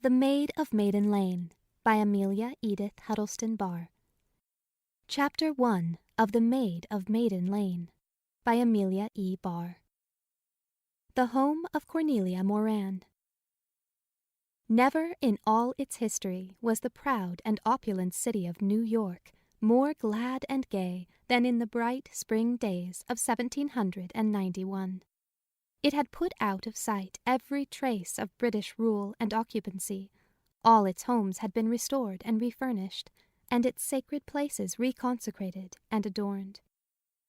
The Maid of Maiden Lane by Amelia Edith Huddleston Barr. Chapter 1 of The Maid of Maiden Lane by Amelia E. Barr. The Home of Cornelia Moran. Never in all its history was the proud and opulent city of New York more glad and gay than in the bright spring days of 1791. It had put out of sight every trace of British rule and occupancy. All its homes had been restored and refurnished, and its sacred places reconsecrated and adorned.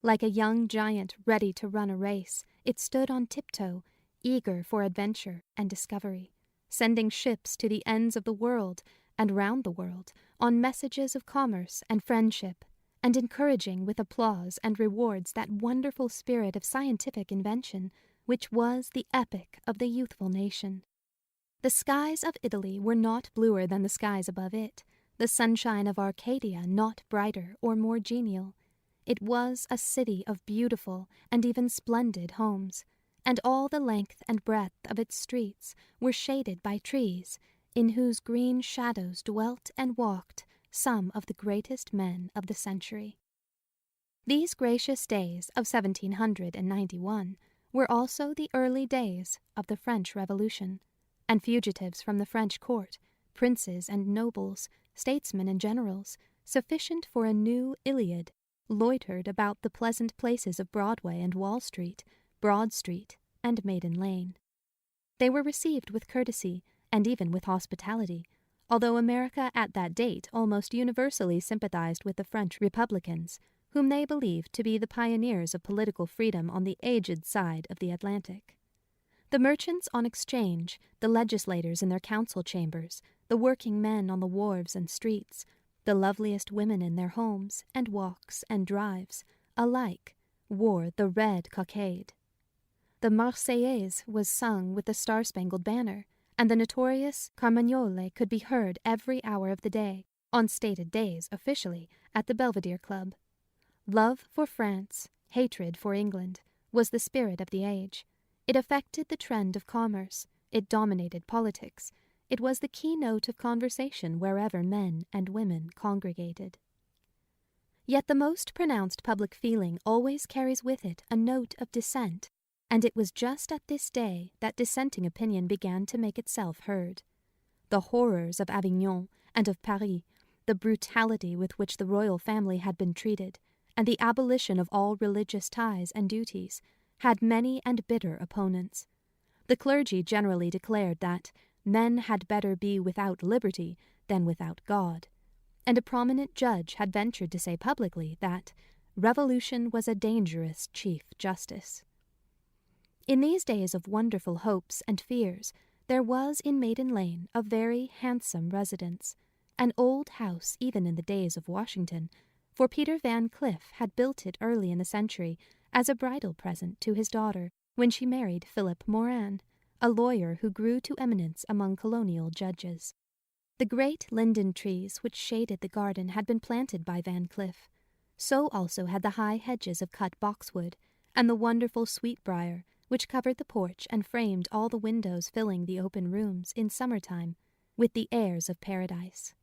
Like a young giant ready to run a race, it stood on tiptoe, eager for adventure and discovery, sending ships to the ends of the world and round the world on messages of commerce and friendship, and encouraging with applause and rewards that wonderful spirit of scientific invention which was the epic of the youthful nation. The skies of Italy were not bluer than the skies above it, the sunshine of Arcadia not brighter or more genial. It was a city of beautiful and even splendid homes, and all the length and breadth of its streets were shaded by trees, in whose green shadows dwelt and walked some of the greatest men of the century. These gracious days of 1791 were also the early days of the French Revolution, and fugitives from the French court, princes and nobles, statesmen and generals, sufficient for a new Iliad, loitered about the pleasant places of Broadway and Wall Street, Broad Street, and Maiden Lane. They were received with courtesy, and even with hospitality, although America at that date almost universally sympathized with the French Republicans, whom they believed to be the pioneers of political freedom on the aged side of the Atlantic. The merchants on exchange, the legislators in their council chambers, the working men on the wharves and streets, the loveliest women in their homes and walks and drives, alike wore the red cockade. The Marseillaise was sung with the Star-Spangled Banner, and the notorious Carmagnole could be heard every hour of the day, on stated days officially, at the Belvedere Club. Love for France, hatred for England, was the spirit of the age. It affected the trend of commerce. It dominated politics. It was the keynote of conversation wherever men and women congregated. Yet the most pronounced public feeling always carries with it a note of dissent, and it was just at this day that dissenting opinion began to make itself heard. The horrors of Avignon and of Paris, the brutality with which the royal family had been treated, and the abolition of all religious ties and duties, had many and bitter opponents. The clergy generally declared that men had better be without liberty than without God, and a prominent judge had ventured to say publicly that revolution was a dangerous chief justice. In these days of wonderful hopes and fears, there was in Maiden Lane a very handsome residence, an old house even in the days of Washington, for Peter Van Clyffe had built it early in the century as a bridal present to his daughter when she married Philip Moran, a lawyer who grew to eminence among colonial judges. The great linden trees which shaded the garden had been planted by Van Clyffe. So also had the high hedges of cut boxwood, and the wonderful sweetbrier which covered the porch and framed all the windows filling the open rooms in summer-time with the airs of paradise.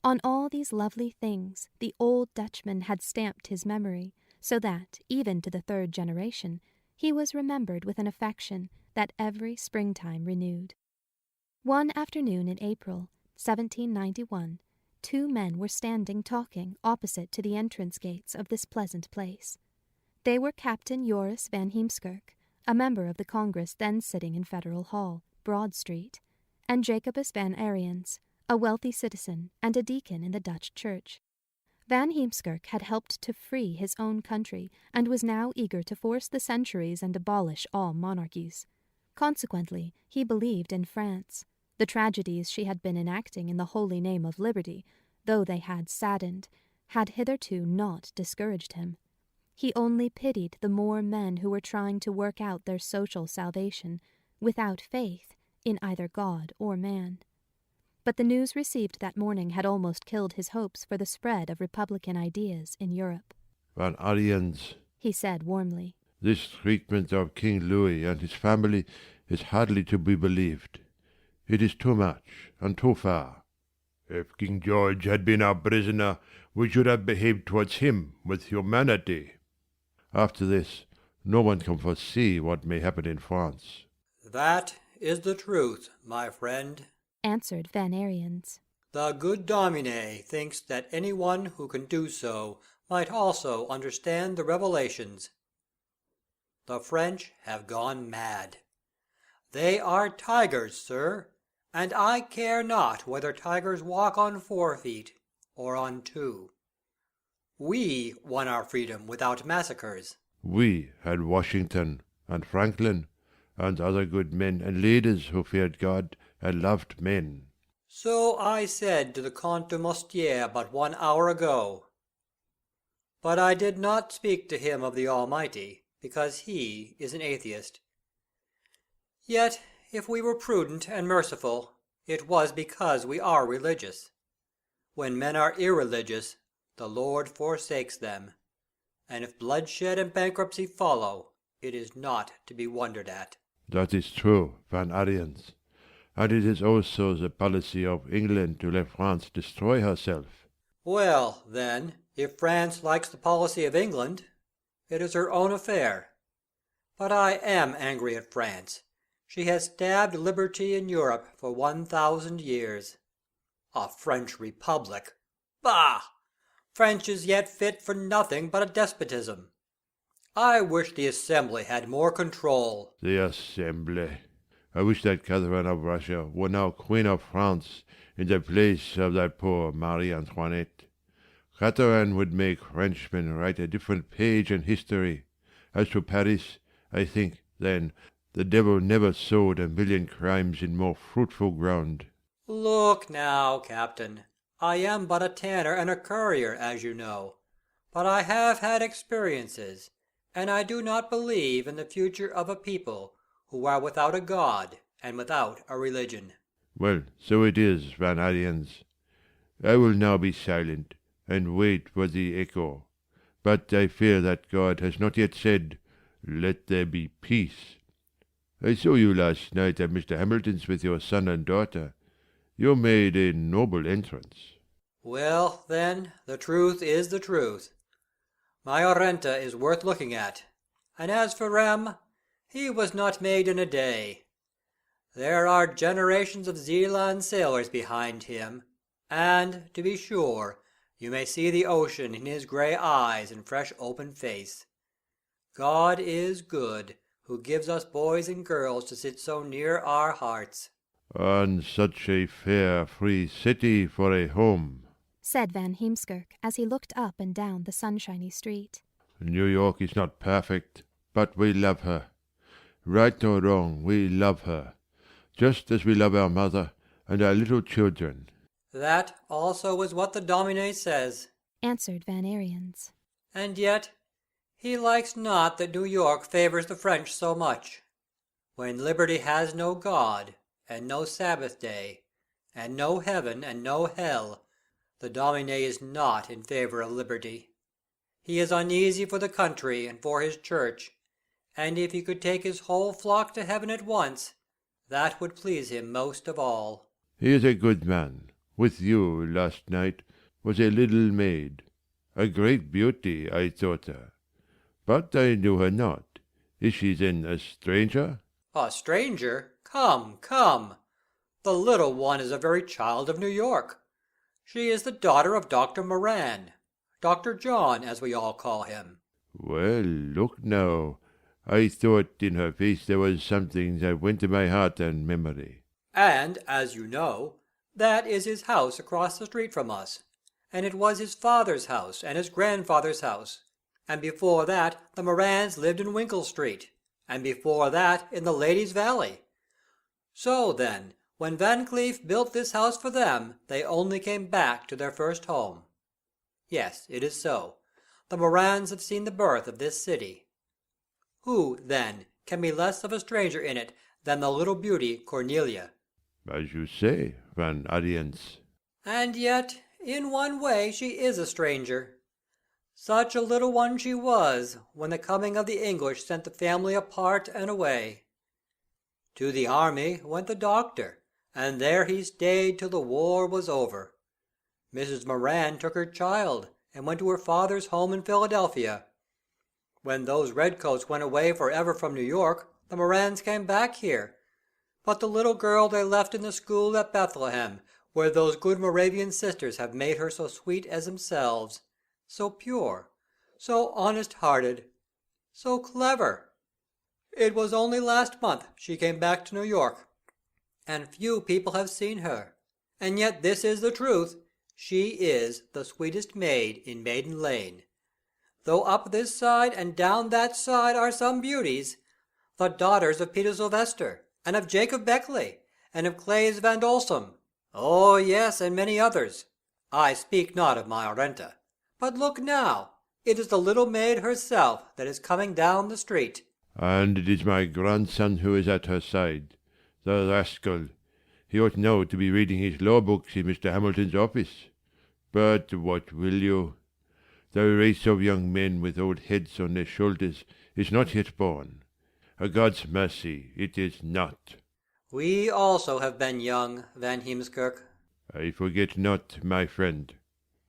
On all these lovely things the old Dutchman had stamped his memory, so that, even to the third generation, he was remembered with an affection that every springtime renewed. One afternoon in April, 1791, two men were standing talking opposite to the entrance gates of this pleasant place. They were Captain Joris van Heemskirk, a member of the Congress then sitting in Federal Hall, Broad Street, and Jacobus van Ariens, a wealthy citizen and a deacon in the Dutch church. Van Heemskirk had helped to free his own country and was now eager to force the centuries and abolish all monarchies. Consequently, he believed in France. The tragedies she had been enacting in the holy name of liberty, though they had saddened, had hitherto not discouraged him. He only pitied the more men who were trying to work out their social salvation without faith in either God or man. But the news received that morning had almost killed his hopes for the spread of republican ideas in Europe. Van Ariens, he said warmly, this treatment of King Louis and his family is hardly to be believed. It is too much, and too far. If King George had been our prisoner, we should have behaved towards him with humanity. After this, no one can foresee what may happen in France. That is the truth, my friend, answered Van Ariens. The good Domine thinks that any one who can do so might also understand the revelations. The French have gone mad. They are tigers, sir, and I care not whether tigers walk on 4 feet or on 2. We won our freedom without massacres. We had Washington and Franklin and other good men and leaders who feared God and loved men. So I said to the Comte de Moustier but 1 hour ago. But I did not speak to him of the Almighty, because he is an atheist. Yet, if we were prudent and merciful, it was because we are religious. When men are irreligious, the Lord forsakes them, and if bloodshed and bankruptcy follow, it is not to be wondered at. That is true, Van Ariens. And it is also the policy of England to let France destroy herself. Well, then, if France likes the policy of England, it is her own affair. But I am angry at France. She has stabbed liberty in Europe for 1,000 years. A French republic! Bah! French is yet fit for nothing but a despotism. I wish the Assembly had more control. The Assembly. I wish that Catherine of Russia were now Queen of France in the place of that poor Marie Antoinette. Catherine would make Frenchmen write a different page in history. As to Paris, I think, then, the devil never sowed 1,000,000 crimes in more fruitful ground. Look now, Captain, I am but a tanner and a currier, as you know, but I have had experiences, and I do not believe in the future of a people who are without a God and without a religion. Well, so it is, Van Ariens. I will now be silent, and wait for the echo. But I fear that God has not yet said, "Let there be peace." I saw you last night at Mr. Hamilton's with your son and daughter. You made a noble entrance. Well, then, the truth is the truth. My Orenta is worth looking at, and as for Rem, he was not made in a day. There are generations of Zealand sailors behind him, and, to be sure, you may see the ocean in his grey eyes and fresh open face. God is good, who gives us boys and girls to sit so near our hearts. "And such a fair, free city for a home," said Van Heemskirk as he looked up and down the sunshiny street. "New York is not perfect, but we love her. Right or wrong, we love her, just as we love our mother and our little children." That also is what the Domine says, answered Van Ariens. And yet he likes not that New York favors the French so much. When liberty has no God, and no Sabbath day, and no heaven and no hell, the Domine is not in favor of liberty. He is uneasy for the country and for his church, and if he could take his whole flock to heaven at once, that would please him most of all. He is a good man. With you last night was a little maid. A great beauty, I thought her. But I knew her not. Is she then a stranger? A stranger? Come, come. The little one is a very child of New York. She is the daughter of Dr. Moran, Dr. John, as we all call him. Well, look now. I thought in her face there was something that went to my heart and memory. And, as you know, that is his house across the street from us, and it was his father's house and his grandfather's house, and before that the Morans lived in Winkle Street, and before that in the Ladies' Valley. So then, when Van Cleef built this house for them, they only came back to their first home. Yes, it is so. The Morans have seen the birth of this city. Who, then, can be less of a stranger in it than the little beauty Cornelia? As you say, Van Ariens. And yet, in one way, she is a stranger. Such a little one she was, when the coming of the English sent the family apart and away. To the army went the doctor, and there he stayed till the war was over. Mrs. Moran took her child and went to her father's home in Philadelphia. When those redcoats went away forever from New York, the Morans came back here. But the little girl they left in the school at Bethlehem, where those good Moravian sisters have made her so sweet as themselves, so pure, so honest-hearted, so clever. It was only last month she came back to New York, and few people have seen her. And yet this is the truth. She is the sweetest maid in Maiden Lane. Though up this side and down that side are some beauties, the daughters of Peter Sylvester, and of Jacob Beckley, and of Claes Van Dolsum. Oh, yes, and many others. I speak not of my Arenta. But look now, it is the little maid herself that is coming down the street. And it is my grandson who is at her side. The rascal! He ought now to be reading his law books in Mr. Hamilton's office. But what will you? The race of young men with old heads on their shoulders is not yet born. A God's mercy, it is not. We also have been young, Van Heemskirk. I forget not, my friend.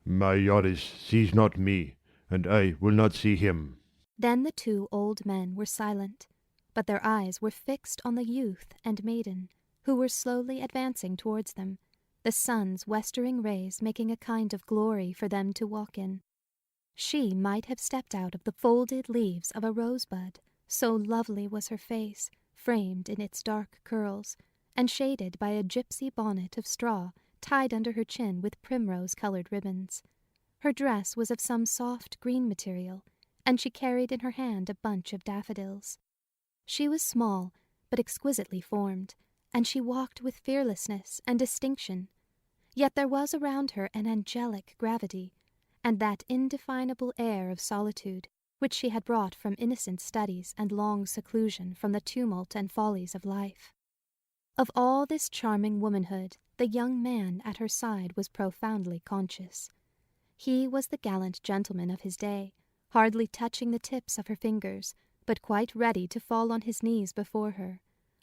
My Joris sees not me, and I will not see him. Then the two old men were silent, but their eyes were fixed on the youth and maiden, who were slowly advancing towards them, the sun's westering rays making a kind of glory for them to walk in. She might have stepped out of the folded leaves of a rosebud, so lovely was her face, framed in its dark curls, and shaded by a gypsy bonnet of straw tied under her chin with primrose-colored ribbons. Her dress was of some soft green material, and she carried in her hand a bunch of daffodils. She was small, but exquisitely formed, and she walked with fearlessness and distinction. Yet there was around her an angelic gravity, and that indefinable air of solitude which she had brought from innocent studies and long seclusion from the tumult and follies of life. Of all this charming womanhood, the young man at her side was profoundly conscious. He was the gallant gentleman of his day, hardly touching the tips of her fingers, but quite ready to fall on his knees before her,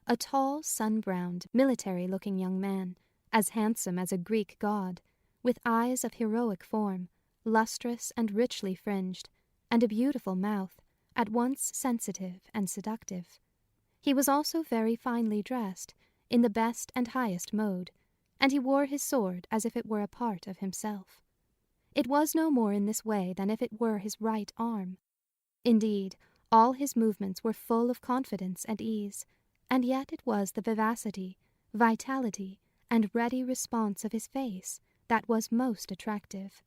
a tall, sun-browned, military-looking young man, as handsome as a Greek god, with eyes of heroic form, lustrous and richly fringed, and a beautiful mouth, at once sensitive and seductive. He was also very finely dressed, in the best and highest mode, and he wore his sword as if it were a part of himself. It was no more in this way than if it were his right arm. Indeed, all his movements were full of confidence and ease, and yet it was the vivacity, vitality, and ready response of his face that was most attractive.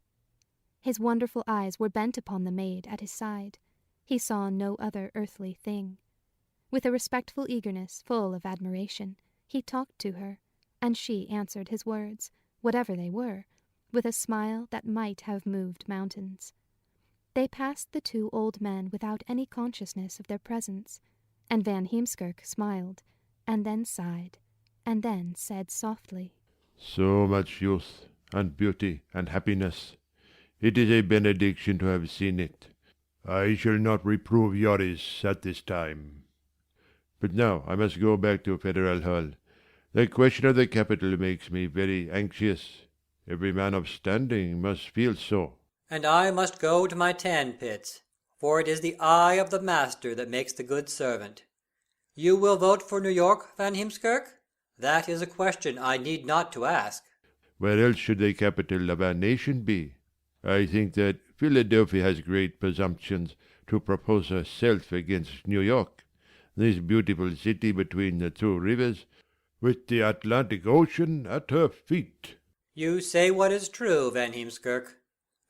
His wonderful eyes were bent upon the maid at his side. He saw no other earthly thing. With a respectful eagerness, full of admiration, he talked to her, and she answered his words, whatever they were, with a smile that might have moved mountains. They passed the two old men without any consciousness of their presence, and Van Heemskirk smiled, and then sighed, and then said softly, So much youth, and beauty, and happiness. It is a benediction to have seen it. I shall not reprove Joris at this time. But now I must go back to Federal Hall. The question of the capital makes me very anxious. Every man of standing must feel so. And I must go to my tan pits, for it is the eye of the master that makes the good servant. You will vote for New York, Van Heemskirk? That is a question I need not to ask. Where else should the capital of our nation be? I think that Philadelphia has great presumptions to propose herself against New York, this beautiful city between the two rivers, with the Atlantic Ocean at her feet. You say what is true, Van Heemskirk.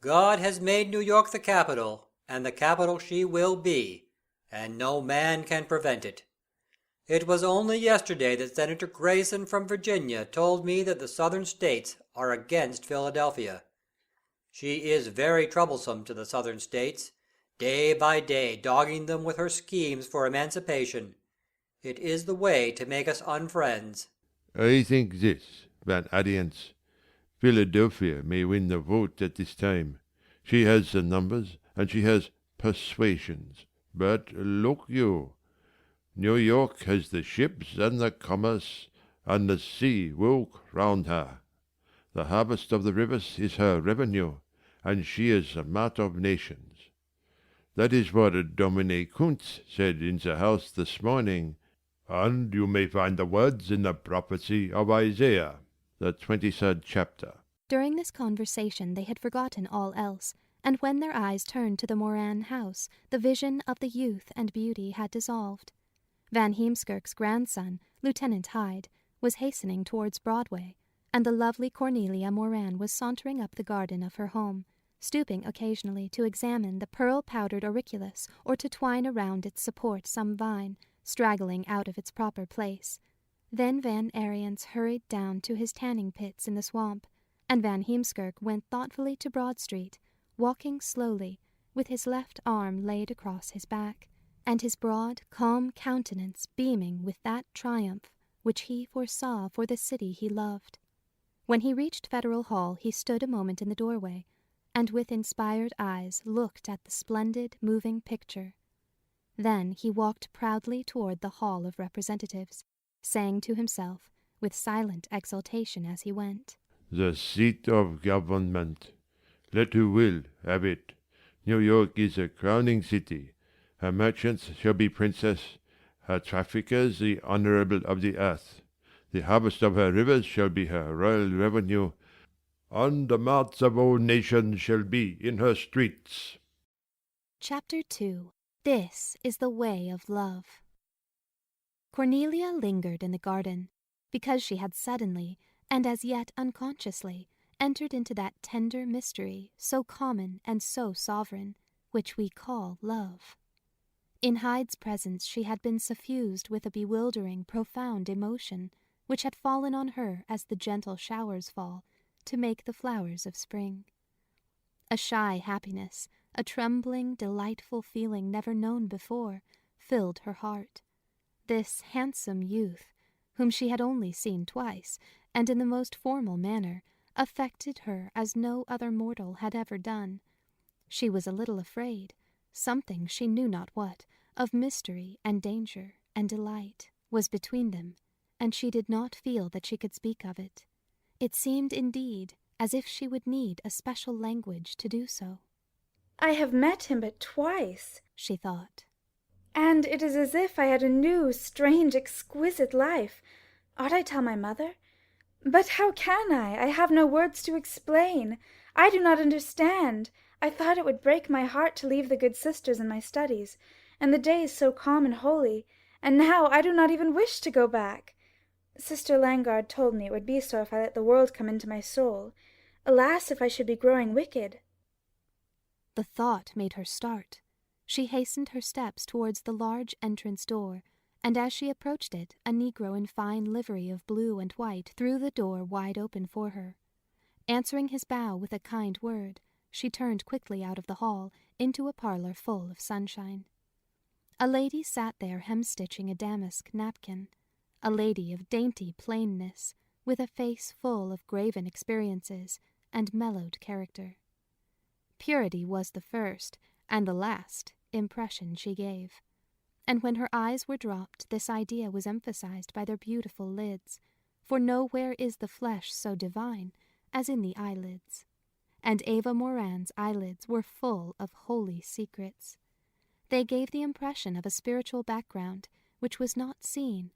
God has made New York the capital, and the capital she will be, and no man can prevent it. It was only yesterday that Senator Grayson from Virginia told me that the Southern States are against Philadelphia. She is very troublesome to the Southern States, day by day dogging them with her schemes for emancipation. It is the way to make us unfriends. I think this, Van Adiens. Philadelphia may win the vote at this time. She has the numbers, and she has persuasions. But look you, New York has the ships and the commerce, and the sea will crown her. The harvest of the rivers is her revenue, and she is the mart of nations. That is what Domine Kuntz said in the house this morning, and you may find the words in the prophecy of Isaiah, the 23rd chapter. During this conversation they had forgotten all else, and when their eyes turned to the Moran house, the vision of the youth and beauty had dissolved. Van Heemskirk's grandson, Lieutenant Hyde, was hastening towards Broadway, and the lovely Cornelia Moran was sauntering up the garden of her home, stooping occasionally to examine the pearl-powdered auriculus or to twine around its support some vine, straggling out of its proper place. Then Van Ariens hurried down to his tanning pits in the swamp, and Van Heemskirk went thoughtfully to Broad Street, walking slowly, with his left arm laid across his back, and his broad, calm countenance beaming with that triumph which he foresaw for the city he loved. When he reached Federal Hall he stood a moment in the doorway, and with inspired eyes looked at the splendid, moving picture. Then he walked proudly toward the Hall of Representatives, saying to himself, with silent exultation as he went, The seat of government. Let who will have it. New York is a crowning city. Her merchants shall be princess, her traffickers the honorable of the earth. The harvest of her rivers shall be her royal revenue, and the marts of all nations shall be in her streets. Chapter 2. This is the Way of Love. Cornelia lingered in the garden, because she had suddenly, and as yet unconsciously, entered into that tender mystery, so common and so sovereign, which we call love. In Hyde's presence she had been suffused with a bewildering, profound emotion, which had fallen on her as the gentle showers fall, to make the flowers of spring. A shy happiness, a trembling, delightful feeling never known before, filled her heart. This handsome youth, whom she had only seen twice, and in the most formal manner, affected her as no other mortal had ever done. She was a little afraid, something she knew not what, of mystery and danger and delight was between them, and she did not feel that she could speak of it. It seemed, indeed, as if she would need a special language to do so. I have met him but twice, she thought, and it is as if I had a new, strange, exquisite life. Ought I tell my mother? But how can I? I have no words to explain. I do not understand. I thought it would break my heart to leave the good sisters and my studies, and the days so calm and holy, and now I do not even wish to go back. Sister Langard told me it would be so if I let the world come into my soul. Alas, if I should be growing wicked. The thought made her start. She hastened her steps towards the large entrance door, and as she approached it, a negro in fine livery of blue and white threw the door wide open for her. Answering his bow with a kind word, she turned quickly out of the hall into a parlor full of sunshine. A lady sat there hemstitching a damask napkin, a lady of dainty plainness, with a face full of graven experiences and mellowed character. Purity was the first, and the last, impression she gave, and when her eyes were dropped this idea was emphasized by their beautiful lids, for nowhere is the flesh so divine as in the eyelids, and Ava Moran's eyelids were full of holy secrets. They gave the impression of a spiritual background which was not seen,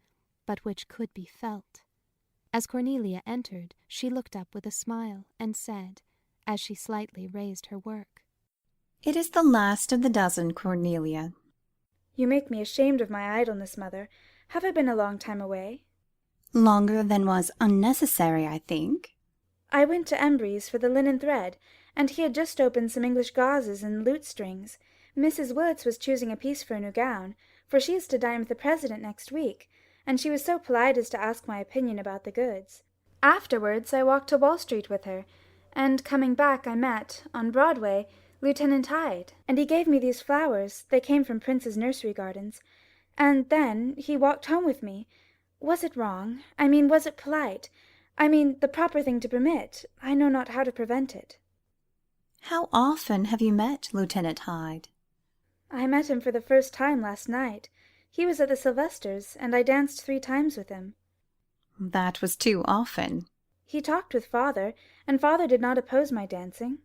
but which could be felt. As Cornelia entered, she looked up with a smile and said, as she slightly raised her work, "It is the last of the dozen, Cornelia." You make me ashamed of my idleness, mother. Have I been a long time away? Longer than was unnecessary, I think. I went to Embry's for the linen thread, and he had just opened some English gauzes and lute strings. Mrs. Willits was choosing a piece for a new gown, for she is to dine with the president next week, and she was so polite as to ask my opinion about the goods. Afterwards I walked to Wall Street with her, and coming back I met, on Broadway, Lieutenant Hyde, and he gave me these flowers. They came from Prince's nursery gardens. And then he walked home with me. Was it wrong? I mean, was it polite? I mean, the proper thing to permit. I know not how to prevent it. How often have you met Lieutenant Hyde? I met him for the first time last night. He was at the Sylvesters, and I danced 3 times with him. That was too often. He talked with father, and father did not oppose my dancing.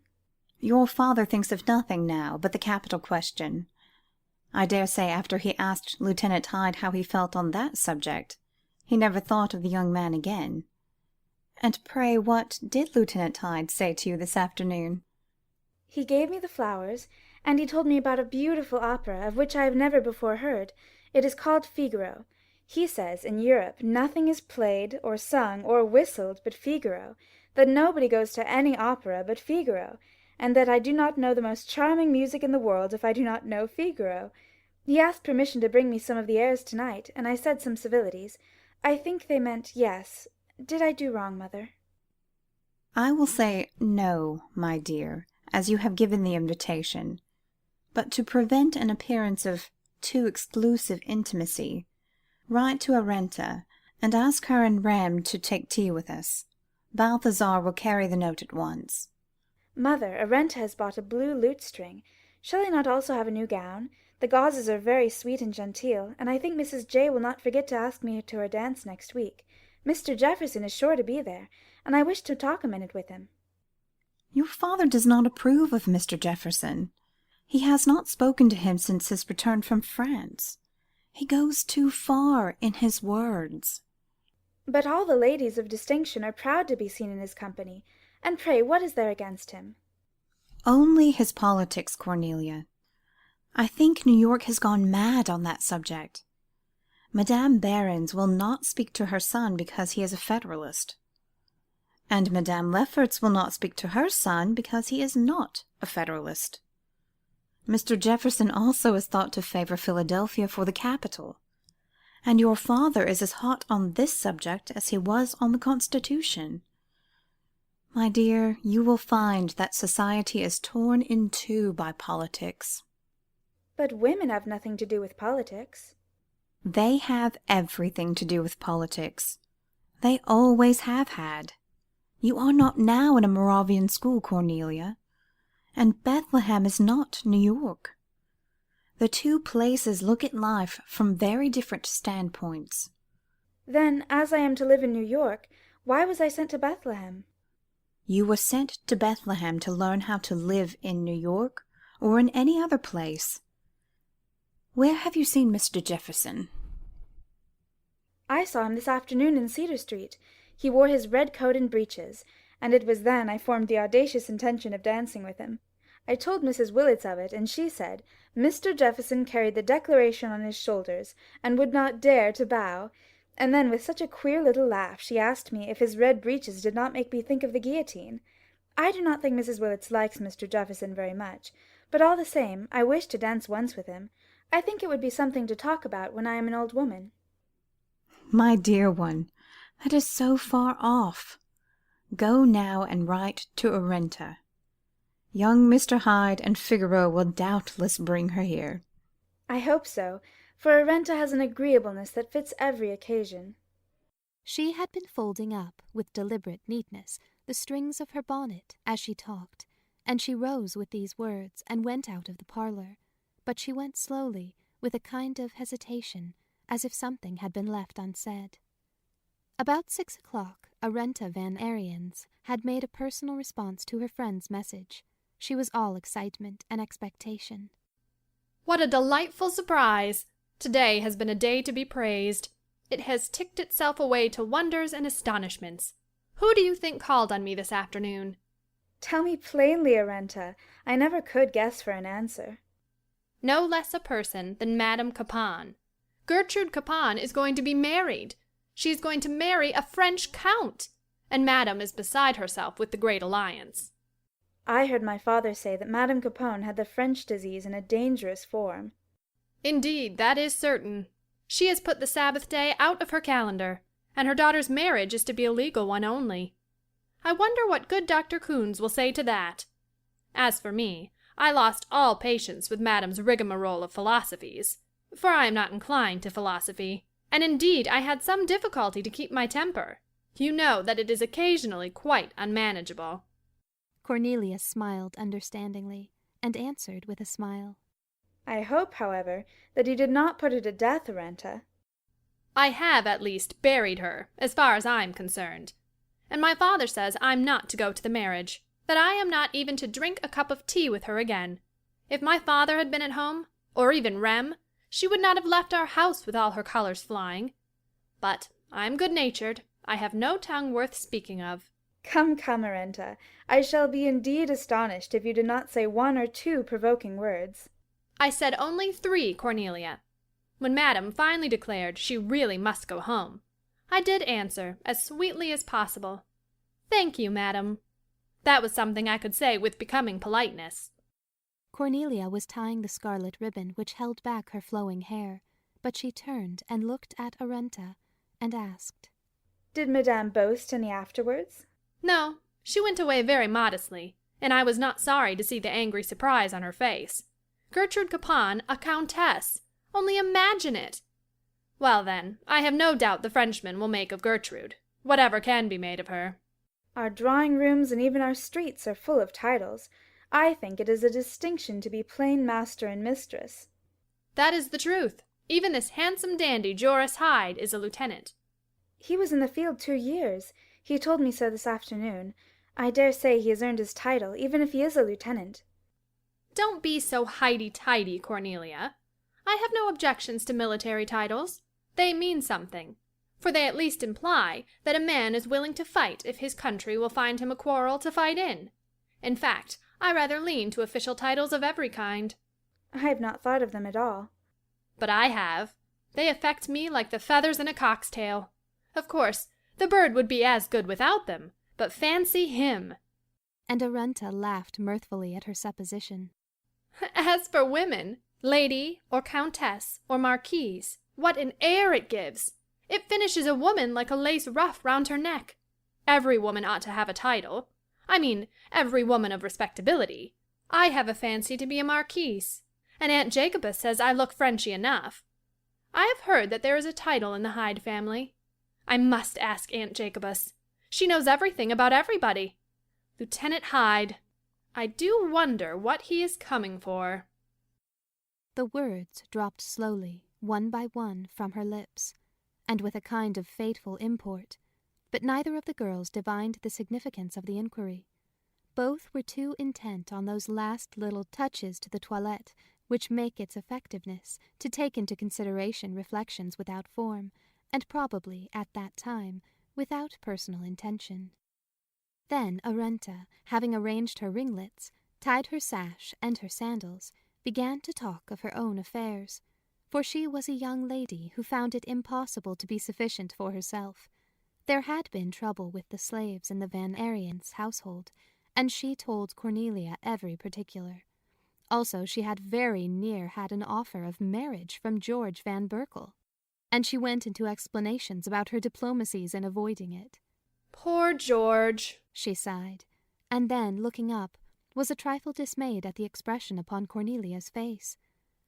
Your father thinks of nothing now but the capital question. I dare say after he asked Lieutenant Hyde how he felt on that subject, he never thought of the young man again. And pray what did Lieutenant Hyde say to you this afternoon? He gave me the flowers, and he told me about a beautiful opera of which I have never before heard. It is called Figaro. He says in Europe nothing is played or sung or whistled but Figaro, that nobody goes to any opera but Figaro, and that I do not know the most charming music in the world if I do not know Figaro. He asked permission to bring me some of the airs tonight, and I said some civilities. I think they meant yes. Did I do wrong, mother? I will say no, my dear, as you have given the invitation. But to prevent an appearance of too exclusive intimacy, write to Arenta, and ask her and Ram to take tea with us. Balthazar will carry the note at once. Mother, Arenta has bought a blue lute-string. Shall I not also have a new gown? The gauzes are very sweet and genteel, and I think Mrs. J. will not forget to ask me to her dance next week. Mr. Jefferson is sure to be there, and I wish to talk a minute with him. Your father does not approve of Mr. Jefferson. He has not spoken to him since his return from France. He goes too far in his words. But all the ladies of distinction are proud to be seen in his company. And pray, what is there against him? Only his politics, Cornelia. I think New York has gone mad on that subject. Madame Behrens will not speak to her son because he is a Federalist. And Madame Lefferts will not speak to her son because he is not a Federalist. Mr. Jefferson also is thought to favour Philadelphia for the capital, and your father is as hot on this subject as he was on the Constitution. My dear, you will find that society is torn in two by politics. But women have nothing to do with politics. They have everything to do with politics. They always have had. You are not now in a Moravian school, Cornelia, and Bethlehem is not New York. The two places look at life from very different standpoints. Then, as I am to live in New York, why was I sent to Bethlehem? You were sent to Bethlehem to learn how to live in New York or in any other place. Where have you seen Mr. Jefferson? I saw him this afternoon in Cedar Street. He wore his red coat and breeches, and it was then I formed the audacious intention of dancing with him. I told Mrs. Willits of it, and she said, Mr. Jefferson carried the Declaration on his shoulders, and would not dare to bow. And then with such a queer little laugh she asked me if his red breeches did not make me think of the guillotine. I do not think Mrs. Willits likes Mr. Jefferson very much, but all the same I wish to dance once with him. I think it would be something to talk about when I am an old woman. My dear one, that is so far off. Go now and write to Arenta. Young Mr. Hyde and Figaro will doubtless bring her here. I hope so, for Arenta has an agreeableness that fits every occasion. She had been folding up, with deliberate neatness, the strings of her bonnet as she talked, and she rose with these words and went out of the parlour. But she went slowly, with a kind of hesitation, as if something had been left unsaid. About 6 o'clock, Arenta Van Ariens had made a personal response to her friend's message. She was all excitement and expectation. What a delightful surprise! Today has been a day to be praised. It has ticked itself away to wonders and astonishments. Who do you think called on me this afternoon? Tell me plainly, Arenta. I never could guess for an answer. No less a person than Madame Capon. Gertrude Capon is going to be married. She is going to marry a French count, and Madame is beside herself with the great alliance. I heard my father say that Madame Capon had the French disease in a dangerous form. Indeed, that is certain. She has put the Sabbath day out of her calendar, and her daughter's marriage is to be a legal one only. I wonder what good Dr. Coons will say to that. As for me, I lost all patience with Madame's rigmarole of philosophies, for I am not inclined to philosophy, and indeed I had some difficulty to keep my temper. You know that it is occasionally quite unmanageable. Cornelia smiled understandingly, and answered with a smile. I hope, however, that you did not put her to death, Arenta. I have, at least, buried her, as far as I'm concerned. And my father says I'm not to go to the marriage, that I am not even to drink a cup of tea with her again. If my father had been at home, or even Rem, she would not have left our house with all her colors flying. But I'm good-natured. I have no tongue worth speaking of. Come, come, Arenta, I shall be indeed astonished if you did not say 1 or 2 provoking words. I said only 3, Cornelia. When Madam finally declared she really must go home, I did answer, as sweetly as possible, "Thank you, Madam." That was something I could say with becoming politeness. Cornelia was tying the scarlet ribbon which held back her flowing hair, but she turned and looked at Arenta and asked, Did Madame boast any afterwards? No, she went away very modestly, and I was not sorry to see the angry surprise on her face. Gertrude Capon a countess! Only imagine it! Well, then, I have no doubt the Frenchman will make of Gertrude whatever can be made of her. Our drawing-rooms and even our streets are full of titles. I think it is a distinction to be plain master and mistress. That is the truth. Even this handsome dandy Joris Hyde is a lieutenant. He was in the field 2 years. He told me so this afternoon. I dare say he has earned his title, even if he is a lieutenant. Don't be so highty-tighty, Cornelia. I have no objections to military titles. They mean something, for they at least imply that a man is willing to fight if his country will find him a quarrel to fight in. In fact, I rather lean to official titles of every kind. I have not thought of them at all. But I have. They affect me like the feathers in a cock's tail. Of course, the bird would be as good without them, but fancy him. And Arenta laughed mirthfully at her supposition. As for women, lady, or countess, or marquise, what an air it gives! It finishes a woman like a lace ruff round her neck. Every woman ought to have a title. I mean, every woman of respectability. I have a fancy to be a marquise, and Aunt Jacobus says I look Frenchy enough. I have heard that there is a title in the Hyde family. I must ask Aunt Jacobus. She knows everything about everybody. Lieutenant Hyde. I do wonder what he is coming for. The words dropped slowly, one by one, from her lips, and with a kind of fateful import, but neither of the girls divined the significance of the inquiry. Both were too intent on those last little touches to the toilette which make its effectiveness to take into consideration reflections without form, and probably, at that time, without personal intention. Then Arenta, having arranged her ringlets, tied her sash and her sandals, began to talk of her own affairs, for she was a young lady who found it impossible to be sufficient for herself. There had been trouble with the slaves in the Van Ariens household, and she told Cornelia every particular. Also, she had very near had an offer of marriage from George Van Berkel, and she went into explanations about her diplomacies in avoiding it. Poor George, she sighed, and then, looking up, was a trifle dismayed at the expression upon Cornelia's face.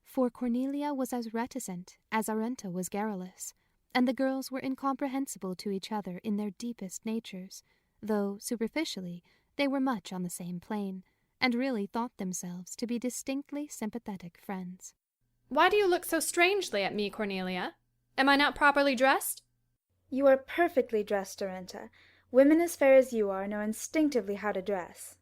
For Cornelia was as reticent as Arenta was garrulous, and the girls were incomprehensible to each other in their deepest natures, though, superficially, they were much on the same plane, and really thought themselves to be distinctly sympathetic friends. Why do you look so strangely at me, Cornelia? Am I not properly dressed? You are perfectly dressed, Arenta. Women as fair as you are know instinctively how to dress.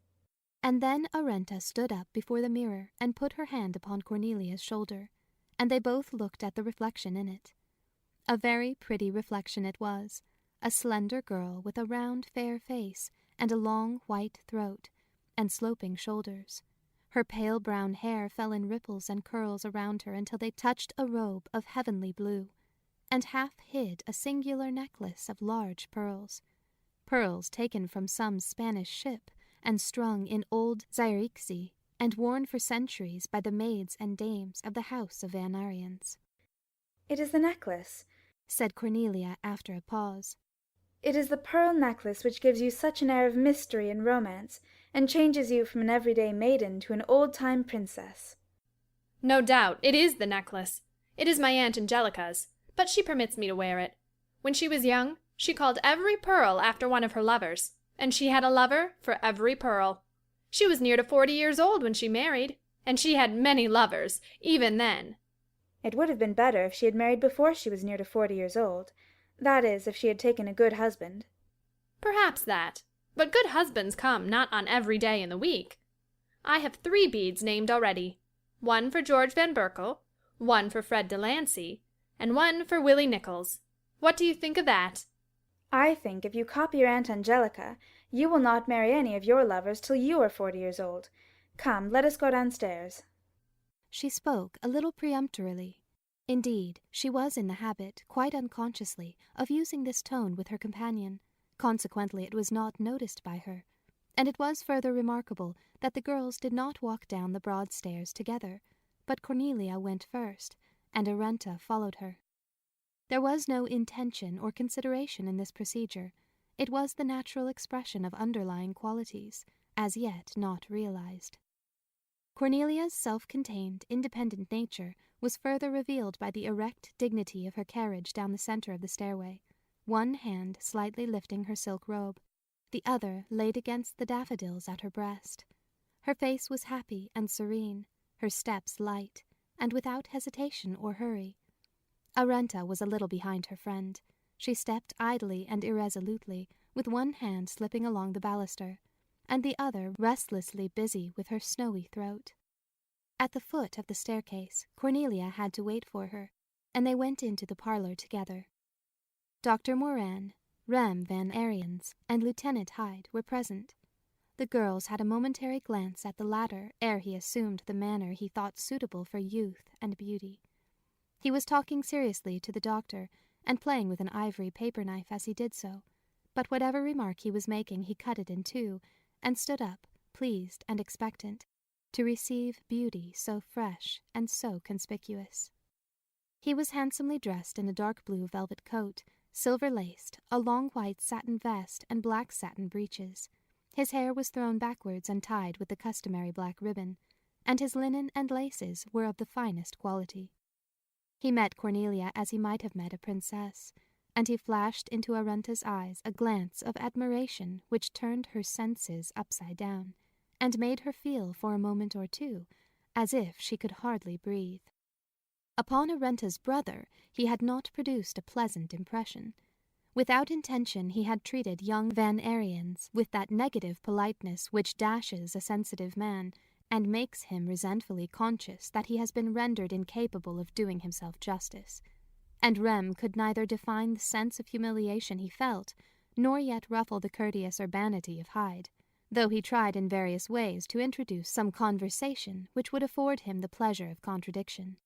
And then Arenta stood up before the mirror and put her hand upon Cornelia's shoulder, and they both looked at the reflection in it. A very pretty reflection it was, a slender girl with a round fair face and a long white throat, and sloping shoulders. Her pale brown hair fell in ripples and curls around her until they touched a robe of heavenly blue, and half hid a singular necklace of large pearls taken from some Spanish ship, and strung in old Zierixie, and worn for centuries by the maids and dames of the house of Van Ariens. It is the necklace, said Cornelia after a pause. It is the pearl necklace which gives you such an air of mystery and romance, and changes you from an everyday maiden to an old-time princess. No doubt, it is the necklace. It is my Aunt Angelica's, but she permits me to wear it. When she was young, she called every pearl after one of her lovers, and she had a lover for every pearl. She was near to 40 years old when she married, and she had many lovers, even then. It would have been better if she had married before she was near to 40 years old. That is, if she had taken a good husband. Perhaps that. But good husbands come not on every day in the week. I have 3 beads named already. One for George Van Berkel, one for Fred Delancey, and one for Willie Nichols. What do you think of that? I think if you copy your Aunt Angelica, you will not marry any of your lovers till you are 40 years old. Come, let us go downstairs. She spoke a little peremptorily. Indeed, she was in the habit, quite unconsciously, of using this tone with her companion. Consequently, it was not noticed by her. And it was further remarkable that the girls did not walk down the broad stairs together, but Cornelia went first, and Arenta followed her. There was no intention or consideration in this procedure. It was the natural expression of underlying qualities, as yet not realized. Cornelia's self-contained, independent nature was further revealed by the erect dignity of her carriage down the center of the stairway, one hand slightly lifting her silk robe, the other laid against the daffodils at her breast. Her face was happy and serene, her steps light, and without hesitation or hurry. Arenta was a little behind her friend. She stepped idly and irresolutely, with one hand slipping along the baluster, and the other restlessly busy with her snowy throat. At the foot of the staircase, Cornelia had to wait for her, and they went into the parlor together. Dr. Moran, Rem Van Ariens, and Lieutenant Hyde were present. The girls had a momentary glance at the latter ere he assumed the manner he thought suitable for youth and beauty. He was talking seriously to the doctor, and playing with an ivory paper-knife as he did so, but whatever remark he was making he cut it in two, and stood up, pleased and expectant, to receive beauty so fresh and so conspicuous. He was handsomely dressed in a dark blue velvet coat, silver-laced, a long white satin vest, and black satin breeches. His hair was thrown backwards and tied with the customary black ribbon, and his linen and laces were of the finest quality. He met Cornelia as he might have met a princess, and he flashed into Arenta's eyes a glance of admiration which turned her senses upside down, and made her feel for a moment or two as if she could hardly breathe. Upon Arenta's brother he had not produced a pleasant impression. Without intention he had treated young Van Ariens with that negative politeness which dashes a sensitive man, and makes him resentfully conscious that he has been rendered incapable of doing himself justice. And Rem could neither define the sense of humiliation he felt, nor yet ruffle the courteous urbanity of Hyde, though he tried in various ways to introduce some conversation which would afford him the pleasure of contradiction.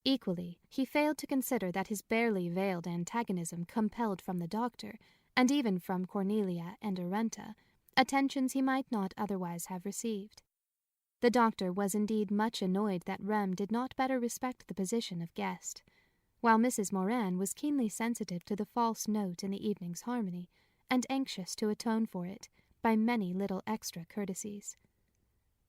Equally, he failed to consider that his barely veiled antagonism compelled from the doctor, and even from Cornelia and Arenta, attentions he might not otherwise have received. The doctor was indeed much annoyed that Rem did not better respect the position of guest, while Mrs. Moran was keenly sensitive to the false note in the evening's harmony, and anxious to atone for it by many little extra courtesies.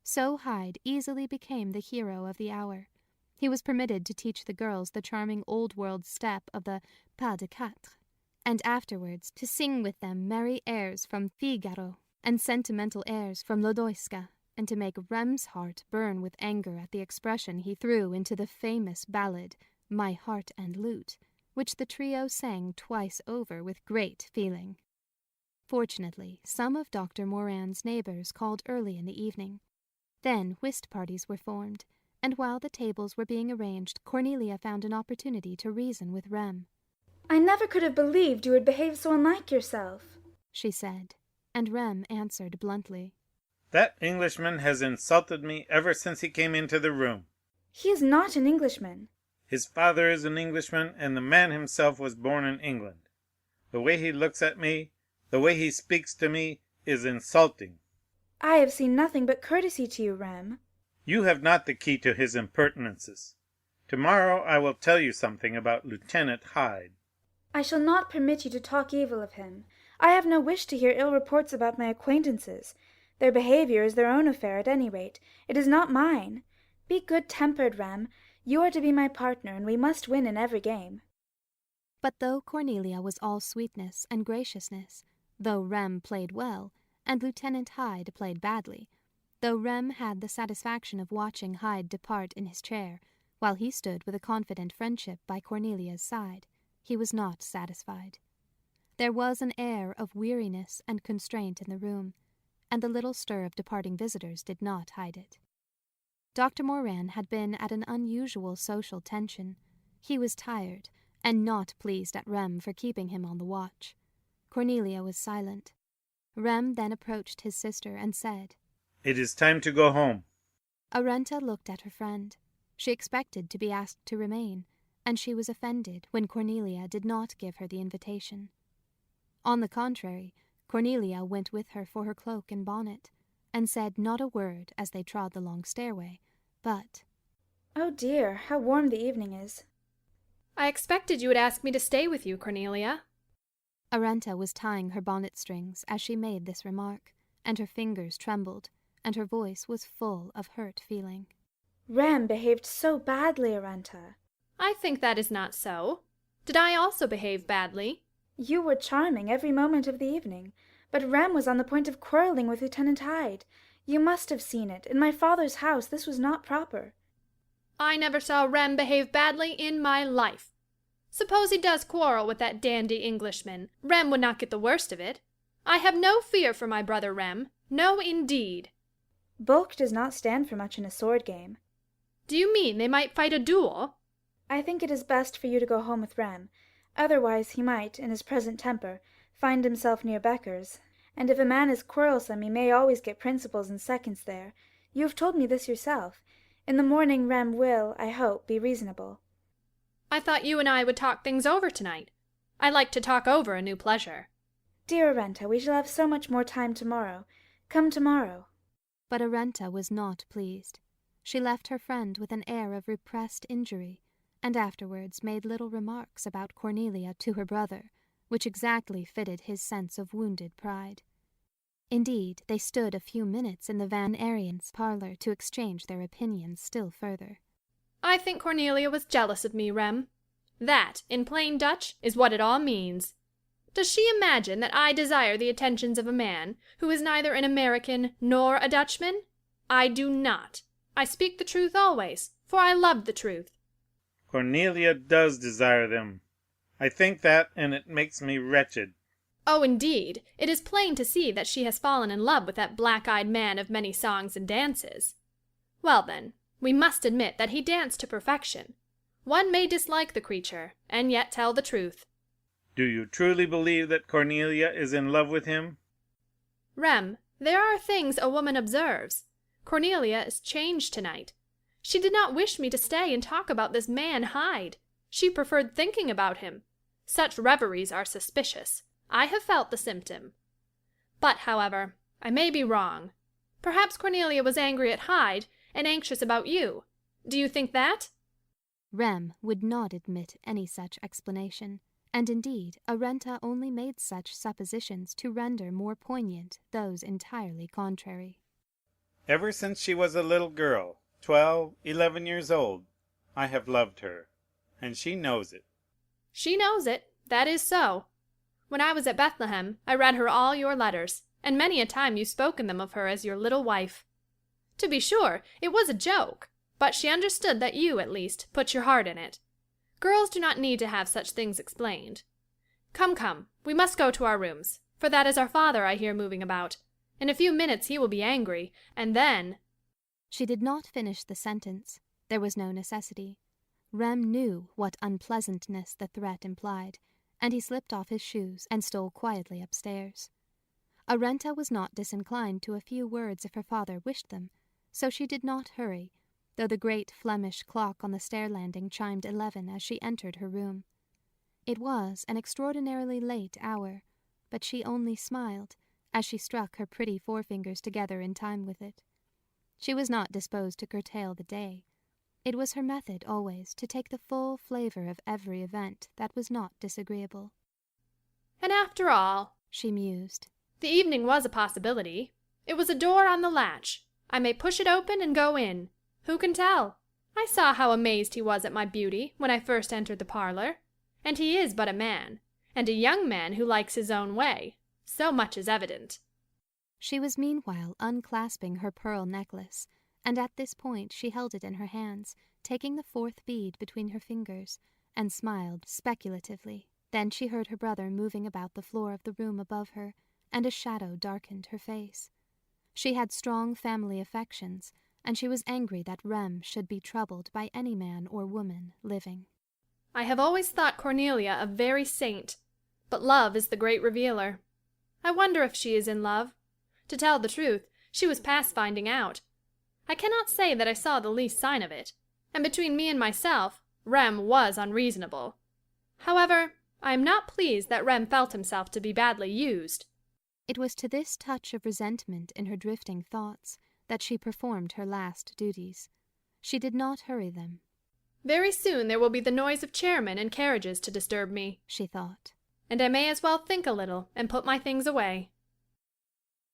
So Hyde easily became the hero of the hour. He was permitted to teach the girls the charming old-world step of the pas de quatre, and afterwards to sing with them merry airs from Figaro and sentimental airs from Lodoiska, and to make Rem's heart burn with anger at the expression he threw into the famous ballad, My Heart and Lute, which the trio sang twice over with great feeling. Fortunately, some of Dr. Moran's neighbors called early in the evening. Then whist parties were formed, and while the tables were being arranged, Cornelia found an opportunity to reason with Rem. "I never could have believed you would behave so unlike yourself," she said, and Rem answered bluntly, "That Englishman has insulted me ever since he came into the room. "He is not an Englishman." His father is an Englishman, and the man himself was born in England. The way he looks at me, the way he speaks to me, is insulting." "I have seen nothing but courtesy to you, Rem." "You have not the key to his impertinences. Tomorrow I will tell you something about Lieutenant Hyde." "I shall not permit you to talk evil of him. I have no wish to hear ill reports about my acquaintances. Their behavior is their own affair, at any rate. It is not mine. Be good-tempered, Rem. You are to be my partner, and we must win in every game." But though Cornelia was all sweetness and graciousness, though Rem played well, and Lieutenant Hyde played badly, though Rem had the satisfaction of watching Hyde depart in his chair, While he stood with a confident friendship by Cornelia's side, he was not satisfied. There was an air of weariness and constraint in the room, and the little stir of departing visitors did not hide it. Dr. Moran had been at an unusual social tension. He was tired, and not pleased at Rem for keeping him on the watch. Cornelia was silent. Rem then approached his sister and said, "It is time to go home." Arenta looked at her friend. She expected to be asked to remain, and she was offended when Cornelia did not give her the invitation. On the contrary, Cornelia went with her for her cloak and bonnet, and said not a word as they trod the long stairway, but, "Oh dear, how warm the evening is." I expected you would ask me to stay with you, Cornelia. Arenta was tying her bonnet strings as she made this remark, and her fingers trembled, and her voice was full of hurt feeling. Rem behaved so badly, Arenta. I think that is not so. Did I also behave badly? You were charming every moment of the evening, but Rem was on the point of quarrelling with Lieutenant Hyde. You must have seen it. In my father's house this was not proper. I never saw Rem behave badly in my life. Suppose he does quarrel with that dandy Englishman, Rem would not get the worst of it. I have no fear for my brother Rem. No, indeed. Bulk does not stand for much in a sword game. Do you mean they might fight a duel? I think it is best for you to go home with Rem. Otherwise he might, in his present temper, find himself near Becker's. And if a man is quarrelsome, he may always get principals and seconds there. You have told me this yourself. In the morning Rem will, I hope, be reasonable. I thought you and I would talk things over tonight. I like to talk over a new pleasure. Dear Arenta, we shall have so much more time tomorrow. Come tomorrow. But Arenta was not pleased. She left her friend with an air of repressed injury, and afterwards made little remarks about Cornelia to her brother, which exactly fitted his sense of wounded pride. Indeed, they stood a few minutes in the Van Ariens' parlour to exchange their opinions still further. I think Cornelia was jealous of me, Rem. That, in plain Dutch, is what it all means. Does she imagine that I desire the attentions of a man who is neither an American nor a Dutchman? I do not. I speak the truth always, for I love the truth. Cornelia does desire them. I think that, and it makes me wretched. Oh, indeed, it is plain to see that she has fallen in love with that black-eyed man of many songs and dances. Well, then, we must admit that he danced to perfection. One may dislike the creature, and yet tell the truth. Do you truly believe that Cornelia is in love with him? Rem, there are things a woman observes. Cornelia is changed tonight. She did not wish me to stay and talk about this man Hyde. She preferred thinking about him. Such reveries are suspicious. I have felt the symptom. But, however, I may be wrong. Perhaps Cornelia was angry at Hyde and anxious about you. Do you think that? Rem would not admit any such explanation, and indeed Arenta only made such suppositions to render more poignant those entirely contrary. Ever since she was a little girl, 12, 11 years old, I have loved her, and she knows it. She knows it. That is so. When I was at Bethlehem, I read her all your letters, and many a time you spoke in them of her as your little wife. To be sure, it was a joke, but she understood that you, at least, put your heart in it. Girls do not need to have such things explained. Come, come, we must go to our rooms, for that is our father I hear moving about. In a few minutes he will be angry, and then— She did not finish the sentence. There was no necessity. Rem knew what unpleasantness the threat implied, and he slipped off his shoes and stole quietly upstairs. Arenta was not disinclined to a few words if her father wished them, so she did not hurry, though the great Flemish clock on the stair landing chimed 11 as she entered her room. It was an extraordinarily late hour, but she only smiled as she struck her pretty forefingers together in time with it. She was not disposed to curtail the day. It was her method always to take the full flavor of every event that was not disagreeable. And after all, she mused, the evening was a possibility. It was a door on the latch. I may push it open and go in. Who can tell? I saw how amazed he was at my beauty when I first entered the parlor. And he is but a man, and a young man who likes his own way. So much is evident. She was meanwhile unclasping her pearl necklace, and at this point she held it in her hands, taking the fourth bead between her fingers, and smiled speculatively. Then she heard her brother moving about the floor of the room above her, and a shadow darkened her face. She had strong family affections, and she was angry that Rem should be troubled by any man or woman living. I have always thought Cornelia a very saint, but love is the great revealer. I wonder if she is in love. To tell the truth, she was past finding out. I cannot say that I saw the least sign of it, and between me and myself, Rem was unreasonable. However, I am not pleased that Rem felt himself to be badly used. It was to this touch of resentment in her drifting thoughts that she performed her last duties. She did not hurry them. Very soon there will be the noise of chairmen and carriages to disturb me, she thought, and I may as well think a little and put my things away.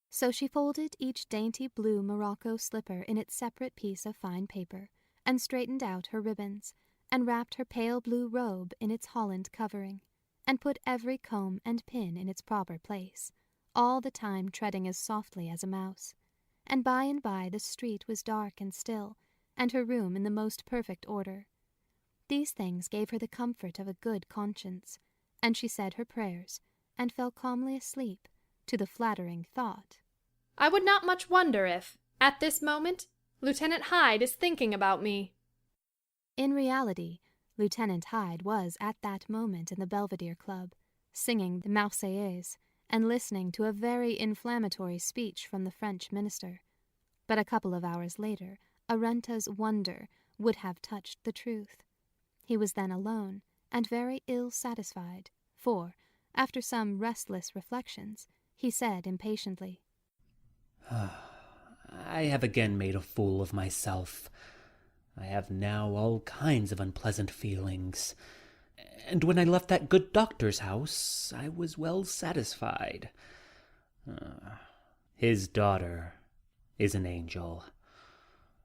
So she folded each dainty blue morocco slipper in its separate piece of fine paper, and straightened out her ribbons, and wrapped her pale blue robe in its holland covering, and put every comb and pin in its proper place, all the time treading as softly as a mouse. And by the street was dark and still, and her room in the most perfect order. These things gave her the comfort of a good conscience, and she said her prayers, and fell calmly asleep, to the flattering thought, I would not much wonder if, at this moment, Lieutenant Hyde is thinking about me. In reality, Lieutenant Hyde was at that moment in the Belvedere Club, singing the Marseillaise, and listening to a very inflammatory speech from the French minister. But a couple of hours later, Arenta's wonder would have touched the truth. He was then alone, and very ill satisfied, for, after some restless reflections, he said impatiently, I have again made a fool of myself. I have now all kinds of unpleasant feelings. And when I left that good doctor's house, I was well satisfied. His daughter is an angel.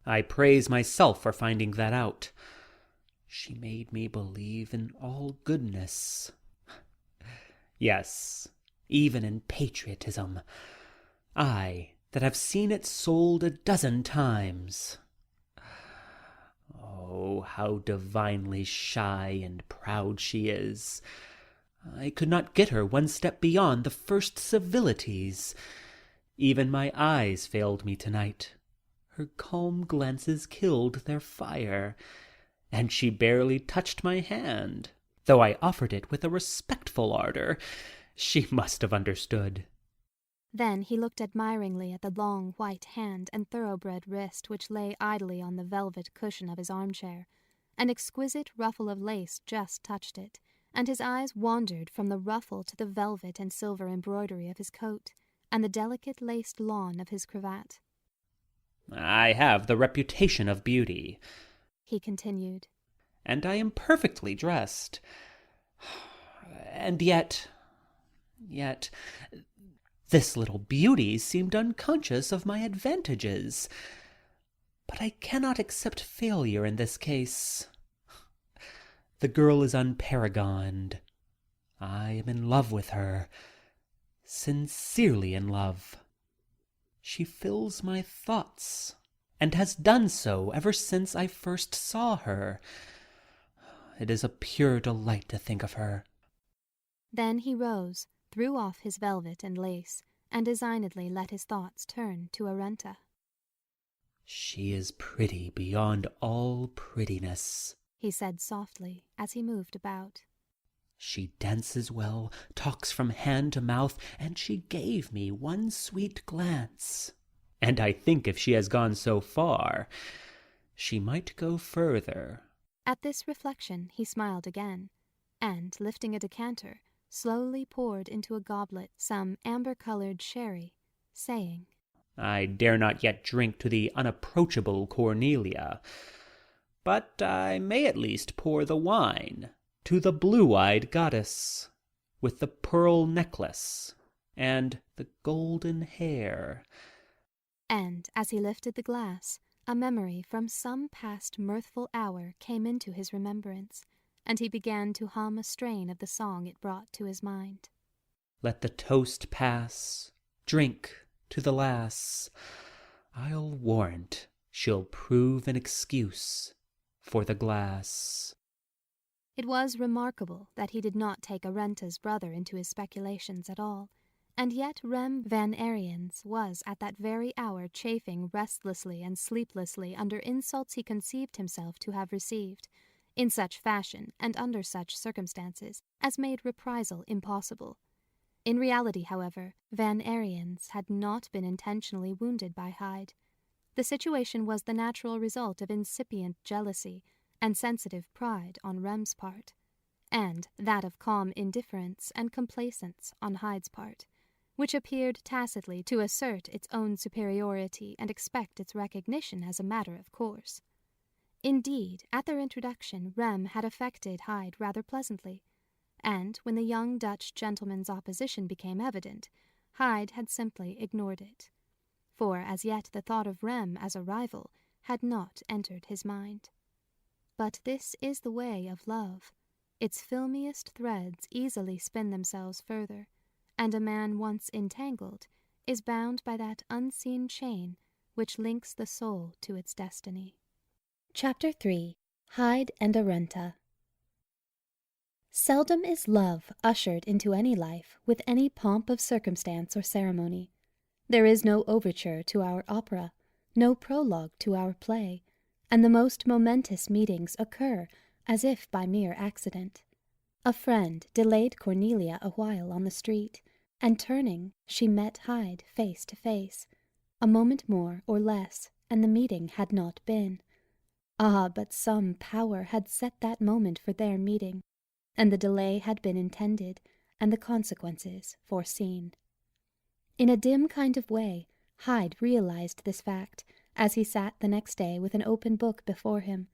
I praise myself for finding that out. She made me believe in all goodness. Yes, even in patriotism. I, that have seen it sold 12 times. Oh, how divinely shy and proud she is. I could not get her one step beyond the first civilities. Even my eyes failed me tonight. Her calm glances killed their fire, and she barely touched my hand, though I offered it with a respectful ardor. She must have understood. Then he looked admiringly at the long white hand and thoroughbred wrist which lay idly on the velvet cushion of his armchair. An exquisite ruffle of lace just touched it, and his eyes wandered from the ruffle to the velvet and silver embroidery of his coat, and the delicate laced lawn of his cravat. I have the reputation of beauty, he continued, and I am perfectly dressed. And yet, this little beauty seemed unconscious of my advantages. But I cannot accept failure in this case. The girl is unparagoned. I am in love with her, sincerely in love. She fills my thoughts, and has done so ever since I first saw her. It is a pure delight to think of her. Then he rose, threw off his velvet and lace, and designedly let his thoughts turn to Arenta. She is pretty beyond all prettiness, he said softly as he moved about. She dances well, talks from hand to mouth, and she gave me one sweet glance. And I think if she has gone so far, she might go further. At this reflection he smiled again, and, lifting a decanter, slowly poured into a goblet some amber-colored sherry, saying, I dare not yet drink to the unapproachable Cornelia, but I may at least pour the wine to the blue-eyed goddess, with the pearl necklace and the golden hair. And, as he lifted the glass, a memory from some past mirthful hour came into his remembrance, and he began to hum a strain of the song it brought to his mind. Let the toast pass, drink to the lass. I'll warrant she'll prove an excuse for the glass. It was remarkable that he did not take Arenta's brother into his speculations at all, and yet Rem Van Ariens was at that very hour chafing restlessly and sleeplessly under insults he conceived himself to have received, in such fashion and under such circumstances as made reprisal impossible. In reality, however, Van Ariens had not been intentionally wounded by Hyde. The situation was the natural result of incipient jealousy and sensitive pride on Rem's part, and that of calm indifference and complacence on Hyde's part, which appeared tacitly to assert its own superiority and expect its recognition as a matter of course. Indeed, at their introduction, Rem had affected Hyde rather pleasantly, and when the young Dutch gentleman's opposition became evident, Hyde had simply ignored it, for as yet the thought of Rem as a rival had not entered his mind. But this is the way of love. Its filmiest threads easily spin themselves further, and a man once entangled is bound by that unseen chain which links the soul to its destiny. Chapter 3. Hyde and Arenta. Seldom is love ushered into any life with any pomp of circumstance or ceremony. There is no overture to our opera, no prologue to our play, and the most momentous meetings occur as if by mere accident. A friend delayed Cornelia a while on the street, and turning, she met Hyde face to face. A moment more or less, and the meeting had not been. Ah, but some power had set that moment for their meeting, and the delay had been intended, and the consequences foreseen. In a dim kind of way, Hyde realized this fact, as he sat the next day with an open book before him.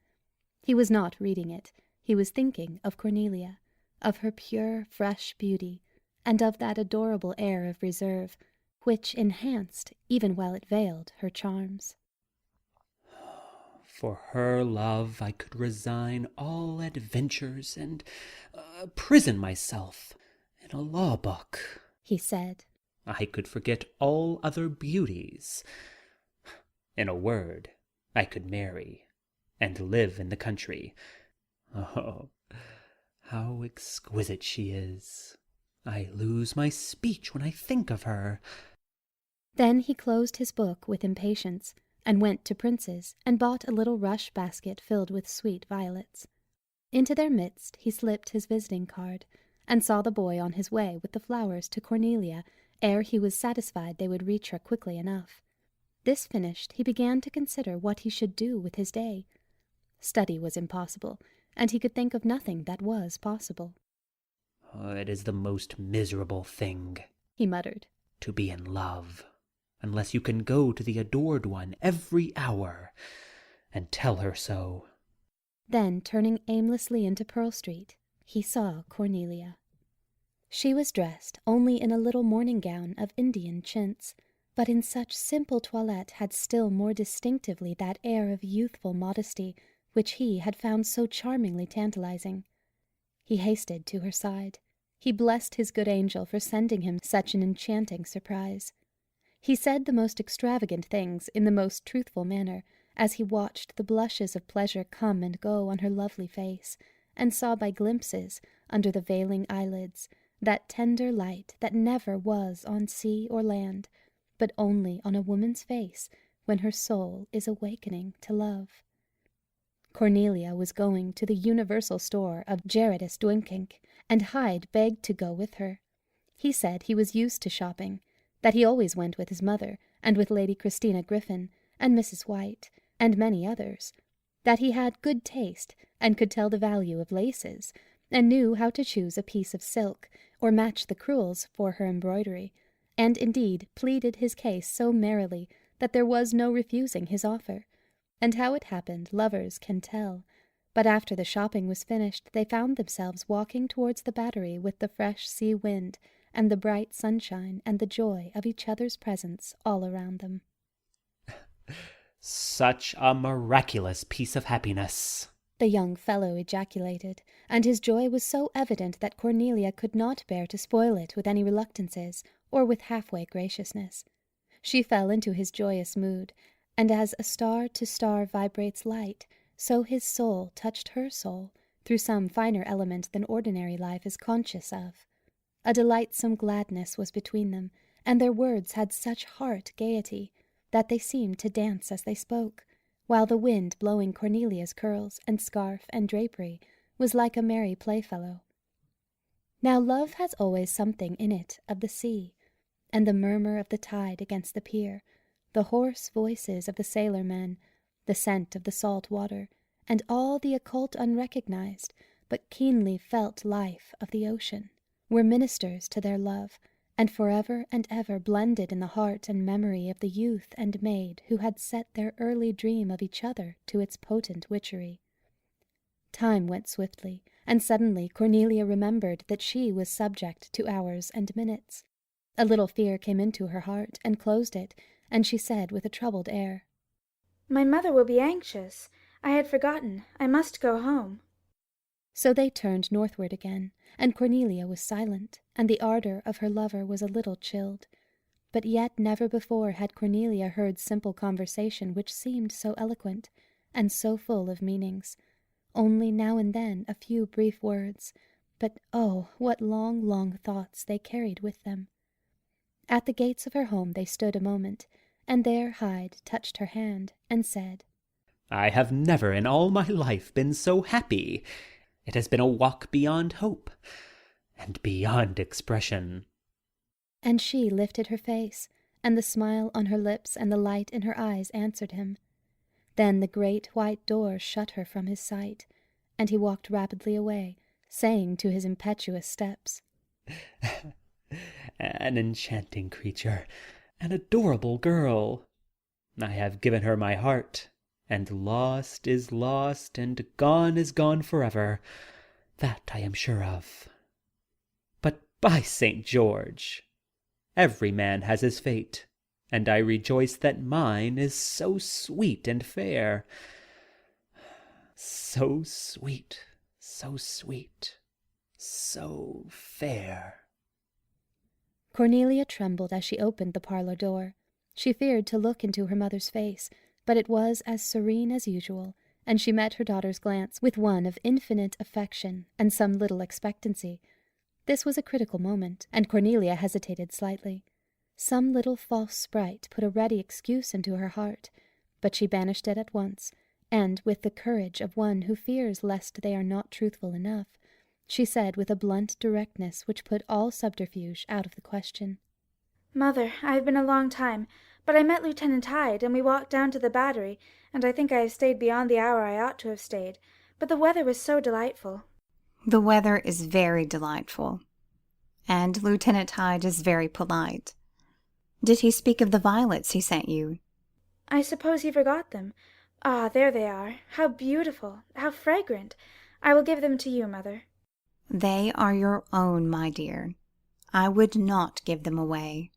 He was not reading it, he was thinking of Cornelia, of her pure, fresh beauty, and of that adorable air of reserve, which enhanced, even while it veiled, her charms. For her love I could resign all adventures and prison myself in a law book, he said. I could forget all other beauties. In a word, I could marry and live in the country. Oh, how exquisite she is! I lose my speech when I think of her. Then he closed his book with impatience, and went to Prince's, and bought a little rush basket filled with sweet violets. Into their midst he slipped his visiting card, and saw the boy on his way with the flowers to Cornelia, ere he was satisfied they would reach her quickly enough. This finished, he began to consider what he should do with his day. Study was impossible, and he could think of nothing that was possible. Oh, it is the most miserable thing, he muttered, to be in love, unless you can go to the adored one every hour and tell her so. Then, turning aimlessly into Pearl Street, he saw Cornelia. She was dressed only in a little morning gown of Indian chintz, but in such simple toilette had still more distinctively that air of youthful modesty which he had found so charmingly tantalizing. He hasted to her side. He blessed his good angel for sending him such an enchanting surprise. He said the most extravagant things in the most truthful manner, as he watched the blushes of pleasure come and go on her lovely face, and saw by glimpses, under the veiling eyelids, that tender light that never was on sea or land, but only on a woman's face when her soul is awakening to love. Cornelia was going to the universal store of Gerardus Duynkink, and Hyde begged to go with her. He said he was used to shopping, that he always went with his mother, and with Lady Christina Griffin, and Mrs. White, and many others, that he had good taste, and could tell the value of laces, and knew how to choose a piece of silk, or match the crewels for her embroidery, and indeed pleaded his case so merrily that there was no refusing his offer. And how it happened lovers can tell, but after the shopping was finished they found themselves walking towards the Battery with the fresh sea wind, and the bright sunshine, and the joy of each other's presence all around them. Such a miraculous piece of happiness, the young fellow ejaculated, and his joy was so evident that Cornelia could not bear to spoil it with any reluctances, or with half-way graciousness. She fell into his joyous mood, and as a star to star vibrates light, so his soul touched her soul through some finer element than ordinary life is conscious of. A delightsome gladness was between them, and their words had such heart gaiety that they seemed to dance as they spoke, while the wind blowing Cornelia's curls and scarf and drapery was like a merry playfellow. Now love has always something in it of the sea, and the murmur of the tide against the pier, the hoarse voices of the sailor-men, the scent of the salt water, and all the occult unrecognized but keenly felt life of the ocean, were ministers to their love, and forever and ever blended in the heart and memory of the youth and maid who had set their early dream of each other to its potent witchery. Time went swiftly, and suddenly Cornelia remembered that she was subject to hours and minutes. A little fear came into her heart and closed it, and she said with a troubled air, "My mother will be anxious. I had forgotten. I must go home." So they turned northward again, and Cornelia was silent, and the ardour of her lover was a little chilled. But yet never before had Cornelia heard simple conversation which seemed so eloquent, and so full of meanings. Only now and then a few brief words, but oh, what long, long thoughts they carried with them. At the gates of her home they stood a moment, and there Hyde touched her hand, and said, "I have never in all my life been so happy. It has been a walk beyond hope, and beyond expression." And she lifted her face, and the smile on her lips and the light in her eyes answered him. Then the great white door shut her from his sight, and he walked rapidly away, saying to his impetuous steps, "An enchanting creature, an adorable girl. I have given her my heart, and lost is lost, and gone is gone forever. That I am sure of. But by St. George, every man has his fate, and I rejoice that mine is so sweet and fair. So sweet, so sweet, so fair." Cornelia trembled as she opened the parlour door. She feared to look into her mother's face, but it was as serene as usual, and she met her daughter's glance with one of infinite affection and some little expectancy. This was a critical moment, and Cornelia hesitated slightly. Some little false sprite put a ready excuse into her heart, but she banished it at once, and, with the courage of one who fears lest they are not truthful enough, she said with a blunt directness which put all subterfuge out of the question, "Mother, I have been a long time, but I met Lieutenant Hyde, and we walked down to the battery, and I think I have stayed beyond the hour I ought to have stayed, but the weather was so delightful." The weather is very delightful, and Lieutenant Hyde is very polite. Did he speak of the violets he sent you? "I suppose he forgot them. Ah, there they are. How beautiful, how fragrant. I will give them to you, mother." They are your own, my dear. I would not give them away.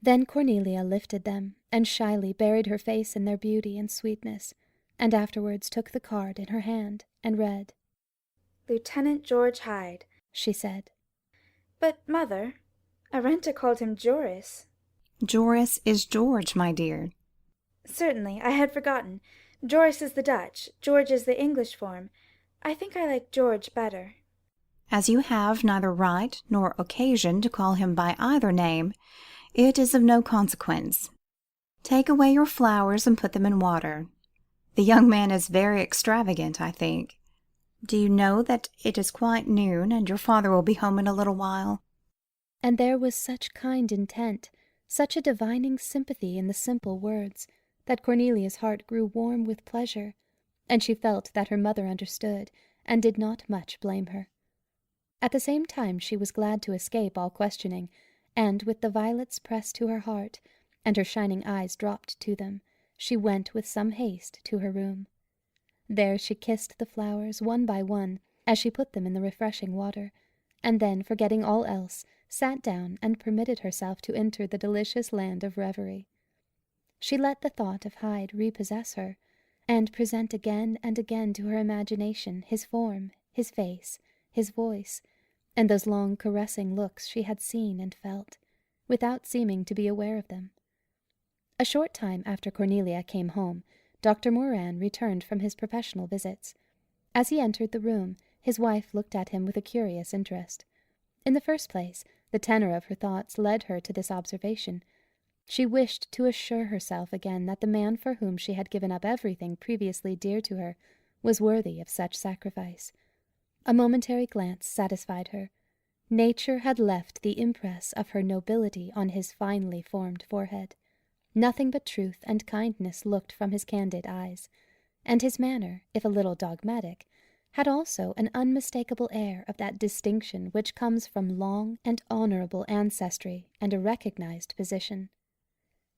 Then Cornelia lifted them, and shyly buried her face in their beauty and sweetness, and afterwards took the card in her hand, and read, "Lieutenant George Hyde," she said. "But, mother, Arenta called him Joris." Joris is George, my dear. "Certainly, I had forgotten. Joris is the Dutch, George is the English form. I think I like George better." As you have neither right nor occasion to call him by either name, it is of no consequence. Take away your flowers and put them in water. The young man is very extravagant, I think. Do you know that it is quite noon, and your father will be home in a little while?" And there was such kind intent, such a divining sympathy in the simple words, that Cornelia's heart grew warm with pleasure, and she felt that her mother understood, and did not much blame her. At the same time she was glad to escape all questioning, and, with the violets pressed to her heart, and her shining eyes dropped to them, she went with some haste to her room. There she kissed the flowers one by one, as she put them in the refreshing water, and then, forgetting all else, sat down and permitted herself to enter the delicious land of reverie. She let the thought of Hyde repossess her, and present again and again to her imagination his form, his face, his voice, and those long caressing looks she had seen and felt, without seeming to be aware of them. A short time after Cornelia came home, Dr. Moran returned from his professional visits. As he entered the room, his wife looked at him with a curious interest. In the first place, the tenor of her thoughts led her to this observation. She wished to assure herself again that the man for whom she had given up everything previously dear to her was worthy of such sacrifice. A momentary glance satisfied her. Nature had left the impress of her nobility on his finely formed forehead. Nothing but truth and kindness looked from his candid eyes, and his manner, if a little dogmatic, had also an unmistakable air of that distinction which comes from long and honourable ancestry and a recognized position.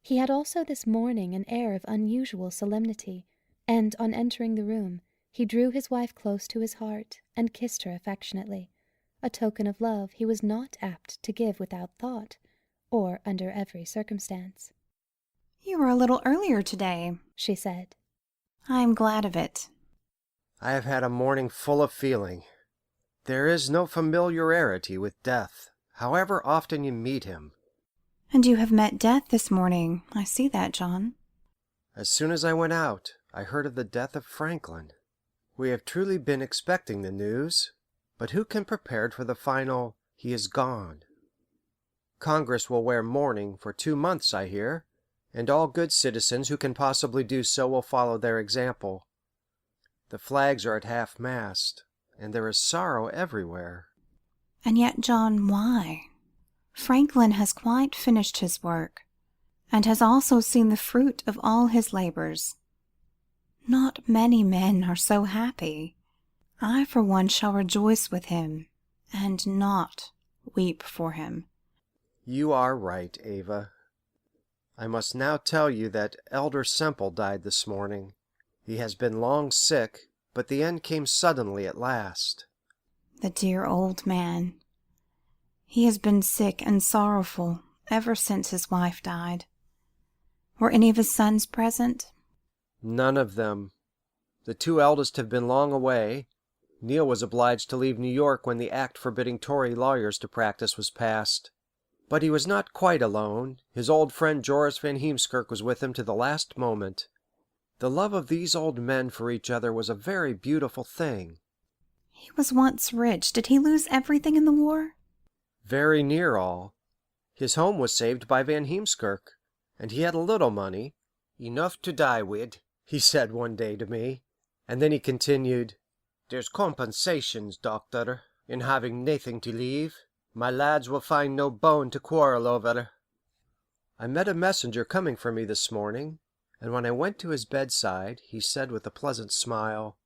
He had also this morning an air of unusual solemnity, and on entering the room he drew his wife close to his heart and kissed her affectionately, a token of love he was not apt to give without thought, or under every circumstance. "You were a little earlier today," she said. "I am glad of it." "I have had a morning full of feeling. There is no familiarity with death, however often you meet him." "And you have met death this morning. I see that, John." "As soon as I went out, I heard of the death of Franklin. We have truly been expecting the news, but who can prepare for the final 'he is gone'? Congress will wear mourning for 2 months, I hear, and all good citizens who can possibly do so will follow their example. The flags are at half-mast, and there is sorrow everywhere." "And yet, John, why? Franklin has quite finished his work, and has also seen the fruit of all his labours. Not many men are so happy. I, for one, shall rejoice with him, and not weep for him." "You are right, Ava. I must now tell you that Elder Semple died this morning. He has been long sick, but the end came suddenly at last." "The dear old man. He has been sick and sorrowful ever since his wife died. Were any of his sons present?" "None of them. The 2 eldest have been long away. Neil was obliged to leave New York when the act forbidding Tory lawyers to practice was passed. But he was not quite alone. His old friend Joris Van Heemskirk was with him to the last moment. The love of these old men for each other was a very beautiful thing." "He was once rich. Did he lose everything in the war?" "Very near all. His home was saved by Van Heemskirk, and he had a little money, 'enough to die wid,' he said one day to me, and then he continued, 'There's compensations, doctor, in having naething to leave. My lads will find no bone to quarrel over.' I met a messenger coming for me this morning, and when I went to his bedside, he said with a pleasant smile,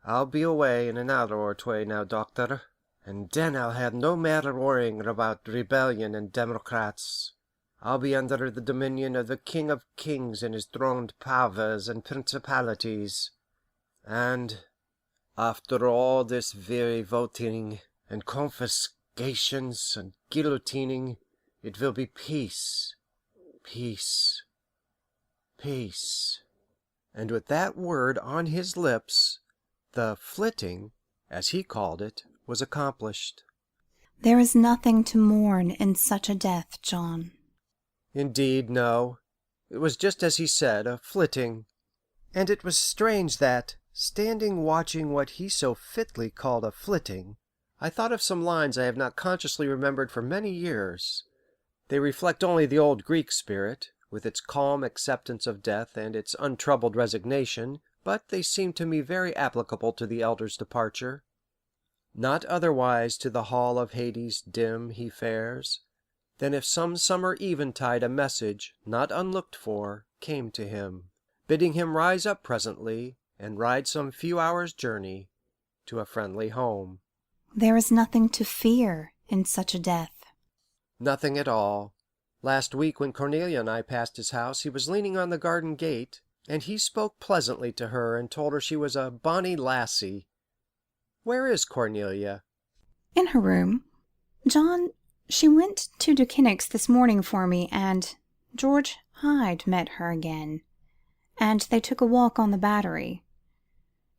'I'll be away in an hour or twa now, doctor, and then I'll have no matter worrying about rebellion and Democrats. I'll be under the dominion of the King of Kings and his throned powers and principalities. And, after all this weary voting, and confiscations, and guillotining, it will be peace, peace, peace.' And with that word on his lips, the flitting, as he called it, was accomplished." "There is nothing to mourn in such a death, John." "Indeed, no. It was just as he said, a flitting. And it was strange that, standing watching what he so fitly called a flitting, I thought of some lines I have not consciously remembered for many years. They reflect only the old Greek spirit, with its calm acceptance of death and its untroubled resignation, but they seem to me very applicable to the elder's departure. 'Not otherwise to the hall of Hades dim he fares, than if some summer eventide a message, not unlooked for, came to him, bidding him rise up presently, and ride some few hours' journey to a friendly home.' There is nothing to fear in such a death." "Nothing at all. Last week when Cornelia and I passed his house he was leaning on the garden gate, and he spoke pleasantly to her and told her she was a bonny lassie. Where is Cornelia?" "In her room. John, she went to Dukinnick's this morning for me, and George Hyde met her again, and they took a walk on the Battery.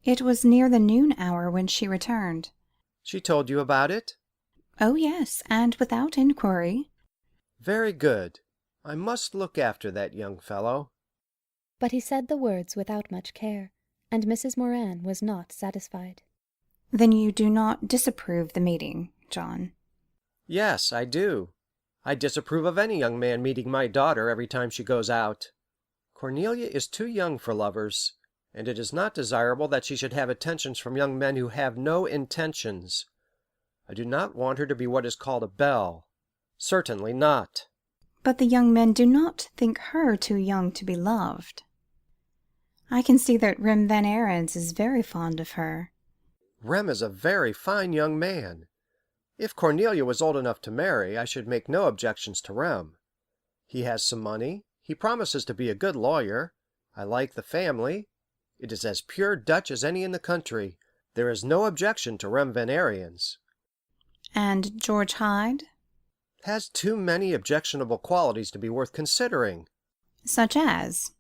It was near the noon hour when she returned." "She told you about it?" "Oh yes, and without inquiry." "Very good. I must look after that young fellow." But he said the words without much care, and Mrs. Moran was not satisfied. Then you do not disapprove the meeting, John? Yes, I do. I disapprove of any young man meeting my daughter every time she goes out. Cornelia is too young for lovers, and it is not desirable that she should have attentions from young men who have no intentions. I do not want her to be what is called a belle. Certainly not. But the young men do not think her too young to be loved. I can see that Rem Van Ariens is very fond of her. Rem is a very fine young man. If Cornelia was old enough to marry, I should make no objections to Rem. He has some money. He promises to be a good lawyer. I like the family. It is as pure Dutch as any in the country. There is no objection to Rem Van Ariens. And George Hyde? Has too many objectionable qualities to be worth considering. Such as?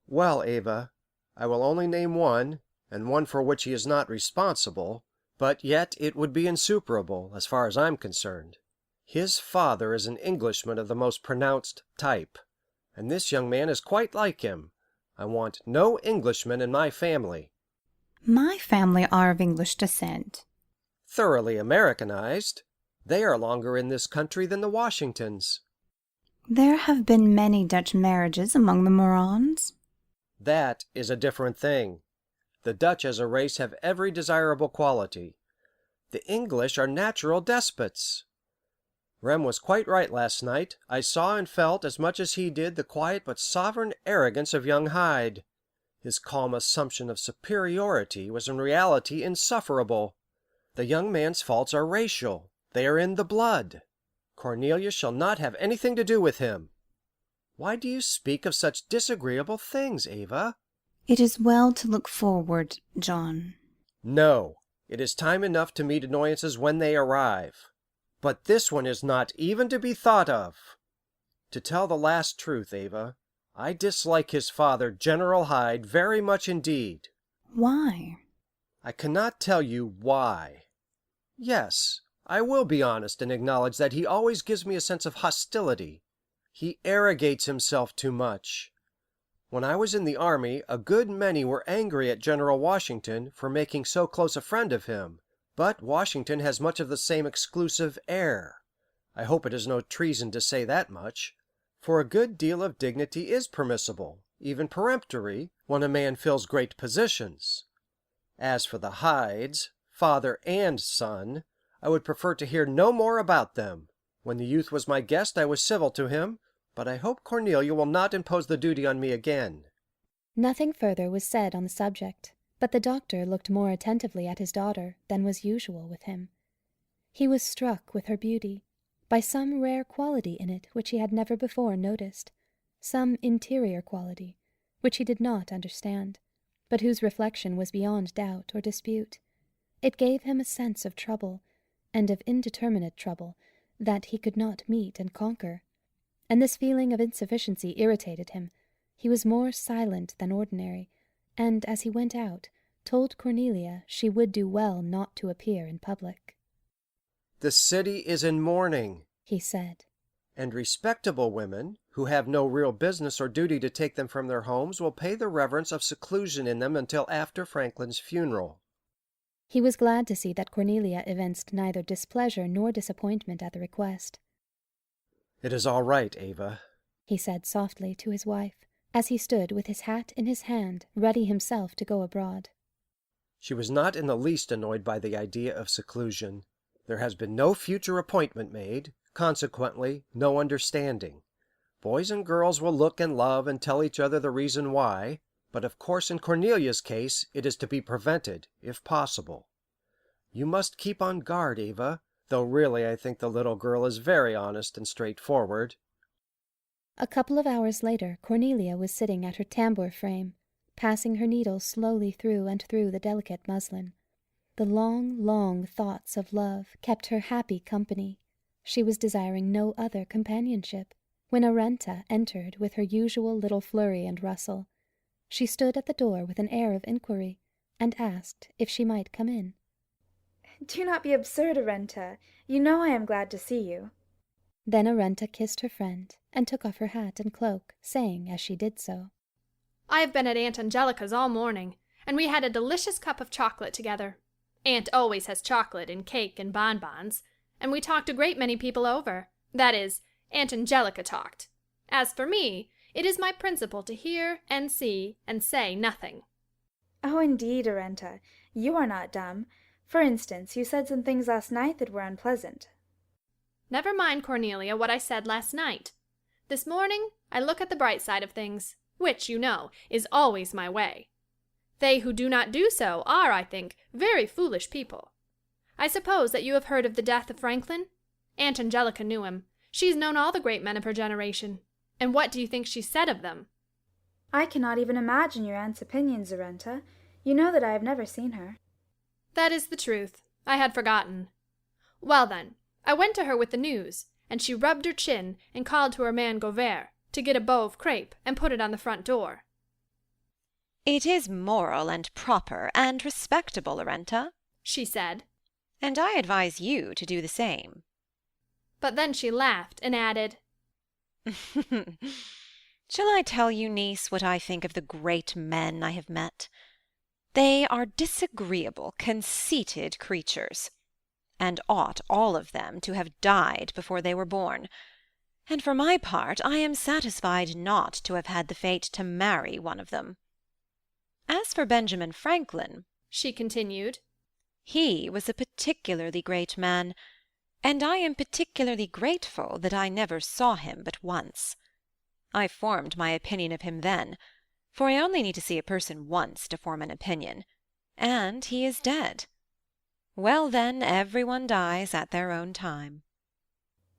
Well, Ava, I will only name one, and one for which he is not responsible, but yet it would be insuperable, as far as I'm concerned. His father is an Englishman of the most pronounced type, and this young man is quite like him. I want no Englishman in my family. My family are of English descent. Thoroughly Americanized. They are longer in this country than the Washingtons. There have been many Dutch marriages among the Morans. That is a different thing. The Dutch as a race have every desirable quality. The English are natural despots. Rem was quite right last night. I saw and felt as much as he did the quiet but sovereign arrogance of young Hyde. His calm assumption of superiority was in reality insufferable. The young man's faults are racial. They are in the blood. Cornelia shall not have anything to do with him. Why do you speak of such disagreeable things, Ava? It is well to look forward, John. No, it is time enough to meet annoyances when they arrive. But this one is not even to be thought of. To tell the last truth, Ava, I dislike his father, General Hyde, very much indeed. Why? I cannot tell you why. Yes, I will be honest and acknowledge that he always gives me a sense of hostility. He arrogates himself too much. When I was in the army, a good many were angry at General Washington for making so close a friend of him, but Washington has much of the same exclusive air. I hope it is no treason to say that much, for a good deal of dignity is permissible, even peremptory, when a man fills great positions. As for the Hydes, father and son, I would prefer to hear no more about them. When the youth was my guest I was civil to him, but I hope Cornelia will not impose the duty on me again. Nothing further was said on the subject, but the doctor looked more attentively at his daughter than was usual with him. He was struck with her beauty, by some rare quality in it which he had never before noticed, some interior quality, which he did not understand, but whose reflection was beyond doubt or dispute. It gave him a sense of trouble, and of indeterminate trouble, that he could not meet and conquer. And this feeling of insufficiency irritated him. He was more silent than ordinary, and as he went out, told Cornelia she would do well not to appear in public. The city is in mourning, he said, and respectable women, who have no real business or duty to take them from their homes, will pay the reverence of seclusion in them until after Franklin's funeral. He was glad to see that Cornelia evinced neither displeasure nor disappointment at the request. It is all right, Ava, he said softly to his wife, as he stood with his hat in his hand, ready himself to go abroad. She was not in the least annoyed by the idea of seclusion. There has been no future appointment made, consequently no understanding. Boys and girls will look and love and tell each other the reason why, but of course in Cornelia's case it is to be prevented, if possible. You must keep on guard, Ava, though really I think the little girl is very honest and straightforward. A couple of hours later Cornelia was sitting at her tambour frame, passing her needle slowly through and through the delicate muslin. The long, long thoughts of love kept her happy company. She was desiring no other companionship, when Arenta entered with her usual little flurry and rustle. She stood at the door with an air of inquiry, and asked if she might come in. Do not be absurd, Arenta. You know I am glad to see you. Then Arenta kissed her friend, and took off her hat and cloak, saying as she did so, I have been at Aunt Angelica's all morning, and we had a delicious cup of chocolate together. Aunt always has chocolate and cake and bonbons, and we talked a great many people over. That is, Aunt Angelica talked. As for me, it is my principle to hear and see and say nothing. Oh, indeed, Arenta, you are not dumb. For instance, you said some things last night that were unpleasant. Never mind, Cornelia, what I said last night. This morning I look at the bright side of things, which, you know, is always my way. They who do not do so are, I think, very foolish people. I suppose that you have heard of the death of Franklin? Aunt Angelica knew him. She's known all the great men of her generation. And what do you think she said of them? I cannot even imagine your aunt's opinions, Arenta. You know that I have never seen her. That is the truth. I had forgotten. Well, then, I went to her with the news, and she rubbed her chin and called to her man Gauvert to get a bow of crape and put it on the front door. It is moral and proper and respectable, Arenta, she said, and I advise you to do the same. But then she laughed and added, Shall I tell you, niece, what I think of the great men I have met? They are disagreeable, conceited creatures, and ought all of them to have died before they were born. And for my part, I am satisfied not to have had the fate to marry one of them. As for Benjamin Franklin, she continued, he was a particularly great man, and I am particularly grateful that I never saw him but once. I formed my opinion of him then, for I only need to see a person once to form an opinion, and he is dead. Well, then, everyone dies at their own time.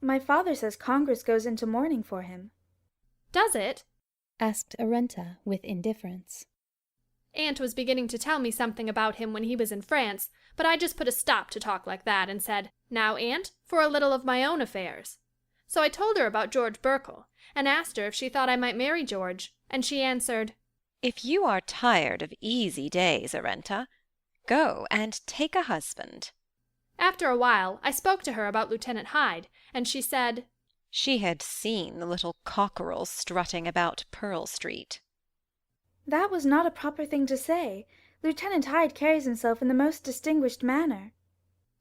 My father says Congress goes into mourning for him. Does it? asked Arenta with indifference. Aunt was beginning to tell me something about him when he was in France, but I just put a stop to talk like that and said, Now, Aunt, for a little of my own affairs. So I told her about George Berkel, and asked her if she thought I might marry George, and she answered, If you are tired of easy days, Arenta, go and take a husband. After a while I spoke to her about Lieutenant Hyde, and she said, she had seen the little cockerel strutting about Pearl Street. That was not a proper thing to say. Lieutenant Hyde carries himself in the most distinguished manner.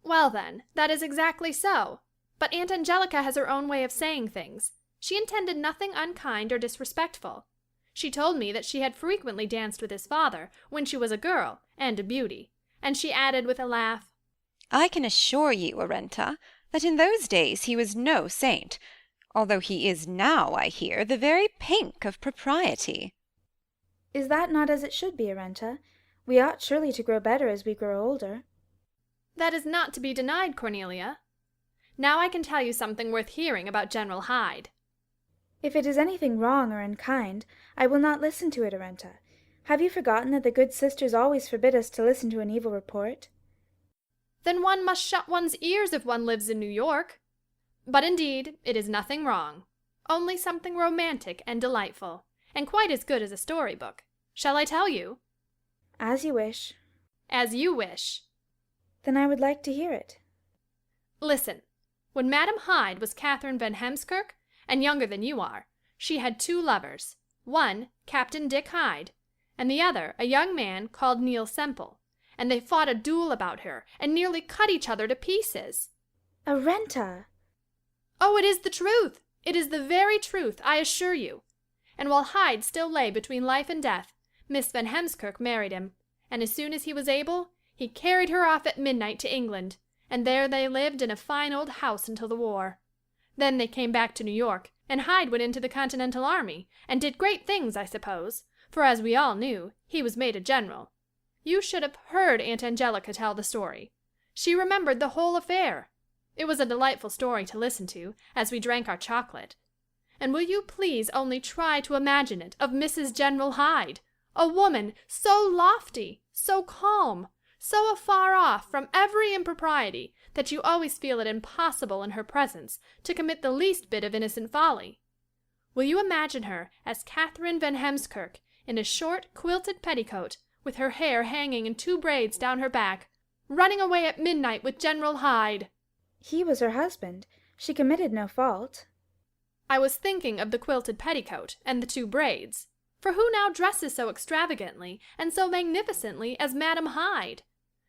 Well, then, that is exactly so. But Aunt Angelica has her own way of saying things. She intended nothing unkind or disrespectful. She told me that she had frequently danced with his father when she was a girl and a beauty, and she added with a laugh, I can assure you, Arenta, that in those days he was no saint, although he is now, I hear, the very pink of propriety. Is that not as it should be, Arenta? We ought surely to grow better as we grow older. That is not to be denied, Cornelia. Now I can tell you something worth hearing about General Hyde. If it is anything wrong or unkind, I will not listen to it, Arenta. Have you forgotten that the good sisters always forbid us to listen to an evil report? Then one must shut one's ears if one lives in New York. But indeed, it is nothing wrong, only something romantic and delightful, and quite as good as a storybook. Shall I tell you? As you wish. As you wish. Then I would like to hear it. Listen. When Madame Hyde was Catherine Van Hemskirk, and younger than you are, she had two lovers, one Captain Dick Hyde, and the other a young man called Neil Semple, and they fought a duel about her, and nearly cut each other to pieces. Arenta! Oh, it is the truth! It is the very truth, I assure you. And while Hyde still lay between life and death, Miss Van Hemskirk married him, and as soon as he was able, he carried her off at midnight to England, and there they lived in a fine old house until the war. Then they came back to New York, and Hyde went into the Continental Army, and did great things, I suppose, for as we all knew, he was made a general. You should have heard Aunt Angelica tell the story. She remembered the whole affair. It was a delightful story to listen to, as we drank our chocolate. And will you please only try to imagine it of Mrs. General Hyde, a woman so lofty, so calm, so afar off from every impropriety that you always feel it impossible in her presence to commit the least bit of innocent folly. Will you imagine her as Catherine Van Hemskirk in a short quilted petticoat, with her hair hanging in two braids down her back, running away at midnight with General Hyde? He was her husband. She committed no fault. I was thinking of the quilted petticoat and the two braids. For who now dresses so extravagantly and so magnificently as Madam Hyde?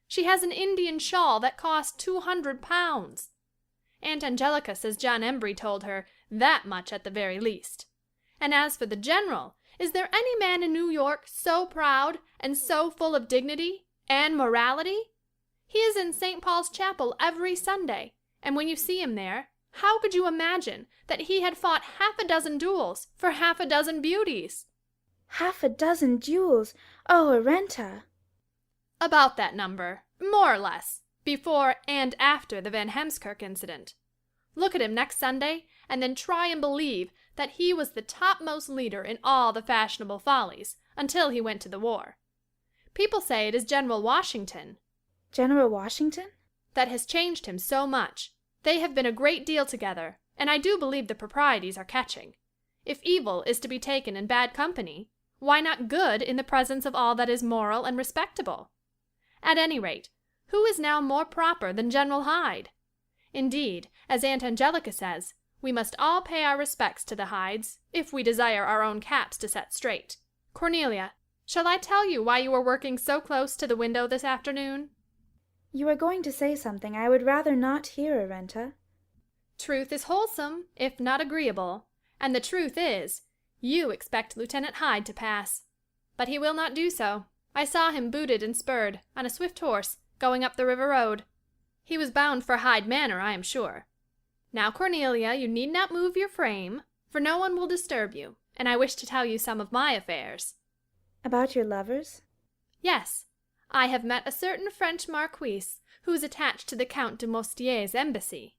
She has an Indian shawl that costs £200. Aunt Angelica says John Embry told her that much at the very least. And as for the General, is there any man in New York so proud and so full of dignity and morality? He is in St. Paul's Chapel every Sunday, and when you see him there, how could you imagine that he had fought half a dozen duels for half a dozen beauties? Half a dozen duels! Oh, Arenta! About that number, more or less, before and after the Van Heemskirk incident. Look at him next Sunday, and then try and believe that he was the topmost leader in all the fashionable follies until he went to the war. People say it is General Washington. General Washington? That has changed him so much. They have been a great deal together, and I do believe the proprieties are catching. If evil is to be taken in bad company, why not good in the presence of all that is moral and respectable? At any rate, who is now more proper than General Hyde? Indeed, as Aunt Angelica says, we must all pay our respects to the Hydes, if we desire our own caps to set straight. Cornelia, shall I tell you why you were working so close to the window this afternoon? You are going to say something I would rather not hear, Arenta. Truth is wholesome, if not agreeable, and the truth is, you expect Lieutenant Hyde to pass. But he will not do so. I saw him booted and spurred, on a swift horse, going up the river road. He was bound for Hyde Manor, I am sure. Now, Cornelia, you need not move your frame, for no one will disturb you, and I wish to tell you some of my affairs. About your lovers? Yes. I have met a certain French marquise who is attached to the Count de Mostier's embassy.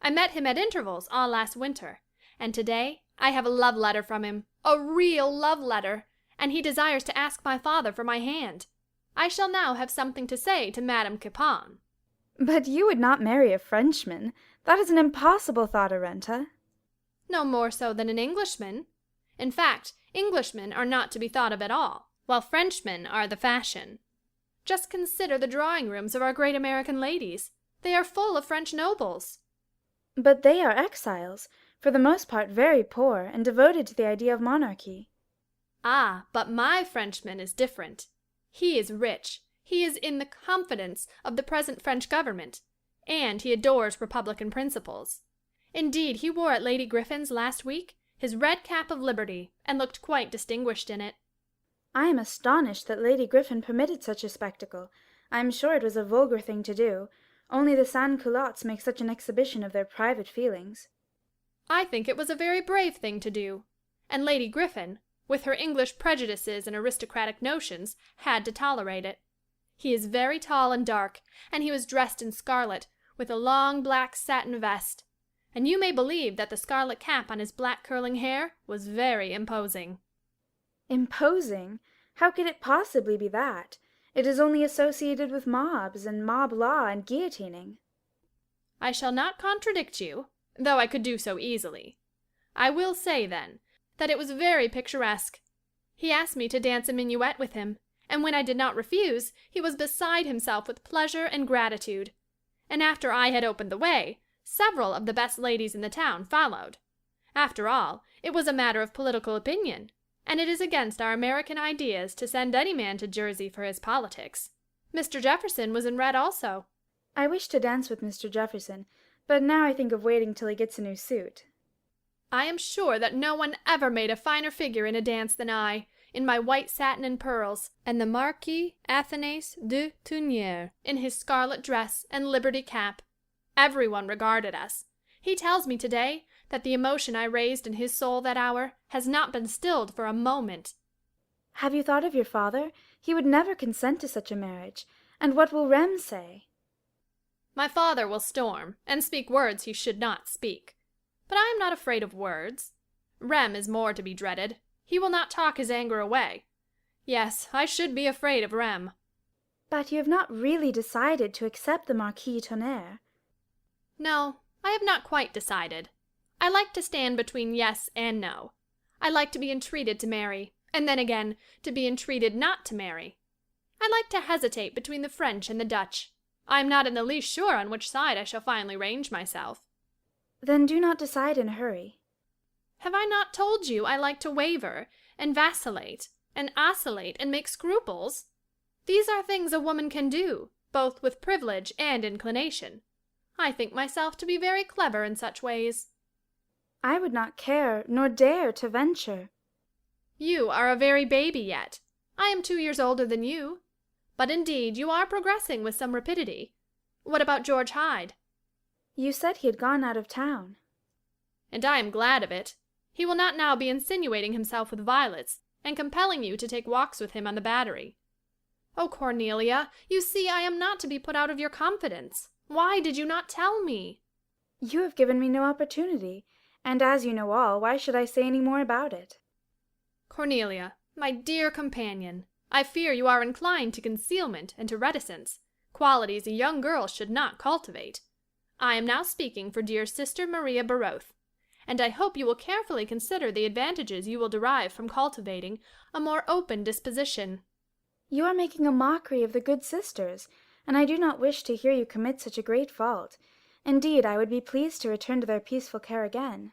I met him at intervals all last winter, and today I have a love letter from him, a real love letter, and he desires to ask my father for my hand. I shall now have something to say to Madame Capon. But you would not marry a Frenchman. That is an impossible thought, Arenta. No more so than an Englishman. In fact, Englishmen are not to be thought of at all, while Frenchmen are the fashion. Just consider the drawing rooms of our great American ladies. They are full of French nobles. But they are exiles, for the most part very poor, and devoted to the idea of monarchy. Ah, but my Frenchman is different. He is rich, he is in the confidence of the present French government, and he adores republican principles. Indeed, he wore at Lady Griffin's last week his red cap of liberty, and looked quite distinguished in it. I am astonished that Lady Griffin permitted such a spectacle. I am sure it was a vulgar thing to do, only the sans-culottes make such an exhibition of their private feelings. I think it was a very brave thing to do, and Lady Griffin, with her English prejudices and aristocratic notions, had to tolerate it. He is very tall and dark, and he was dressed in scarlet, with a long black satin vest, and you may believe that the scarlet cap on his black curling hair was very imposing. Imposing? How could it possibly be that? It is only associated with mobs, and mob law, and guillotining. I shall not contradict you, though I could do so easily. I will say, then, that it was very picturesque. He asked me to dance a minuet with him, and when I did not refuse, he was beside himself with pleasure and gratitude. And after I had opened the way, several of the best ladies in the town followed. After all, it was a matter of political opinion, and it is against our American ideas to send any man to Jersey for his politics. Mr. Jefferson was in red also. I wish to dance with Mr. Jefferson, but now I think of waiting till he gets a new suit. I am sure that no one ever made a finer figure in a dance than I, in my white satin and pearls, and the Marquis Athanase de Tunière in his scarlet dress and liberty cap. Everyone regarded us. He tells me today that the emotion I raised in his soul that hour has not been stilled for a moment. Have you thought of your father? He would never consent to such a marriage. And what will Rem say? My father will storm, and speak words he should not speak. But I am not afraid of words. Rem is more to be dreaded. He will not talk his anger away. Yes, I should be afraid of Rem. But you have not really decided to accept the Marquis Tonnerre. No, I have not quite decided. I like to stand between yes and no. I like to be entreated to marry, and then again to be entreated not to marry. I like to hesitate between the French and the Dutch. I am not in the least sure on which side I shall finally range myself. Then do not decide in a hurry. Have I not told you I like to waver, and vacillate, and oscillate, and make scruples. These are things a woman can do, both with privilege and inclination. I think myself to be very clever in such ways. I would not care, nor dare to venture. You are a very baby yet. I am 2 years older than you. But indeed you are progressing with some rapidity. What about George Hyde? You said he had gone out of town. And I am glad of it. He will not now be insinuating himself with violets, and compelling you to take walks with him on the Battery. Oh, Cornelia, you see I am not to be put out of your confidence. Why did you not tell me? You have given me no opportunity, and as you know all, why should I say any more about it? Cornelia, my dear companion, I fear you are inclined to concealment and to reticence, qualities a young girl should not cultivate. I am now speaking for dear sister Maria Baroth, and I hope you will carefully consider the advantages you will derive from cultivating a more open disposition. You are making a mockery of the good sisters, and I do not wish to hear you commit such a great fault. Indeed, I would be pleased to return to their peaceful care again.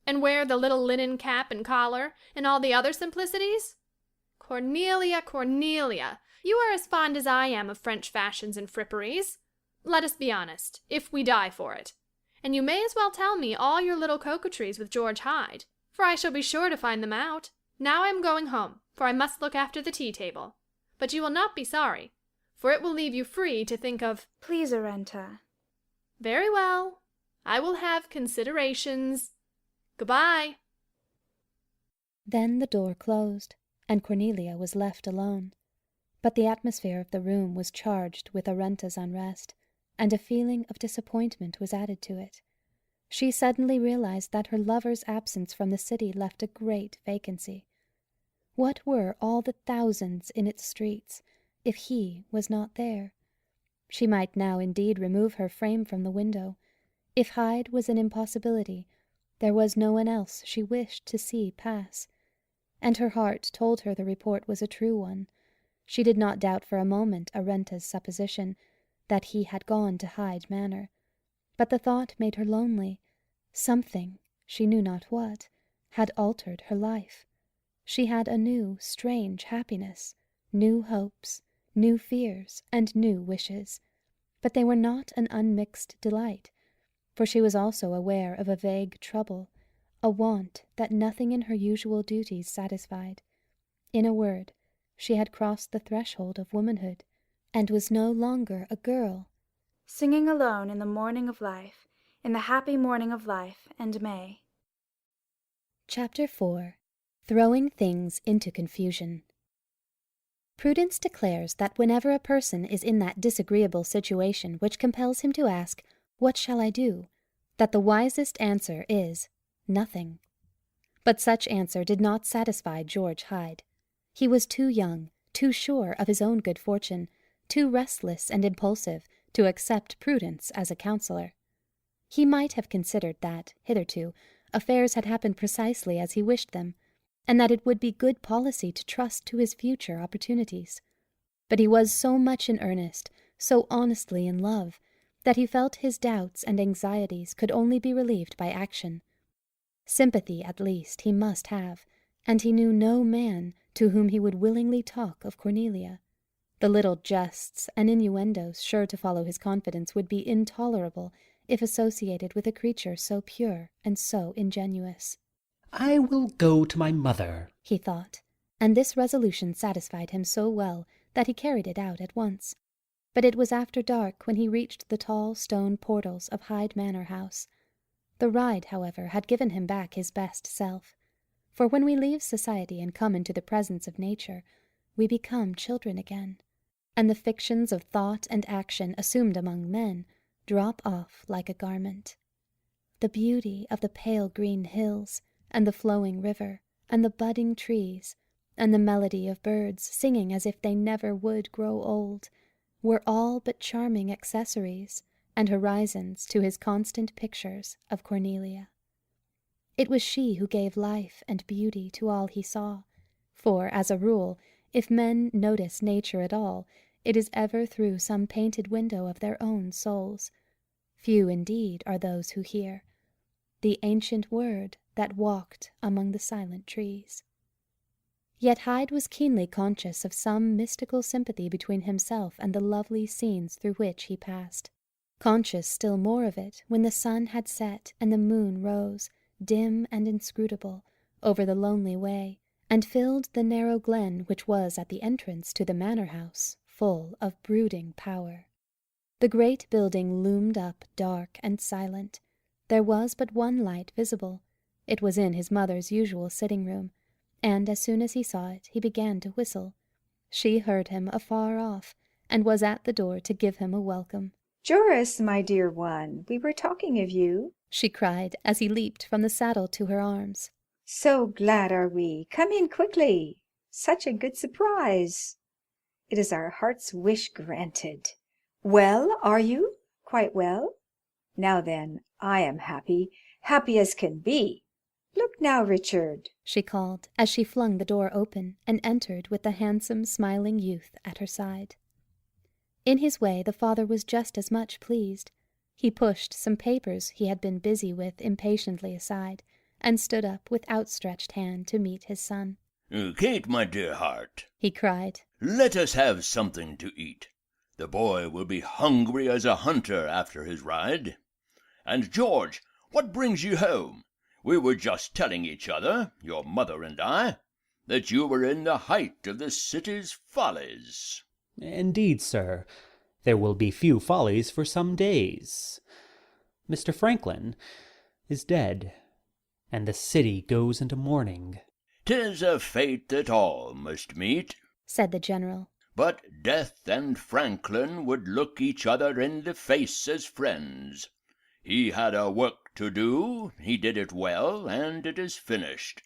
And wear the little linen cap and collar, and all the other simplicities? Cornelia, Cornelia, you are as fond as I am of French fashions and fripperies. Let us be honest, if we die for it. And you may as well tell me all your little coquetries with George Hyde, for I shall be sure to find them out. Now I am going home, for I must look after the tea-table. But you will not be sorry, for it will leave you free to think of— Please, Arenta. Very well. I will have considerations. Goodbye. Then the door closed, and Cornelia was left alone. But the atmosphere of the room was charged with Arenta's unrest, and a feeling of disappointment was added to it. She suddenly realized that her lover's absence from the city left a great vacancy. What were all the thousands in its streets if he was not there? She might now indeed remove her frame from the window. If Hyde was an impossibility, there was no one else she wished to see pass. And her heart told her the report was a true one. She did not doubt for a moment Arenta's supposition that he had gone to Hyde Manor. But the thought made her lonely. Something, she knew not what, had altered her life. She had a new, strange happiness, new hopes, new fears, and new wishes. But they were not an unmixed delight, for she was also aware of a vague trouble, a want that nothing in her usual duties satisfied. In a word, she had crossed the threshold of womanhood, and was no longer a girl. Singing alone in the morning of life, in the happy morning of life and May. Chapter 4. Throwing Things into Confusion. Prudence declares that whenever a person is in that disagreeable situation which compels him to ask, "What shall I do?" that the wisest answer is, "Nothing." But such answer did not satisfy George Hyde. He was too young, too sure of his own good fortune, too restless and impulsive to accept Prudence as a counselor. He might have considered that, hitherto, affairs had happened precisely as he wished them, and that it would be good policy to trust to his future opportunities. But he was so much in earnest, so honestly in love, that he felt his doubts and anxieties could only be relieved by action. Sympathy, at least, he must have, and he knew no man to whom he would willingly talk of Cornelia. The little jests and innuendos sure to follow his confidence would be intolerable if associated with a creature so pure and so ingenuous. I will go to my mother, he thought, and this resolution satisfied him so well that he carried it out at once. But it was after dark when he reached the tall stone portals of Hyde Manor House. The ride, however, had given him back his best self. For when we leave society and come into the presence of nature, we become children again, and the fictions of thought and action assumed among men drop off like a garment. The beauty of the pale green hills, and the flowing river, and the budding trees, and the melody of birds singing as if they never would grow old, were all but charming accessories and horizons to his constant pictures of Cornelia. It was she who gave life and beauty to all he saw, for, as a rule, if men notice nature at all, it is ever through some painted window of their own souls. Few indeed are those who hear the ancient word that walked among the silent trees. Yet Hyde was keenly conscious of some mystical sympathy between himself and the lovely scenes through which he passed. Conscious still more of it when the sun had set and the moon rose, dim and inscrutable, over the lonely way, and filled the narrow glen which was at the entrance to the manor-house, full of brooding power. The great building loomed up dark and silent. There was but one light visible. It was in his mother's usual sitting-room, and as soon as he saw it he began to whistle. She heard him afar off, and was at the door to give him a welcome. "Joris, my dear one, we were talking of you," she cried as he leaped from the saddle to her arms. "So glad are we. Come in quickly. Such a good surprise. It is our heart's wish granted. Well, are you? Quite well? Now then, I am happy, happy as can be. Look now, Richard," she called as she flung the door open and entered with the handsome, smiling youth at her side. In his way the father was just as much pleased. He pushed some papers he had been busy with impatiently aside, and stood up with outstretched hand to meet his son. "Kate, my dear heart," he cried, "let us have something to eat. The boy will be hungry as a hunter after his ride. And, George, what brings you home? We were just telling each other, your mother and I, that you were in the height of the city's follies." "Indeed, sir, there will be few follies for some days. Mr. Franklin is dead, and the city goes into mourning." "'Tis a fate that all must meet," said the general. "but Death and Franklin would look each other in the face as friends. He had a work to do, he did it well, and it is finished.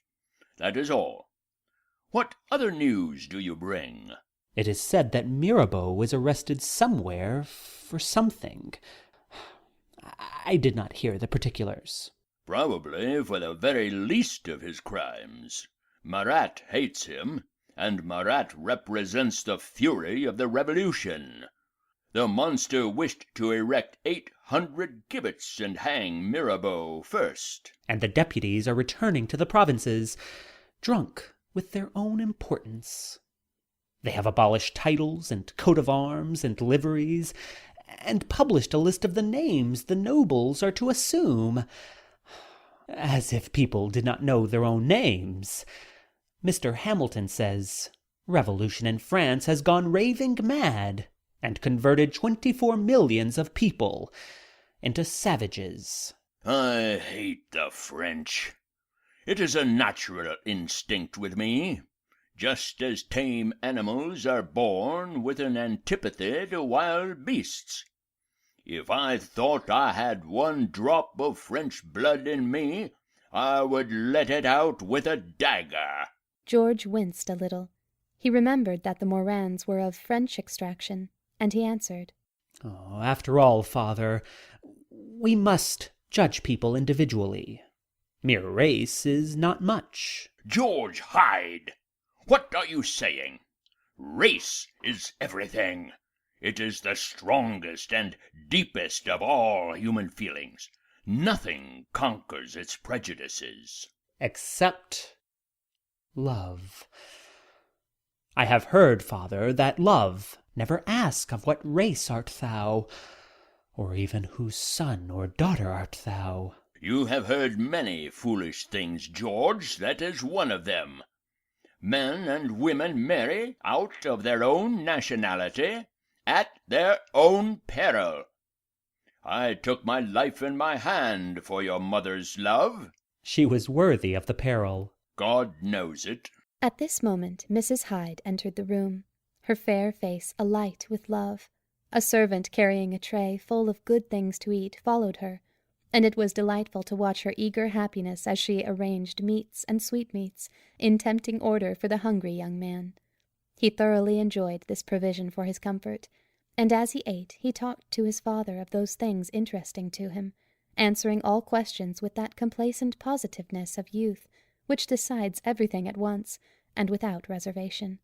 That is all. What other news do you bring?" "It is said that Mirabeau is arrested somewhere for something. I did not hear the particulars." "Probably for the very least of his crimes. Marat hates him, and Marat represents the fury of the Revolution. The monster wished to erect 800 gibbets and hang Mirabeau first." "And the deputies are returning to the provinces, drunk with their own importance. They have abolished titles and coat of arms and liveries, and published a list of the names the nobles are to assume. As if people did not know their own names. Mr. Hamilton says revolution in France has gone raving mad, and converted 24 millions of people into savages." "I hate the French. It is a natural instinct with me, just as tame animals are born with an antipathy to wild beasts. If I thought I had one drop of French blood in me, I would let it out with a dagger." George winced a little. He remembered that the Morans were of French extraction, and he answered, After all, father, we must judge people individually. Mere race is not much." "George Hyde, what are you saying? Race is everything. It is the strongest and deepest of all human feelings. Nothing conquers its prejudices." "Except love. I have heard, father, that love never asks of what race art thou, or even whose son or daughter art thou." "You have heard many foolish things, George. That is one of them. Men and women marry out of their own nationality, at their own peril. I took my life in my hand for your mother's love." "She was worthy of the peril." "God knows it." At this moment Mrs. Hyde entered the room, her fair face alight with love. A servant carrying a tray full of good things to eat followed her, and it was delightful to watch her eager happiness as she arranged meats and sweetmeats in tempting order for the hungry young man. He thoroughly enjoyed this provision for his comfort, and as he ate he talked to his father of those things interesting to him, answering all questions with that complacent positiveness of youth which decides everything at once and without reservation.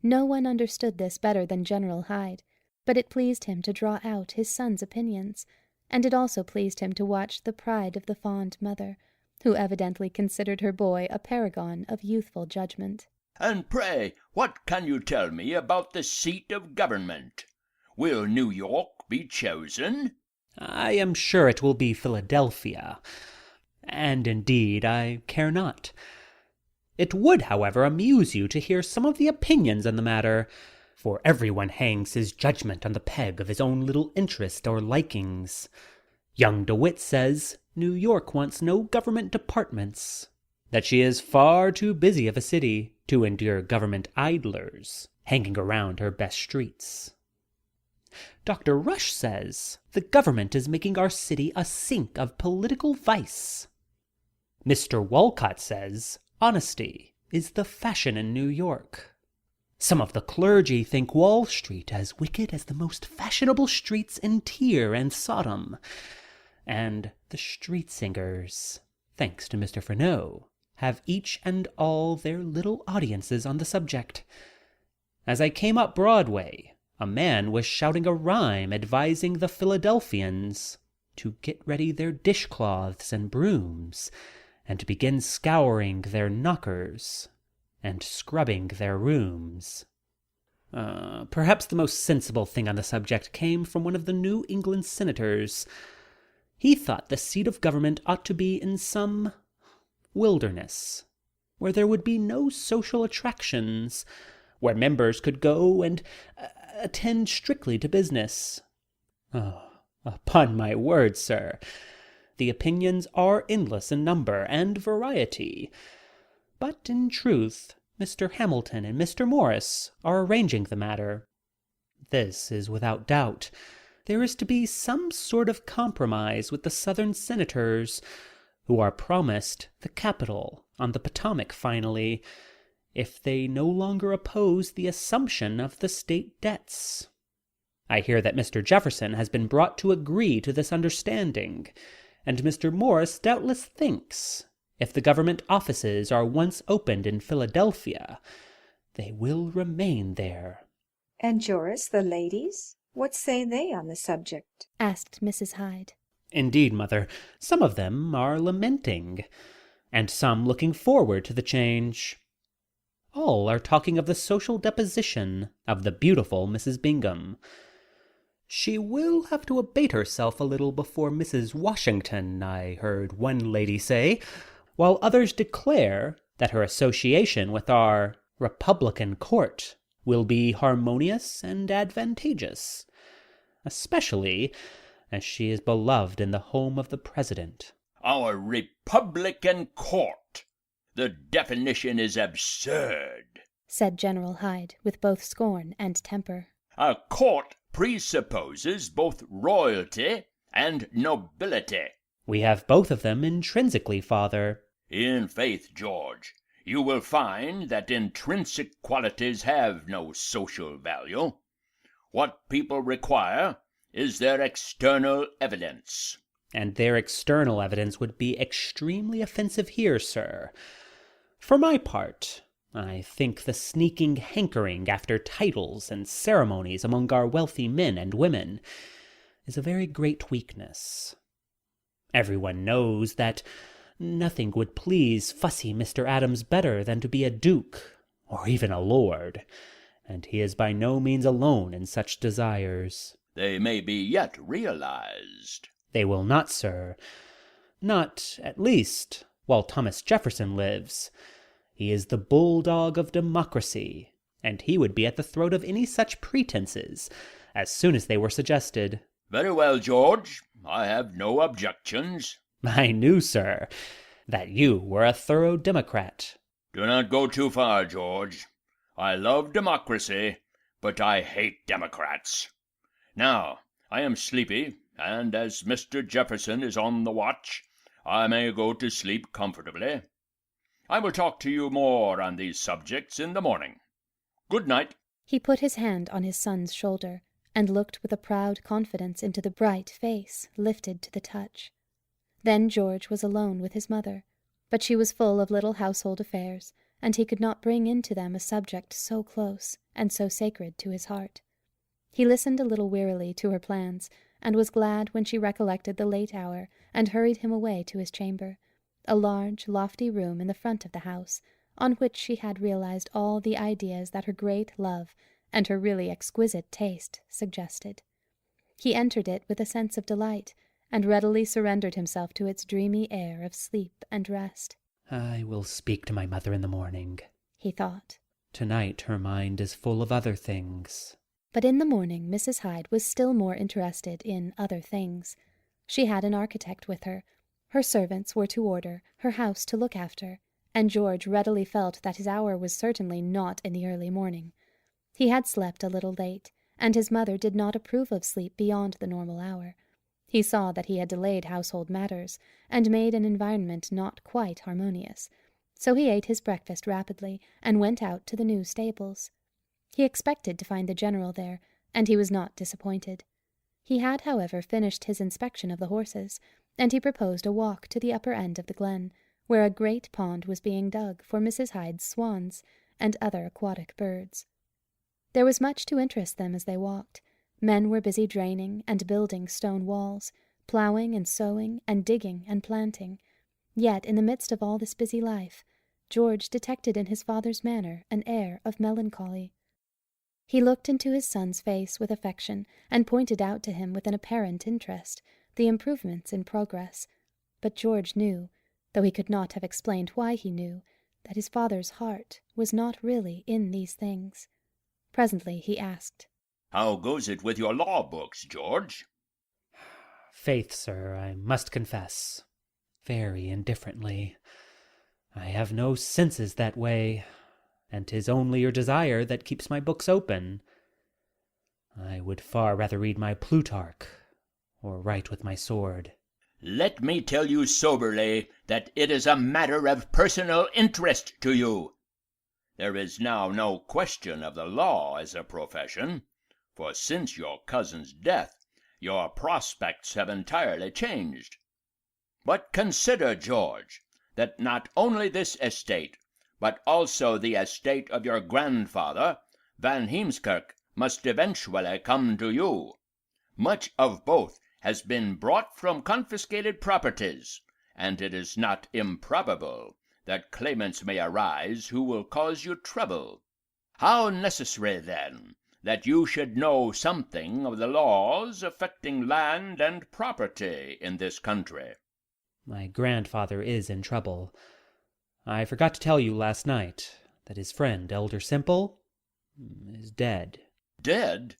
No one understood this better than General Hyde, but it pleased him to draw out his son's opinions, and it also pleased him to watch the pride of the fond mother, who evidently considered her boy a paragon of youthful judgment. And pray, what can you tell me about the seat of government? Will New York be chosen? I am sure it will be Philadelphia, and indeed I care not. It would, however, amuse you to hear some of the opinions in the matter, for everyone hangs his judgment on the peg of his own little interest or likings. Young DeWitt says New York wants no government departments, that she is far too busy of a city to endure government idlers hanging around her best streets. Dr. Rush says the government is making our city a sink of political vice. Mr. Walcott says honesty is the fashion in New York. Some of the clergy think Wall Street as wicked as the most fashionable streets in Tyre and Sodom. And the street singers, thanks to Mr. Freneau, have each and all their little audiences on the subject. As I came up Broadway, a man was shouting a rhyme advising the Philadelphians to get ready their dishcloths and brooms, and to begin scouring their knockers and scrubbing their rooms. Perhaps the most sensible thing on the subject came from one of the New England senators. He thought the seat of government ought to be in some wilderness, where there would be no social attractions, where members could go and attend strictly to business. Upon my word, sir, the opinions are endless in number and variety. But in truth, Mr. Hamilton and Mr. Morris are arranging the matter. This is without doubt. There is to be some sort of compromise with the Southern senators, who are promised the capital on the Potomac finally, if they no longer oppose the assumption of the state debts. I hear that Mr. Jefferson has been brought to agree to this understanding, and Mr. Morris doubtless thinks if the government offices are once opened in Philadelphia, they will remain there. And Joris, the ladies, what say they on the subject? Asked Mrs. Hyde. Indeed, mother, some of them are lamenting, and some looking forward to the change. All are talking of the social deposition of the beautiful Mrs. Bingham. She will have to abate herself a little before Mrs. Washington, I heard one lady say, while others declare that her association with our Republican court will be harmonious and advantageous, especially as she is beloved in the home of the President. Our Republican court! The definition is absurd, said General Hyde, with both scorn and temper. A court presupposes both royalty and nobility. We have both of them intrinsically, father. In faith, George, you will find that intrinsic qualities have no social value. What people require is their external evidence. And their external evidence would be extremely offensive here, sir. For my part, I think the sneaking hankering after titles and ceremonies among our wealthy men and women is a very great weakness. Everyone knows that nothing would please fussy Mr. Adams better than to be a duke, or even a lord, and he is by no means alone in such desires. They may be yet realized. They will not, sir. Not, at least, while Thomas Jefferson lives. He is the bulldog of democracy, and he would be at the throat of any such pretenses as soon as they were suggested. Very well, George. I have no objections. I knew, sir, that you were a thorough Democrat. Do not go too far, George. I love democracy, but I hate Democrats. Now, I am sleepy, and as Mr. Jefferson is on the watch, I may go to sleep comfortably. I will talk to you more on these subjects in the morning. Good night. He put his hand on his son's shoulder, and looked with a proud confidence into the bright face lifted to the touch. Then George was alone with his mother, but she was full of little household affairs, and he could not bring into them a subject so close and so sacred to his heart. He listened a little wearily to her plans, and was glad when she recollected the late hour and hurried him away to his chamber, a large, lofty room in the front of the house, on which she had realized all the ideas that her great love and her really exquisite taste suggested. He entered it with a sense of delight, and readily surrendered himself to its dreamy air of sleep and rest. I will speak to my mother in the morning, he thought. Tonight her mind is full of other things. But in the morning Mrs. Hyde was still more interested in other things. She had an architect with her. Her servants were to order, her house to look after, and George readily felt that his hour was certainly not in the early morning. He had slept a little late, and his mother did not approve of sleep beyond the normal hour. He saw that he had delayed household matters, and made an environment not quite harmonious. So he ate his breakfast rapidly, and went out to the new stables. He expected to find the General there, and he was not disappointed. He had, however, finished his inspection of the horses, and he proposed a walk to the upper end of the glen, where a great pond was being dug for Mrs. Hyde's swans and other aquatic birds. There was much to interest them as they walked. Men were busy draining and building stone walls, ploughing and sowing and digging and planting. Yet in the midst of all this busy life, George detected in his father's manner an air of melancholy. He looked into his son's face with affection, and pointed out to him with an apparent interest the improvements in progress. But George knew, though he could not have explained why he knew, that his father's heart was not really in these things. Presently he asked, How goes it with your law books, George? Faith, sir, I must confess, very indifferently. I have no senses that way, and 'tis only your desire that keeps my books open. I would far rather read my Plutarch, or write with my sword. Let me tell you soberly that it is a matter of personal interest to you. There is now no question of the law as a profession, for since your cousin's death your prospects have entirely changed. But consider, George, that not only this estate, but also the estate of your grandfather, Van Heemskirk, must eventually come to you. Much of both has been brought from confiscated properties, and it is not improbable that claimants may arise who will cause you trouble. How necessary, then, that you should know something of the laws affecting land and property in this country. My grandfather is in trouble. I forgot to tell you last night that his friend, Elder Simple, is dead. Dead?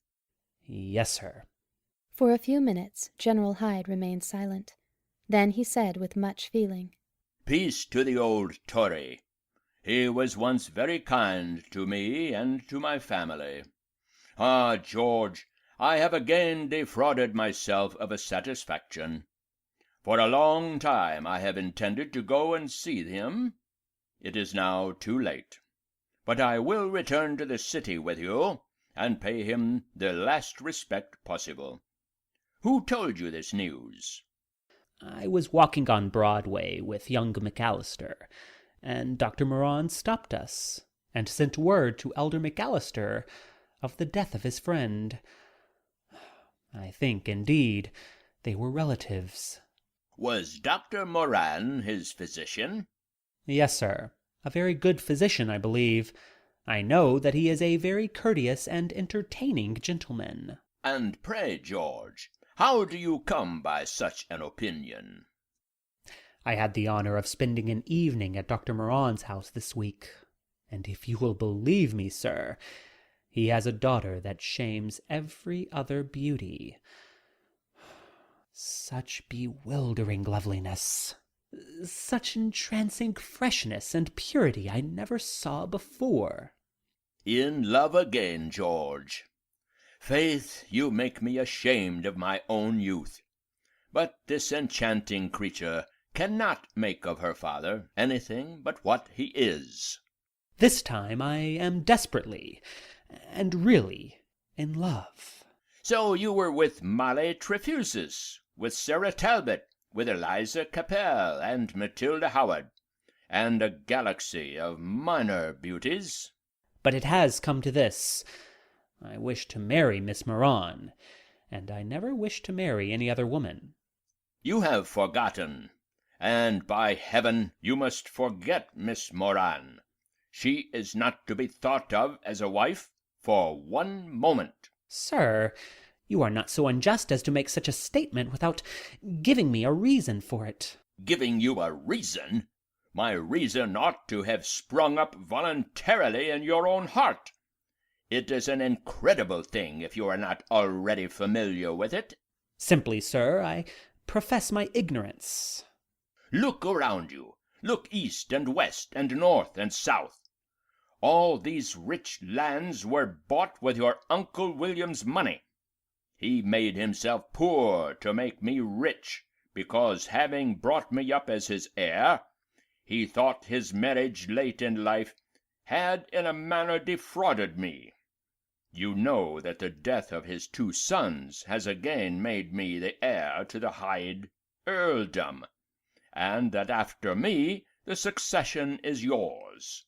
Yes, sir. For a few minutes General Hyde remained silent. Then he said with much feeling, Peace to the old Tory. He was once very kind to me and to my family. Ah, George, I have again defrauded myself of a satisfaction. For a long time I have intended to go and see him. It is now too late. But I will return to the city with you, and pay him the last respect possible. Who told you this news? I was walking on Broadway with young McAllister, and Dr. Moran stopped us, and sent word to Elder McAllister of the death of his friend. I think, indeed, they were relatives. Was Dr. Moran his physician? Yes, sir. A very good physician, I believe. I know that he is a very courteous and entertaining gentleman. And pray, George, how do you come by such an opinion? I had the honor of spending an evening at Dr. Moran's house this week, and if you will believe me, sir, he has a daughter that shames every other beauty. Such bewildering loveliness, such entrancing freshness and purity I never saw before. In love again, George. Faith, you make me ashamed of my own youth. But this enchanting creature cannot make of her father anything but what he is. This time I am desperately and really in love. So you were with Molly Trefusis, with Sarah Talbot, with Eliza Capel and Matilda Howard, and a galaxy of minor beauties. But it has come to this. I wish to marry Miss Moran, and I never wish to marry any other woman. You have forgotten, and by heaven you must forget Miss Moran. She is not to be thought of as a wife for one moment. Sir, you are not so unjust as to make such a statement without giving me a reason for it. Giving you a reason? My reason ought to have sprung up voluntarily in your own heart. It is an incredible thing if you are not already familiar with it. Simply, sir, I profess my ignorance. Look around you. Look east and west and north and south. All these rich lands were bought with your Uncle William's money. He made himself poor to make me rich, because having brought me up as his heir, he thought his marriage late in life had in a manner defrauded me. You know that the death of his 2 sons has again made me the heir to the Hyde earldom, and that after me the succession is yours.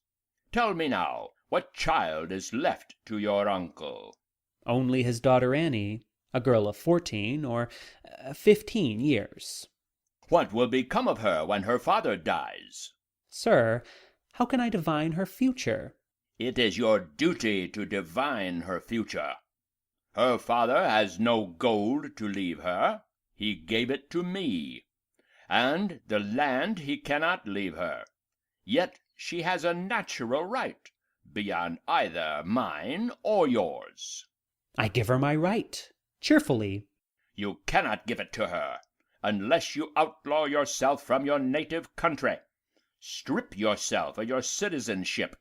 Tell me now, what child is left to your uncle? Only his daughter Annie, a girl of 14 or 15 years. What will become of her when her father dies? Sir, how can I divine her future? It is your duty to divine her future. Her father has no gold to leave her. He gave it to me. And the land he cannot leave her. Yet she has a natural right, beyond either mine or yours. I give her my right, cheerfully. You cannot give it to her, unless you outlaw yourself from your native country, strip yourself of your citizenship,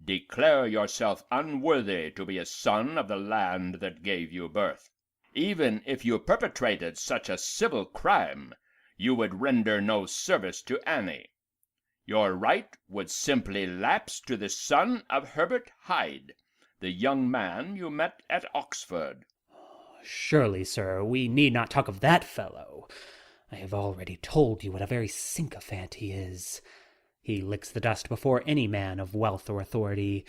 declare yourself unworthy to be a son of the land that gave you birth. Even if you perpetrated such a civil crime, you would render no service to Annie. Your right would simply lapse to the son of Herbert Hyde, the young man you met at Oxford. Surely, sir, we need not talk of that fellow. I have already told you what a very sycophant he is. He licks the dust before any man of wealth or authority.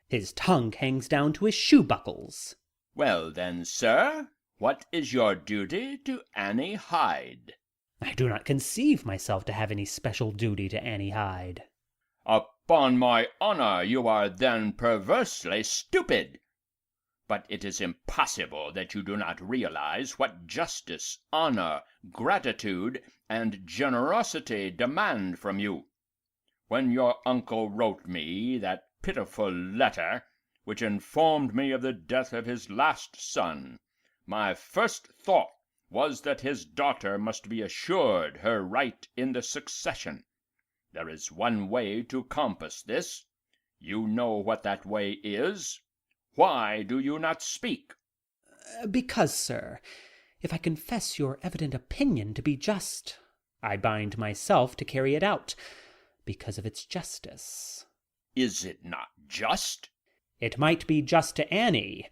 His tongue hangs down to his shoe buckles. Well then, sir, what is your duty to Annie Hyde? I do not conceive myself to have any special duty to Annie Hyde. Upon my honor, you are then perversely stupid. But it is impossible that you do not realize what justice, honor, gratitude, and generosity demand from you. When your uncle wrote me that pitiful letter, which informed me of the death of his last son, my first thought was that his daughter must be assured her right in the succession. There is one way to compass this. You know what that way is. Why do you not speak? Because, sir, if I confess your evident opinion to be just, I bind myself to carry it out, because of its justice. Is it not just? It might be just to Annie,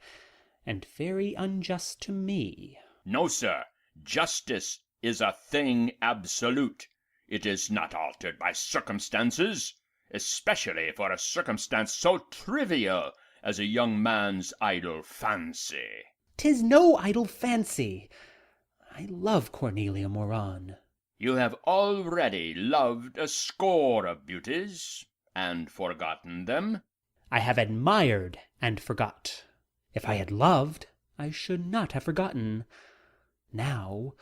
and very unjust to me. No, sir. Justice is a thing absolute. It is not altered by circumstances, especially for a circumstance so trivial as a young man's idle fancy. 'Tis no idle fancy. I love Cornelia Moran. You have already loved a score of beauties, and forgotten them. I have admired and forgot. If I had loved, I should not have forgotten. Now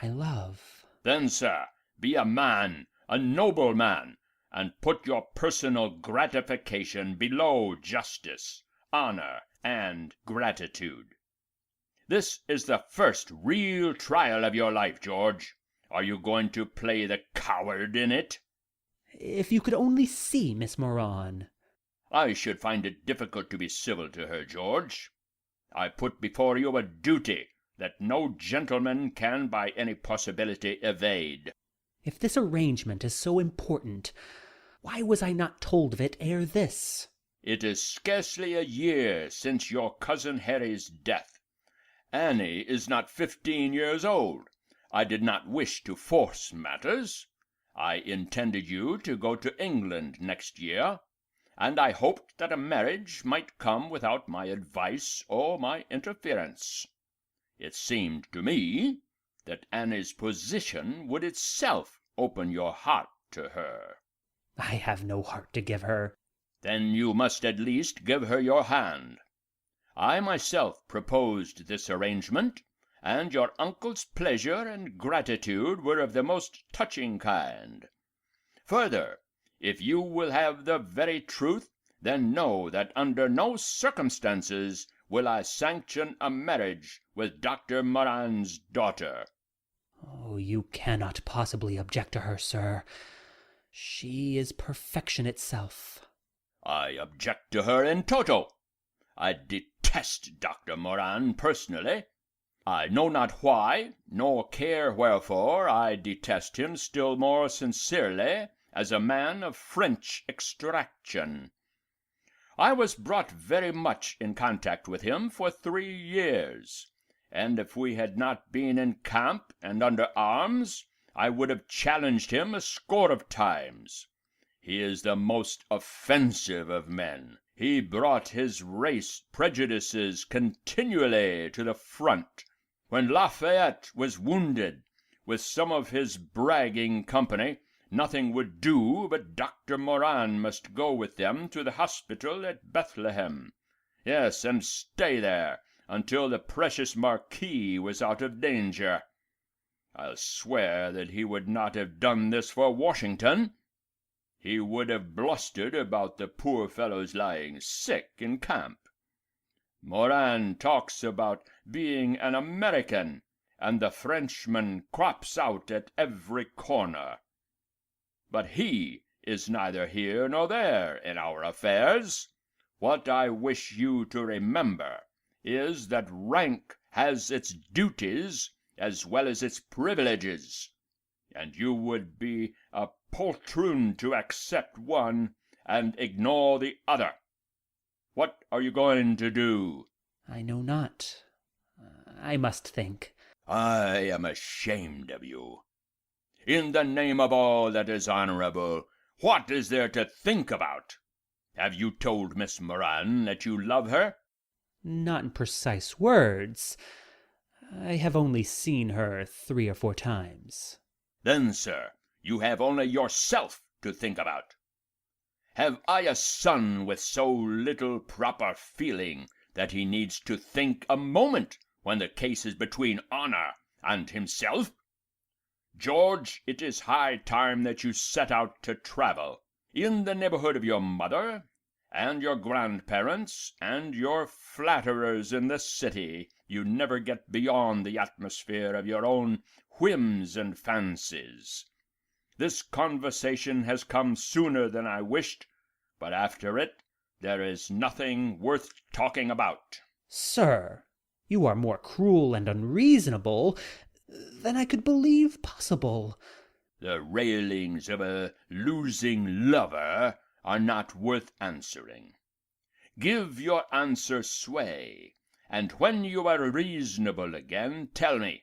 I love. Then, sir, be a man, a noble man, and put your personal gratification below justice, honor, and gratitude. This is the first real trial of your life, George. Are you going to play the coward in it? If you could only see Miss Moran. I should find it difficult to be civil to her, George. I put before you a duty that no gentleman can by any possibility evade. If this arrangement is so important, why was I not told of it ere this? It is scarcely a year since your cousin Harry's death. Annie is not 15 years old. I did not wish to force matters. I intended you to go to England next year, and I hoped that a marriage might come without my advice or my interference. It seemed to me that Annie's position would itself open your heart to her. I have no heart to give her. Then you must at least give her your hand. I myself proposed this arrangement, and your uncle's pleasure and gratitude were of the most touching kind. Further, if you will have the very truth, then know that under no circumstances will I sanction a marriage with Dr. Moran's daughter. Oh, you cannot possibly object to her, sir. She is perfection itself. I object to her in toto. I detest Dr. Moran personally. I know not why, nor care wherefore. I detest him still more sincerely as a man of French extraction. I was brought very much in contact with him for 3 years, and if we had not been in camp and under arms, I would have challenged him a score of times. He is the most offensive of men. He brought his race prejudices continually to the front. When Lafayette was wounded, with some of his bragging company, nothing would do but Dr. Moran must go with them to the hospital at Bethlehem. Yes, and stay there until the precious Marquis was out of danger. I'll swear that he would not have done this for Washington. He would have blustered about the poor fellow's lying sick in camp. Moran talks about being an American, and the Frenchman crops out at every corner. But he is neither here nor there in our affairs. What I wish you to remember is that rank has its duties as well as its privileges, and you would be a poltroon to accept one and ignore the other. What are you going to do? I know not. I must think. I am ashamed of you. In the name of all that is honorable, what is there to think about? Have you told Miss Moran that you love her? Not in precise words. I have only seen her 3 or 4 times. Then, sir, you have only yourself to think about. Have I a son with so little proper feeling that he needs to think a moment when the case is between honor and himself? George, it is high time that you set out to travel. In the neighborhood of your mother, and your grandparents, and your flatterers in the city, you never get beyond the atmosphere of your own whims and fancies. This conversation has come sooner than I wished, but after it there is nothing worth talking about. Sir, you are more cruel and unreasonable than I could believe possible. The railings of a losing lover are not worth answering. Give your answer sway, and when you are reasonable again, tell me.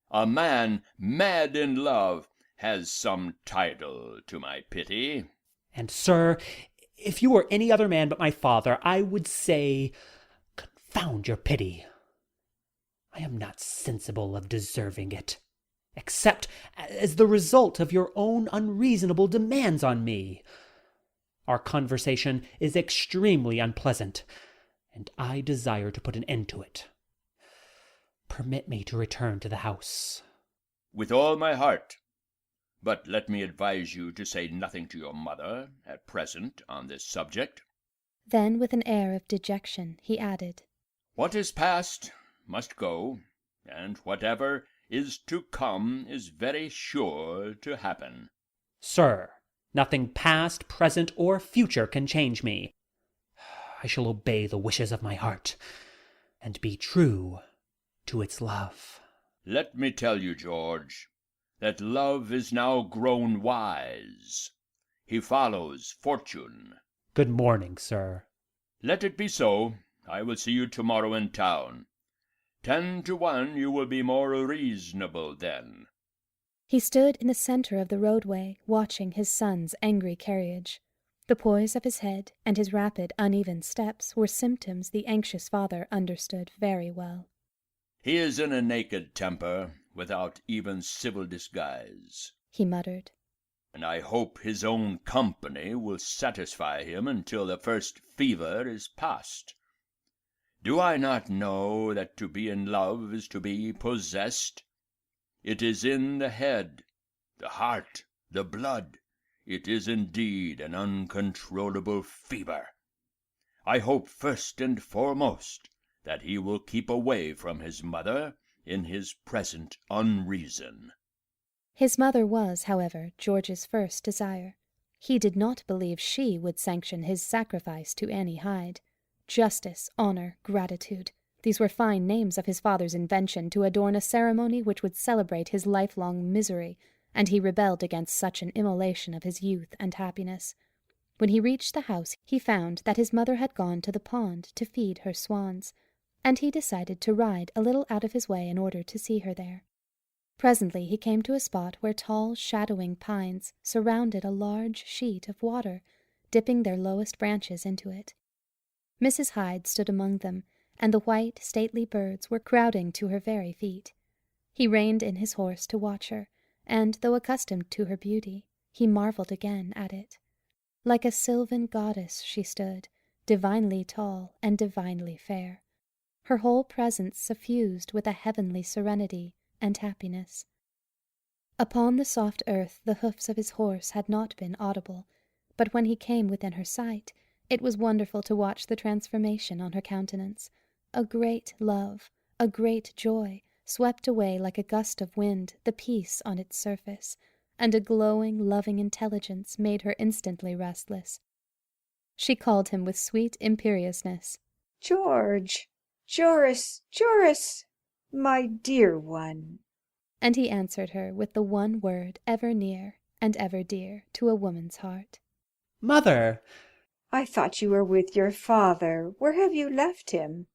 A man mad in love has some title to my pity. And, sir, if you were any other man but my father, I would say, confound your pity. I am not sensible of deserving it, except as the result of your own unreasonable demands on me. Our conversation is extremely unpleasant, and I desire to put an end to it. Permit me to return to the house. With all my heart. But let me advise you to say nothing to your mother at present on this subject. Then, with an air of dejection, he added, What is past must go, and whatever is to come is very sure to happen. Sir, nothing past, present, or future can change me. I shall obey the wishes of my heart, and be true to its love. Let me tell you, George, that love is now grown wise. He follows fortune. Good morning, sir. Let it be so. I will see you tomorrow in town. 10 to 1 you will be more reasonable then. He stood in the center of the roadway, watching his son's angry carriage. The poise of his head and his rapid, uneven steps were symptoms the anxious father understood very well. He is in a naked temper, without even civil disguise, he muttered. and I hope his own company will satisfy him until the first fever is past. Do I not know that to be in love is to be possessed? It is in the head, the heart, the blood. It is indeed an uncontrollable fever. I hope first and foremost that he will keep away from his mother in his present unreason. His mother was, however, George's first desire. He did not believe she would sanction his sacrifice to Annie Hyde. Justice, honor, gratitude, these were fine names of his father's invention to adorn a ceremony which would celebrate his lifelong misery, and he rebelled against such an immolation of his youth and happiness. When he reached the house, he found that his mother had gone to the pond to feed her swans, and he decided to ride a little out of his way in order to see her there. Presently he came to a spot where tall, shadowing pines surrounded a large sheet of water, dipping their lowest branches into it. Mrs. Hyde stood among them, and the white, stately birds were crowding to her very feet. He reined in his horse to watch her, and, though accustomed to her beauty, he marvelled again at it. Like a sylvan goddess she stood, divinely tall and divinely fair, her whole presence suffused with a heavenly serenity and happiness. Upon the soft earth the hoofs of his horse had not been audible, but when he came within her sight, it was wonderful to watch the transformation on her countenance. A great love, a great joy, swept away like a gust of wind the peace on its surface, and a glowing, loving intelligence made her instantly restless. She called him with sweet imperiousness. George! Joris! My dear one! And he answered her with the one word ever near and ever dear to a woman's heart. Mother! I thought you were with your father. Where have you left him?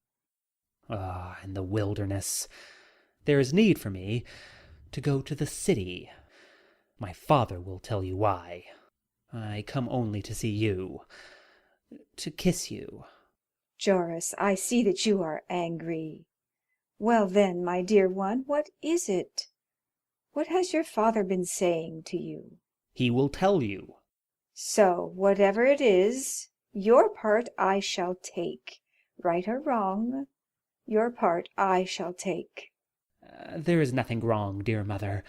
Ah, in the wilderness. There is need for me to go to the city. My father will tell you why. I come only to see you, to kiss you. Joris, I see that you are angry. Well then, my dear one, what is it? What has your father been saying to you? He will tell you. So, whatever it is, your part I shall take. Right or wrong, your part I shall take. There is nothing wrong, dear mother.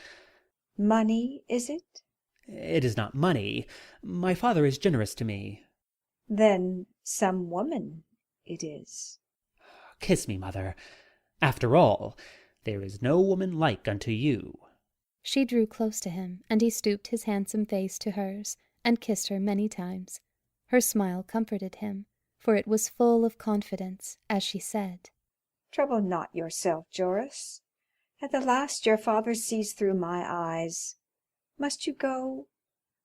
Money, is it? It is not money. My father is generous to me. Then some woman it is. Kiss me, mother. After all, there is no woman like unto you. She drew close to him, and he stooped his handsome face to hers, and kissed her many times. Her smile comforted him, for it was full of confidence, as she said, Trouble not yourself, Joris. At the last your father sees through my eyes. Must you go?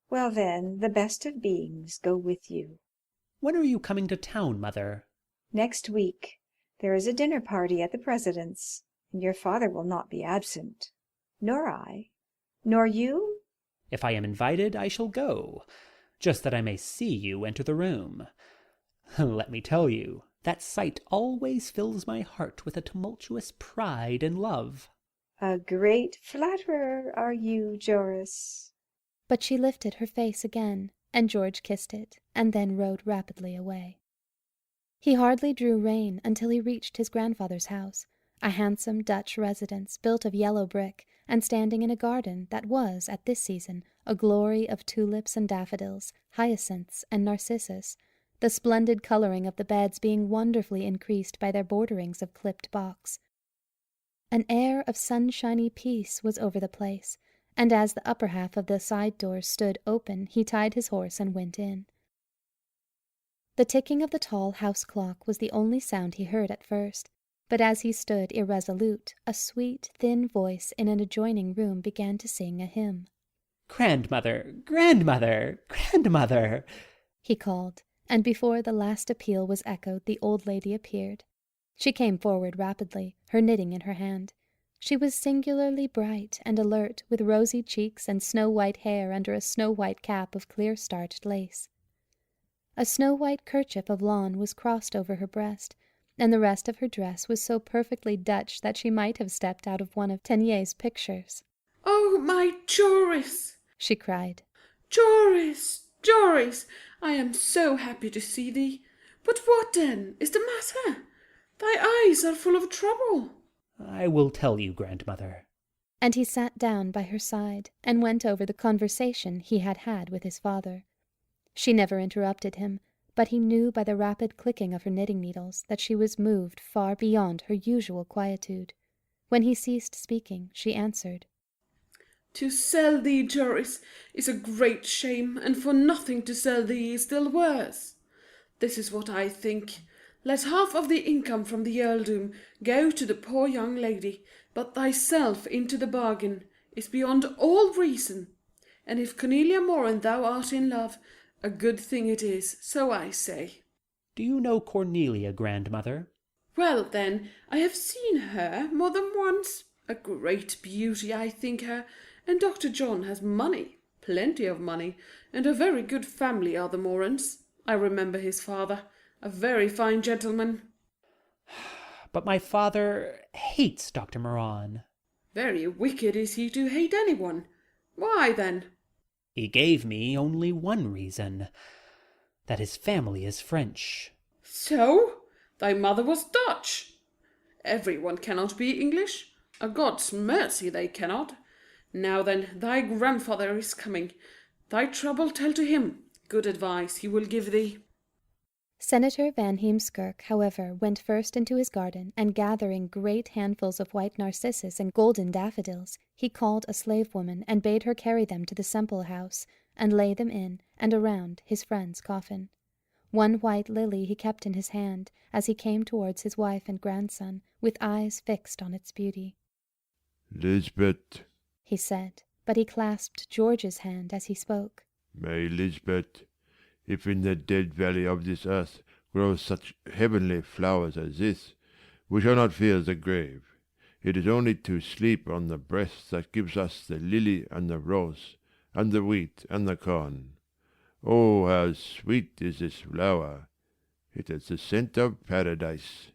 Well then, the best of beings go with you. When are you coming to town, mother? Next week. There is a dinner party at the President's, and your father will not be absent. Nor I. Nor you? If I am invited, I shall go, just that I may see you enter the room. Let me tell you, that sight always fills my heart with a tumultuous pride and love. A great flatterer are you, Joris. But she lifted her face again, and George kissed it, and then rode rapidly away. He hardly drew rein until he reached his grandfather's house, a handsome Dutch residence built of yellow brick, and standing in a garden that was, at this season, a glory of tulips and daffodils, hyacinths and narcissus, the splendid colouring of the beds being wonderfully increased by their borderings of clipped box. An air of sunshiny peace was over the place, and as the upper half of the side doors stood open, he tied his horse and went in. The ticking of the tall house clock was the only sound he heard at first, but as he stood irresolute, a sweet, thin voice in an adjoining room began to sing a hymn. Grandmother, grandmother, grandmother, he called, and before the last appeal was echoed, the old lady appeared. She came forward rapidly, her knitting in her hand. She was singularly bright and alert, with rosy cheeks and snow-white hair under a snow-white cap of clear starched lace. A snow-white kerchief of lawn was crossed over her breast, and the rest of her dress was so perfectly Dutch that she might have stepped out of one of Teniers' pictures. "Oh, my Joris!" she cried. Joris, Joris, I am so happy to see thee. But what then is the matter? Thy eyes are full of trouble. I will tell you, grandmother. And he sat down by her side and went over the conversation he had had with his father. She never interrupted him, but he knew by the rapid clicking of her knitting needles that she was moved far beyond her usual quietude. When he ceased speaking, she answered, To sell thee, Joris, is a great shame, and for nothing to sell thee is still worse. This is what I think. Let half of the income from the earldom go to the poor young lady, but thyself into the bargain is beyond all reason. And if Cornelia More and thou art in love, a good thing it is, so I say. Do you know Cornelia, grandmother? Well, then, I have seen her more than once. A great beauty, I think her, and Dr. John has money, plenty of money, and a very good family are the Morans. I remember his father, a very fine gentleman. But my father hates Dr. Moran. Very wicked is he to hate anyone. Why, then? He gave me only one reason, that his family is French. So? Thy mother was Dutch. Everyone cannot be English. A God's mercy they cannot. Now then, thy grandfather is coming. Thy trouble tell to him. Good advice he will give thee. Senator Van Heemskirk, however, went first into his garden, and gathering great handfuls of white narcissus and golden daffodils, he called a slave woman and bade her carry them to the Semple house, and lay them in and around his friend's coffin. One white lily he kept in his hand, as he came towards his wife and grandson, with eyes fixed on its beauty. Lisbeth, he said, but he clasped George's hand as he spoke. My Lisbeth, if in the dead valley of this earth grow such heavenly flowers as this, we shall not fear the grave. It is only to sleep on the breast that gives us the lily and the rose, and the wheat and the corn. Oh, how sweet is this flower! It has the scent of paradise.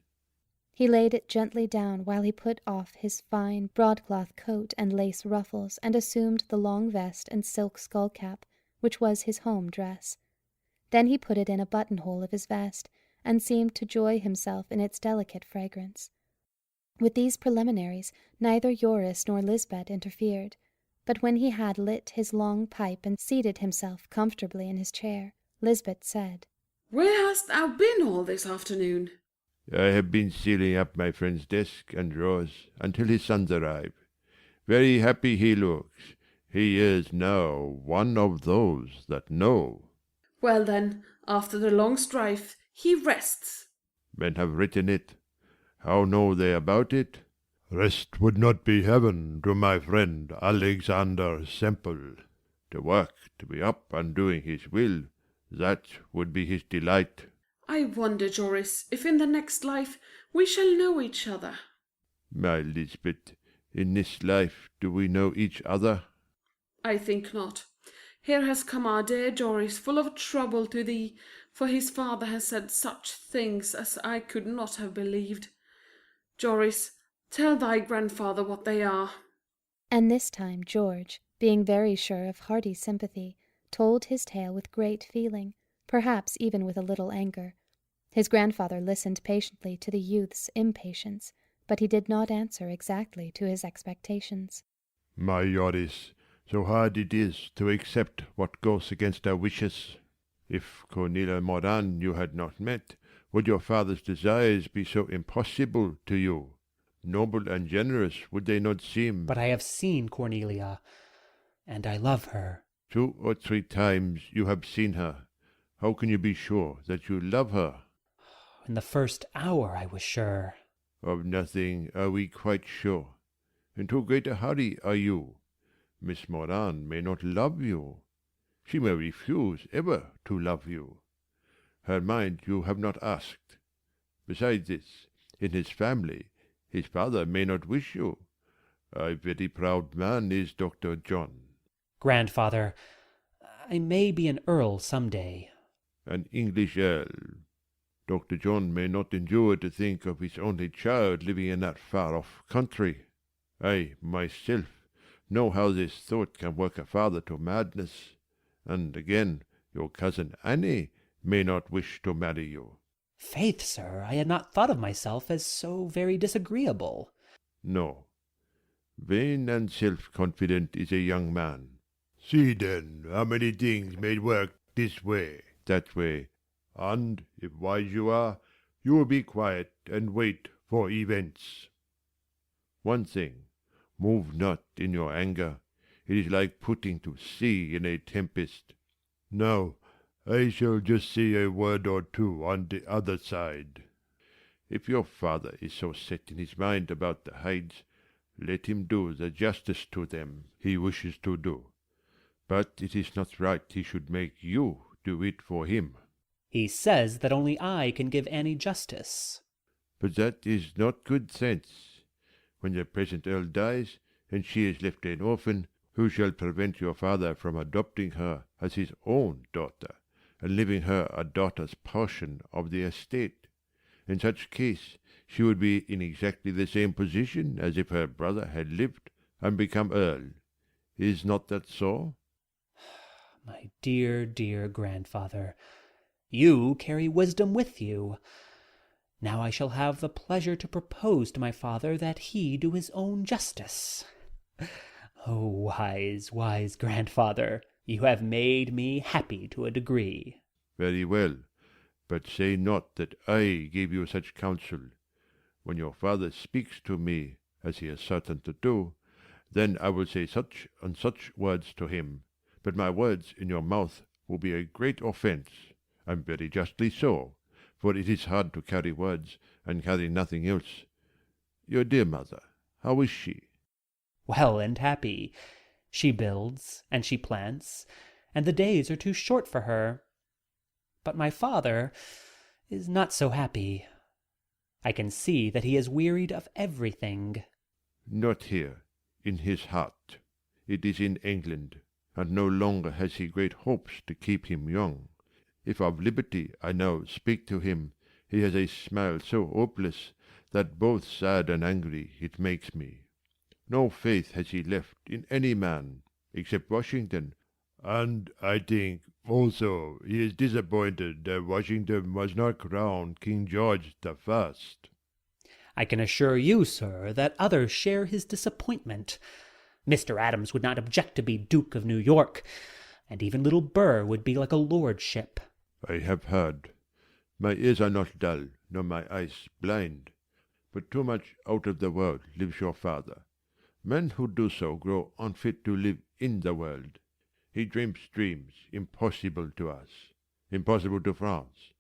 He laid it gently down while he put off his fine broadcloth coat and lace ruffles, and assumed the long vest and silk skull-cap, which was his home dress. Then he put it in a buttonhole of his vest, and seemed to joy himself in its delicate fragrance. With these preliminaries neither Joris nor Lisbeth interfered, but when he had lit his long pipe and seated himself comfortably in his chair, Lisbeth said, Where hast thou been all this afternoon? I have been sealing up my friend's desk and drawers until his sons arrive. Very happy he looks. He is now one of those that know. Well then, after the long strife, he rests. Men have written it. How know they about it? Rest would not be heaven to my friend Alexander Semple. To work, to be up and doing his will, that would be his delight. I wonder, Joris, if in the next life we shall know each other. My Lisbeth, in this life do we know each other? I think not. Here has come our dear Joris full of trouble to thee, for his father has said such things as I could not have believed. Joris, tell thy grandfather what they are. And this time George, being very sure of hearty sympathy, told his tale with great feeling, perhaps even with a little anger. His grandfather listened patiently to the youth's impatience, but he did not answer exactly to his expectations. My Joris, so hard it is to accept what goes against our wishes. If Cornelia Moran you had not met, would your father's desires be so impossible to you? Noble and generous would they not seem? But I have seen Cornelia, and I love her. 2 or 3 times you have seen her. How can you be sure that you love her? In the first hour I was sure. Of nothing are we quite sure. In too great a hurry are you. Miss Moran may not love you. She may refuse ever to love you. Her mind you have not asked. Besides this, in his family, his father may not wish you. A very proud man is Dr. John. Grandfather, I may be an earl some day. An English earl. Dr. John may not endure to think of his only child living in that far-off country. I, myself, know how this thought can work a father to madness, And again, your cousin Annie may not wish to marry you. Faith, sir, I had not thought of myself as so very disagreeable. No. Vain and self-confident is a young man. See then how many things may work this way, that way, and if wise you are, you will be quiet and wait for events. One thing, move not in your anger. It is like putting to sea in a tempest. Now, I shall just say a word or two on the other side. If your father is so set in his mind about the Hydes, let him do the justice to them he wishes to do. But it is not right he should make you do it for him. He says that only I can give Annie justice. But that is not good sense. When the present earl dies, and she is left an orphan, who shall prevent your father from adopting her as his own daughter, and leaving her a daughter's portion of the estate? In such case, she would be in exactly the same position as if her brother had lived and become earl. Is not that so? My dear, dear grandfather, you carry wisdom with you. Now I shall have the pleasure to propose to my father that he do his own justice. Oh, wise, wise grandfather, you have made me happy to a degree. Very well, but say not that I gave you such counsel. When your father speaks to me, as he is certain to do, then I will say such and such words to him, but my words in your mouth will be a great offence, and very justly so, for it is hard to carry words, and carry nothing else. Your dear mother, how is she? Well and happy. She builds, and she plants, and the days are too short for her. But my father is not so happy. I can see that he is wearied of everything. Not here, in his heart. It is in England, and no longer has he great hopes to keep him young. If of liberty I now speak to him, he has a smile so hopeless that both sad and angry it makes me. No faith has he left in any man, except Washington, and I think also he is disappointed that Washington was not crowned King George the First. I can assure you, sir, that others share his disappointment. Mr. Adams would not object to be Duke of New York, and even little Burr would be like a lordship. I have heard. My ears are not dull, nor my eyes blind, but too much out of the world lives your father. Men who do so grow unfit to live in the world. He dreams dreams impossible to us, impossible to France,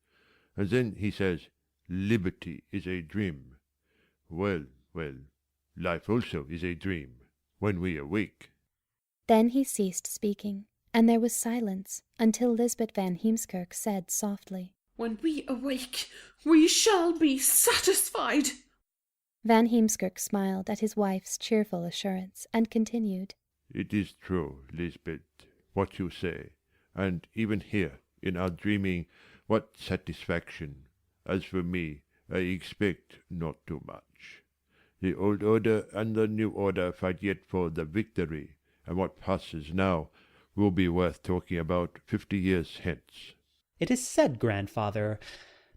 and then he says, liberty is a dream. Well, well, life also is a dream, when we awake. Then he ceased speaking, and there was silence, until Lisbeth Van Heemskirk said softly, When we awake, we shall be satisfied. Van Heemskirk smiled at his wife's cheerful assurance, and continued, It is true, Lisbeth, what you say, and even here, in our dreaming, what satisfaction! As for me, I expect not too much. The old order and the new order fight yet for the victory, and what passes now will be worth talking about 50 years hence. It is said, grandfather,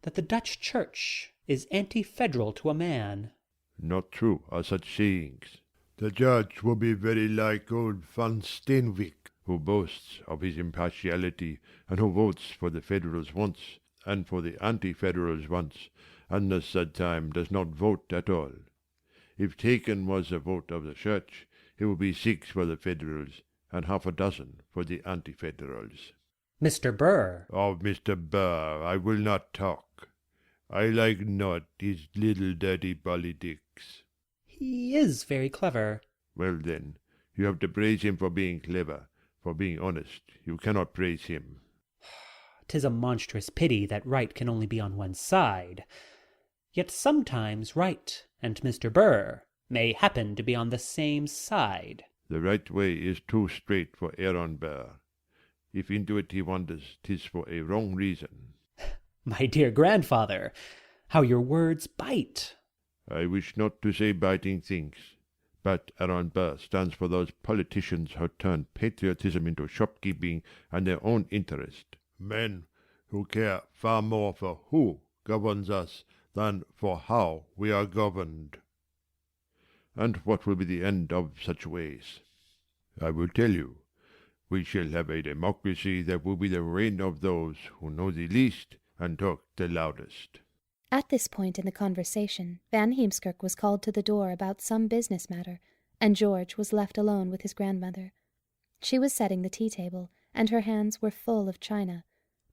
that the Dutch Church is anti-federal to a man. Not true are such sayings. The judge will be very like old Van Steenwyck, who boasts of his impartiality, and who votes for the Federals once, and for the anti-Federals once, and the third time does not vote at all. If taken was the vote of the Church, it would be 6 for the Federals, and half a dozen for the anti-Federals. Mr. Burr. Of Mr. Barr I will not talk. I like not his little dirty politics. He is very clever. Well then, you have to praise him for being clever. For being honest, you cannot praise him. 'Tis a monstrous pity that right can only be on one side. Yet sometimes right and Mr. Burr may happen to be on the same side. The right way is too straight for Aaron Burr. If into it he wanders, 'tis for a wrong reason. My dear grandfather, how your words bite! I wish not to say biting things, But Aaron Burr stands for those politicians who turn patriotism into shopkeeping and their own interest. Men who care far more for who governs us than for how we are governed. And what will be the end of such ways? I will tell you. We shall have a democracy that will be the reign of those who know the least and talk the loudest. At this point in the conversation, Van Heemskirk was called to the door about some business matter, and George was left alone with his grandmother. She was setting the tea-table, and her hands were full of china,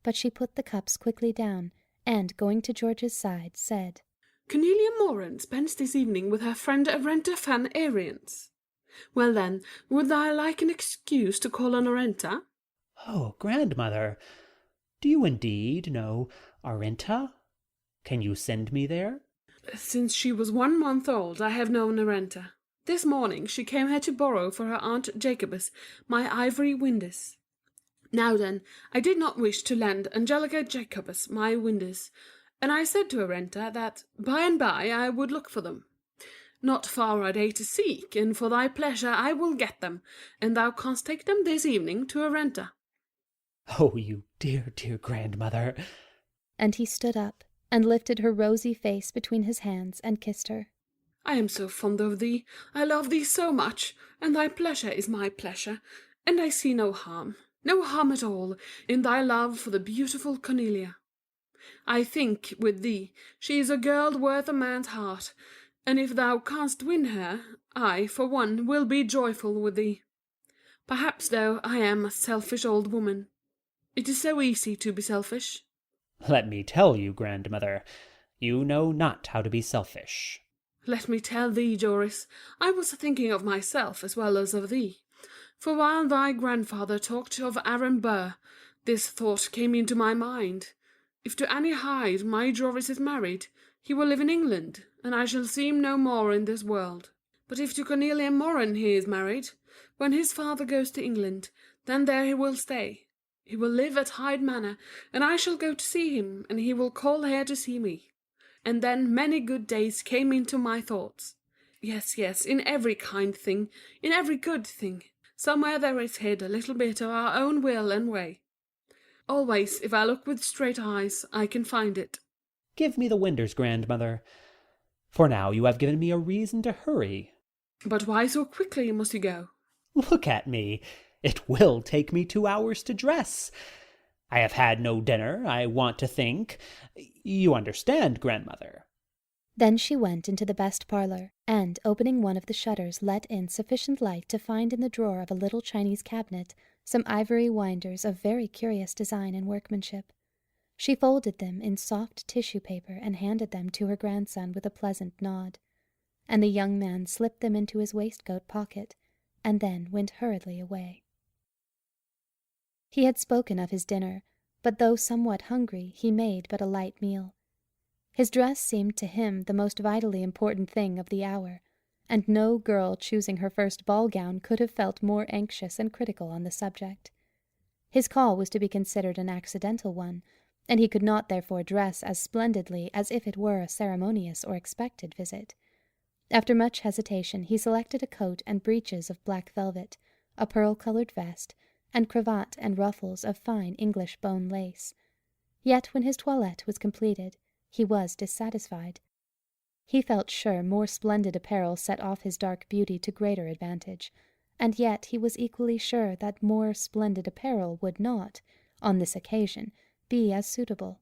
but she put the cups quickly down, and, going to George's side, said, Cornelia Moran spends this evening with her friend Arenta van Ariens. Well then, would thou like an excuse to call on Arenta? Oh, grandmother, do you indeed know Arenta? Can you send me there? Since she was 1 month old, I have known Arenta. This morning she came here to borrow for her aunt Jacobus my ivory windows. Now then, I did not wish to lend Angelica Jacobus my windows, and I said to Arenta that by and by I would look for them. Not far are they to seek, and for thy pleasure I will get them, and thou canst take them this evening to Arenta. Oh, you dear, dear grandmother. And he stood up, and lifted her rosy face between his hands and kissed her. I am so fond of thee, I love thee so much, and thy pleasure is my pleasure, and I see no harm at all, in thy love for the beautiful Cornelia. I think, with thee, she is a girl worth a man's heart, and if thou canst win her, I, for one, will be joyful with thee. Perhaps, though, I am a selfish old woman. It is so easy to be selfish. Let me tell you, grandmother, you know not how to be selfish. Let me tell thee, Joris, I was thinking of myself as well as of thee. For while thy grandfather talked of Aaron Burr, this thought came into my mind. If to Annie Hyde my Joris is married, he will live in England, and I shall see him no more in this world. But if to Cornelia Moran he is married, when his father goes to England, then there he will stay. He will live at Hyde Manor, and I shall go to see him, and he will call here to see me. And then many good days came into my thoughts. Yes, in every kind thing, in every good thing, somewhere there is hid a little bit of our own will and way. Always, if I look with straight eyes, I can find it. Give me the windows, grandmother, for now you have given me a reason to hurry. But why so quickly must you go? Look at me. It will take me 2 hours to dress. I have had no dinner, I want to think. You understand, grandmother. Then she went into the best parlour, and, opening one of the shutters, let in sufficient light to find in the drawer of a little Chinese cabinet some ivory winders of very curious design and workmanship. She folded them in soft tissue paper and handed them to her grandson with a pleasant nod, and the young man slipped them into his waistcoat pocket, and then went hurriedly away. He had spoken of his dinner, but though somewhat hungry, he made but a light meal. His dress seemed to him the most vitally important thing of the hour, and no girl choosing her first ball gown could have felt more anxious and critical on the subject. His call was to be considered an accidental one, and he could not therefore dress as splendidly as if it were a ceremonious or expected visit. After much hesitation, he selected a coat and breeches of black velvet, a pearl-coloured vest, and cravat and ruffles of fine English bone lace. Yet when his toilette was completed, he was dissatisfied. He felt sure more splendid apparel set off his dark beauty to greater advantage, and yet he was equally sure that more splendid apparel would not, on this occasion, be as suitable.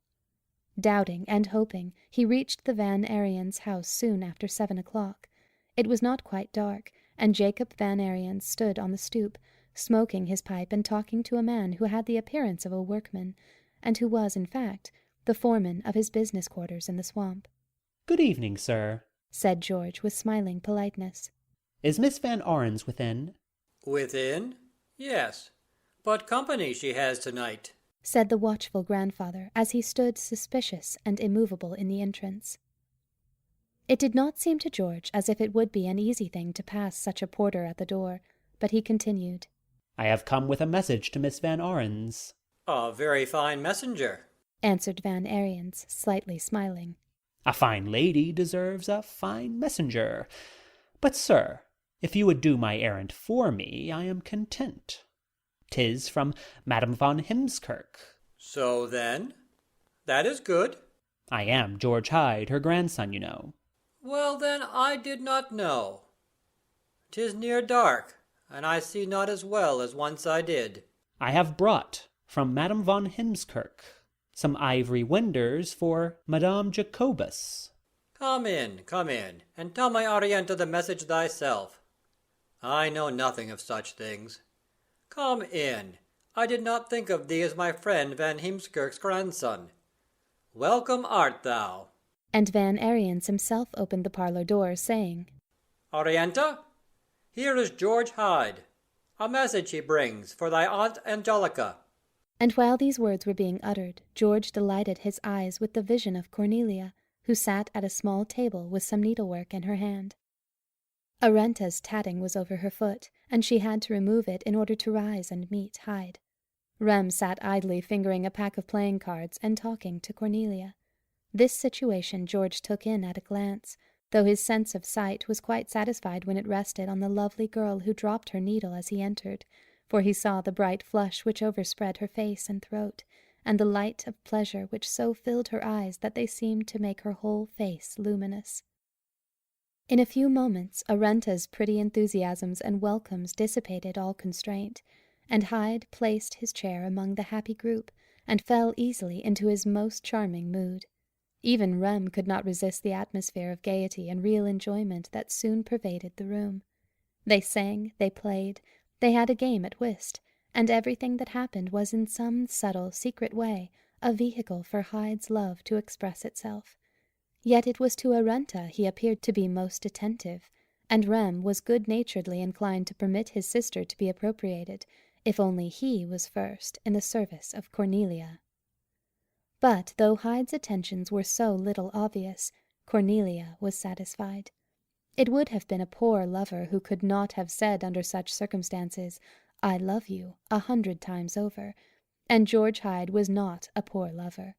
Doubting and hoping, he reached the Van Ariens' house soon after 7 o'clock. It was not quite dark, and Jacob Van Ariens stood on the stoop, smoking his pipe and talking to a man who had the appearance of a workman, and who was, in fact, the foreman of his business quarters in the swamp. Good evening, sir, said George with smiling politeness. Is Miss Van Ariens within? Within? Yes, but company she has tonight, said the watchful grandfather as he stood suspicious and immovable in the entrance. It did not seem to George as if it would be an easy thing to pass such a porter at the door, but he continued, I have come with a message to Miss Van Ariens. A very fine messenger, answered Van Ariens, slightly smiling. A fine lady deserves a fine messenger. But, sir, If you would do my errand for me, I am content. 'Tis from Madame von Hemskirk. So then, that is good. I am George Hyde, her grandson, you know. Well then, I did not know. 'Tis near dark, and I see not as well as once I did. I have brought from Madame von Hemskirk some ivory windows for Madame Jacobus. Come in, and tell my Orienta the message thyself. I know nothing of such things. Come in. I did not think of thee as my friend Van Heemskirk's grandson. Welcome art thou. And Van Ariens himself opened the parlour door, saying, Orienta, here is George Hyde. A message he brings for thy Aunt Angelica. And while these words were being uttered, George delighted his eyes with the vision of Cornelia, who sat at a small table with some needlework in her hand. Arenta's tatting was over her foot, and she had to remove it in order to rise and meet Hyde. Rem sat idly fingering a pack of playing cards and talking to Cornelia. This situation George took in at a glance, though his sense of sight was quite satisfied when it rested on the lovely girl who dropped her needle as he entered, for he saw the bright flush which overspread her face and throat, and the light of pleasure which so filled her eyes that they seemed to make her whole face luminous. In a few moments Arenta's pretty enthusiasms and welcomes dissipated all constraint, and Hyde placed his chair among the happy group, and fell easily into his most charming mood. Even Rem could not resist the atmosphere of gaiety and real enjoyment that soon pervaded the room. They sang, they played, they had a game at whist, and everything that happened was in some subtle, secret way a vehicle for Hyde's love to express itself. Yet it was to Arenta he appeared to be most attentive, and Rem was good-naturedly inclined to permit his sister to be appropriated, if only he was first in the service of Cornelia. But though Hyde's attentions were so little obvious, Cornelia was satisfied. It would have been a poor lover who could not have said under such circumstances, "I love you," 100 times over, and George Hyde was not a poor lover.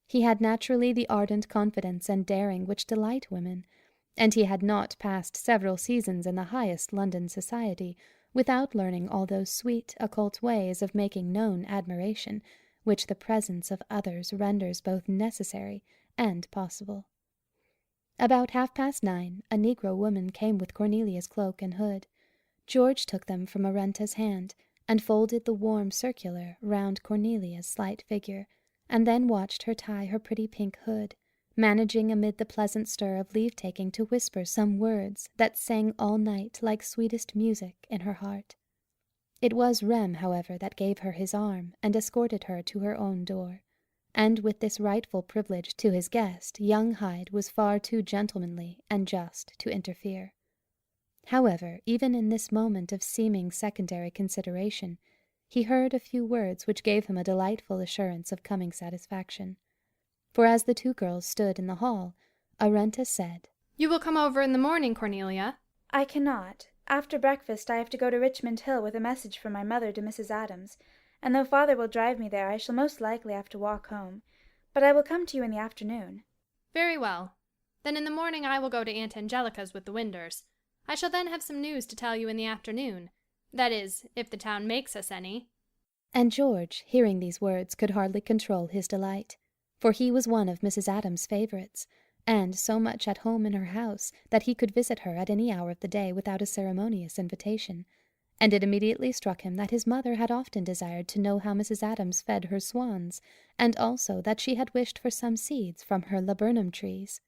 He had naturally the ardent confidence and daring which delight women, and he had not passed several seasons in the highest London society without learning all those sweet, occult ways of making known admiration, which the presence of others renders both necessary and possible. About 9:30, a negro woman came with Cornelia's cloak and hood. George took them from Arenta's hand, and folded the warm circular round Cornelia's slight figure, and then watched her tie her pretty pink hood, managing amid the pleasant stir of leave-taking to whisper some words that sang all night like sweetest music in her heart. It was Rem, however, that gave her his arm and escorted her to her own door, and with this rightful privilege to his guest, young Hyde was far too gentlemanly and just to interfere. However, even in this moment of seeming secondary consideration, he heard a few words which gave him a delightful assurance of coming satisfaction. For as the two girls stood in the hall, Arenta said, "You will come over in the morning, Cornelia?" "I cannot. After breakfast I have to go to Richmond Hill with a message from my mother to Mrs. Adams, and though father will drive me there, I shall most likely have to walk home. But I will come to you in the afternoon." "Very well. Then in the morning I will go to Aunt Angelica's with the Winders. I shall then have some news to tell you in the afternoon. That is, if the town makes us any." And George, hearing these words, could hardly control his delight, for he was one of Mrs. Adams' favourites, and so much at home in her house that he could visit her at any hour of the day without a ceremonious invitation, and it immediately struck him that his mother had often desired to know how Mrs. Adams fed her swans, and also that she had wished for some seeds from her laburnum trees.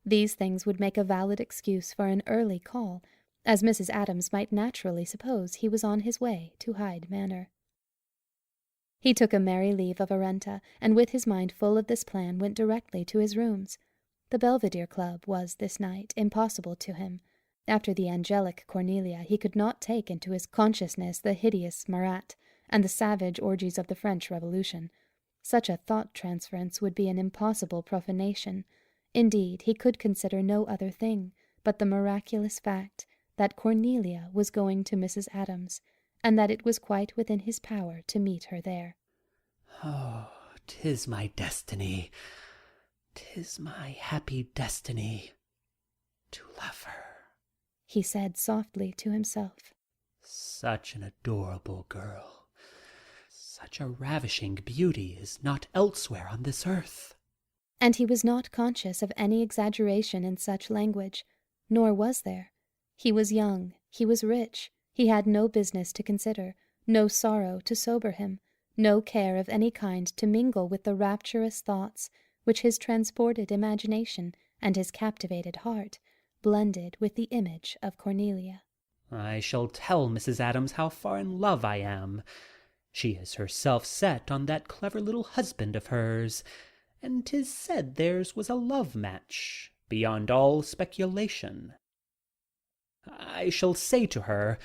These things would make a valid excuse for an early call, as Mrs. Adams might naturally suppose he was on his way to Hyde Manor. He took a merry leave of Arenta, and with his mind full of this plan went directly to his rooms. The Belvedere Club was this night impossible to him. After the angelic Cornelia, he could not take into his consciousness the hideous Marat and the savage orgies of the French Revolution. Such a thought-transference would be an impossible profanation. Indeed, he could consider no other thing but the miraculous fact that Cornelia was going to Mrs. Adams, and that it was quite within his power to meet her there. Oh, 'tis my destiny, 'tis my happy destiny to love her. he said softly to himself. Such an adorable girl, such a ravishing beauty is not elsewhere on this earth. And he was not conscious of any exaggeration in such language, nor was there. He was young, he was rich, he had no business to consider, no sorrow to sober him, no care of any kind to mingle with the rapturous thoughts which his transported imagination and his captivated heart blended with the image of Cornelia. I shall tell Mrs. Adams how far in love I am. She is herself set on that clever little husband of hers, and 'tis said theirs was a love match, beyond all speculation. I shall say to her,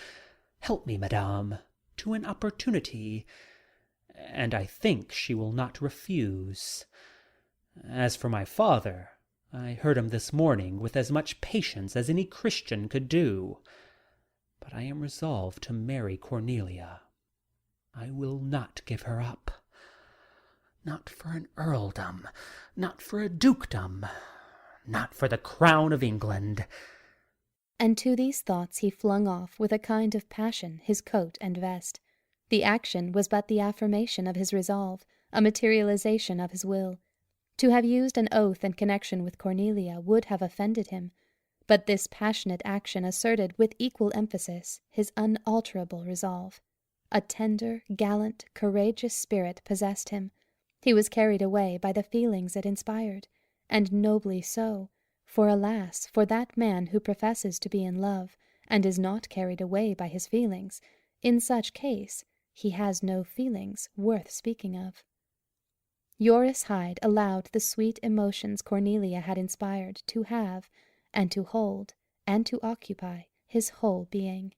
help me, madame, to an opportunity, and I think she will not refuse. As for my father, I heard him this morning with as much patience as any Christian could do. But I am resolved to marry Cornelia. I will not give her up. Not for an earldom, not for a dukedom, not for the crown of England. And to these thoughts he flung off with a kind of passion his coat and vest. The action was but the affirmation of his resolve, a materialization of his will. To have used an oath in connection with Cornelia would have offended him, but this passionate action asserted with equal emphasis his unalterable resolve. A tender, gallant, courageous spirit possessed him. He was carried away by the feelings it inspired, and nobly so, for alas, for that man who professes to be in love, and is not carried away by his feelings, in such case he has no feelings worth speaking of. Joris Hyde allowed the sweet emotions Cornelia had inspired to have, and to hold, and to occupy his whole being.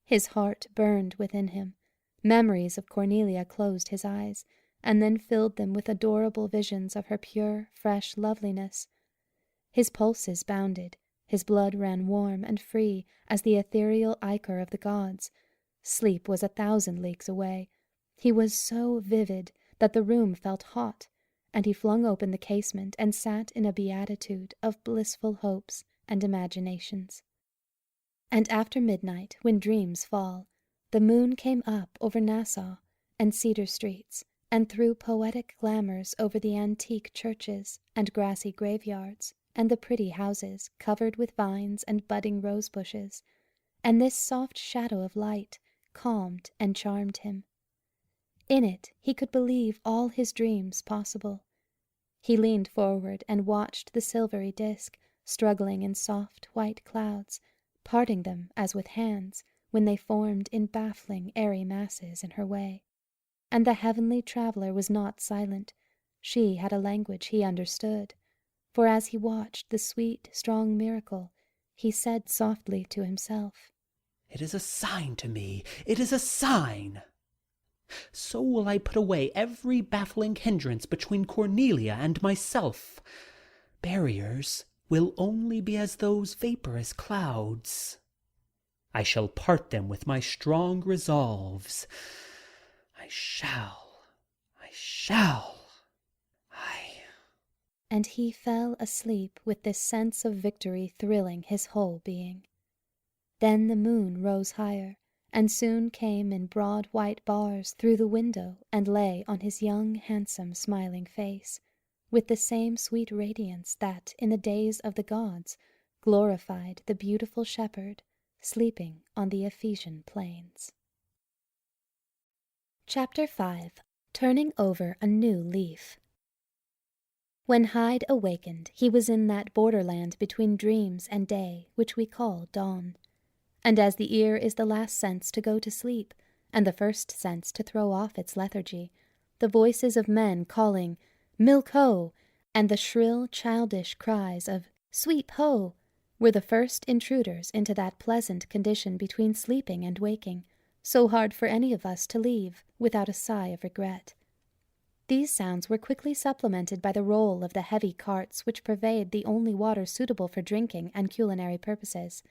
His heart burned within him. Memories of Cornelia closed his eyes, and then filled them with adorable visions of her pure, fresh loveliness. His pulses bounded, his blood ran warm and free as the ethereal ichor of the gods. Sleep was 1,000 leagues away. He was so vivid that the room felt hot, and he flung open the casement and sat in a beatitude of blissful hopes and imaginations. And after midnight, when dreams fall, the moon came up over Nassau and Cedar streets, and threw poetic glamours over the antique churches and grassy graveyards, and the pretty houses covered with vines and budding rose bushes, and this soft shadow of light calmed and charmed him. In it he could believe all his dreams possible. He leaned forward and watched the silvery disk struggling in soft white clouds, parting them as with hands when they formed in baffling airy masses in her way. And the heavenly traveller was not silent. She had a language he understood, for as he watched the sweet, strong miracle, he said softly to himself, It is a sign to me, it is a sign. So will I put away every baffling hindrance between Cornelia and myself. Barriers will only be as those vaporous clouds. I shall part them with my strong resolves. I shall. And he fell asleep with this sense of victory thrilling his whole being. Then the moon rose higher, and soon came in broad white bars through the window and lay on his young, handsome, smiling face, with the same sweet radiance that, in the days of the gods, glorified the beautiful shepherd sleeping on the Ephesian plains. Chapter 5. Turning Over a New Leaf. When Hyde awakened, he was in that borderland between dreams and day which we call dawn. And as the ear is the last sense to go to sleep, and the first sense to throw off its lethargy, the voices of men calling, "Milk ho!" and the shrill, childish cries of "Sweep ho!" were the first intruders into that pleasant condition between sleeping and waking, so hard for any of us to leave without a sigh of regret. These sounds were quickly supplemented by the roll of the heavy carts which purveyed the only water suitable for drinking and culinary purposes,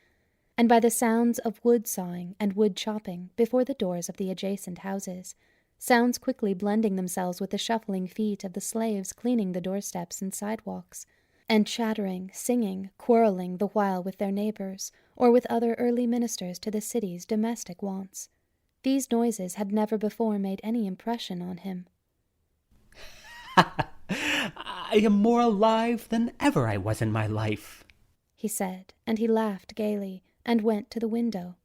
and by the sounds of wood sawing and wood chopping before the doors of the adjacent houses, sounds quickly blending themselves with the shuffling feet of the slaves cleaning the doorsteps and sidewalks, and chattering, singing, quarrelling the while with their neighbours, or with other early ministers to the city's domestic wants. These noises had never before made any impression on him. I am more alive than ever I was in my life, he said, and he laughed gaily, and went to the window.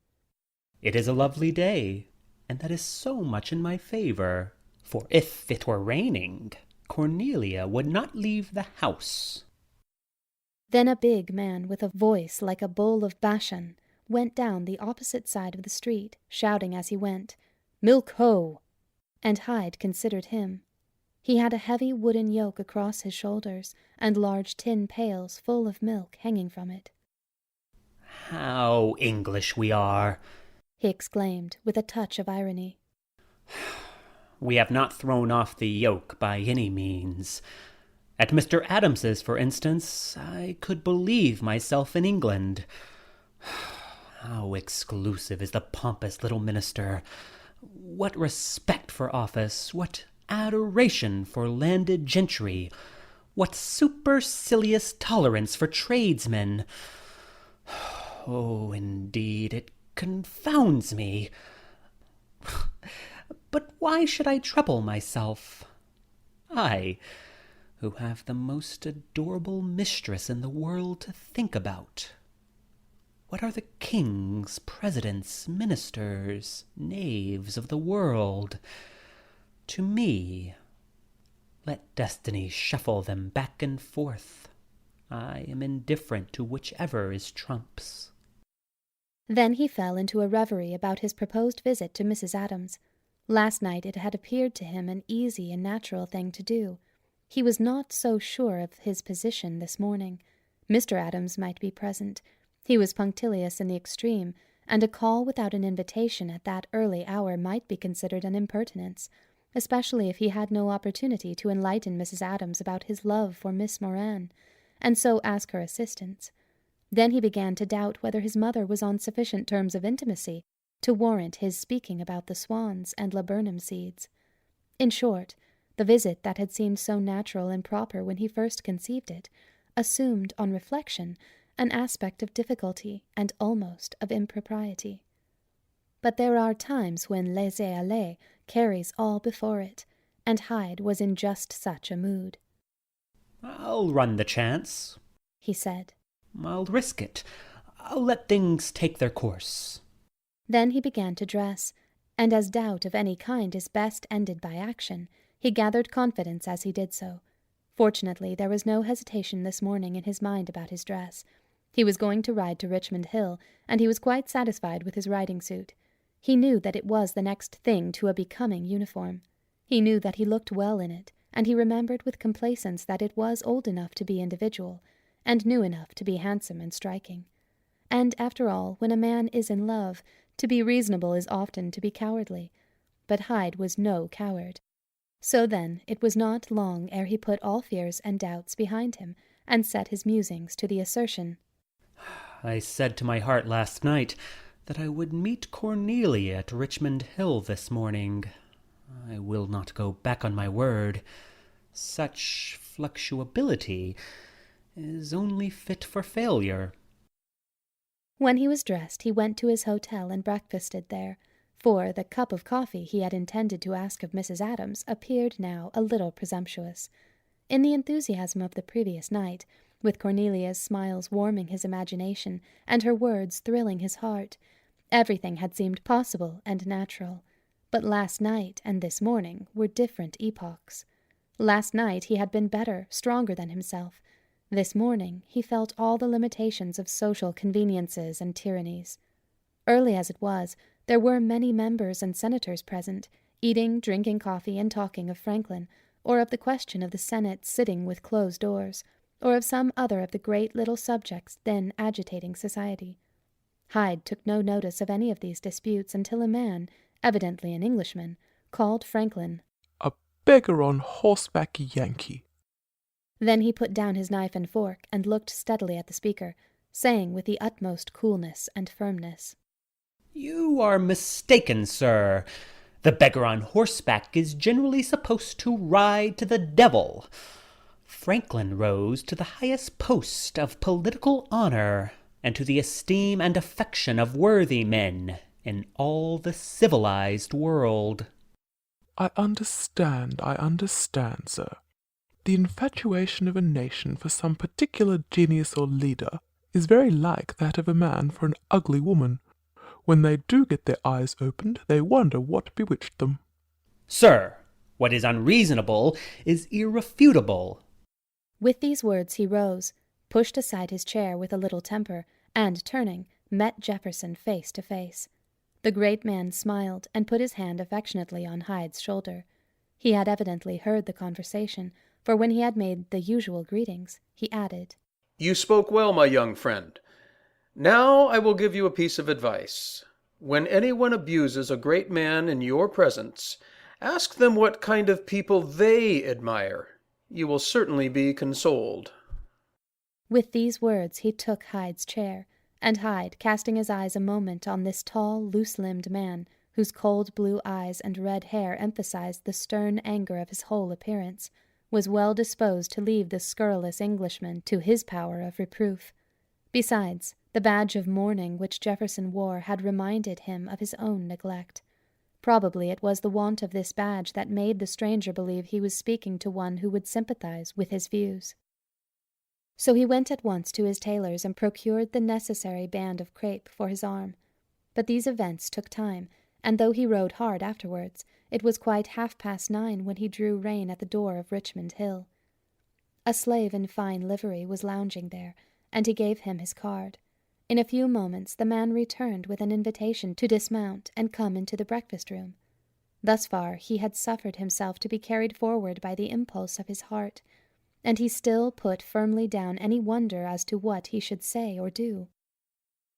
It is a lovely day, and that is so much in my favour, for if it were raining, Cornelia would not leave the house. Then a big man with a voice like a bull of Bashan went down the opposite side of the street, shouting as he went, "Milk ho!" And Hyde considered him. He had a heavy wooden yoke across his shoulders, and large tin pails full of milk hanging from it. How English we are! He exclaimed, with a touch of irony. We have not thrown off the yoke by any means. At Mr. Adams's, for instance, I could believe myself in England. How exclusive is the pompous little minister! What respect for office! What adoration for landed gentry! What supercilious tolerance for tradesmen! Oh, indeed, it confounds me. But why should I trouble myself? I, who have the most adorable mistress in the world to think about. What are the kings, presidents, ministers, knaves of the world to me? Let destiny shuffle them back and forth. I am indifferent to whichever is trumps. Then he fell into a reverie about his proposed visit to Mrs. Adams. Last night it had appeared to him an easy and natural thing to do. He was not so sure of his position this morning. Mr. Adams might be present. He was punctilious in the extreme, and a call without an invitation at that early hour might be considered an impertinence, especially if he had no opportunity to enlighten Mrs. Adams about his love for Miss Moran, and so ask her assistance. Then he began to doubt whether his mother was on sufficient terms of intimacy to warrant his speaking about the swans and laburnum seeds. In short, the visit that had seemed so natural and proper when he first conceived it, assumed, on reflection, an aspect of difficulty and almost of impropriety. But there are times when laissez-aller carries all before it, and Hyde was in just such a mood. I'll run the chance, he said. I'll risk it. I'll let things take their course. Then he began to dress, and as doubt of any kind is best ended by action, he gathered confidence as he did so. Fortunately, there was no hesitation this morning in his mind about his dress. He was going to ride to Richmond Hill, and he was quite satisfied with his riding suit. He knew that it was the next thing to a becoming uniform. He knew that he looked well in it, and he remembered with complacence that it was old enough to be individual, and new enough to be handsome and striking. And, after all, when a man is in love, to be reasonable is often to be cowardly. But Hyde was no coward. So then it was not long ere he put all fears and doubts behind him, and set his musings to the assertion. I said to my heart last night that I would meet Cornelia at Richmond Hill this morning. I will not go back on my word. Such fluctuability is only fit for failure. When he was dressed, he went to his hotel and breakfasted there, for the cup of coffee he had intended to ask of Mrs. Adams appeared now a little presumptuous. In the enthusiasm of the previous night, with Cornelia's smiles warming his imagination and her words thrilling his heart, everything had seemed possible and natural. But last night and this morning were different epochs. Last night he had been better, stronger than himself. This morning he felt all the limitations of social conveniences and tyrannies. Early as it was, there were many members and senators present, eating, drinking coffee, and talking of Franklin, or of the question of the Senate sitting with closed doors, or of some other of the great little subjects then agitating society. Hyde took no notice of any of these disputes until a man, evidently an Englishman, called Franklin a beggar on horseback Yankee. Then he put down his knife and fork and looked steadily at the speaker, saying with the utmost coolness and firmness, You are mistaken, sir. The beggar on horseback is generally supposed to ride to the devil. Franklin rose to the highest post of political honor, and to the esteem and affection of worthy men in all the civilized world. I understand, sir. The infatuation of a nation for some particular genius or leader is very like that of a man for an ugly woman. When they do get their eyes opened, they wonder what bewitched them. Sir, what is unreasonable is irrefutable. With these words he rose, pushed aside his chair with a little temper, and, turning, met Jefferson face to face. The great man smiled and put his hand affectionately on Hyde's shoulder. He had evidently heard the conversation, for when he had made the usual greetings, he added, "You spoke well, my young friend. Now I will give you a piece of advice. When anyone abuses a great man in your presence, ask them what kind of people they admire. You will certainly be consoled." With these words he took Hyde's chair, and Hyde, casting his eyes a moment on this tall, loose-limbed man, whose cold blue eyes and red hair emphasized the stern anger of his whole appearance, was well disposed to leave the scurrilous Englishman to his power of reproof. Besides, the badge of mourning which Jefferson wore had reminded him of his own neglect. Probably it was the want of this badge that made the stranger believe he was speaking to one who would sympathize with his views. So he went at once to his tailor's and procured the necessary band of crape for his arm. But these events took time, and though he rode hard afterwards, it was quite 9:30 when he drew rein at the door of Richmond Hill. A slave in fine livery was lounging there, and he gave him his card. In a few moments the man returned with an invitation to dismount and come into the breakfast-room. Thus far he had suffered himself to be carried forward by the impulse of his heart, and he still put firmly down any wonder as to what he should say or do.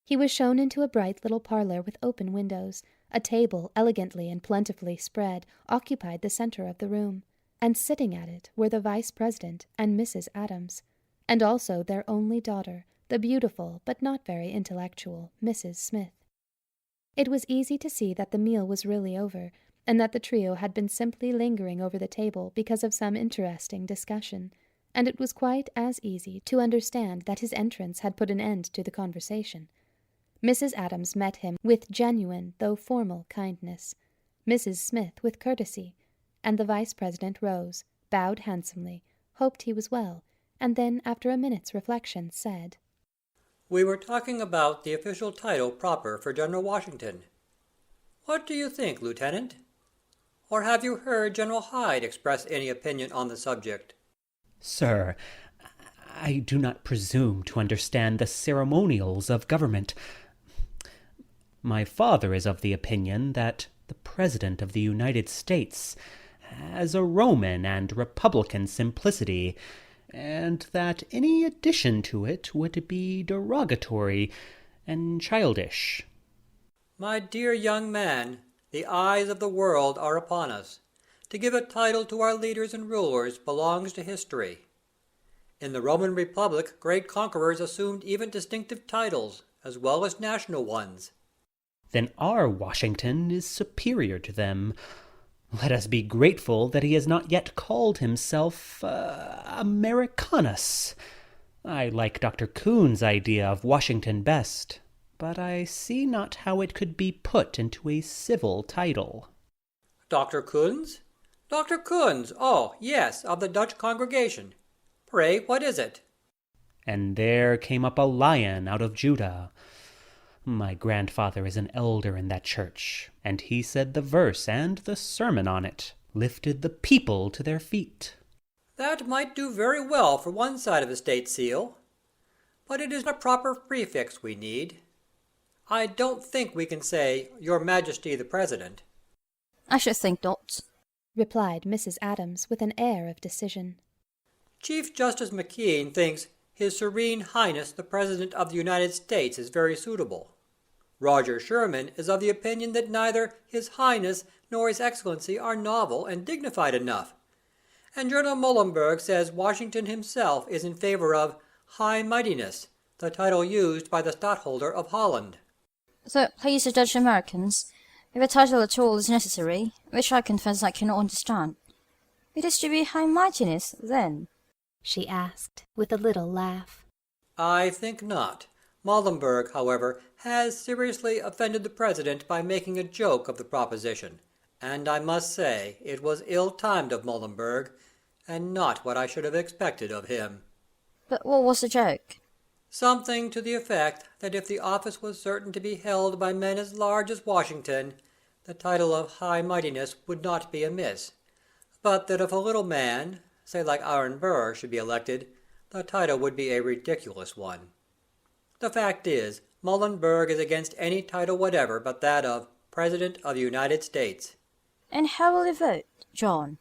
He was shown into a bright little parlor with open windows. A table, elegantly and plentifully spread, occupied the center of the room, and sitting at it were the vice-president and Mrs. Adams, and also their only daughter, the beautiful but not very intellectual Mrs. Smith. It was easy to see that the meal was really over, and that the trio had been simply lingering over the table because of some interesting discussion, and it was quite as easy to understand that his entrance had put an end to the conversation. Mrs. Adams met him with genuine though formal kindness, Mrs. Smith with courtesy, and the vice-president rose, bowed handsomely, hoped he was well, and then, after a minute's reflection, said, "We were talking about the official title proper for General Washington. What do you think, Lieutenant? Or have you heard General Hyde express any opinion on the subject?" Sir, I do not presume to understand the ceremonials of government. My father is of the opinion that the President of the United States has a Roman and republican simplicity, and that any addition to it would be derogatory and childish. My dear young man, the eyes of the world are upon us. To give a title to our leaders and rulers belongs to history. In the Roman Republic, great conquerors assumed even distinctive titles, as well as national ones. Then our Washington is superior to them. Let us be grateful that he has not yet called himself Americanus. I like Dr. Coon's idea of Washington best, but I see not how it could be put into a civil title. Dr. Coons? Dr. Coons, oh, yes, of the Dutch congregation. Pray, what is it? And there came up a lion out of Judah. My grandfather is an elder in that church, and he said the verse and the sermon on it lifted the people to their feet. That might do very well for one side of a state seal, but it is a proper prefix we need. I don't think we can say, Your Majesty the President. I should think not, replied Mrs. Adams with an air of decision. Chief Justice McKean thinks His Serene Highness the President of the United States is very suitable. Roger Sherman is of the opinion that neither His Highness nor His Excellency are novel and dignified enough, and General Muhlenberg says Washington himself is in favor of High Mightiness, the title used by the Stadtholder of Holland. So, please Dutch Americans, if a title at all is necessary, which I confess I cannot understand, it is to be High Mightiness, then. she asked, with a little laugh. I think not. Muhlenberg, however, has seriously offended the president by making a joke of the proposition, and I must say it was ill-timed of Muhlenberg, and not what I should have expected of him. But what was the joke? Something to the effect that if the office was certain to be held by men as large as Washington, the title of High Mightiness would not be amiss, but that if a little man, say like Aaron Burr, should be elected, the title would be a ridiculous one. The fact is, Muhlenberg is against any title whatever but that of President of the United States. And how will you vote, John?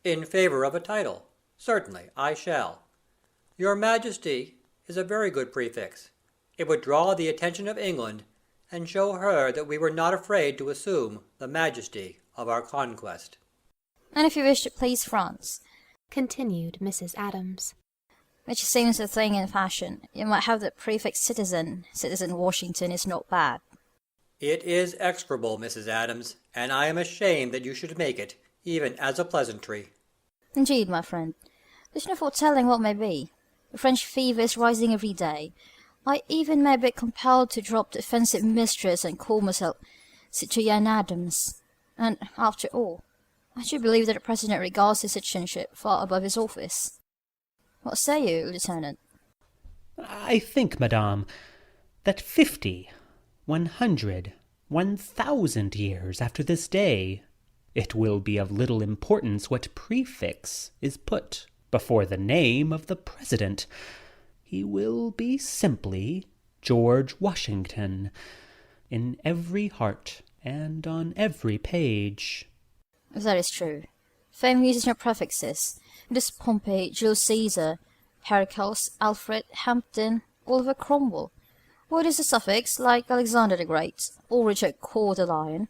In favor of a title. Certainly, I shall. Your Majesty is a very good prefix. It would draw the attention of England, and show her that we were not afraid to assume the majesty of our conquest. And if you wish to please France, continued Mrs. Adams, which seems a thing in fashion, you might have the prefix citizen. Citizen Washington is not bad. It is execrable, Mrs. Adams, and I am ashamed that you should make it, even as a pleasantry. Indeed, my friend, there's no foretelling what may be. The French fever is rising every day. I even may be compelled to drop the offensive mistress and call myself Citoyen Adams. And, after all, I do believe that the President regards his citizenship far above his office. What say you, Lieutenant? I think, madame, that 50, 100, 1,000 years after this day, it will be of little importance what prefix is put before the name of the President. He will be simply George Washington, in every heart and on every page. That is true. Fame uses no prefixes. It is Pompey, Julius Caesar, Pericles, Alfred, Hampden, Oliver Cromwell. Or it is a suffix, like Alexander the Great, or Richard Coeur de Lion.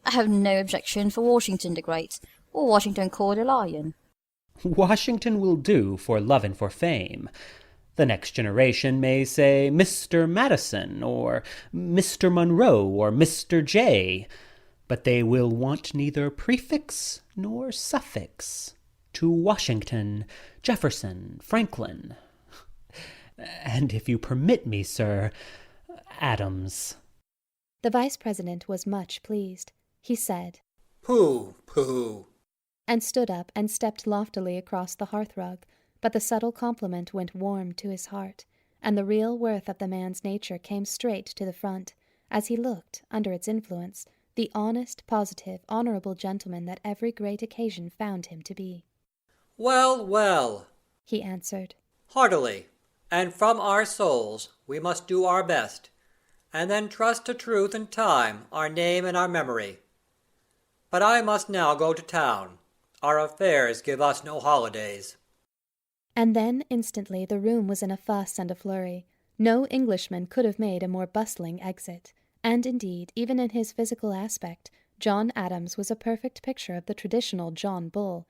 I have no objection for Washington the Great, or Washington Coeur de Lion. Washington will do for love and for fame. The next generation may say Mr. Madison, or Mr. Monroe, or Mr. J., but they will want neither prefix nor suffix to Washington, Jefferson, Franklin, and if you permit me, sir, Adams. The vice president was much pleased. He said, "Pooh, pooh," and stood up and stepped loftily across the hearthrug, but the subtle compliment went warm to his heart, and the real worth of the man's nature came straight to the front, as he looked, under its influence, the honest, positive, honourable gentleman that every great occasion found him to be. "Well, well," he answered, "heartily, and from our souls, we must do our best, and then trust to truth and time, our name and our memory. But I must now go to town. Our affairs give us no holidays." And then instantly the room was in a fuss and a flurry. No Englishman could have made a more bustling exit, and indeed, even in his physical aspect, John Adams was a perfect picture of the traditional John Bull.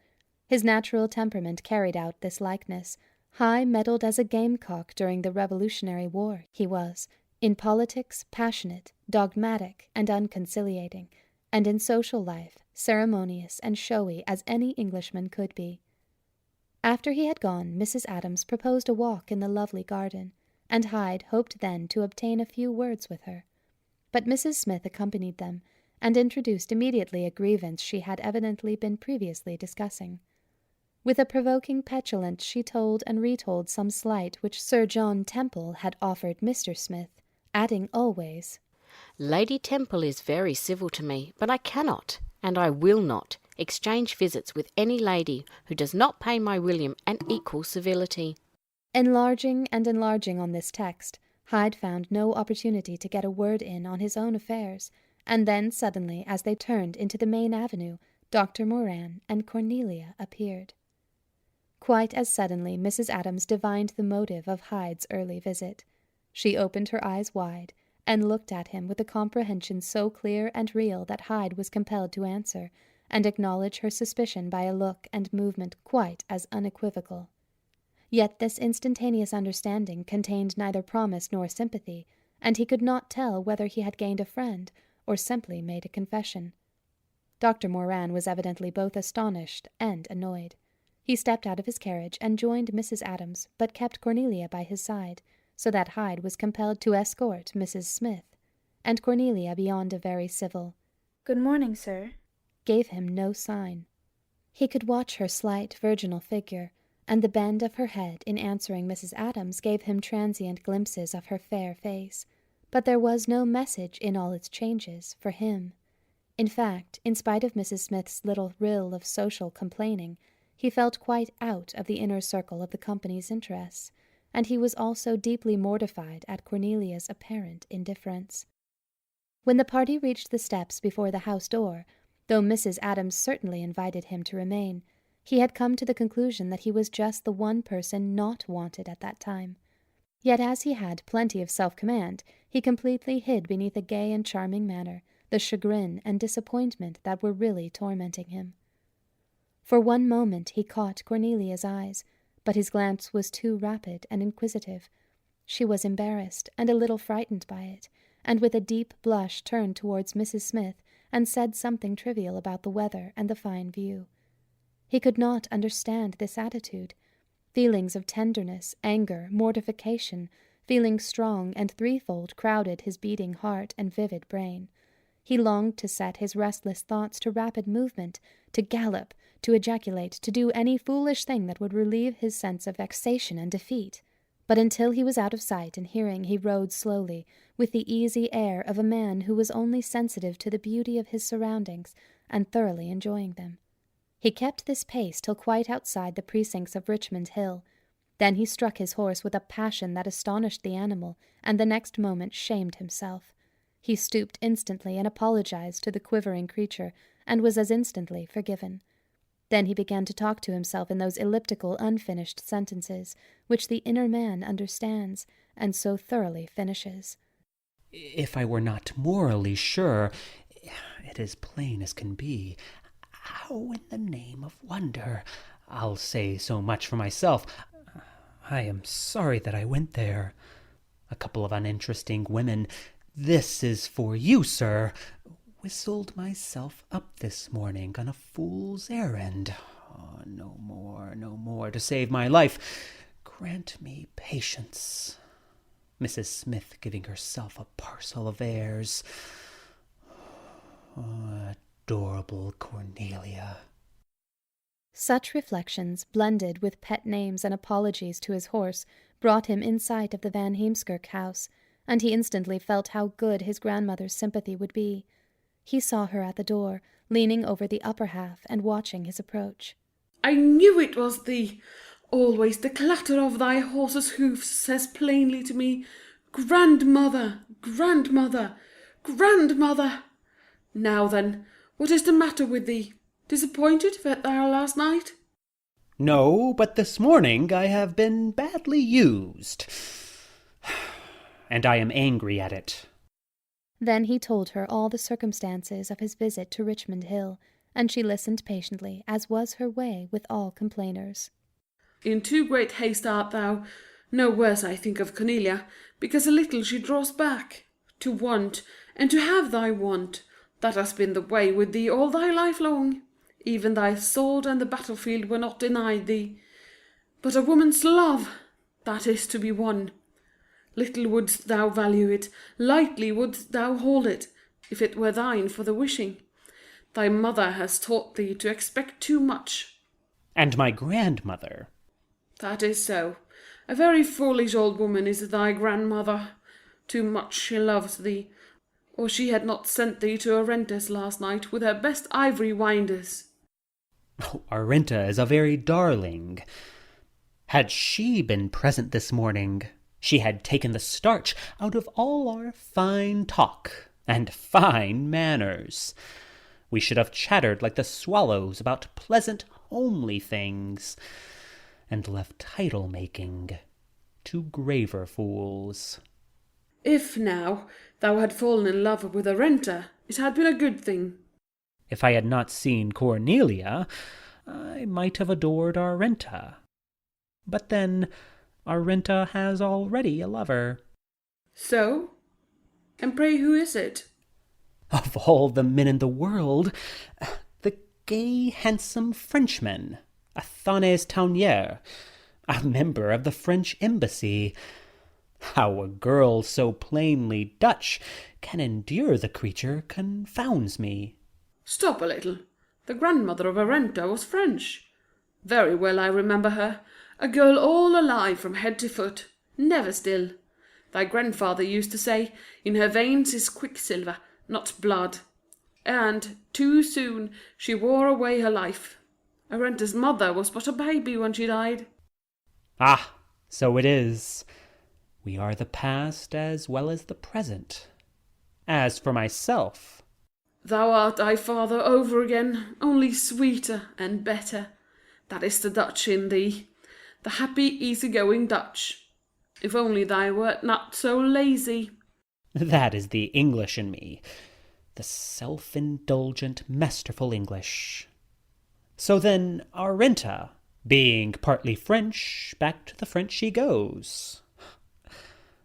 His natural temperament carried out this likeness. High-mettled as a gamecock during the Revolutionary War, he was, in politics, passionate, dogmatic, and unconciliating, and in social life, ceremonious and showy as any Englishman could be. After he had gone, Mrs. Adams proposed a walk in the lovely garden, and Hyde hoped then to obtain a few words with her. But Mrs. Smith accompanied them, and introduced immediately a grievance she had evidently been previously discussing. With a provoking petulance she told and retold some slight which Sir John Temple had offered Mr. Smith, adding always, "Lady Temple is very civil to me, but I cannot, and I will not, exchange visits with any lady who does not pay my William an equal civility." Enlarging and enlarging on this text, Hyde found no opportunity to get a word in on his own affairs, and then suddenly, as they turned into the main avenue, Dr. Moran and Cornelia appeared. Quite as suddenly Mrs. Adams divined the motive of Hyde's early visit. She opened her eyes wide, and looked at him with a comprehension so clear and real that Hyde was compelled to answer, and acknowledge her suspicion by a look and movement quite as unequivocal. Yet this instantaneous understanding contained neither promise nor sympathy, and he could not tell whether he had gained a friend, or simply made a confession. Dr. Moran was evidently both astonished and annoyed. He stepped out of his carriage and joined Mrs. Adams, but kept Cornelia by his side, so that Hyde was compelled to escort Mrs. Smith, and Cornelia, beyond a very civil "Good morning, sir," gave him no sign. He could watch her slight virginal figure, and the bend of her head in answering Mrs. Adams gave him transient glimpses of her fair face, but there was no message in all its changes for him. In fact, in spite of Mrs. Smith's little rill of social complaining, he felt quite out of the inner circle of the company's interests, and he was also deeply mortified at Cornelia's apparent indifference. When the party reached the steps before the house door, though Mrs. Adams certainly invited him to remain, he had come to the conclusion that he was just the one person not wanted at that time. Yet as he had plenty of self-command, he completely hid beneath a gay and charming manner the chagrin and disappointment that were really tormenting him. For one moment he caught Cornelia's eyes, but his glance was too rapid and inquisitive. She was embarrassed and a little frightened by it, and with a deep blush turned towards Mrs. Smith and said something trivial about the weather and the fine view. He could not understand this attitude. Feelings of tenderness, anger, mortification, feelings strong and threefold crowded his beating heart and vivid brain. He longed to set his restless thoughts to rapid movement, to gallop, to ejaculate, to do any foolish thing that would relieve his sense of vexation and defeat. But until he was out of sight and hearing, he rode slowly, with the easy air of a man who was only sensitive to the beauty of his surroundings and thoroughly enjoying them. He kept this pace till quite outside the precincts of Richmond Hill. Then he struck his horse with a passion that astonished the animal, and the next moment shamed himself. He stooped instantly and apologized to the quivering creature, and was as instantly forgiven. Then he began to talk to himself in those elliptical, unfinished sentences, which the inner man understands, and so thoroughly finishes. If I were not morally sure, it is plain as can be. How in the name of wonder? I'll say so much for myself. I am sorry that I went there. A couple of uninteresting women. This is for you, sir. Whistled myself up this morning on a fool's errand. Oh, no more to save my life. Grant me patience. Mrs. Smith giving herself a parcel of airs. Oh, adorable Cornelia. Such reflections, blended with pet names and apologies to his horse, brought him in sight of the Van Heemskirk house, and he instantly felt how good his grandmother's sympathy would be. He saw her at the door, leaning over the upper half and watching his approach. "I knew it was thee. Always the clatter of thy horse's hoofs says plainly to me, 'Grandmother, grandmother, grandmother!' Now then, what is the matter with thee? Disappointed that thou last night?" No, but this morning I have been badly used, and I am angry at it. Then he told her all the circumstances of his visit to Richmond Hill, and she listened patiently, as was her way with all complainers. "In too great haste art thou. No worse I think of Cornelia, because a little she draws back. To want, and to have thy want, that has been the way with thee all thy life long. Even thy sword and the battlefield were not denied thee. But a woman's love, that is to be won. Little wouldst thou value it, lightly wouldst thou hold it, if it were thine for the wishing. Thy mother has taught thee to expect too much." And my grandmother. "That is so. A very foolish old woman is thy grandmother. Too much she loves thee, or she had not sent thee to Arenta's last night with her best ivory winders." Oh, Arenta is a very darling. Had she been present this morning, she had taken the starch out of all our fine talk and fine manners. We should have chattered like the swallows about pleasant, homely things, and left title-making to graver fools. "If, now, thou had fallen in love with Arenta, it had been a good thing." If I had not seen Cornelia, I might have adored Arenta. But then, Arenta has already a lover. "So? And pray who is it?" Of all the men in the world, the gay, handsome Frenchman, Athanes Taunier, a member of the French embassy. How a girl so plainly Dutch can endure the creature confounds me. Stop a little. The grandmother of Arenta was French. Very well I remember her. A girl all alive from head to foot, never still. Thy grandfather used to say, in her veins is quicksilver, not blood. And, too soon, she wore away her life. Arenta's mother was but a baby when she died. Ah, so it is. We are the past as well as the present. As for myself... Thou art thy father over again, only sweeter and better. That is the Dutch in thee, the happy, easy-going Dutch. If only thou wert not so lazy. That is the English in me, the self-indulgent, masterful English. So then, Arenta, being partly French, back to the French she goes.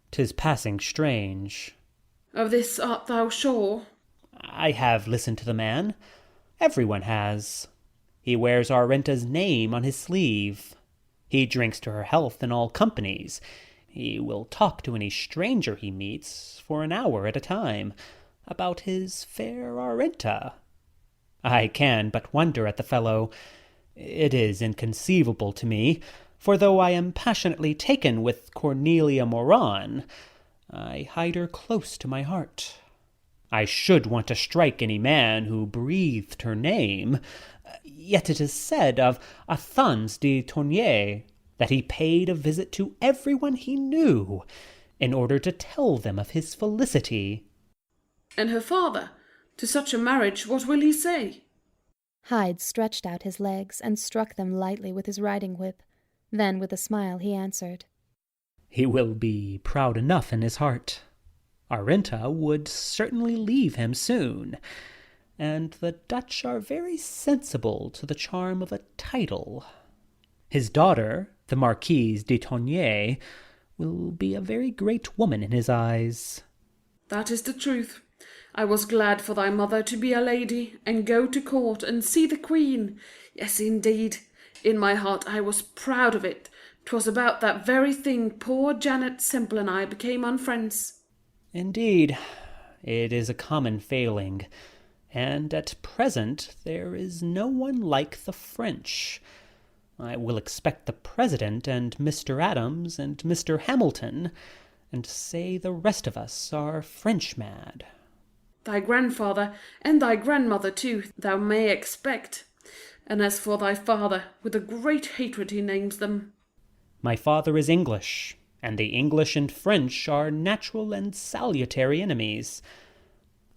'Tis passing strange. Of this art thou sure? I have listened to the man. Everyone has. He wears Arenta's name on his sleeve. He drinks to her health in all companies. He will talk to any stranger he meets, for an hour at a time, about his fair Arenta. I can but wonder at the fellow. It is inconceivable to me, for though I am passionately taken with Cornelia Moran, I hide her close to my heart. I should want to strike any man who breathed her name, yet it is said of Athans de Tournier that he paid a visit to everyone he knew, in order to tell them of his felicity. And her father, to such a marriage what will he say? Hyde stretched out his legs and struck them lightly with his riding-whip. Then with a smile he answered, He will be proud enough in his heart. Arenta would certainly leave him soon, and the Dutch are very sensible to the charm of a title. His daughter, the Marquise de Tournier, will be a very great woman in his eyes. That is the truth. I was glad for thy mother to be a lady, and go to court and see the Queen. Yes, indeed. In my heart I was proud of it. 'Twas about that very thing poor Janet Semple and I became unfriends. Indeed, it is a common failing, and at present there is no one like the French. I will expect the President and Mr. Adams and Mr. Hamilton, and say the rest of us are French-mad. Thy grandfather and thy grandmother too thou may expect. And as for thy father, with a great hatred he names them. My father is English, and the English and French are natural and salutary enemies.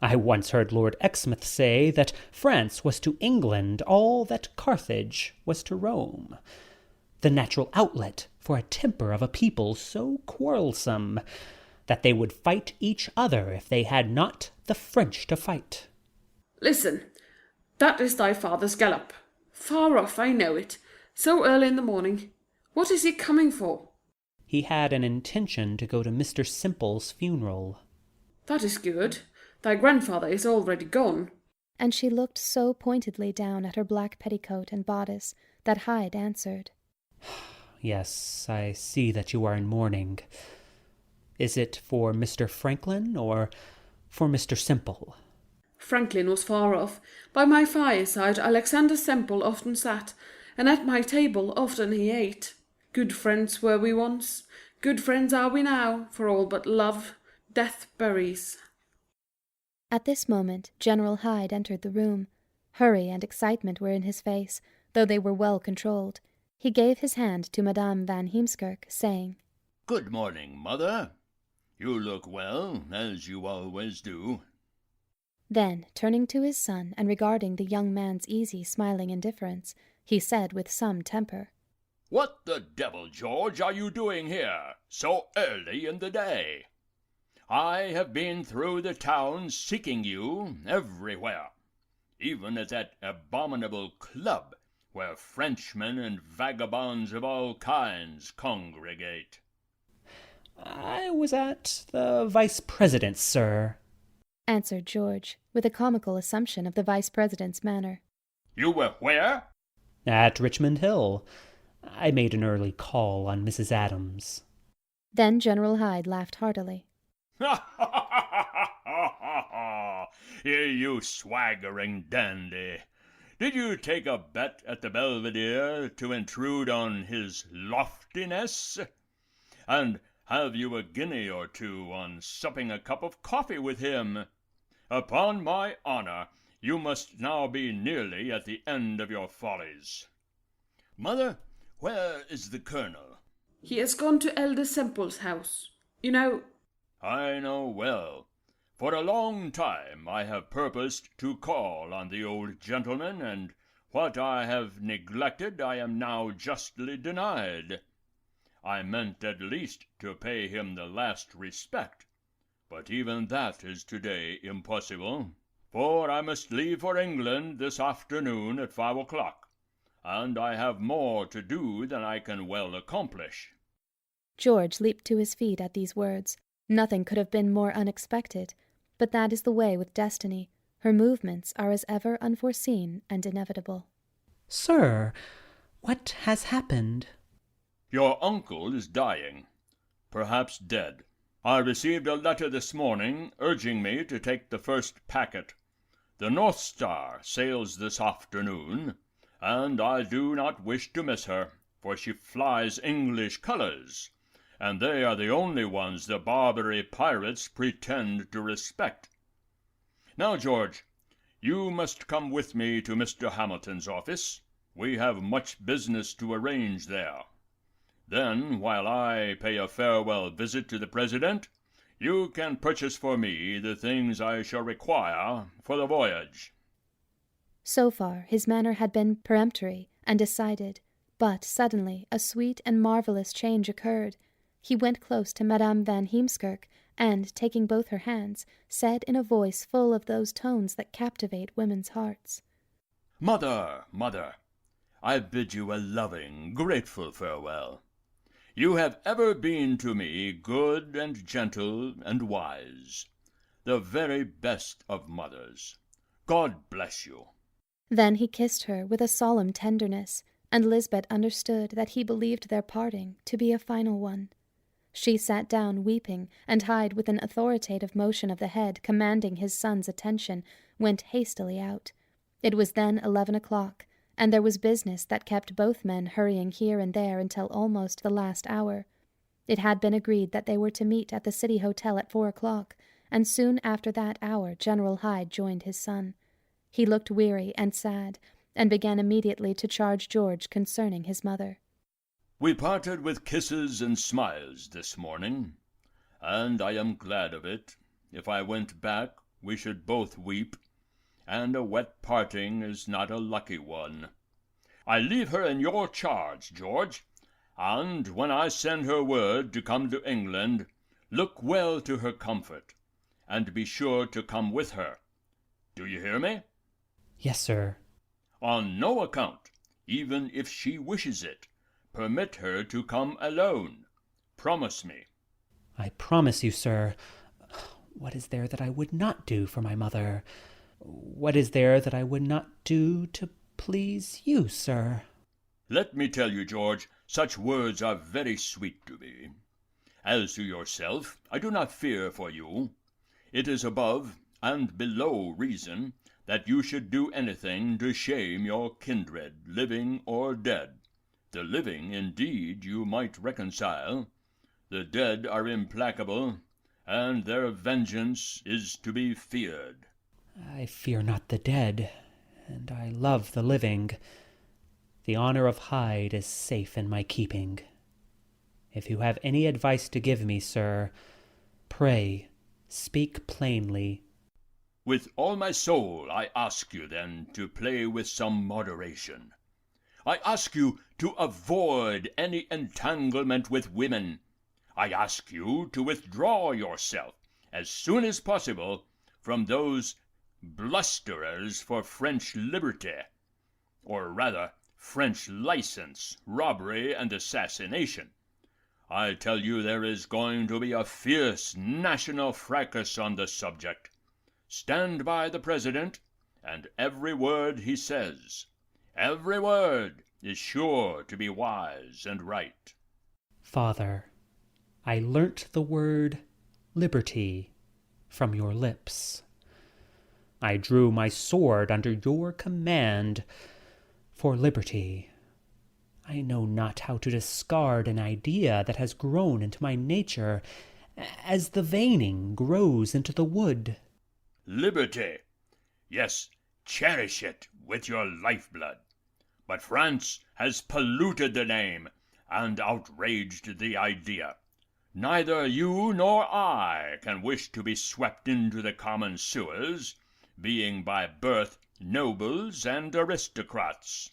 I once heard Lord Exmouth say that France was to England all that Carthage was to Rome, the natural outlet for a temper of a people so quarrelsome that they would fight each other if they had not the French to fight. Listen, that is thy father's gallop. Far off, I know it, so early in the morning. What is he coming for? He had an intention to go to Mr. Simple's funeral. That is good. Thy grandfather is already gone. And she looked so pointedly down at her black petticoat and bodice that Hyde answered, Yes, I see that you are in mourning. Is it for Mr. Franklin or for Mr. Simple? Franklin was far off. By my fireside Alexander Semple often sat, and at my table often he ate. Good friends were we once, good friends are we now, for all but love, death buries. At this moment General Hyde entered the room. Hurry and excitement were in his face, though they were well controlled. He gave his hand to Madame Van Heemskirk, saying, Good morning, mother. You look well, as you always do. Then, turning to his son and regarding the young man's easy, smiling indifference, he said with some temper, What the devil, George, are you doing here, so early in the day? I have been through the town seeking you everywhere, even at that abominable club where Frenchmen and vagabonds of all kinds congregate. I was at the Vice-President's, sir, answered George, with a comical assumption of the Vice-President's manner. You were where? At Richmond Hill. I made an early call on Mrs. Adams. Then General Hyde laughed heartily. Here, you swaggering dandy. Did you take a bet at the Belvedere to intrude on his loftiness? And have you a guinea or two on supping a cup of coffee with him? Upon my honour, you must now be nearly at the end of your follies. Mother, where is the colonel? He has gone to Elder Semple's house. You know... I know well. For a long time I have purposed to call on the old gentleman, and what I have neglected I am now justly denied. I meant at least to pay him the last respect, but even that is today impossible, for I must leave for England this afternoon at 5 o'clock, and I have more to do than I can well accomplish. George leaped to his feet at these words. Nothing could have been more unexpected, but that is the way with destiny. Her movements are as ever unforeseen and inevitable. Sir, what has happened? Your uncle is dying, perhaps dead. I received a letter this morning urging me to take the first packet. The North Star sails this afternoon, and I do not wish to miss her, for she flies English colours, and they are the only ones the Barbary pirates pretend to respect. Now, George, you must come with me to Mr. Hamilton's office. We have much business to arrange there. Then, while I pay a farewell visit to the President, you can purchase for me the things I shall require for the voyage. So far his manner had been peremptory and decided, but suddenly a sweet and marvellous change occurred. He went close to Madame Van Heemskirk, and, taking both her hands, said in a voice full of those tones that captivate women's hearts, Mother, mother, I bid you a loving, grateful farewell. You have ever been to me good and gentle and wise, the very best of mothers. God bless you. Then he kissed her with a solemn tenderness, and Lisbeth understood that he believed their parting to be a final one. She sat down weeping, and Hyde, with an authoritative motion of the head commanding his son's attention, went hastily out. It was then 11 o'clock, and there was business that kept both men hurrying here and there until almost the last hour. It had been agreed that they were to meet at the City Hotel at 4 o'clock, and soon after that hour General Hyde joined his son. He looked weary and sad, and began immediately to charge George concerning his mother. We parted with kisses and smiles this morning, and I am glad of it. If I went back, we should both weep, and a wet parting is not a lucky one. I leave her in your charge, George, and when I send her word to come to England, look well to her comfort, and be sure to come with her. Do you hear me? Yes, sir. On no account, even if she wishes it, permit her to come alone. Promise me. I promise you, sir. What is there that I would not do for my mother? What is there that I would not do to please you, sir? Let me tell you, George, such words are very sweet to me. As to yourself, I do not fear for you. It is above and below reason that you should do anything to shame your kindred, living or dead. The living, indeed, you might reconcile. The dead are implacable, and their vengeance is to be feared. I fear not the dead, and I love the living. The honor of Hyde is safe in my keeping. If you have any advice to give me, sir, pray speak plainly. With all my soul I ask you, then, to play with some moderation. I ask you to avoid any entanglement with women. I ask you to withdraw yourself, as soon as possible, from those blusterers for French liberty, or rather French license, robbery, and assassination. I tell you there is going to be a fierce national fracas on the subject. Stand by the President, and every word he says. Every word is sure to be wise and right. Father, I learnt the word liberty from your lips. I drew my sword under your command for liberty. I know not how to discard an idea that has grown into my nature as the veining grows into the wood. Liberty! Yes, cherish it with your lifeblood. But France has polluted the name and outraged the idea. Neither you nor I can wish to be swept into the common sewers, being by birth nobles and aristocrats.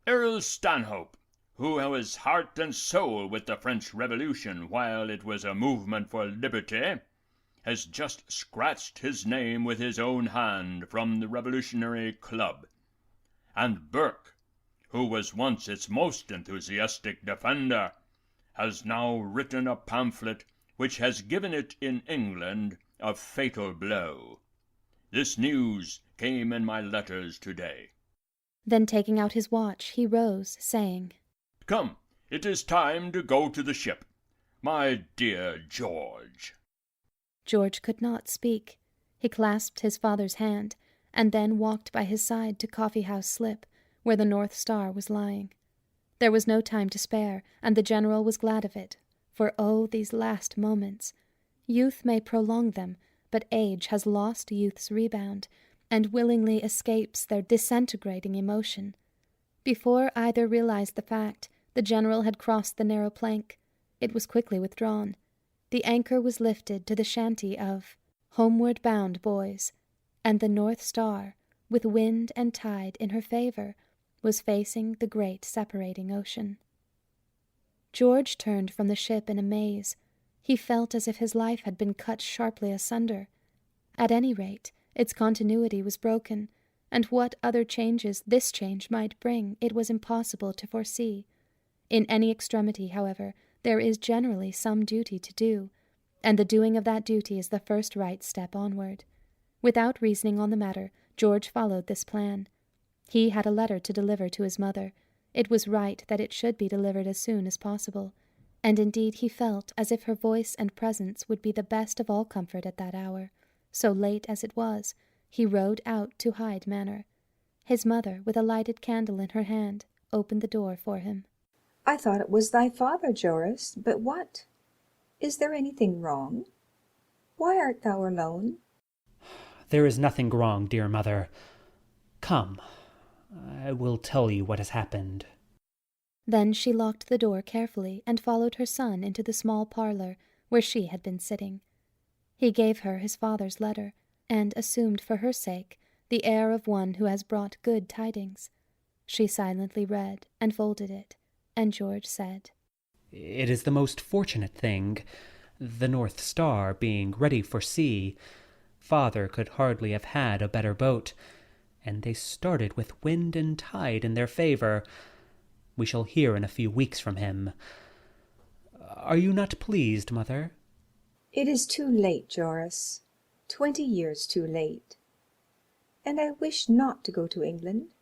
Earl Stanhope, who was heart and soul with the French Revolution while it was a movement for liberty, has just scratched his name with his own hand from the Revolutionary Club. And Burke, who was once its most enthusiastic defender, has now written a pamphlet which has given it in England a fatal blow. This news came in my letters today. Then taking out his watch, he rose, saying, Come, it is time to go to the ship. My dear George. George could not speak. He clasped his father's hand, and then walked by his side to Coffee-house Slip, where the North Star was lying. There was no time to spare, and the general was glad of it, for oh, these last moments! Youth may prolong them, but age has lost youth's rebound, and willingly escapes their disintegrating emotion. Before either realized the fact, the general had crossed the narrow plank. It was quickly withdrawn. The anchor was lifted to the shanty of homeward bound boys, and the North Star, with wind and tide in her favor, was facing the great separating ocean. George turned from the ship in a maze. He felt as if his life had been cut sharply asunder. At any rate, its continuity was broken, and what other changes this change might bring it was impossible to foresee. In any extremity, however, there is generally some duty to do, and the doing of that duty is the first right step onward. Without reasoning on the matter, George followed this plan. He had a letter to deliver to his mother. It was right that it should be delivered as soon as possible, and indeed he felt as if her voice and presence would be the best of all comfort at that hour. So late as it was, he rode out to Hyde Manor. His mother, with a lighted candle in her hand, opened the door for him. I thought it was thy father, Joris, but what? Is there anything wrong? Why art thou alone? There is nothing wrong, dear mother. Come, I will tell you what has happened. Then she locked the door carefully and followed her son into the small parlour where she had been sitting. He gave her his father's letter, and assumed for her sake the air of one who has brought good tidings. She silently read and folded it, and George said, It is the most fortunate thing. The North Star being ready for sea, Father could hardly have had a better boat, and they started with wind and tide in their favor. We shall hear in a few weeks from him. Are you not pleased, mother? It is too late, Joris. 20 years too late. And I wish not to go to England.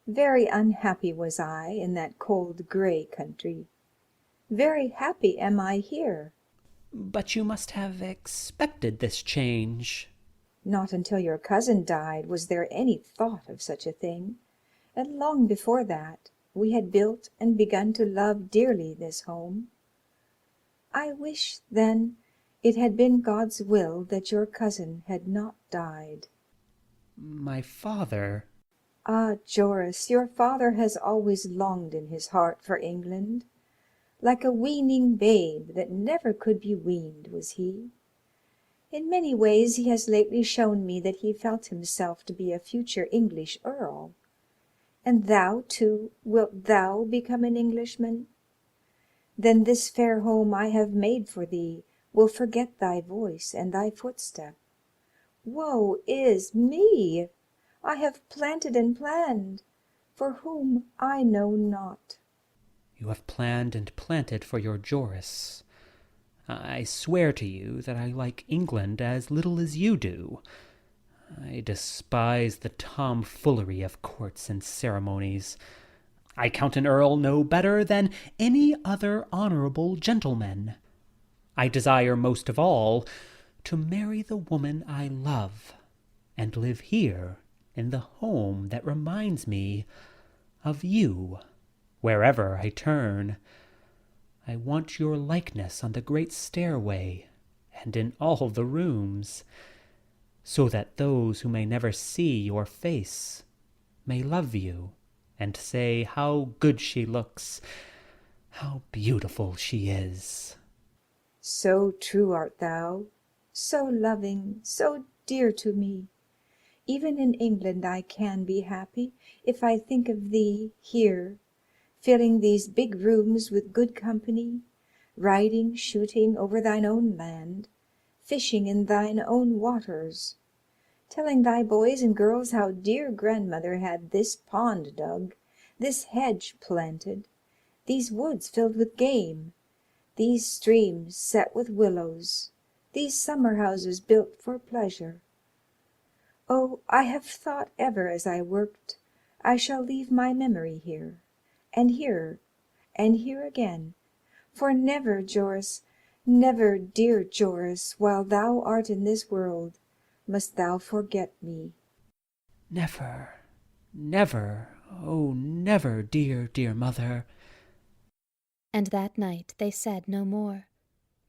Very unhappy was I in that cold grey country. Very happy am I here. But you must have expected this change. Not until your cousin died was there any thought of such a thing, and long before that we had built and begun to love dearly this home. I wish, then, it had been God's will that your cousin had not died. My father... Ah, Joris, your father has always longed in his heart for England. Like a weaning babe that never could be weaned was he. In many ways he has lately shown me that he felt himself to be a future English earl. And thou, too, wilt thou become an Englishman? Then this fair home I have made for thee will forget thy voice and thy footstep. Woe is me! I have planted and planned, for whom I know not. You have planned and planted for your Joris. I swear to you that I like England as little as you do. I despise the tomfoolery of courts and ceremonies. I count an earl no better than any other honorable gentleman. I desire most of all to marry the woman I love, and live here in the home that reminds me of you wherever I turn. I want your likeness on the great stairway and in all the rooms, so that those who may never see your face may love you and say how good she looks, how beautiful she is. So true art thou, so loving, so dear to me. Even in England I can be happy if I think of thee here, filling these big rooms with good company, riding, shooting over thine own land, fishing in thine own waters, telling thy boys and girls how dear grandmother had this pond dug, this hedge planted, these woods filled with game, these streams set with willows, these summer houses built for pleasure. Oh, I have thought ever as I worked, I shall leave my memory here, and here again, for never, Joris, never, dear Joris, while thou art in this world, must thou forget me. Never, never, oh, never, dear, dear mother. And that night they said no more.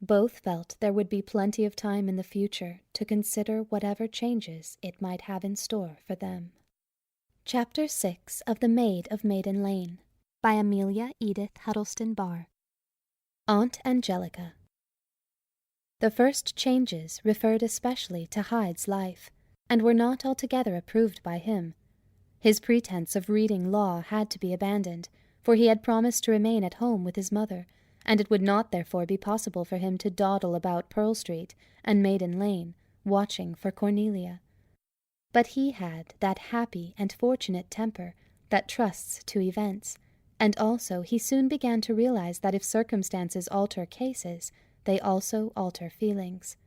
Both felt there would be plenty of time in the future to consider whatever changes it might have in store for them. Chapter 6 of The Maid of Maiden Lane by Amelia Edith Huddleston Barr. Aunt Angelica. The first changes referred especially to Hyde's life, and were not altogether approved by him. His pretense of reading law had to be abandoned, for he had promised to remain at home with his mother, and it would not therefore be possible for him to dawdle about Pearl Street and Maiden Lane, watching for Cornelia. But he had that happy and fortunate temper that trusts to events, and also he soon began to realize that if circumstances alter cases, they also alter feelings.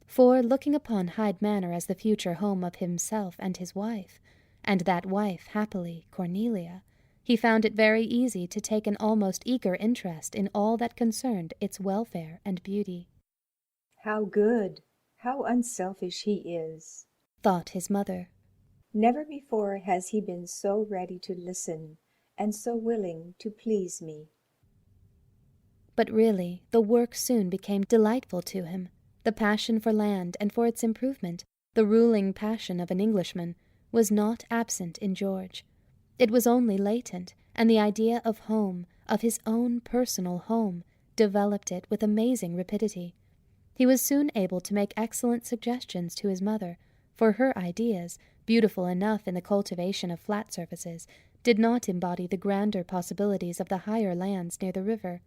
For, looking upon Hyde Manor as the future home of himself and his wife, and that wife, happily, Cornelia, he found it very easy to take an almost eager interest in all that concerned its welfare and beauty. How good, how unselfish he is, thought his mother. Never before has he been so ready to listen and so willing to please me. But really, the work soon became delightful to him. The passion for land and for its improvement, the ruling passion of an Englishman, was not absent in George. It was only latent, and the idea of home, of his own personal home, developed it with amazing rapidity. He was soon able to make excellent suggestions to his mother, for her ideas, beautiful enough in the cultivation of flat surfaces, did not embody the grander possibilities of the higher lands near the river.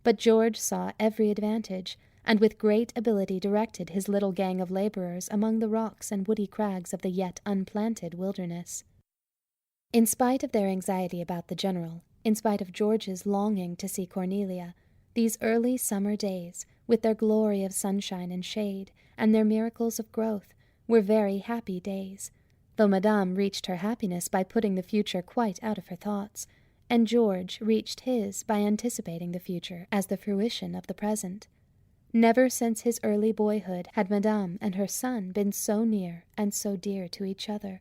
But George saw every advantage, and with great ability directed his little gang of labourers among the rocks and woody crags of the yet unplanted wilderness. In spite of their anxiety about the general, in spite of George's longing to see Cornelia, these early summer days, with their glory of sunshine and shade, and their miracles of growth, were very happy days, though Madame reached her happiness by putting the future quite out of her thoughts, and George reached his by anticipating the future as the fruition of the present. Never since his early boyhood had Madame and her son been so near and so dear to each other,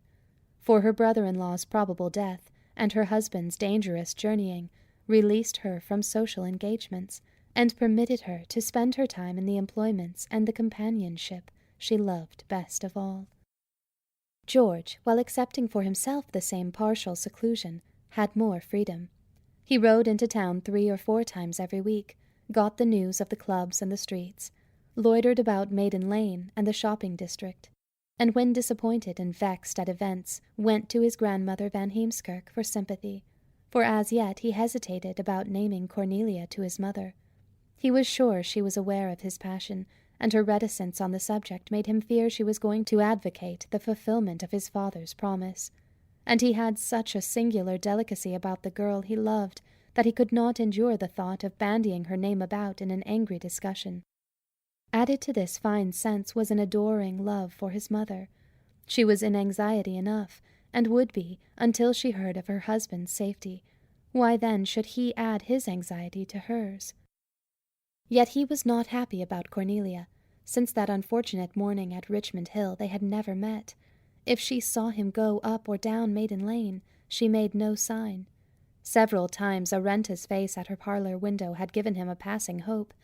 for her brother-in-law's probable death and her husband's dangerous journeying released her from social engagements, and permitted her to spend her time in the employments and the companionship she loved best of all. George, while accepting for himself the same partial seclusion, had more freedom. He rode into town 3 or 4 times every week, got the news of the clubs and the streets, loitered about Maiden Lane and the shopping district, and when disappointed and vexed at events, went to his grandmother Van Heemskirk for sympathy, for as yet he hesitated about naming Cornelia to his mother. He was sure she was aware of his passion, and her reticence on the subject made him fear she was going to advocate the fulfillment of his father's promise. And he had such a singular delicacy about the girl he loved that he could not endure the thought of bandying her name about in an angry discussion. Added to this fine sense was an adoring love for his mother. She was in anxiety enough, and would be until she heard of her husband's safety. Why then should he add his anxiety to hers? Yet he was not happy about Cornelia. Since that unfortunate morning at Richmond Hill they had never met. If she saw him go up or down Maiden Lane, she made no sign. Several times Arenta's face at her parlour window had given him a passing hope,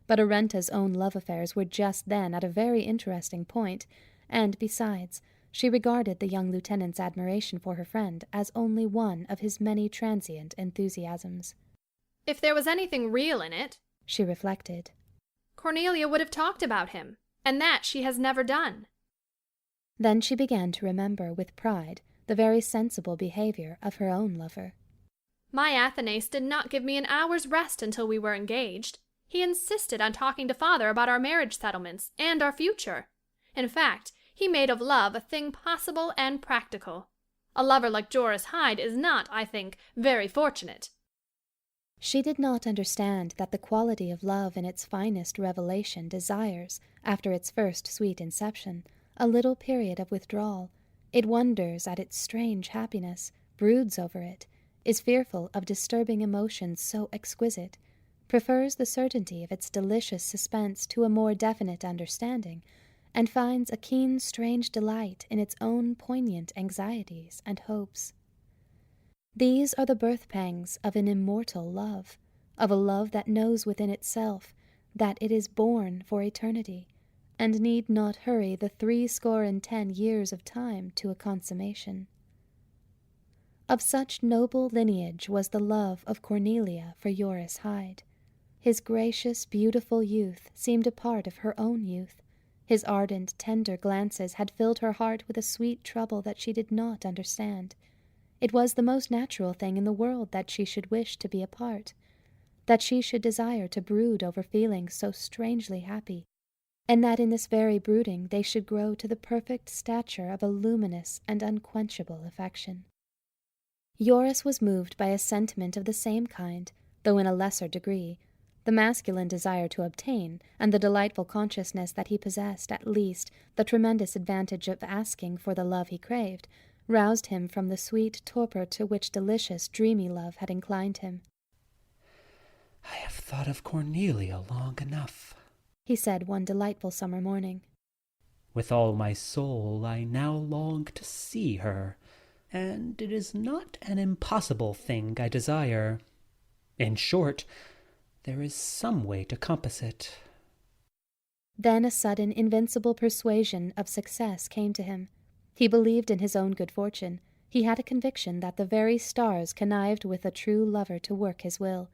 but Arenta's own love affairs were just then at a very interesting point, and, besides, she regarded the young lieutenant's admiration for her friend as only one of his many transient enthusiasms. If there was anything real in it, she reflected, Cornelia would have talked about him, and that she has never done. Then she began to remember with pride the very sensible behaviour of her own lover. My Athanase did not give me an hour's rest until we were engaged. He insisted on talking to father about our marriage settlements and our future. In fact, he made of love a thing possible and practical. A lover like Joris Hyde is not, I think, very fortunate. She did not understand that the quality of love in its finest revelation desires, after its first sweet inception, a little period of withdrawal. It wonders at its strange happiness, broods over it, is fearful of disturbing emotions so exquisite, prefers the certainty of its delicious suspense to a more definite understanding, and finds a keen, strange delight in its own poignant anxieties and hopes. These are the birth-pangs of an immortal love, of a love that knows within itself that it is born for eternity, and need not hurry the 70 years of time to a consummation. Of such noble lineage was the love of Cornelia for Joris Hyde. His gracious, beautiful youth seemed a part of her own youth. His ardent, tender glances had filled her heart with a sweet trouble that she did not understand. It was the most natural thing in the world that she should wish to be apart, that she should desire to brood over feelings so strangely happy, and that in this very brooding they should grow to the perfect stature of a luminous and unquenchable affection. Joris was moved by a sentiment of the same kind, though in a lesser degree. The masculine desire to obtain, and the delightful consciousness that he possessed at least the tremendous advantage of asking for the love he craved, roused him from the sweet torpor to which delicious, dreamy love had inclined him. I have thought of Cornelia long enough, he said one delightful summer morning. With all my soul I now long to see her, and it is not an impossible thing I desire. In short, there is some way to compass it. Then a sudden, invincible persuasion of success came to him. He believed in his own good fortune. He had a conviction that the very stars connived with a true lover to work his will.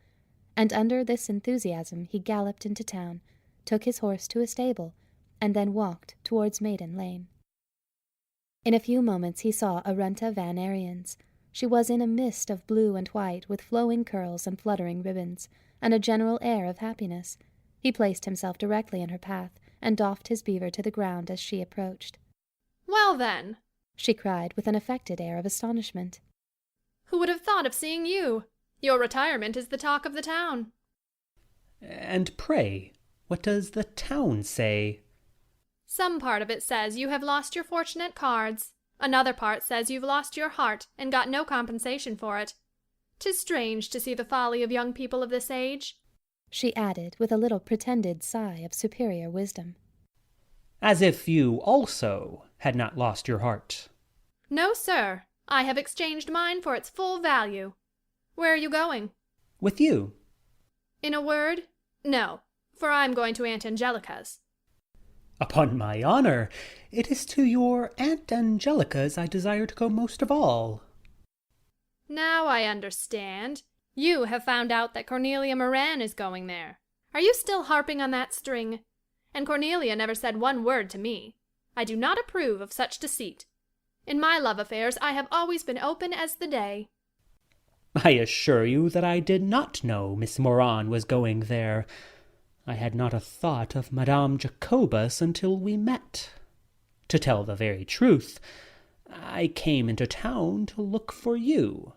And under this enthusiasm he galloped into town, took his horse to a stable, and then walked towards Maiden Lane. In a few moments he saw Arenta Van Ariens. She was in a mist of blue and white, with flowing curls and fluttering ribbons, and a general air of happiness. He placed himself directly in her path, and doffed his beaver to the ground as she approached. Well then, she cried with an affected air of astonishment. Who would have thought of seeing you? Your retirement is the talk of the town. And pray, what does the town say? Some part of it says you have lost your fortune at cards. Another part says you've lost your heart and got no compensation for it. 'Tis strange to see the folly of young people of this age, she added with a little pretended sigh of superior wisdom. As if you also had not lost your heart. No, sir. I have exchanged mine for its full value. Where are you going? With you. In a word, no, for I'm going to Aunt Angelica's. Upon my honor, it is to your Aunt Angelica's I desire to go most of all. Now I understand. You have found out that Cornelia Moran is going there. Are you still harping on that string? And Cornelia never said one word to me. I do not approve of such deceit. In my love affairs I have always been open as the day. I assure you that I did not know Miss Moran was going there. I had not a thought of Madame Jacobus until we met. To tell the very truth, I came into town to look for you.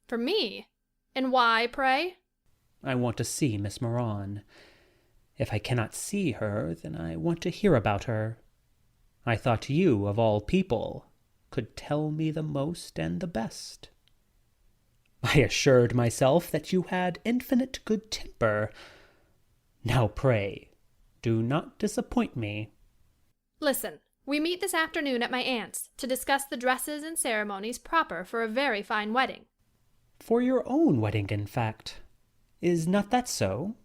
For me? And why, pray? I want to see Miss Moran. If I cannot see her, then I want to hear about her. I thought you, of all people, could tell me the most and the best. I assured myself that you had infinite good temper. Now pray, do not disappoint me. Listen, we meet this afternoon at my aunt's to discuss the dresses and ceremonies proper for a very fine wedding. For your own wedding, in fact. Is not that so?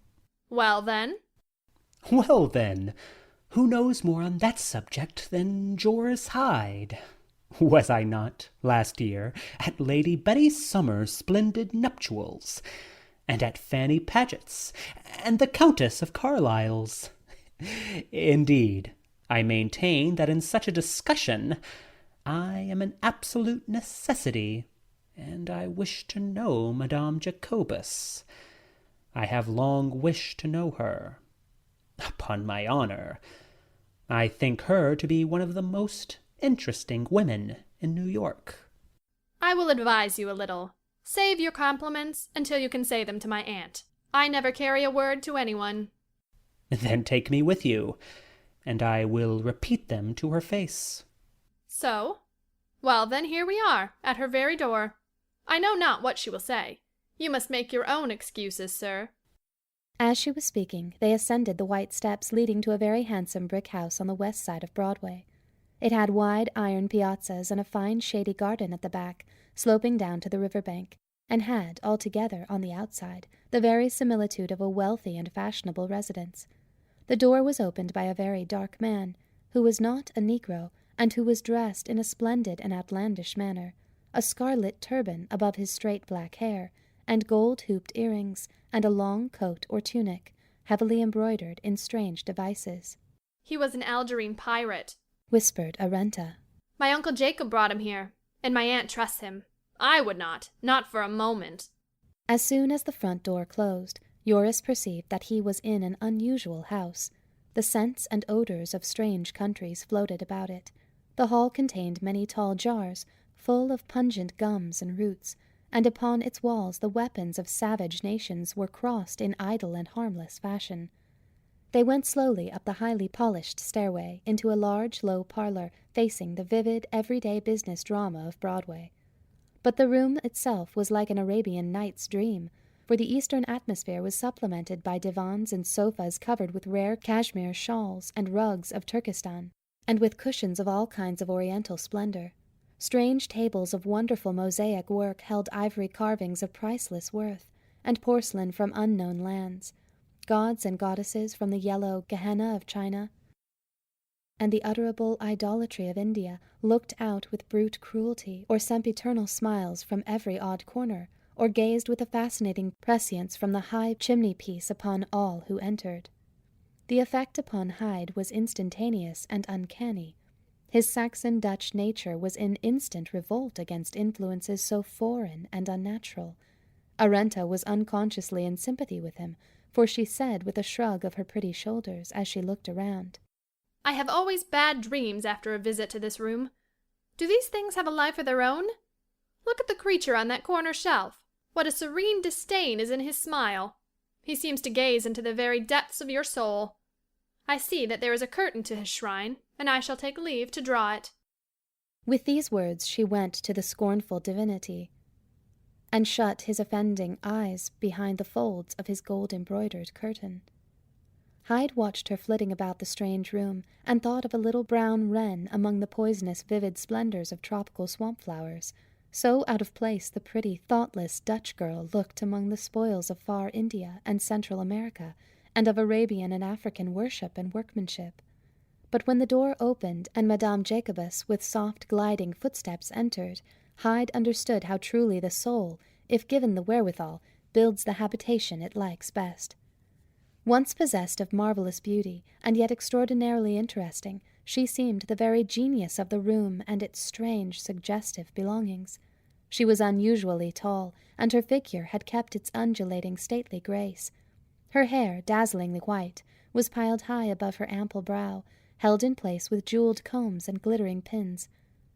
Well, then? Well, then, who knows more on that subject than Joris Hyde? Was I not, last year, at Lady Betty Summer's splendid nuptials, and at Fanny Paget's, and the Countess of Carlisle's? Indeed, I maintain that in such a discussion I am an absolute necessity, and I wish to know Madame Jacobus. I have long wished to know her. Upon my honor, I think her to be one of the most interesting women in New York. I will advise you a little. Save your compliments until you can say them to my aunt. I never carry a word to anyone. Then take me with you, and I will repeat them to her face. So? Well, then here we are, at her very door. I know not what she will say. You must make your own excuses, sir. As she was speaking, they ascended the white steps leading to a very handsome brick house on the west side of Broadway. It had wide iron piazzas and a fine shady garden at the back, sloping down to the river bank, and had, altogether, on the outside, the very similitude of a wealthy and fashionable residence. The door was opened by a very dark man, who was not a Negro, and who was dressed in a splendid and outlandish manner, a scarlet turban above his straight black hair, and gold-hooped earrings, and a long coat or tunic, heavily embroidered in strange devices. He was an Algerine pirate, whispered Arenta. My Uncle Jacob brought him here, and my aunt trusts him. I would not for a moment. As soon as the front door closed, Joris perceived that he was in an unusual house. The scents and odors of strange countries floated about it. The hall contained many tall jars, full of pungent gums and roots, and upon its walls the weapons of savage nations were crossed in idle and harmless fashion. They went slowly up the highly polished stairway into a large, low parlor facing the vivid, everyday business drama of Broadway. But the room itself was like an Arabian Night's dream, for the Eastern atmosphere was supplemented by divans and sofas covered with rare cashmere shawls and rugs of Turkestan, and with cushions of all kinds of Oriental splendor. Strange tables of wonderful mosaic work held ivory carvings of priceless worth, and porcelain from unknown lands, gods and goddesses from the yellow Gehenna of China, and the unutterable idolatry of India looked out with brute cruelty or sempiternal smiles from every odd corner, or gazed with a fascinating prescience from the high chimney-piece upon all who entered. The effect upon Hyde was instantaneous and uncanny. His Saxon-Dutch nature was in instant revolt against influences so foreign and unnatural. Arenta was unconsciously in sympathy with him, for she said with a shrug of her pretty shoulders as she looked around, I have always bad dreams after a visit to this room. Do these things have a life of their own? Look at the creature on that corner shelf. What a serene disdain is in his smile. He seems to gaze into the very depths of your soul. I see that there is a curtain to his shrine, and I shall take leave to draw it. With these words she went to the scornful divinity, and shut his offending eyes behind the folds of his gold-embroidered curtain. Hyde watched her flitting about the strange room, and thought of a little brown wren among the poisonous vivid splendors of tropical swamp flowers. So out of place the pretty, thoughtless Dutch girl looked among the spoils of far India and Central America, and of Arabian and African worship and workmanship. But when the door opened, and Madame Jacobus with soft gliding footsteps entered, Hyde understood how truly the soul, if given the wherewithal, builds the habitation it likes best. Once possessed of marvellous beauty, and yet extraordinarily interesting, she seemed the very genius of the room and its strange, suggestive belongings. She was unusually tall, and her figure had kept its undulating, stately grace. Her hair, dazzlingly white, was piled high above her ample brow, held in place with jewelled combs and glittering pins.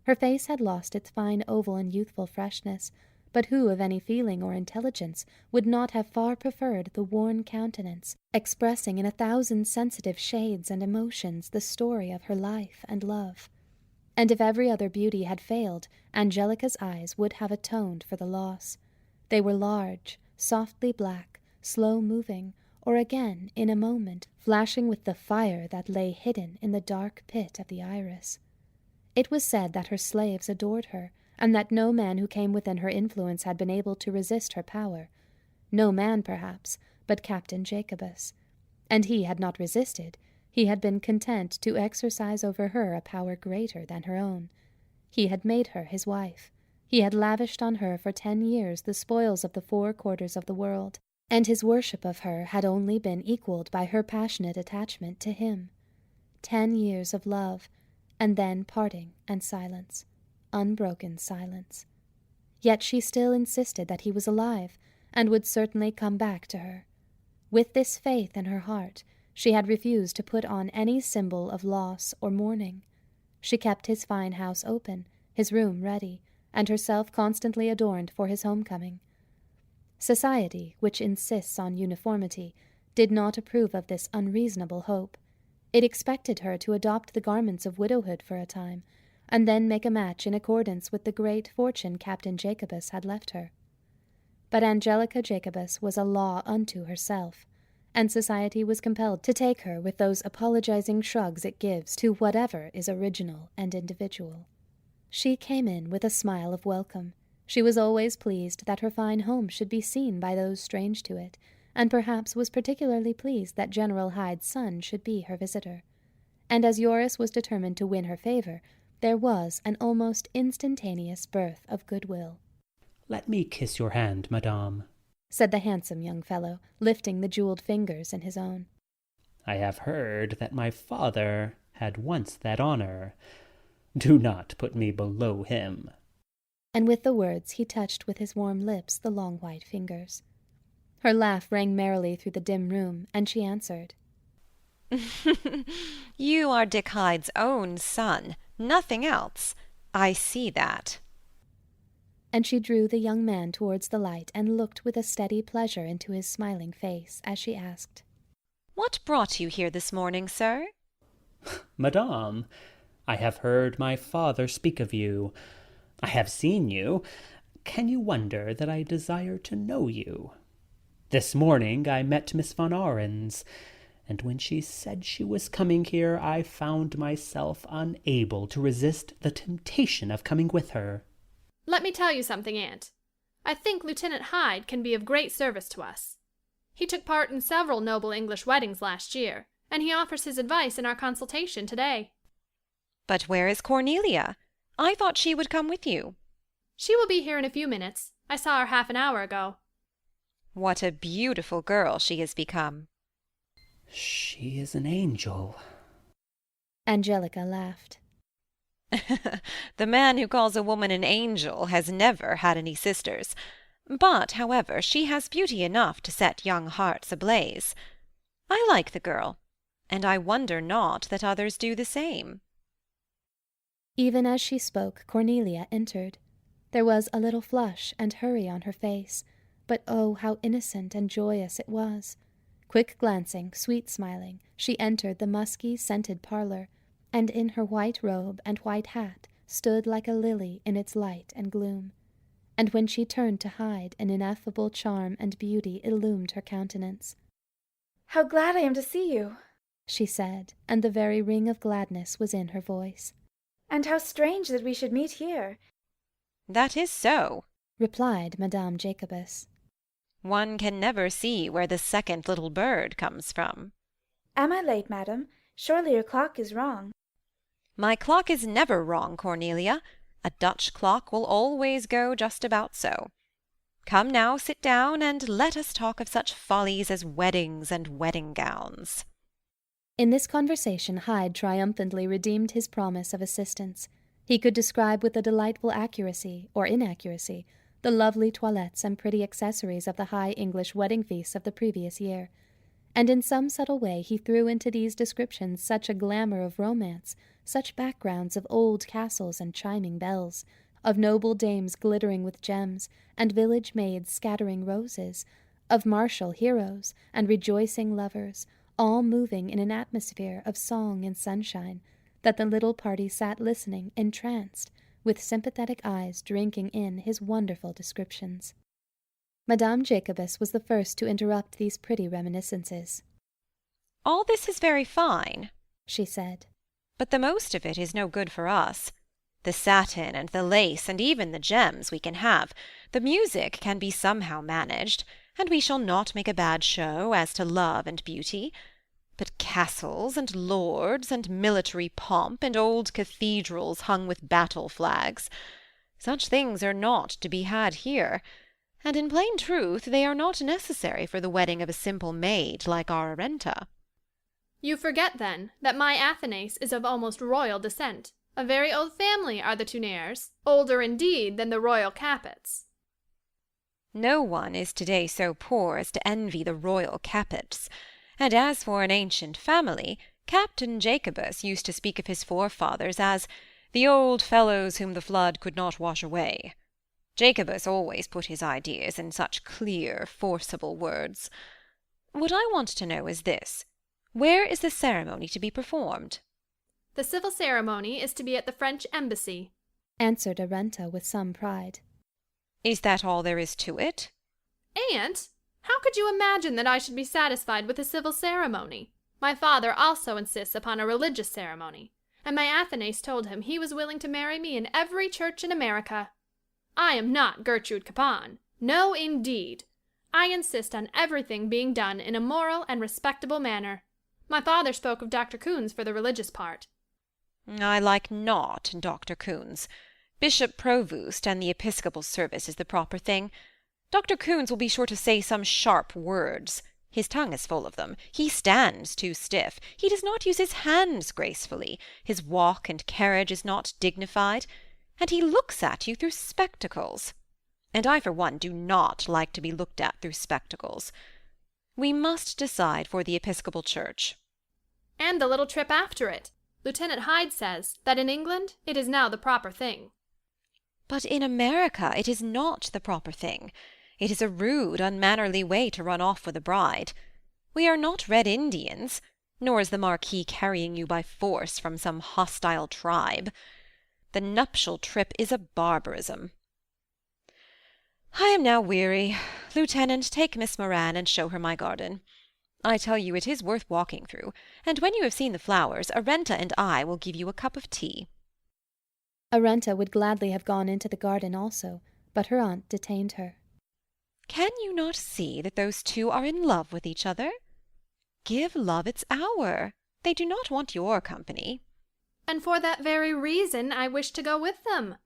Her face had lost its fine oval and youthful freshness, but who of any feeling or intelligence would not have far preferred the worn countenance, expressing in 1,000 sensitive shades and emotions the story of her life and love? And if every other beauty had failed, Angelica's eyes would have atoned for the loss. They were large, softly black, slow-moving, or again, in a moment, flashing with the fire that lay hidden in the dark pit of the iris. It was said that her slaves adored her, and that no man who came within her influence had been able to resist her power. No man, perhaps, but Captain Jacobus. And he had not resisted. He had been content to exercise over her a power greater than her own. He had made her his wife. He had lavished on her for 10 years the spoils of the 4 quarters of the world, and his worship of her had only been equalled by her passionate attachment to him. 10 years of love, and then parting and silence, unbroken silence. Yet she still insisted that he was alive, and would certainly come back to her. With this faith in her heart, she had refused to put on any symbol of loss or mourning. She kept his fine house open, his room ready, and herself constantly adorned for his homecoming. Society, which insists on uniformity, did not approve of this unreasonable hope. It expected her to adopt the garments of widowhood for a time, and then make a match in accordance with the great fortune Captain Jacobus had left her. But Angelica Jacobus was a law unto herself, and society was compelled to take her with those apologizing shrugs it gives to whatever is original and individual. She came in with a smile of welcome. She was always pleased that her fine home should be seen by those strange to it, and perhaps was particularly pleased that General Hyde's son should be her visitor. And as Joris was determined to win her favor, there was an almost instantaneous birth of goodwill. "Let me kiss your hand, madame," said the handsome young fellow, lifting the jeweled fingers in his own. "I have heard that my father had once that honor. Do not put me below him." And with the words he touched with his warm lips the long white fingers. Her laugh rang merrily through the dim room, and she answered, "You are Dick Hyde's own son, nothing else. I see that." And she drew the young man towards the light and looked with a steady pleasure into his smiling face as she asked, "What brought you here this morning, sir?" "Madame, I have heard my father speak of you. I have seen you. Can you wonder that I desire to know you? This morning I met Miss Von Arens, and when she said she was coming here, I found myself unable to resist the temptation of coming with her." Let me tell you something, Aunt. I think Lieutenant Hyde can be of great service to us. He took part in several noble English weddings last year, and he offers his advice in our consultation today. "But where is Cornelia? I thought she would come with you." "She will be here in a few minutes. I saw her half an hour ago." "What a beautiful girl she has become." "She is an angel." Angelica laughed. The man who calls a woman an angel has never had any sisters. But, however, she has beauty enough to set young hearts ablaze. I like the girl, and I wonder not that others do the same." Even as she spoke, Cornelia entered. There was a little flush and hurry on her face, but oh, how innocent and joyous it was. Quick glancing, sweet smiling, she entered the musky, scented parlor, and in her white robe and white hat stood like a lily in its light and gloom. And when she turned to Hyde, an ineffable charm and beauty illumined her countenance. "How glad I am to see you," she said, and the very ring of gladness was in her voice. "And how strange that we should meet here." "That is so," replied Madame Jacobus. "One can never see where the second little bird comes from." "Am I late, madam? Surely your clock is wrong." "My clock is never wrong, Cornelia. A Dutch clock will always go just about so. Come now, sit down, and let us talk of such follies as weddings and wedding gowns." In this conversation Hyde triumphantly redeemed his promise of assistance. He could describe with a delightful accuracy, or inaccuracy, the lovely toilettes and pretty accessories of the high English wedding feasts of the previous year. And in some subtle way he threw into these descriptions such a glamour of romance, such backgrounds of old castles and chiming bells, of noble dames glittering with gems, and village maids scattering roses, of martial heroes and rejoicing lovers, all moving in an atmosphere of song and sunshine, that the little party sat listening entranced, with sympathetic eyes drinking in his wonderful descriptions. Madame Jacobus was the first to interrupt these pretty reminiscences. "All this is very fine," she said, "but the most of it is no good for us. The satin and the lace and even the gems we can have, the music can be somehow managed, and we shall not make a bad show as to love and beauty. But castles and lords and military pomp and old cathedrals hung with battle flags, such things are not to be had here, and in plain truth they are not necessary for the wedding of a simple maid like our Arenta." You forget, then, that my Athanase is of almost royal descent. A very old family are the Tunares, older indeed than the royal Capets. No one is to-day so poor as to envy the royal Capets. And as for an ancient family, Captain Jacobus used to speak of his forefathers as the old fellows whom the flood could not wash away. Jacobus always put his ideas in such clear, forcible words. What I want to know is this: where is the ceremony to be performed? The civil ceremony is to be at the French embassy, answered Arenta with some pride. Is that all there is to it? Aunt, how could you imagine that I should be satisfied with a civil ceremony? My father also insists upon a religious ceremony, and my Athanase told him he was willing to marry me in every church in America. I am not Gertrude Capon. No, indeed. I insist on everything being done in a moral and respectable manner. My father spoke of Dr. Coons for the religious part. I like not Dr. Coons. Bishop Provoost and the Episcopal service is the proper thing. Dr. Coons will be sure to say some sharp words. His tongue is full of them. He stands too stiff. He does not use his hands gracefully. His walk and carriage is not dignified. And he looks at you through spectacles. And I, for one, do not like to be looked at through spectacles. We must decide for the Episcopal Church. And the little trip after it. Lieutenant Hyde says that in England it is now the proper thing. But in America it is not the proper thing. It is a rude, unmannerly way to run off with a bride. We are not Red Indians, nor is the Marquis carrying you by force from some hostile tribe. The nuptial trip is a barbarism. I am now weary. Lieutenant, take Miss Moran and show her my garden. I tell you it is worth walking through, and when you have seen the flowers, Arenta and I will give you a cup of tea. Arenta would gladly have gone into the garden also, but her aunt detained her. Can you not see that those two are in love with each other? Give love its hour. They do not want your company. And for that very reason I wish to go with them.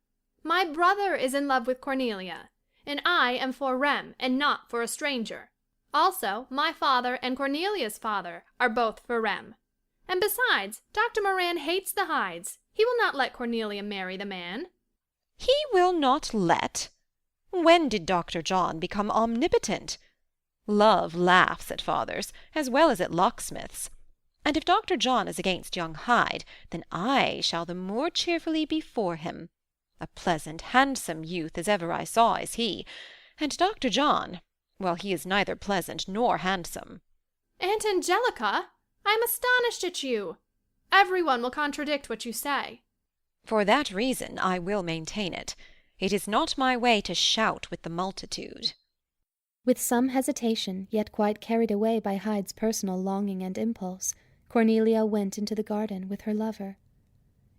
My brother is in love with Cornelia, and I am for Rem and not for a stranger. Also, my father and Cornelia's father are both for Rem. And besides, Dr. Moran hates the Hydes. He will not let Cornelia marry the man. He will not let? When did Dr. John become omnipotent? Love laughs at fathers, as well as at locksmiths. And if Dr. John is against young Hyde, then I shall the more cheerfully be for him. A pleasant, handsome youth as ever I saw is he. And Dr. John, well, he is neither pleasant nor handsome. Aunt Angelica, I am astonished at you. Everyone will contradict what you say. For that reason I will maintain it. It is not my way to shout with the multitude. With some hesitation, yet quite carried away by Hyde's personal longing and impulse, Cornelia went into the garden with her lover.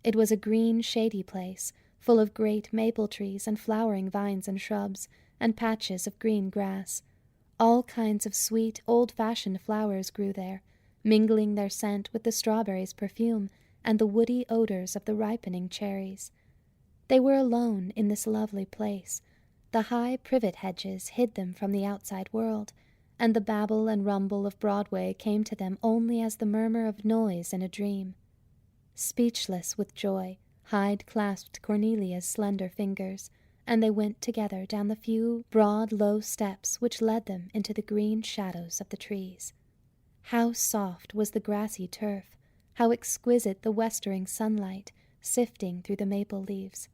It was a green, shady place, full of great maple trees and flowering vines and shrubs, and patches of green grass. All kinds of sweet, old-fashioned flowers grew there, mingling their scent with the strawberries' perfume and the woody odors of the ripening cherries. They were alone in this lovely place. The high privet hedges hid them from the outside world, and the babble and rumble of Broadway came to them only as the murmur of noise in a dream. Speechless with joy, Hyde clasped Cornelia's slender fingers, and they went together down the few broad, low steps which led them into the green shadows of the trees. How soft was the grassy turf, how exquisite the westering sunlight, sifting through the maple leaves.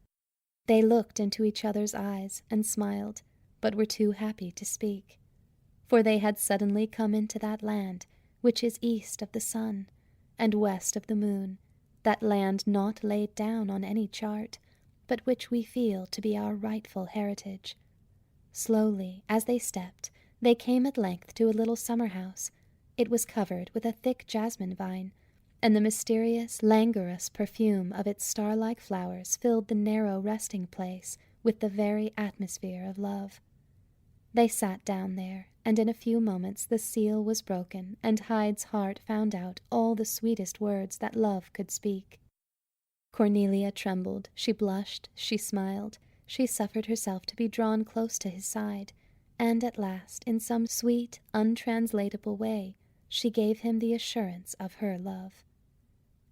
They looked into each other's eyes and smiled, but were too happy to speak. For they had suddenly come into that land which is east of the sun and west of the moon, that land not laid down on any chart, but which we feel to be our rightful heritage. Slowly, as they stepped, they came at length to a little summer-house. It was covered with a thick jasmine vine, and the mysterious, languorous perfume of its star-like flowers filled the narrow resting-place with the very atmosphere of love. They sat down there, and in a few moments the seal was broken, and Hyde's heart found out all the sweetest words that love could speak. Cornelia trembled, she blushed, she smiled, she suffered herself to be drawn close to his side, and at last, in some sweet, untranslatable way, she gave him the assurance of her love.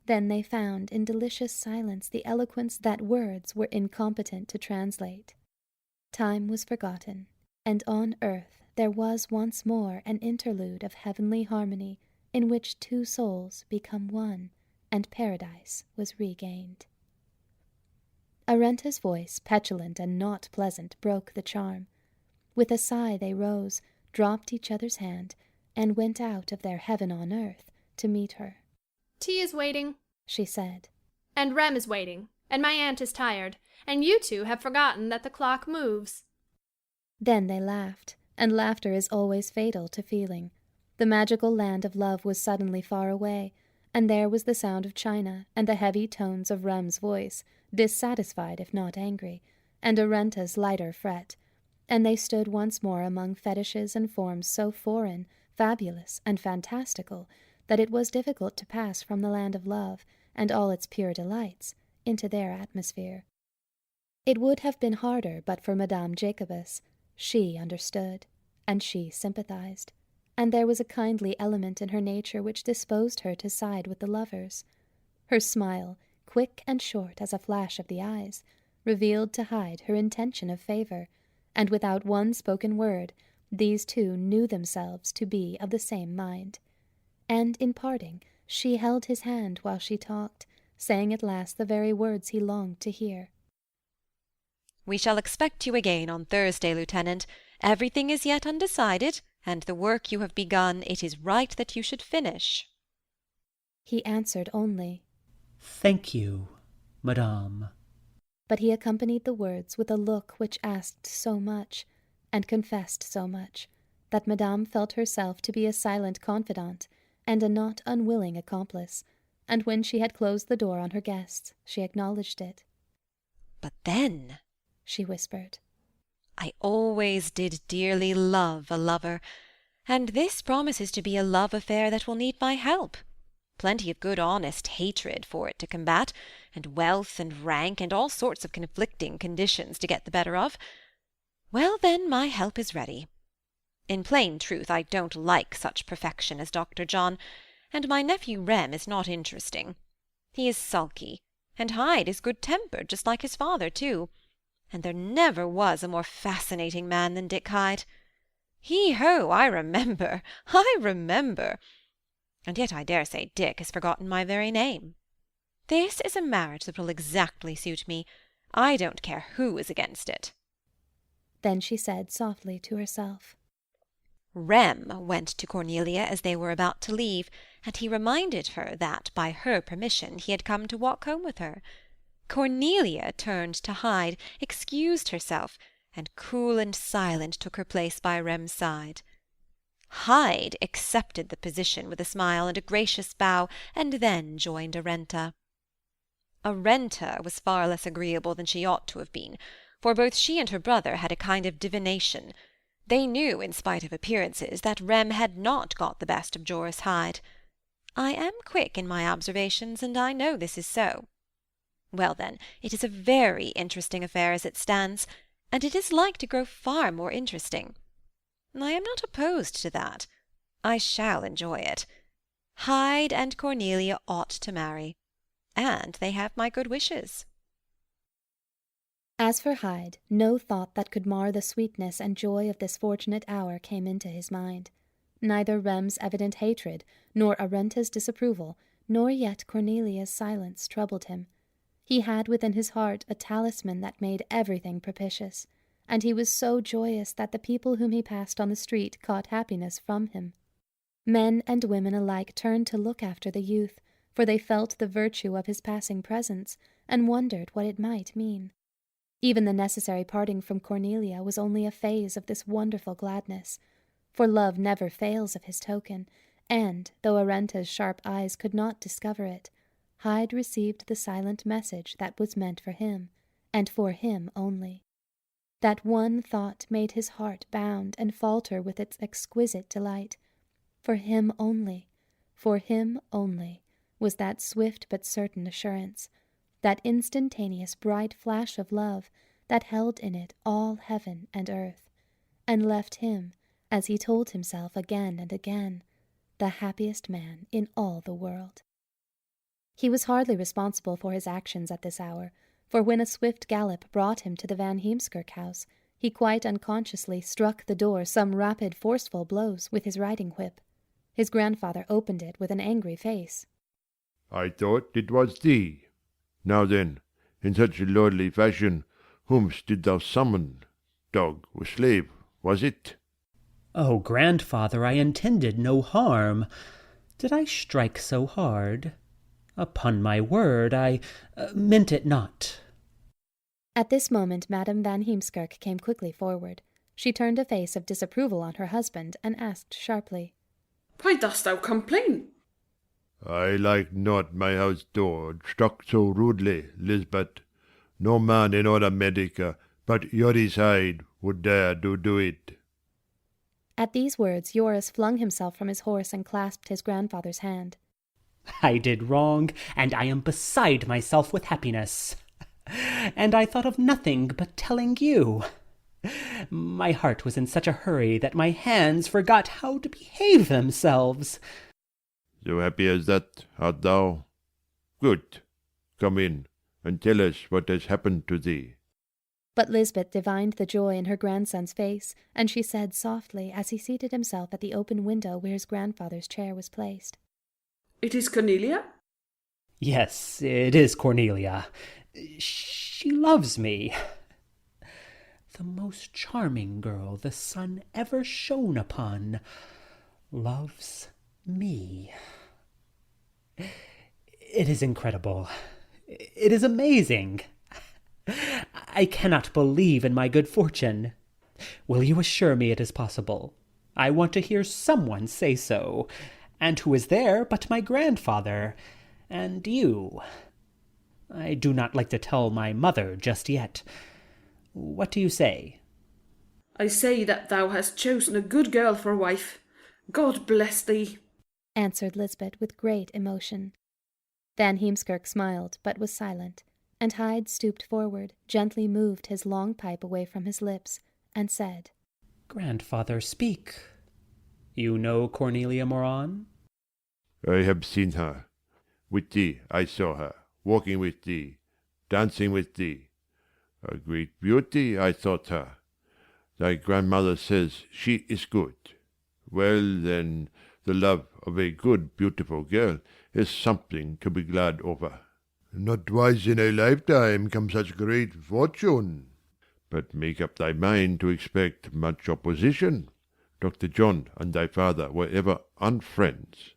Then they found in delicious silence the eloquence that words were incompetent to translate. Time was forgotten, and on earth there was once more an interlude of heavenly harmony in which two souls become one, and paradise was regained. Arenta's voice, petulant and not pleasant, broke the charm. With a sigh they rose, dropped each other's hand, and went out of their heaven on earth to meet her. Tea is waiting, she said. And Rem is waiting, and my aunt is tired, and you two have forgotten that the clock moves. Then they laughed, and laughter is always fatal to feeling. The magical land of love was suddenly far away, and there was the sound of china, and the heavy tones of Rem's voice, dissatisfied if not angry, and Arenta's lighter fret, and they stood once more among fetishes and forms so foreign, fabulous, and fantastical, that it was difficult to pass from the land of love, and all its pure delights, into their atmosphere. It would have been harder but for Madame Jacobus. She understood, and she sympathized, and there was a kindly element in her nature which disposed her to side with the lovers. Her smile, quick and short as a flash of the eyes, revealed to Hyde her intention of favor, and without one spoken word, these two knew themselves to be of the same mind. And in parting, she held his hand while she talked, saying at last the very words he longed to hear. "We shall expect you again on Thursday, Lieutenant. Everything is yet undecided, and the work you have begun it is right that you should finish." He answered only, "Thank you, Madame." But he accompanied the words with a look which asked so much, and confessed so much, that Madame felt herself to be a silent confidant, and a not unwilling accomplice, and when she had closed the door on her guests, she acknowledged it. "But then," she whispered, "I always did dearly love a lover, and this promises to be a love affair that will need my help. Plenty of good honest hatred for it to combat, and wealth and rank and all sorts of conflicting conditions to get the better of. Well, then, my help is ready. In plain truth, I don't like such perfection as Dr. John, and my nephew Rem is not interesting. He is sulky, and Hyde is good-tempered, just like his father, too, and there never was a more fascinating man than Dick Hyde. He-ho, I remember! And yet I dare say Dick has forgotten my very name. This is a marriage that will exactly suit me. I don't care who is against it." Then she said softly to herself, Rem went to Cornelia as they were about to leave, and he reminded her that, by her permission, he had come to walk home with her. Cornelia turned to Hyde, excused herself, and cool and silent took her place by Rem's side. Hyde accepted the position with a smile and a gracious bow, and then joined Arenta. Arenta was far less agreeable than she ought to have been, for both she and her brother had a kind of divination. They knew, in spite of appearances, that Rem had not got the best of Joris Hyde. I am quick in my observations, and I know this is so. Well, then, it is a very interesting affair as it stands, and it is like to grow far more interesting. I am not opposed to that. I shall enjoy it. Hyde and Cornelia ought to marry, and they have my good wishes." As for Hyde, no thought that could mar the sweetness and joy of this fortunate hour came into his mind. Neither Rem's evident hatred, nor Arenta's disapproval, nor yet Cornelia's silence troubled him. He had within his heart a talisman that made everything propitious, and he was so joyous that the people whom he passed on the street caught happiness from him. Men and women alike turned to look after the youth, for they felt the virtue of his passing presence, and wondered what it might mean. Even the necessary parting from Cornelia was only a phase of this wonderful gladness, for love never fails of his token, and, though Arenta's sharp eyes could not discover it, Hyde received the silent message that was meant for him, and for him only. That one thought made his heart bound and falter with its exquisite delight. For him only was that swift but certain assurance, that instantaneous bright flash of love that held in it all heaven and earth, and left him, as he told himself again and again, the happiest man in all the world. He was hardly responsible for his actions at this hour, for when a swift gallop brought him to the Van Heemskirk house, he quite unconsciously struck the door some rapid, forceful blows with his riding whip. His grandfather opened it with an angry face. "I thought it was thee. Now then, in such lordly fashion, whom didst thou summon? Dog or slave, was it?" "Oh, grandfather, I intended no harm. Did I strike so hard? Upon my word, I meant it not." At this moment Madame Van Heemskirk came quickly forward. She turned a face of disapproval on her husband, and asked sharply, "Why dost thou complain?" "I like not my house door struck so rudely, Lisbeth. No man in all America but your reside would dare to do it." At these words Joris flung himself from his horse and clasped his grandfather's hand. "I did wrong, and I am beside myself with happiness. And I thought of nothing but telling you. My heart was in such a hurry that my hands forgot how to behave themselves." "So happy as that, art thou? Good. Come in, and tell us what has happened to thee." But Lisbeth divined the joy in her grandson's face, and she said softly, as he seated himself at the open window where his grandfather's chair was placed, "It is Cornelia?" "Yes, it is Cornelia. She loves me. The most charming girl the sun ever shone upon loves me. It is incredible. It is amazing. I cannot believe in my good fortune. Will you assure me it is possible? I want to hear someone say so. And who is there but my grandfather and you? I do not like to tell my mother just yet. What do you say?" "I say that thou hast chosen a good girl for wife. God bless thee," answered Lisbeth with great emotion. Van Heemskirk smiled, but was silent, and Hyde stooped forward, gently moved his long pipe away from his lips, and said, "Grandfather, speak. You know Cornelia Moran?" "I have seen her. With thee I saw her, walking with thee, dancing with thee. A great beauty I thought her. Thy grandmother says she is good. Well, then, the love of a good, beautiful girl is something to be glad over. Not twice in a lifetime comes such great fortune. But make up thy mind to expect much opposition. Dr. John and thy father were ever unfriends.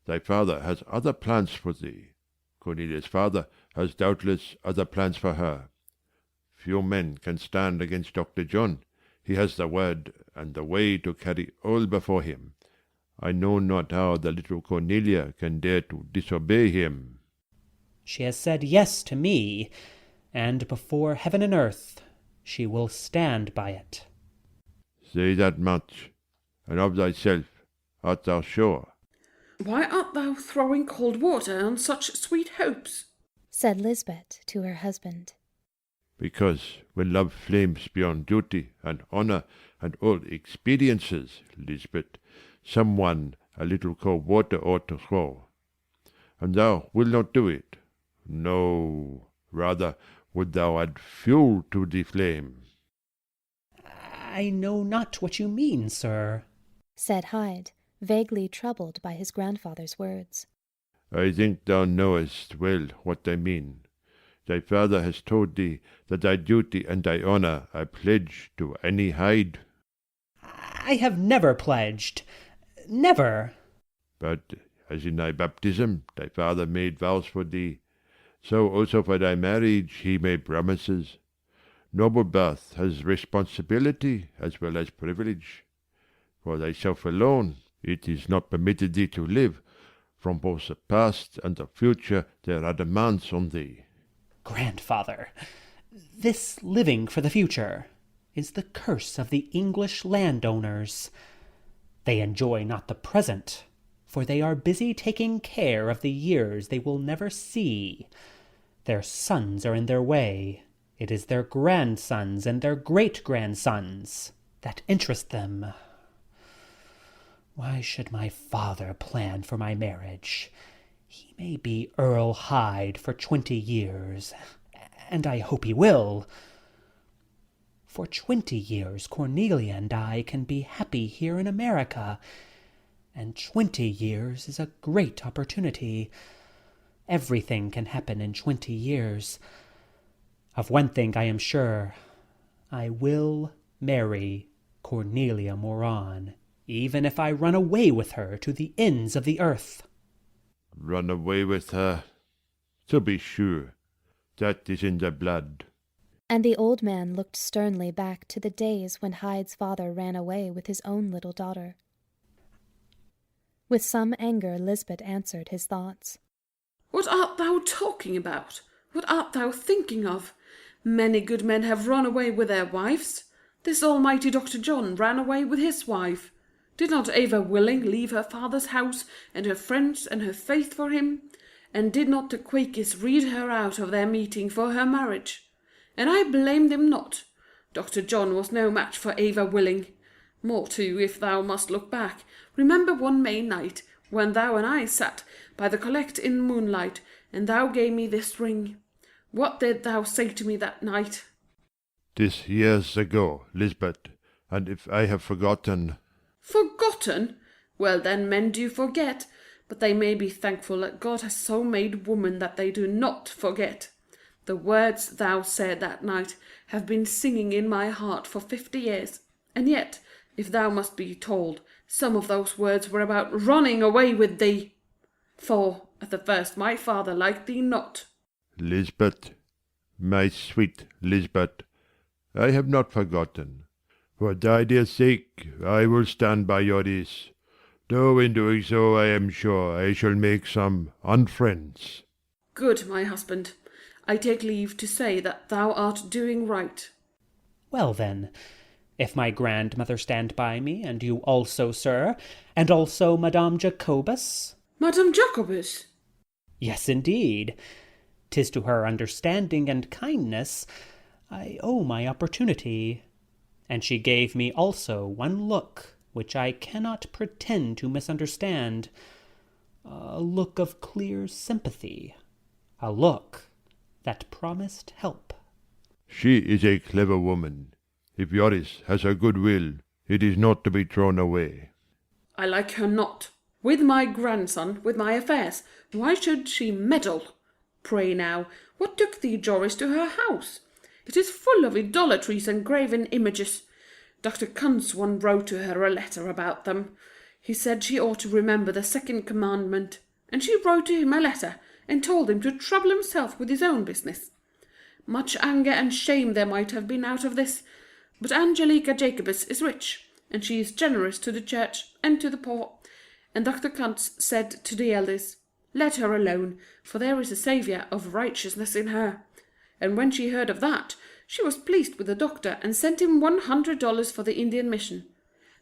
Thy father has other plans for thee. Cornelia's father has doubtless other plans for her. Few men can stand against Dr. John. He has the word and the way to carry all before him. I know not how the little Cornelia can dare to disobey him." "She has said yes to me, and before heaven and earth she will stand by it." "Say that much, and of thyself art thou sure?" "Why art thou throwing cold water on such sweet hopes?" said Lisbeth to her husband. "Because when love flames beyond duty and honour and all expediences, Lisbeth, someone a little cold water ought to throw. And thou wilt not do it. No, rather would thou add fuel to the flame." "I know not what you mean, sir," said Hyde, vaguely troubled by his grandfather's words. "I think thou knowest well what I mean. Thy father has told thee that thy duty and thy honour are pledged to any Hyde. I have never pledged. Never. But as in thy baptism thy father made vows for thee, so also for thy marriage he made promises. Noble birth has responsibility as well as privilege. For thyself alone it is not permitted thee to live. From both the past and the future there are demands on thee. Grandfather, this living for the future is the curse of the English landowners. They enjoy not the present, for they are busy taking care of the years they will never see. Their sons are in their way. It is their grandsons and their great-grandsons that interest them. Why should my father plan for my marriage? He may be Earl Hyde for 20 years, and I hope he will. For 20 years Cornelia and I can be happy here in America, and 20 years is a great opportunity. Everything can happen in 20 years. Of one thing I am sure, I will marry Cornelia Moran, even if I run away with her to the ends of the earth. Run away with her? To be sure, that is in the blood. And the old man looked sternly back to the days when Hyde's father ran away with his own little daughter. With some anger Lisbeth answered his thoughts. What art thou talking about? What art thou thinking of? Many good men have run away with their wives. This almighty Dr. John ran away with his wife. Did not Ava Willing leave her father's house and her friends and her faith for him? And did not the Quakers read her out of their meeting for her marriage? And I blame them not. Dr. John was no match for Ava Willing. More too, if thou must look back, remember one May night, when thou and I sat by the collect in moonlight, and thou gave me this ring. What did thou say to me that night? 'Tis years ago, Lisbeth, and if I have forgotten... Forgotten? Well then, men do forget, but they may be thankful that God has so made woman that they do not forget. The words thou said that night have been singing in my heart for 50 years, and yet, if thou must be told, some of those words were about running away with thee. For, at the first, my father liked thee not. Lisbeth, my sweet Lisbeth, I have not forgotten. For thy dear sake, I will stand by your ease, though in doing so I am sure I shall make some unfriends. Good, my husband. I take leave to say that thou art doing right. Well then, if my grandmother stand by me, and you also, sir, and also Madame Jacobus. Madame Jacobus? Yes, indeed. 'Tis to her understanding and kindness I owe my opportunity. And she gave me also one look which I cannot pretend to misunderstand, a look of clear sympathy, a look that promised help. She is a clever woman. If Joris has her good will, it is not to be thrown away. I like her not. With my grandson, with my affairs, why should she meddle? Pray now, what took thee, Joris, to her house? It is full of idolatries and graven images. Dr. Kunswan wrote to her a letter about them. He said she ought to remember the second commandment, and she wrote to him a letter and told him to trouble himself with his own business. Much anger and shame there might have been out of this, but Angelica Jacobus is rich, and she is generous to the church and to the poor, and Dr. Kuntz said to the elders, let her alone, for there is a Saviour of righteousness in her. And when she heard of that, she was pleased with the doctor and sent him $100 for the Indian mission.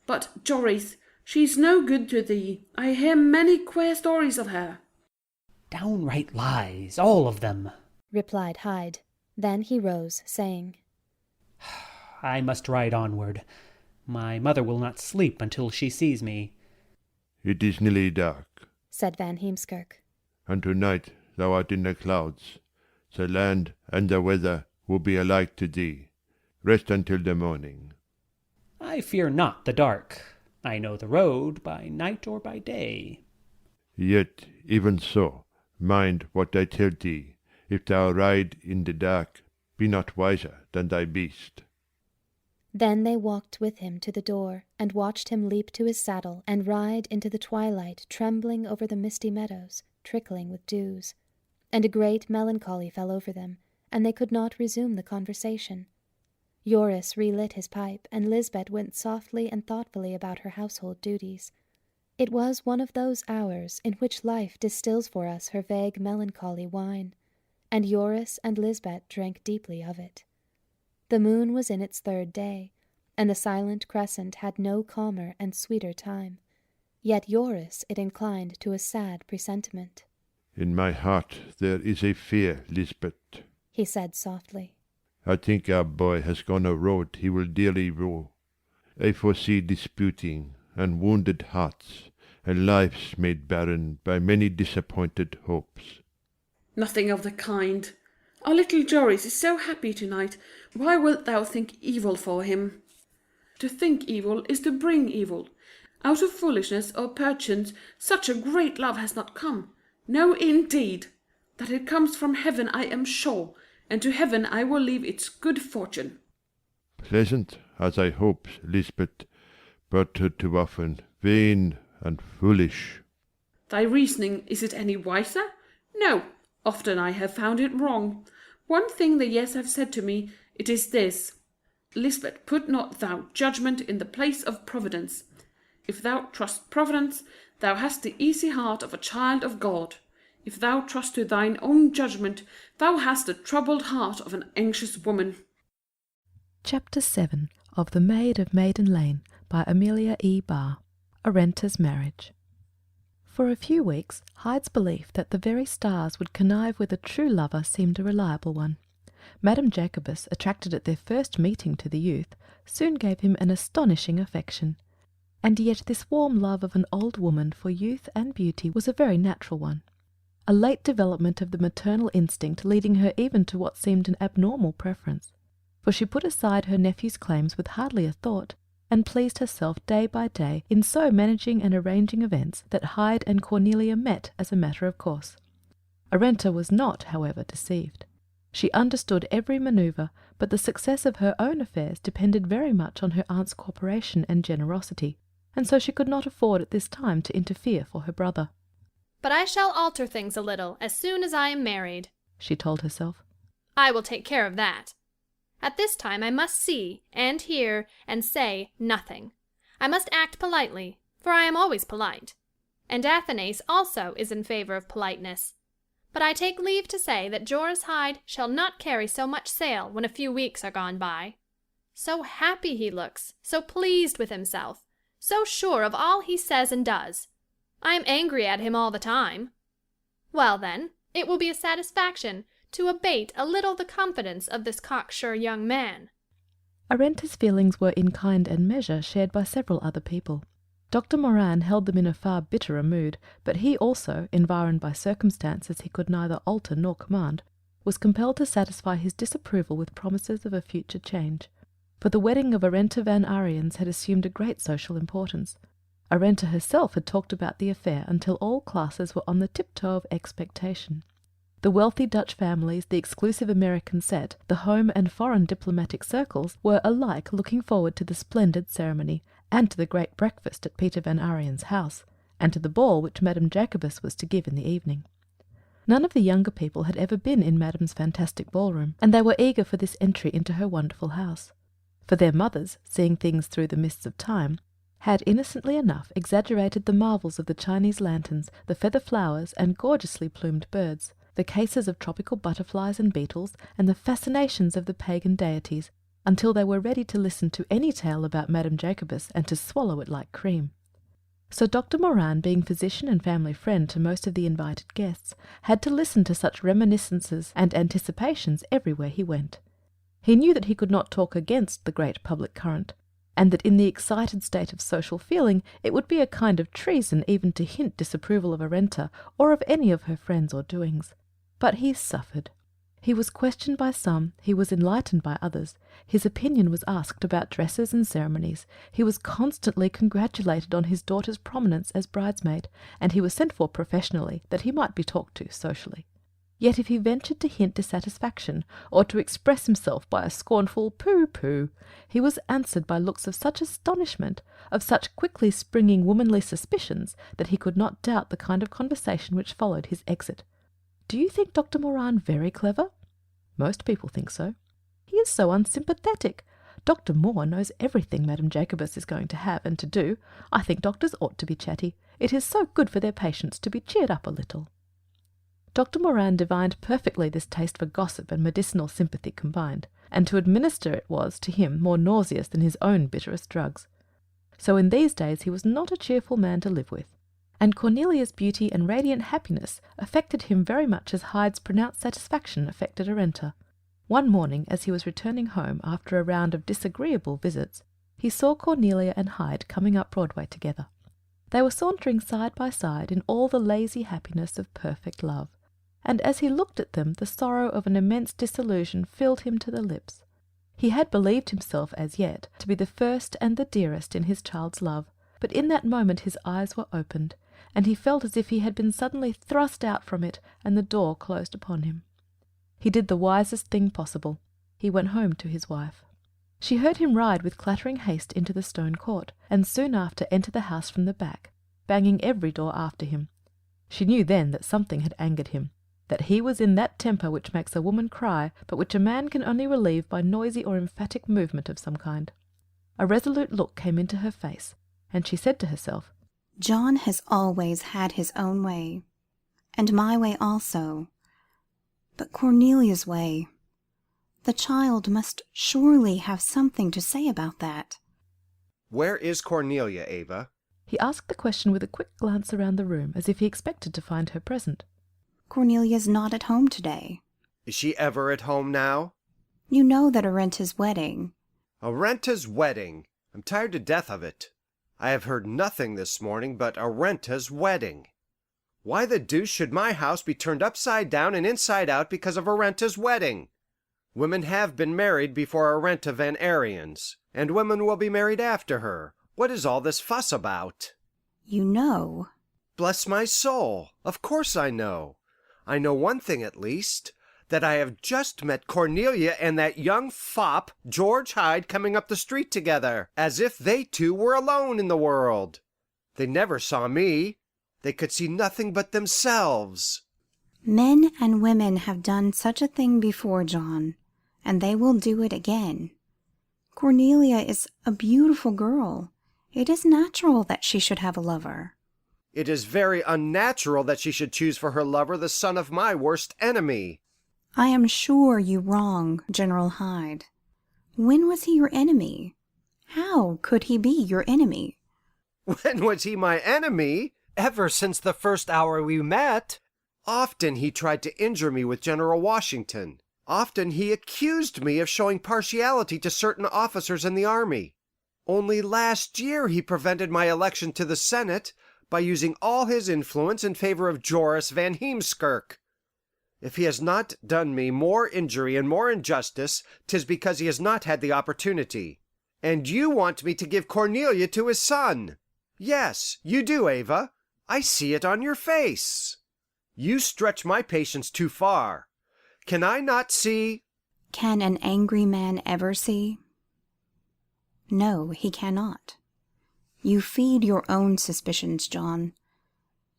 But, Joris, she is no good to thee. I hear many queer stories of her. Downright lies, all of them, replied Hyde. Then he rose, saying, I must ride onward. My mother will not sleep until she sees me. It is nearly dark, said Van Heemskirk. And tonight thou art in the clouds. The land and the weather will be alike to thee. Rest until the morning. I fear not the dark. I know the road by night or by day. Yet, even so, mind what I tell thee. If thou ride in the dark, be not wiser than thy beast. Then they walked with him to the door, and watched him leap to his saddle and ride into the twilight, trembling over the misty meadows, trickling with dews. And a great melancholy fell over them, and they could not resume the conversation. Joris relit his pipe, and Lisbeth went softly and thoughtfully about her household duties. It was one of those hours in which life distills for us her vague melancholy wine, and Joris and Lisbeth drank deeply of it. The moon was in its third day, and the silent crescent had no calmer and sweeter time. Yet Joris it inclined to a sad presentiment. In my heart there is a fear, Lisbeth, he said softly. I think our boy has gone a road he will dearly rue. I foresee disputing, and wounded hearts, and lives made barren by many disappointed hopes. Nothing of the kind. Our little Joris is so happy tonight. Why wilt thou think evil for him? To think evil is to bring evil. Out of foolishness or perchance such a great love has not come. No, indeed. That it comes from heaven I am sure, and to heaven I will leave its good fortune. Pleasant are thy hopes, Lisbeth, but too often vain and foolish. Thy reasoning, is it any wiser? No, often I have found it wrong. One thing the years have said to me, it is this: Lisbeth, put not thou judgment in the place of providence. If thou trust providence, thou hast the easy heart of a child of God. If thou trust to thine own judgment, thou hast the troubled heart of an anxious woman. Chapter 7 of The Maid of Maiden Lane by Amelia E. Barr. Arenta's Marriage. For a few weeks, Hyde's belief that the very stars would connive with a true lover seemed a reliable one. Madame Jacobus, attracted at their first meeting to the youth, soon gave him an astonishing affection. And yet this warm love of an old woman for youth and beauty was a very natural one. A late development of the maternal instinct leading her even to what seemed an abnormal preference. For she put aside her nephew's claims with hardly a thought, and pleased herself day by day in so managing and arranging events that Hyde and Cornelia met as a matter of course. Arenta was not, however, deceived. She understood every manoeuvre, but the success of her own affairs depended very much on her aunt's cooperation and generosity, and so she could not afford at this time to interfere for her brother. But I shall alter things a little as soon as I am married, she told herself. I will take care of that. At this time I must see, and hear, and say nothing. I must act politely, for I am always polite. And Athanase also is in favour of politeness. But I take leave to say that Joris Hyde shall not carry so much sail when a few weeks are gone by. So happy he looks, so pleased with himself, so sure of all he says and does. I am angry at him all the time. Well, then, it will be a satisfaction to abate a little the confidence of this cocksure young man. Arenta's feelings were in kind and measure shared by several other people. Dr. Moran held them in a far bitterer mood, but he also, environed by circumstances he could neither alter nor command, was compelled to satisfy his disapproval with promises of a future change. For the wedding of Arenta van Ariens had assumed a great social importance. Arenta herself had talked about the affair until all classes were on the tiptoe of expectation. The wealthy Dutch families, the exclusive American set, the home and foreign diplomatic circles were alike looking forward to the splendid ceremony, and to the great breakfast at Peter van Ariens' house, and to the ball which Madame Jacobus was to give in the evening. None of the younger people had ever been in Madame's fantastic ballroom, and they were eager for this entry into her wonderful house. For their mothers, seeing things through the mists of time, had innocently enough exaggerated the marvels of the Chinese lanterns, the feather flowers, and gorgeously plumed birds, the cases of tropical butterflies and beetles, and the fascinations of the pagan deities, until they were ready to listen to any tale about Madame Jacobus and to swallow it like cream. So Dr. Moran, being physician and family friend to most of the invited guests, had to listen to such reminiscences and anticipations everywhere he went. He knew that he could not talk against the great public current, and that in the excited state of social feeling it would be a kind of treason even to hint disapproval of Arenta or of any of her friends or doings. But he suffered. He was questioned by some, he was enlightened by others, his opinion was asked about dresses and ceremonies, he was constantly congratulated on his daughter's prominence as bridesmaid, and he was sent for professionally that he might be talked to socially. Yet if he ventured to hint dissatisfaction, or to express himself by a scornful pooh-pooh, he was answered by looks of such astonishment, of such quickly springing womanly suspicions, that he could not doubt the kind of conversation which followed his exit. Do you think Dr. Moran very clever? Most people think so. He is so unsympathetic. Dr. Moore knows everything Madame Jacobus is going to have and to do. I think doctors ought to be chatty. It is so good for their patients to be cheered up a little. Dr. Moran divined perfectly this taste for gossip and medicinal sympathy combined, and to administer it was, to him, more nauseous than his own bitterest drugs. So in these days he was not a cheerful man to live with, and Cornelia's beauty and radiant happiness affected him very much as Hyde's pronounced satisfaction affected Arenta. One morning, as he was returning home after a round of disagreeable visits, he saw Cornelia and Hyde coming up Broadway together. They were sauntering side by side in all the lazy happiness of perfect love, and as he looked at them the sorrow of an immense disillusion filled him to the lips. He had believed himself as yet to be the first and the dearest in his child's love, but in that moment his eyes were opened, and he felt as if he had been suddenly thrust out from it and the door closed upon him. He did the wisest thing possible. He went home to his wife. She heard him ride with clattering haste into the stone court, and soon after enter the house from the back, banging every door after him. She knew then that something had angered him, that he was in that temper which makes a woman cry, but which a man can only relieve by noisy or emphatic movement of some kind. A resolute look came into her face, and she said to herself, John has always had his own way, and my way also. But Cornelia's way, the child must surely have something to say about that. Where is Cornelia, Ava? He asked the question with a quick glance around the room, as if he expected to find her present. Cornelia's not at home today. Is she ever at home now? You know that Arenta's wedding. Arenta's wedding! I'm tired to death of it. I have heard nothing this morning but Arenta's wedding. Why the deuce should my house be turned upside down and inside out because of Arenta's wedding? Women have been married before Arenta Van Ariens, and women will be married after her. What is all this fuss about? You know. Bless my soul, of course I know. I know one thing at least, that I have just met Cornelia and that young fop, George Hyde, coming up the street together, as if they two were alone in the world. They never saw me. They could see nothing but themselves. Men and women have done such a thing before, John, and they will do it again. Cornelia is a beautiful girl. It is natural that she should have a lover. It is very unnatural that she should choose for her lover the son of my worst enemy. I am sure you wrong General Hyde. When was he your enemy? How could he be your enemy? When was he my enemy? Ever since the first hour we met. Often he tried to injure me with General Washington. Often he accused me of showing partiality to certain officers in the army. Only last year he prevented my election to the Senate by using all his influence in favor of Joris Van Heemskirk. If he has not done me more injury and more injustice, 'tis because he has not had the opportunity. And you want me to give Cornelia to his son. Yes, you do, Ava. I see it on your face. You stretch my patience too far. Can I not see? Can an angry man ever see? No, he cannot. You feed your own suspicions, John.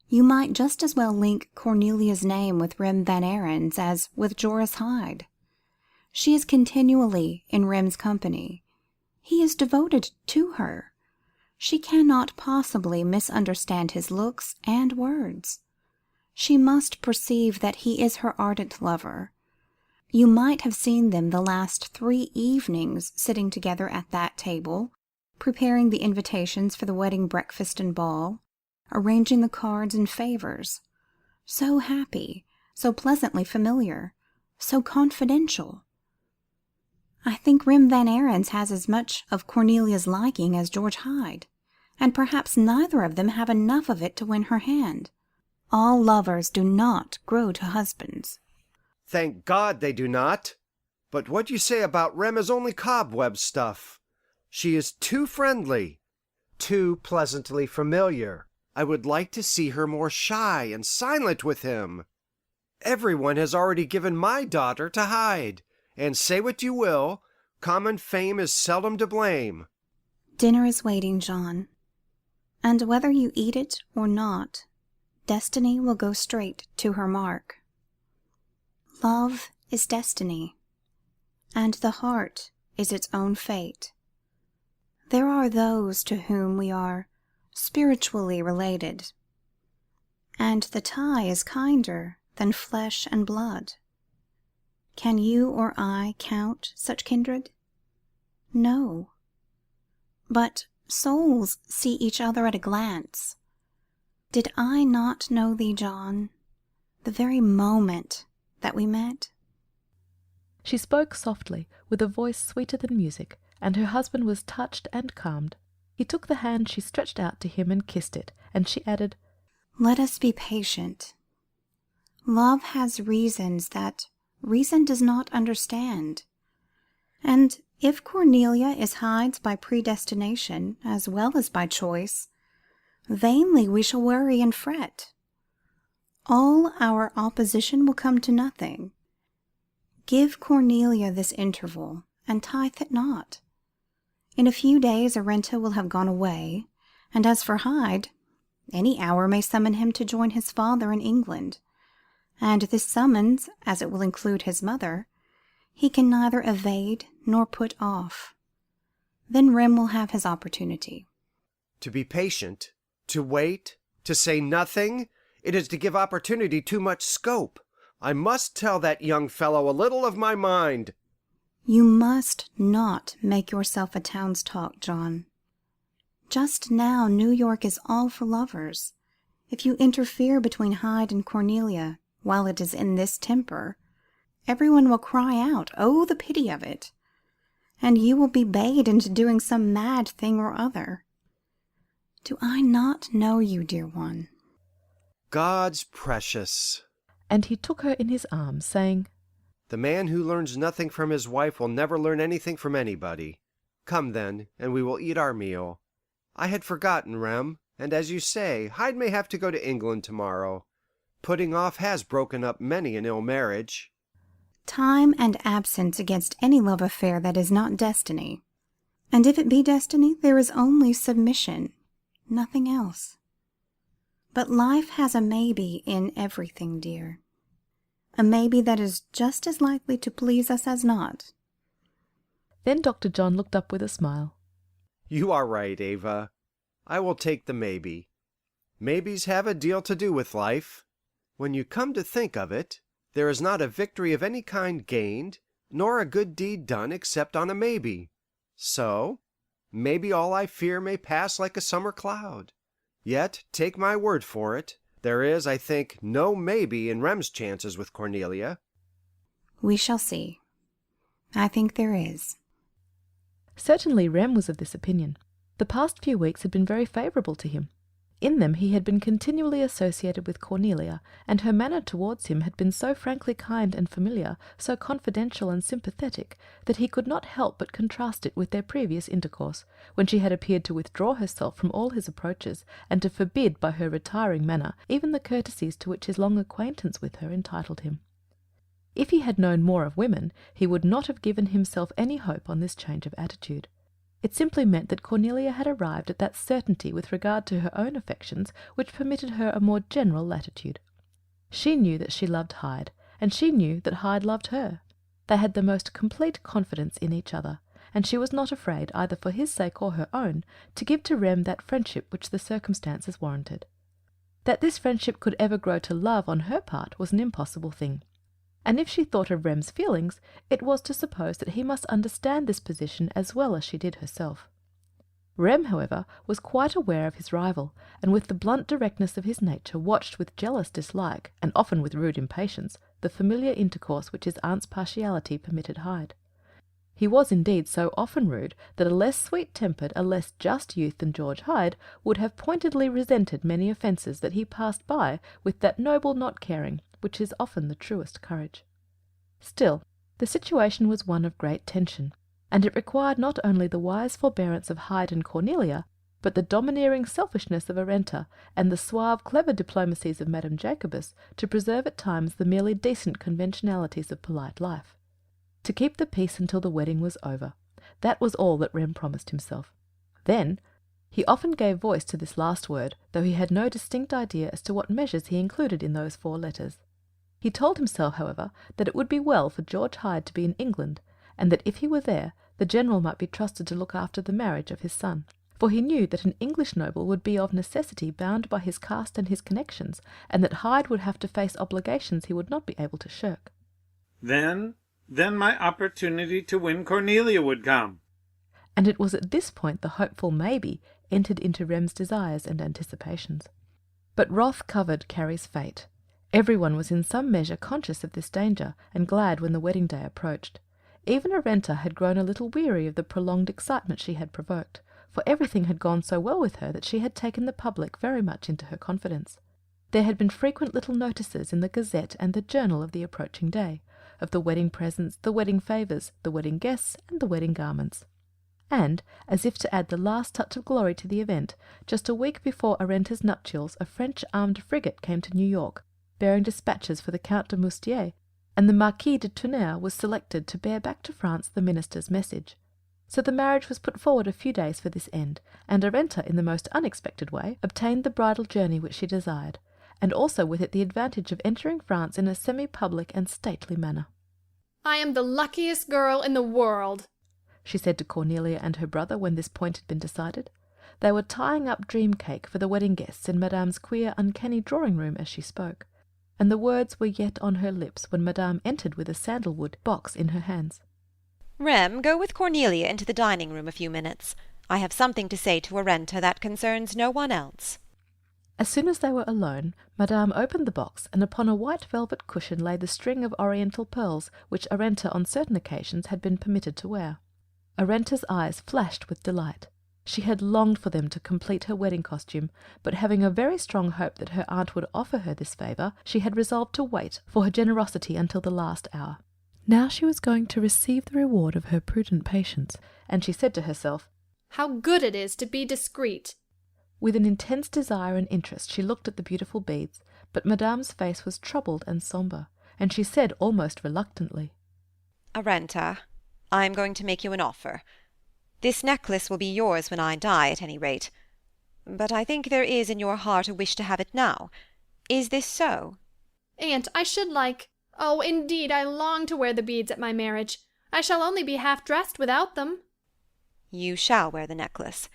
You might just as well link Cornelia's name with Rem Van Ariens as with Joris Hyde. She is continually in Rem's company. He is devoted to her. She cannot possibly misunderstand his looks and words. She must perceive that he is her ardent lover. You might have seen them the last 3 evenings sitting together at that table, preparing the invitations for the wedding breakfast and ball, arranging the cards and favors. So happy, so pleasantly familiar, so confidential. I think Rem Van Ariens has as much of Cornelia's liking as George Hyde, and perhaps neither of them have enough of it to win her hand. All lovers do not grow to husbands. Thank God they do not. But what you say about Rem is only cobweb stuff. She is too friendly, too pleasantly familiar. I would like to see her more shy and silent with him. Everyone has already given my daughter to Hyde, and say what you will, common fame is seldom to blame. Dinner is waiting, John, and whether you eat it or not, destiny will go straight to her mark. Love is destiny, and the heart is its own fate. There are those to whom we are spiritually related, and the tie is kinder than flesh and blood. Can you or I count such kindred? No. But souls see each other at a glance. Did I not know thee, John, the very moment that we met? She spoke softly, with a voice sweeter than music, and her husband was touched and calmed. He took the hand she stretched out to him and kissed it, and she added, Let us be patient. Love has reasons that reason does not understand. And if Cornelia is Hyde's by predestination as well as by choice, vainly we shall worry and fret. All our opposition will come to nothing. Give Cornelia this interval, and tithe it not. In a few days Arenta will have gone away, and as for Hyde, any hour may summon him to join his father in England, and this summons, as it will include his mother, he can neither evade nor put off. Then Rem will have his opportunity. To be patient, to wait, to say nothing, it is to give opportunity too much scope. I must tell that young fellow a little of my mind. You must not make yourself a town's talk, John. Just now New York is all for lovers. If you interfere between Hyde and Cornelia while it is in this temper, everyone will cry out, "Oh, the pity of it!" and you will be baited into doing some mad thing or other. Do I not know you, dear one? God's precious. And he took her in his arms, saying, The man who learns nothing from his wife will never learn anything from anybody. Come then, and we will eat our meal. I had forgotten, Rem, and as you say, Hyde may have to go to England tomorrow. Putting off has broken up many an ill marriage. Time and absence against any love affair that is not destiny. And if it be destiny, there is only submission, nothing else. But life has a maybe in everything, dear. A maybe that is just as likely to please us as not. Then Dr. John looked up with a smile. You are right, Ava. I will take the maybe. Maybes have a deal to do with life. When you come to think of it, there is not a victory of any kind gained, nor a good deed done except on a maybe. So, maybe all I fear may pass like a summer cloud. Yet, take my word for it, there is, I think, no maybe in Rem's chances with Cornelia. We shall see. I think there is. Certainly Rem was of this opinion. The past few weeks had been very favourable to him. In them he had been continually associated with Cornelia, and her manner towards him had been so frankly kind and familiar, so confidential and sympathetic, that he could not help but contrast it with their previous intercourse, when she had appeared to withdraw herself from all his approaches, and to forbid by her retiring manner even the courtesies to which his long acquaintance with her entitled him. If he had known more of women, he would not have given himself any hope on this change of attitude. It simply meant that Cornelia had arrived at that certainty with regard to her own affections which permitted her a more general latitude. She knew that she loved Hyde, and she knew that Hyde loved her. They had the most complete confidence in each other, and she was not afraid, either for his sake or her own, to give to Rem that friendship which the circumstances warranted. That this friendship could ever grow to love on her part was an impossible thing. And if she thought of Rem's feelings, it was to suppose that he must understand this position as well as she did herself. Rem, however, was quite aware of his rival, and with the blunt directness of his nature watched with jealous dislike, and often with rude impatience, the familiar intercourse which his aunt's partiality permitted Hyde. He was indeed so often rude that a less sweet-tempered, a less just youth than George Hyde would have pointedly resented many offences that he passed by with that noble not-caring which is often the truest courage. Still, the situation was one of great tension, and it required not only the wise forbearance of Hyde and Cornelia, but the domineering selfishness of Arenta and the suave, clever diplomacies of Madame Jacobus to preserve at times the merely decent conventionalities of polite life. To keep the peace until the wedding was over. That was all that Rem promised himself. Then, he often gave voice to this last word, though he had no distinct idea as to what measures he included in those 4 letters. He told himself, however, that it would be well for George Hyde to be in England, and that if he were there, the General might be trusted to look after the marriage of his son. For he knew that an English noble would be of necessity bound by his caste and his connections, and that Hyde would have to face obligations he would not be able to shirk. Then my opportunity to win Cornelia would come. And it was at this point the hopeful maybe entered into Rem's desires and anticipations. But wrath covered carries fate. Everyone was in some measure conscious of this danger, and glad when the wedding day approached. Even Arenta had grown a little weary of the prolonged excitement she had provoked, for everything had gone so well with her that she had taken the public very much into her confidence. There had been frequent little notices in the Gazette and the Journal of the approaching day, of the wedding presents, the wedding favours, the wedding guests, and the wedding garments. And, as if to add the last touch of glory to the event, just a week before Arenta's nuptials a French armed frigate came to New York, bearing dispatches for the Count de Moustier, and the Marquis de Tourneur was selected to bear back to France the minister's message. So the marriage was put forward a few days for this end, and Arenta, in the most unexpected way, obtained the bridal journey which she desired, and also with it the advantage of entering France in a semi-public and stately manner. "I am the luckiest girl in the world," she said to Cornelia and her brother when this point had been decided. They were tying up dream cake for the wedding guests in Madame's queer, uncanny drawing-room as she spoke, and the words were yet on her lips when Madame entered with a sandalwood box in her hands. "Rem, go with Cornelia into the dining-room a few minutes. I have something to say to Arenta that concerns no one else." As soon as they were alone, Madame opened the box, and upon a white velvet cushion lay the string of oriental pearls which Arenta on certain occasions had been permitted to wear. Arenta's eyes flashed with delight. She had longed for them to complete her wedding costume, but having a very strong hope that her aunt would offer her this favour, she had resolved to wait for her generosity until the last hour. Now she was going to receive the reward of her prudent patience, and she said to herself, "How good it is to be discreet!" With an intense desire and interest she looked at the beautiful beads, but Madame's face was troubled and sombre, and she said almost reluctantly, "Arenta, I am going to make you an offer. This necklace will be yours when I die, at any rate. But I think there is in your heart a wish to have it now. Is this so?" "Aunt, I should like— oh, indeed, I long to wear the beads at my marriage. I shall only be half-dressed without them." "You shall wear the necklace.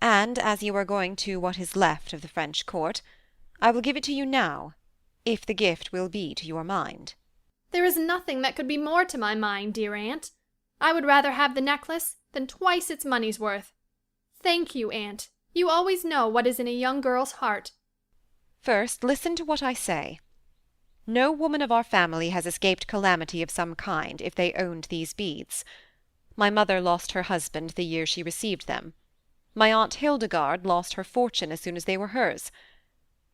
And as you are going to what is left of the French court, I will give it to you now, if the gift will be to your mind." "There is nothing that could be more to my mind, dear aunt. I would rather have the necklace than twice its money's worth. Thank you, aunt. You always know what is in a young girl's heart." "First, listen to what I say. No woman of our family has escaped calamity of some kind if they owned these beads. My mother lost her husband the year she received them. My aunt Hildegard lost her fortune as soon as they were hers.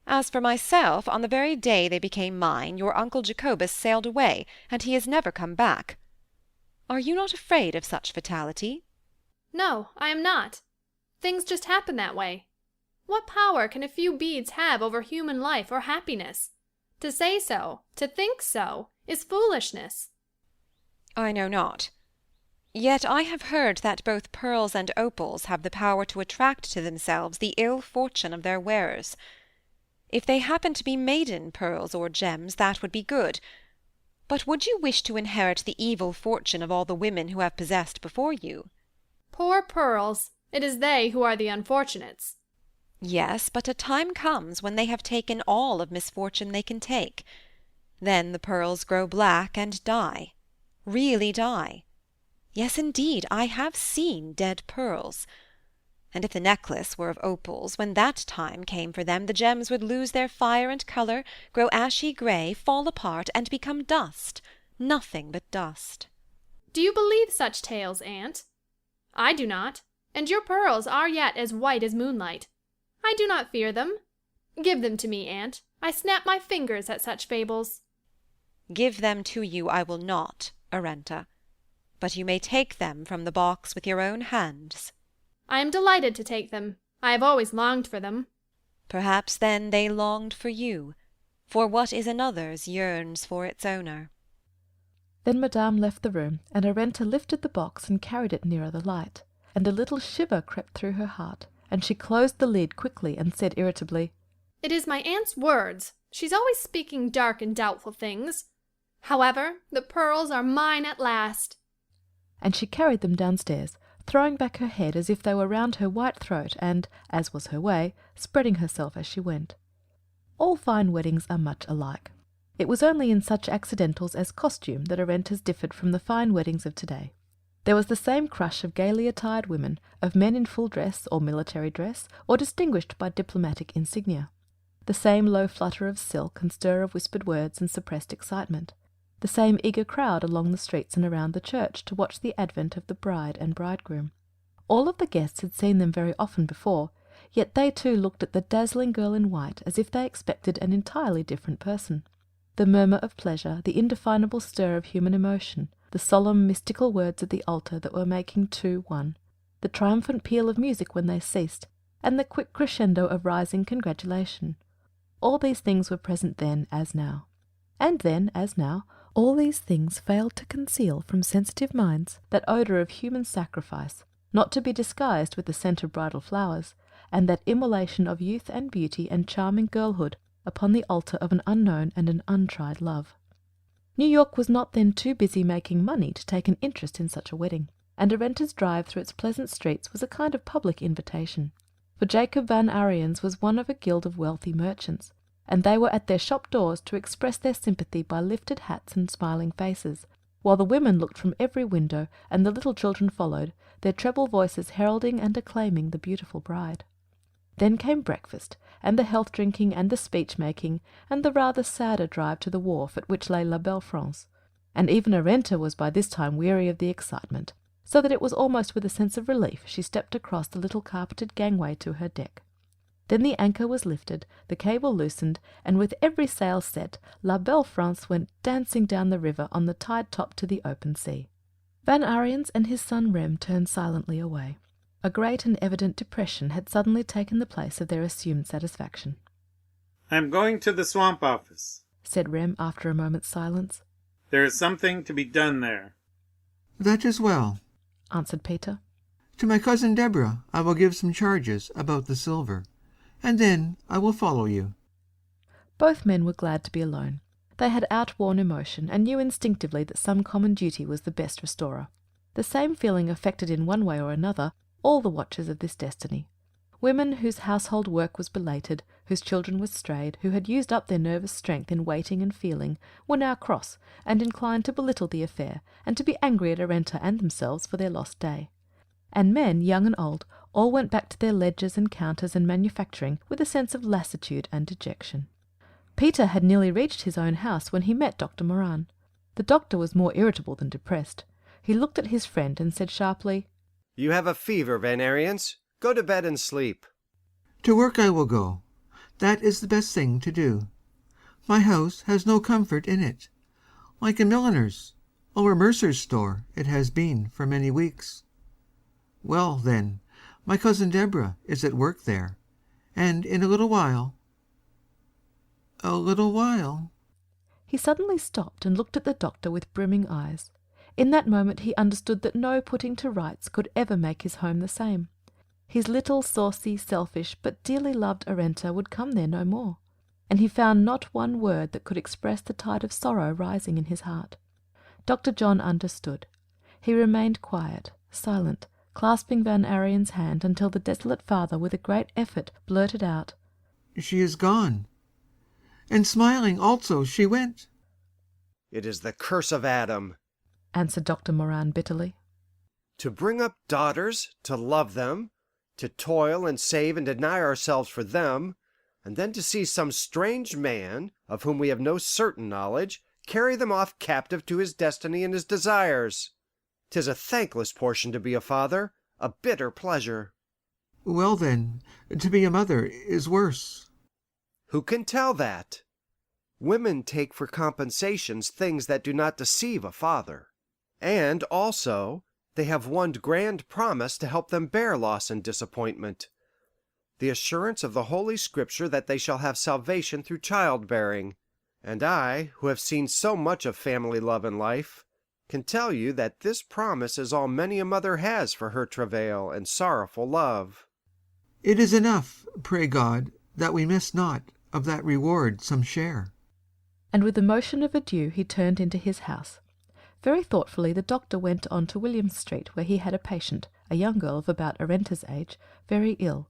As for myself, on the very day they became mine, your uncle Jacobus sailed away, and he has never come back. Are you not afraid of such fatality?" "No, I am not. Things just happen that way. What power can a few beads have over human life or happiness? To say so, to think so, is foolishness." "I know not. Yet I have heard that both pearls and opals have the power to attract to themselves the ill fortune of their wearers. If they happen to be maiden pearls or gems, that would be good. But would you wish to inherit the evil fortune of all the women who have possessed before you?" "Poor pearls! It is they who are the unfortunates." "Yes, but a time comes when they have taken all of misfortune they can take. Then the pearls grow black and die. Really die. Yes, indeed, I have seen dead pearls. And if the necklace were of opals, when that time came for them, the gems would lose their fire and colour, grow ashy grey, fall apart, and become dust, nothing but dust." "Do you believe such tales, aunt? I do not, and your pearls are yet as white as moonlight. I do not fear them. Give them to me, aunt. I snap my fingers at such fables." "Give them to you I will not, Arenta. But you may take them from the box with your own hands." I am delighted to take them. I have always longed for them. Perhaps then they longed for you, for what is another's yearns for its owner. Then Madame left the room, and Arenta lifted the box and carried it nearer the light, and a little shiver crept through her heart, and she closed the lid quickly and said irritably, "It is my aunt's words. She's always speaking dark and doubtful things. However, the pearls are mine at last." And she carried them downstairs, throwing back her head as if they were round her white throat and, as was her way, spreading herself as she went. All fine weddings are much alike. It was only in such accidentals as costume that Arenta's differed from the fine weddings of today. There was the same crush of gaily attired women, of men in full dress or military dress, or distinguished by diplomatic insignia. The same low flutter of silk and stir of whispered words and suppressed excitement. The same eager crowd along the streets and around the church to watch the advent of the bride and bridegroom. All of the guests had seen them very often before, yet they too looked at the dazzling girl in white as if they expected an entirely different person. The murmur of pleasure, the indefinable stir of human emotion, the solemn mystical words at the altar that were making two one, the triumphant peal of music when they ceased, and the quick crescendo of rising congratulation. All these things were present then as now. And then, as now, all these things failed to conceal from sensitive minds that odour of human sacrifice, not to be disguised with the scent of bridal flowers, and that immolation of youth and beauty and charming girlhood upon the altar of an unknown and an untried love. New York was not then too busy making money to take an interest in such a wedding, and Arenta's drive through its pleasant streets was a kind of public invitation. For Jacob Van Ariens was one of a guild of wealthy merchants, and they were at their shop doors to express their sympathy by lifted hats and smiling faces, while the women looked from every window, and the little children followed, their treble voices heralding and acclaiming the beautiful bride. Then came breakfast, and the health-drinking and the speech-making, and the rather sadder drive to the wharf at which lay La Belle France, and even Arenta was by this time weary of the excitement, so that it was almost with a sense of relief she stepped across the little carpeted gangway to her deck. Then the anchor was lifted, the cable loosened, and with every sail set, La Belle France went dancing down the river on the tide-top to the open sea. Van Ariens and his son Rem turned silently away. A great and evident depression had suddenly taken the place of their assumed satisfaction. "I am going to the swamp office," said Rem after a moment's silence. "There is something to be done there." "That is well," answered Peter. "To my cousin Deborah I will give some charges about the silver, and then I will follow you." Both men were glad to be alone. They had outworn emotion, and knew instinctively that some common duty was the best restorer. The same feeling affected in one way or another all the watchers of this destiny. Women whose household work was belated, whose children were strayed, who had used up their nervous strength in waiting and feeling, were now cross, and inclined to belittle the affair, and to be angry at Arenta and themselves for their lost day. And men, young and old, all went back to their ledgers and counters and manufacturing with a sense of lassitude and dejection. Peter had nearly reached his own house when he met Dr. Moran. The doctor was more irritable than depressed. He looked at his friend and said sharply, "You have a fever, Van Ariens. Go to bed and sleep." "To work I will go. That is the best thing to do. My house has no comfort in it. Like a milliner's or a mercer's store it has been for many weeks. Well, then, my cousin Deborah is at work there, and in a little while—" He suddenly stopped and looked at the doctor with brimming eyes. In that moment he understood that no putting to rights could ever make his home the same. His little, saucy, selfish, but dearly loved Arenta would come there no more, and he found not one word that could express the tide of sorrow rising in his heart. Dr. John understood. He remained quiet, silent, clasping Van Ariens' hand until the desolate father with a great effort blurted out, "She is gone. And smiling also she went." "It is the curse of Adam," answered Dr. Moran bitterly. "To bring up daughters, to love them, to toil and save and deny ourselves for them, and then to see some strange man, of whom we have no certain knowledge, carry them off captive to his destiny and his desires. 'Tis a thankless portion to be a father, a bitter pleasure." "Well, then, to be a mother is worse." "Who can tell that? Women take for compensations things that do not deceive a father. And also, They have one grand promise to help them bear loss and disappointment, the assurance of the Holy Scripture that they shall have salvation through childbearing. And I, who have seen so much of family love in life, can tell you that this promise is all many a mother has for her travail and sorrowful love. It is enough, pray God, that we miss not of that reward some share. And with a motion of adieu he turned into his house. Very thoughtfully the doctor went on to William Street, where he had a patient, a young girl of about Arenta's age, very ill.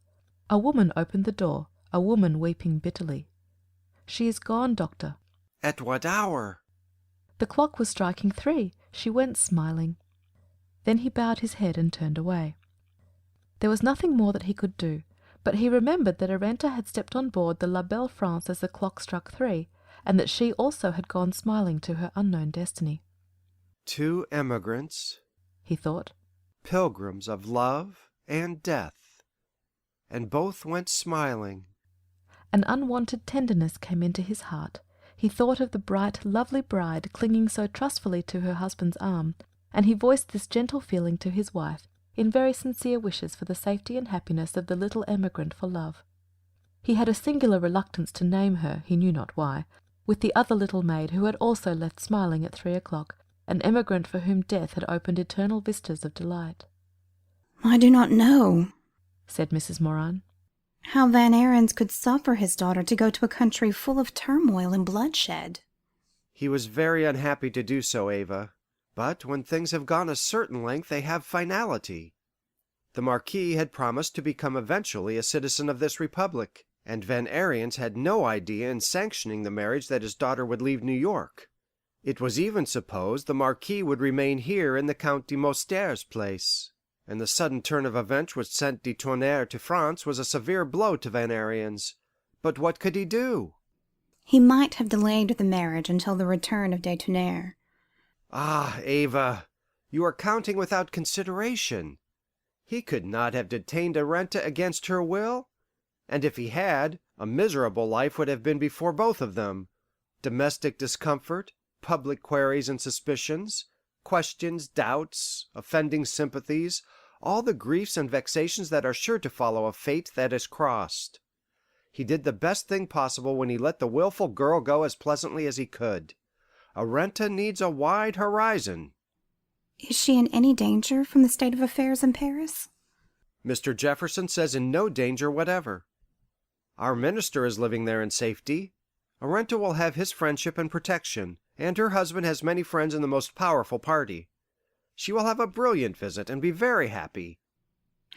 A woman opened the door, a woman weeping bitterly. "She is gone, doctor." At what hour? The clock was striking 3. She went smiling. Then he bowed his head and turned away. There was nothing more that he could do, but he remembered that Arenta had stepped on board the La Belle France as the clock struck 3, and that she also had gone smiling to her unknown destiny. 2 emigrants, he thought, pilgrims of love and death, and both went smiling. An unwonted tenderness came into his heart. He thought of the bright, lovely bride clinging so trustfully to her husband's arm, and he voiced this gentle feeling to his wife, in very sincere wishes for the safety and happiness of the little emigrant for love. He had a singular reluctance to name her, he knew not why, with the other little maid who had also left smiling at 3 o'clock, an emigrant for whom death had opened eternal vistas of delight. "I do not know," said Mrs. Moran, "how Van Ariens could suffer his daughter to go to a country full of turmoil and bloodshed." He was very unhappy to do so, Ava, but when things have gone a certain length they have finality. The Marquis had promised to become eventually a citizen of this republic, and Van Ariens had no idea in sanctioning the marriage that his daughter would leave New York. It was even supposed the Marquis would remain here in the Count de Moustière's place, and the sudden turn of events which sent de Tournelle to France was a severe blow to Van Ariens. But what could he do? He might have delayed the marriage until the return of de Tournelle. Ah, Ava, you are counting without consideration. He could not have detained Arenta against her will, and if he had, a miserable life would have been before both of them. Domestic discomfort, public queries and suspicions, questions, doubts, offending sympathies, all the griefs and vexations that are sure to follow a fate that is crossed. He did the best thing possible when he let the wilful girl go as pleasantly as he could. Arenta needs a wide horizon. Is she in any danger from the state of affairs in Paris? Mr. Jefferson says in no danger whatever. Our minister is living there in safety. Arenta will have his friendship and protection, and her husband has many friends in the most powerful party. She will have a brilliant visit and be very happy.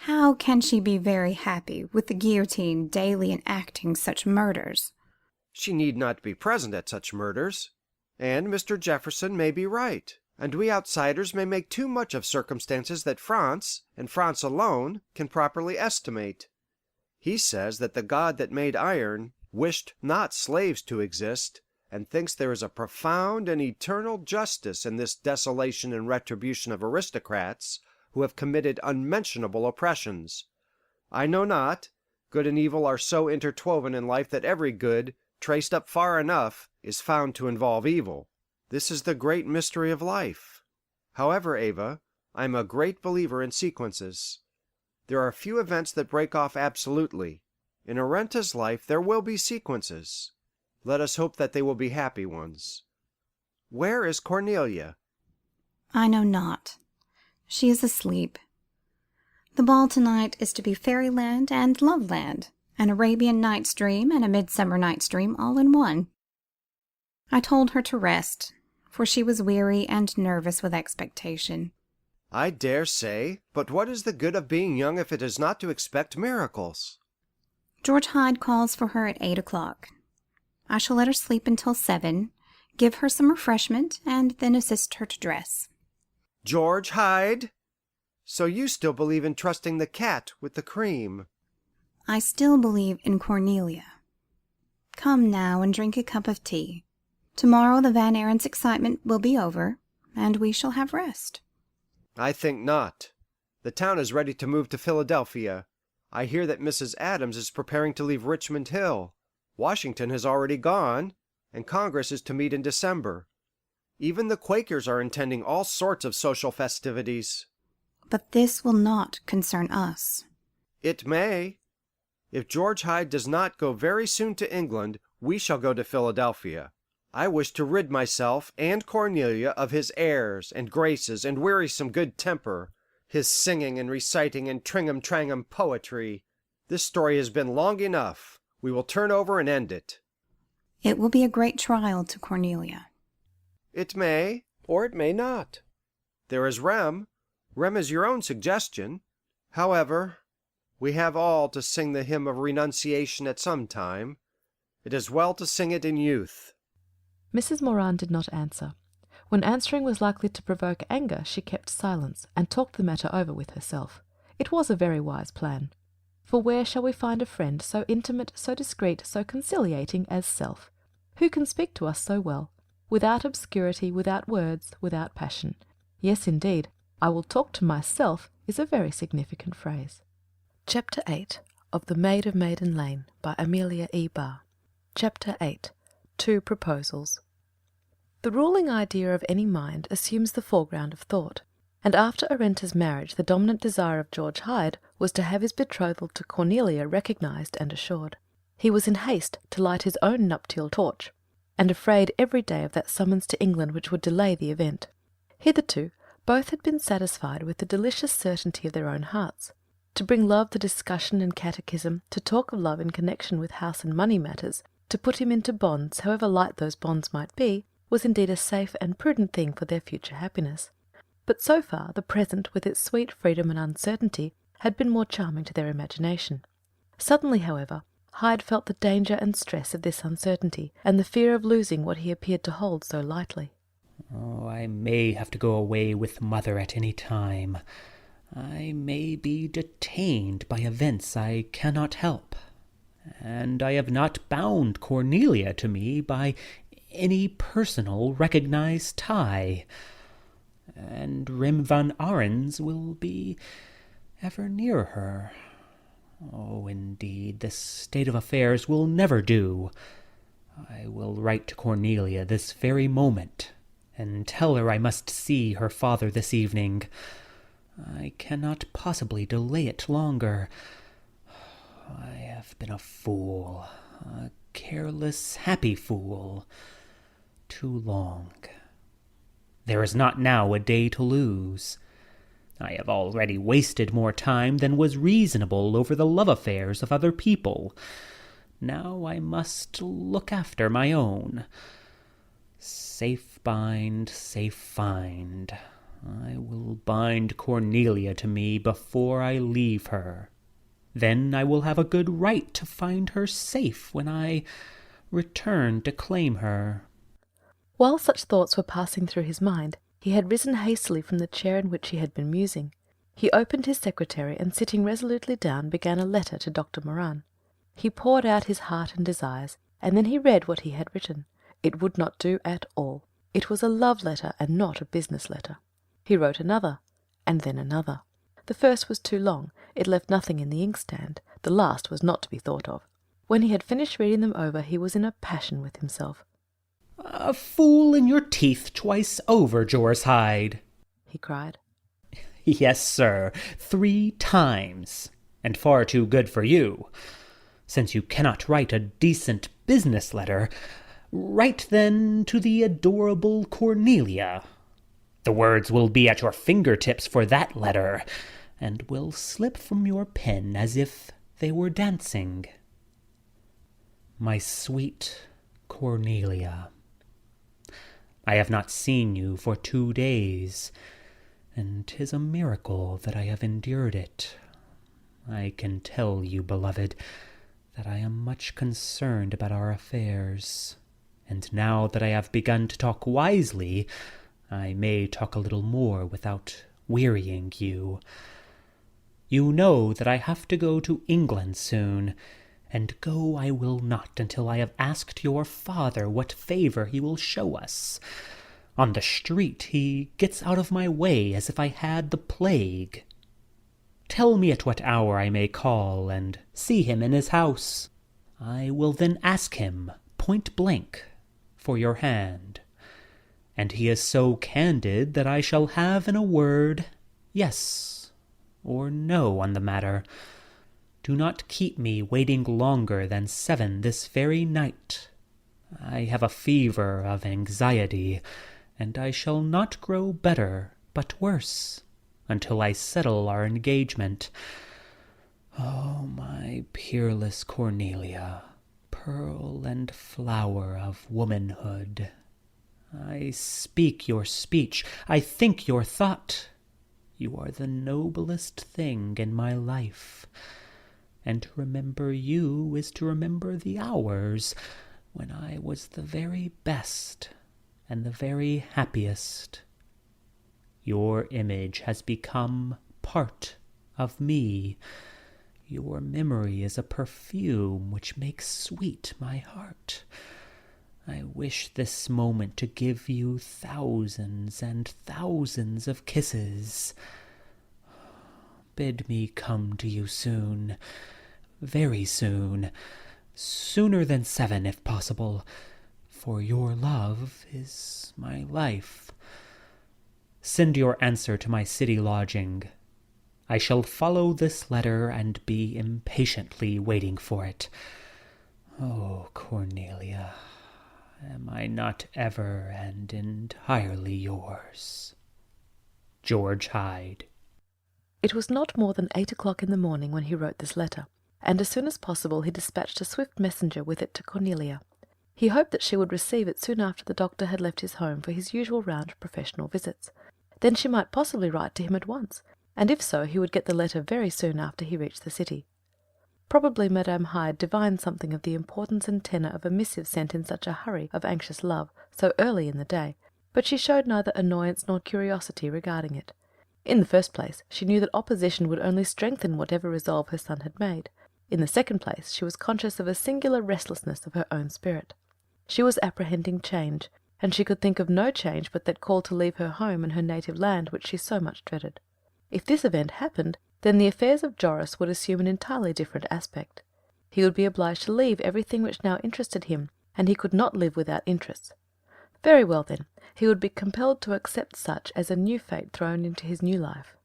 How can she be very happy with the guillotine daily enacting such murders? She need not be present at such murders, and Mr. Jefferson may be right, and we outsiders may make too much of circumstances that France, and France alone, can properly estimate. He says that the God that made iron wished not slaves to exist, and thinks there is a profound and eternal justice in this desolation and retribution of aristocrats who have committed unmentionable oppressions. I know not. Good and evil are so interwoven in life that every good, traced up far enough, is found to involve evil. This is the great mystery of life. However, Ava, I am a great believer in sequences. There are few events that break off absolutely. In Arenta's life there will be sequences. Let us hope that they will be happy ones. Where is Cornelia? I know not. She is asleep. The ball tonight is to be fairyland and loveland, an Arabian Night's Dream and a Midsummer Night's Dream all in one. I told her to rest, for she was weary and nervous with expectation. I dare say, but what is the good of being young if it is not to expect miracles? George Hyde calls for her at 8 o'clock. I shall let her sleep until 7, give her some refreshment, and then assist her to dress. George Hyde? So you still believe in trusting the cat with the cream? I still believe in Cornelia. Come now and drink a cup of tea. Tomorrow the Van Ariens excitement will be over, and we shall have rest. I think not. The town is ready to move to Philadelphia. I hear that Mrs. Adams is preparing to leave Richmond Hill. Washington has already gone, and Congress is to meet in December. Even the Quakers are intending all sorts of social festivities. But this will not concern us. It may. If George Hyde does not go very soon to England, we shall go to Philadelphia. I wish to rid myself and Cornelia of his airs and graces and wearisome good temper, his singing and reciting and tringham-trangham poetry. This story has been long enough. We will turn over and end it. It will be a great trial to Cornelia. It may, or it may not. There is Rem. Rem is your own suggestion. However, we have all to sing the hymn of renunciation at some time. It is well to sing it in youth. Mrs. Moran did not answer. When answering was likely to provoke anger, she kept silence, and talked the matter over with herself. It was a very wise plan. For where shall we find a friend so intimate, so discreet, so conciliating as self? Who can speak to us so well, without obscurity, without words, without passion? Yes, indeed, I will talk to myself is a very significant phrase. Chapter 8 of The Maid of Maiden Lane by Amelia E. Barr. Chapter 8. 2 Proposals. The ruling idea of any mind assumes the foreground of thought, and after Arenta's marriage the dominant desire of George Hyde was to have his betrothal to Cornelia recognized and assured. He was in haste to light his own nuptial torch, and afraid every day of that summons to England which would delay the event. Hitherto both had been satisfied with the delicious certainty of their own hearts. To bring love to discussion and catechism, to talk of love in connection with house and money matters, to put him into bonds, however light those bonds might be, was indeed a safe and prudent thing for their future happiness. But so far the present, with its sweet freedom and uncertainty, had been more charming to their imagination. Suddenly, however, Hyde felt the danger and stress of this uncertainty, and the fear of losing what he appeared to hold so lightly. Oh, I may have to go away with Mother at any time. I may be detained by events I cannot help. And I have not bound Cornelia to me by any personal recognized tie. And Rem van Arens will be ever near her. Oh, indeed, this state of affairs will never do. I will write to Cornelia this very moment, and tell her I must see her father this evening. I cannot possibly delay it longer. I have been a fool, a careless, happy fool, too long. There is not now a day to lose. I have already wasted more time than was reasonable over the love affairs of other people. Now I must look after my own. Safe bind, safe find. I will bind Cornelia to me before I leave her. Then I will have a good right to find her safe when I return to claim her. While such thoughts were passing through his mind, he had risen hastily from the chair in which he had been musing. He opened his secretary, and sitting resolutely down, began a letter to Dr. Moran. He poured out his heart and desires, and then he read what he had written. It would not do at all. It was a love letter, and not a business letter. He wrote another, and then another. The first was too long. It left nothing in the inkstand. The last was not to be thought of. When he had finished reading them over, he was in a passion with himself. "A fool in your teeth twice over, Joris Hyde," he cried. "Yes, sir, 3 times, and far too good for you. Since you cannot write a decent business letter, write then to the adorable Cornelia. The words will be at your fingertips for that letter, and will slip from your pen as if they were dancing. My sweet Cornelia, I have not seen you for 2 days, and 'tis a miracle that I have endured it. I can tell you, beloved, that I am much concerned about our affairs, and now that I have begun to talk wisely, I may talk a little more without wearying you. You know that I have to go to England soon, and go I will not until I have asked your father what favour he will show us. On the street he gets out of my way as if I had the plague. Tell me at what hour I may call and see him in his house. I will then ask him, point blank, for your hand. And he is so candid that I shall have in a word, yes or no on the matter. Do not keep me waiting longer than 7 this very night. I have a fever of anxiety, and I shall not grow better, but worse, until I settle our engagement. Oh, my peerless Cornelia, pearl and flower of womanhood, I speak your speech, I think your thought. You are the noblest thing in my life, and to remember you is to remember the hours when I was the very best and the very happiest. Your image has become part of me. Your memory is a perfume which makes sweet my heart. I wish this moment to give you thousands and thousands of kisses. Bid me come to you soon, very soon, sooner than 7 if possible, for your love is my life. Send your answer to my city lodging. I shall follow this letter and be impatiently waiting for it. Oh, Cornelia, am I not ever and entirely yours? George Hyde. It was not more than 8 o'clock in the morning when he wrote this letter, and as soon as possible he dispatched a swift messenger with it to Cornelia. He hoped that she would receive it soon after the doctor had left his home for his usual round of professional visits. Then she might possibly write to him at once, and if so he would get the letter very soon after he reached the city. Probably Madame Hyde divined something of the importance and tenor of a missive sent in such a hurry of anxious love, so early in the day, but she showed neither annoyance nor curiosity regarding it. In the first place, she knew that opposition would only strengthen whatever resolve her son had made. In the second place, she was conscious of a singular restlessness of her own spirit. She was apprehending change, and she could think of no change but that call to leave her home and her native land which she so much dreaded. If this event happened, then the affairs of Joris would assume an entirely different aspect. He would be obliged to leave everything which now interested him, and he could not live without interests. Very well, then, he would be compelled to accept such as a new fate thrown into his new life.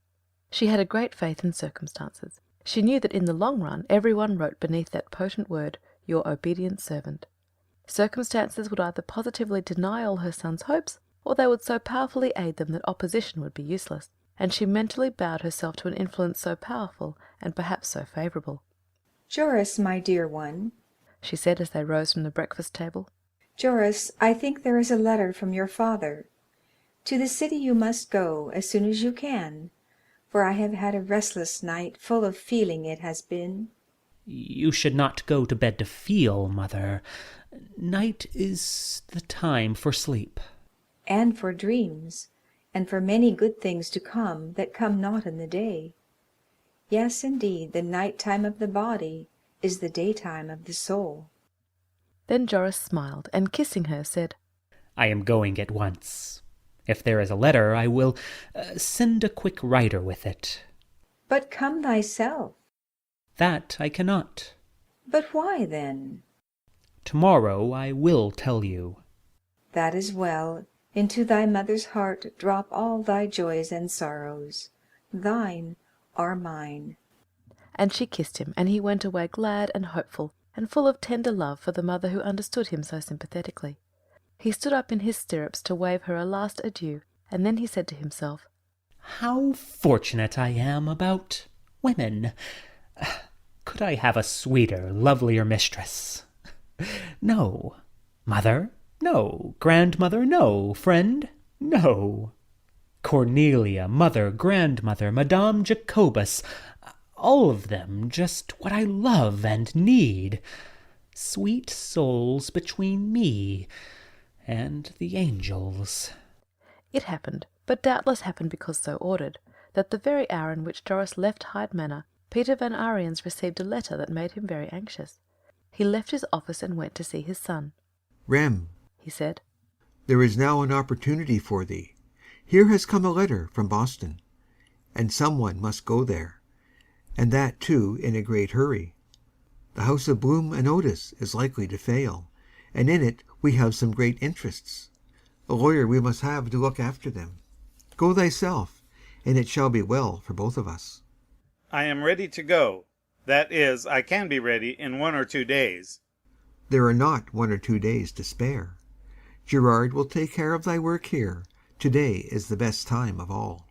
She had a great faith in circumstances. She knew that in the long run every one wrote beneath that potent word, "Your obedient servant." Circumstances would either positively deny all her son's hopes, or they would so powerfully aid them that opposition would be useless, and she mentally bowed herself to an influence so powerful and perhaps so favourable. "Joris, my dear one," she said as they rose from the breakfast table. "Joris, I think there is a letter from your father. To the city you must go as soon as you can, for I have had a restless night, full of feeling it has been." You should not go to bed to feel, mother. Night is the time for sleep. "And for dreams, and for many good things to come that come not in the day. Yes, indeed, the night time of the body is the daytime of the soul." Then Joris smiled, and kissing her, said, I am going at once. If there is a letter, I will send a quick rider with it. "But come thyself." That I cannot. "But why, then?" Tomorrow I will tell you. "That is well. Into thy mother's heart drop all thy joys and sorrows. Thine are mine." And she kissed him, and he went away glad and hopeful, and full of tender love for the mother who understood him so sympathetically. He stood up in his stirrups to wave her a last adieu, and then he said to himself, How fortunate I am about women! Could I have a sweeter, lovelier mistress? No. Mother? No. Grandmother? No. Friend? No. Cornelia, mother, grandmother, Madame Jacobus, all of them just what I love and need. Sweet souls between me and the angels. It happened, but doubtless happened because so ordered, that the very hour in which Joris left Hyde Manor, Peter Van Ariens received a letter that made him very anxious. He left his office and went to see his son. "Rem," he said, "there is now an opportunity for thee. Here has come a letter from Boston, and some one must go there, and that too in a great hurry. The house of Bloom and Otis is likely to fail, and in it we have some great interests. A lawyer we must have to look after them. Go thyself, and it shall be well for both of us." I am ready to go. That is, I can be ready in 1 or 2 days. There are not 1 or 2 days to spare. Gerard will take care of thy work here. Today is the best time of all.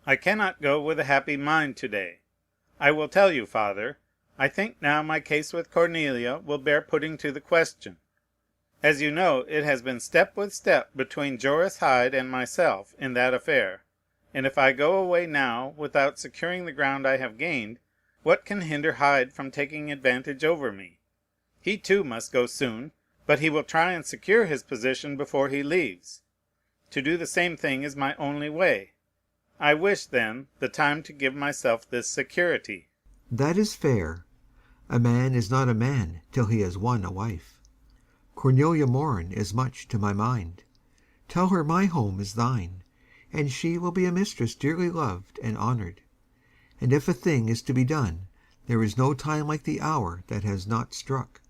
I cannot go with a happy mind today. I will tell you, father, I think now my case with Cornelia will bear putting to the question. As you know, it has been step with step between Joris Hyde and myself in that affair, and if I go away now without securing the ground I have gained, what can hinder Hyde from taking advantage over me? He too must go soon, but he will try and secure his position before he leaves. To do the same thing is my only way. I wish, then, the time to give myself this security. That is fair. A man is not a man till he has won a wife. Cornelia Moran is much to my mind. Tell her my home is thine, and she will be a mistress dearly loved and honoured. And if a thing is to be done, there is no time like the hour that has not struck.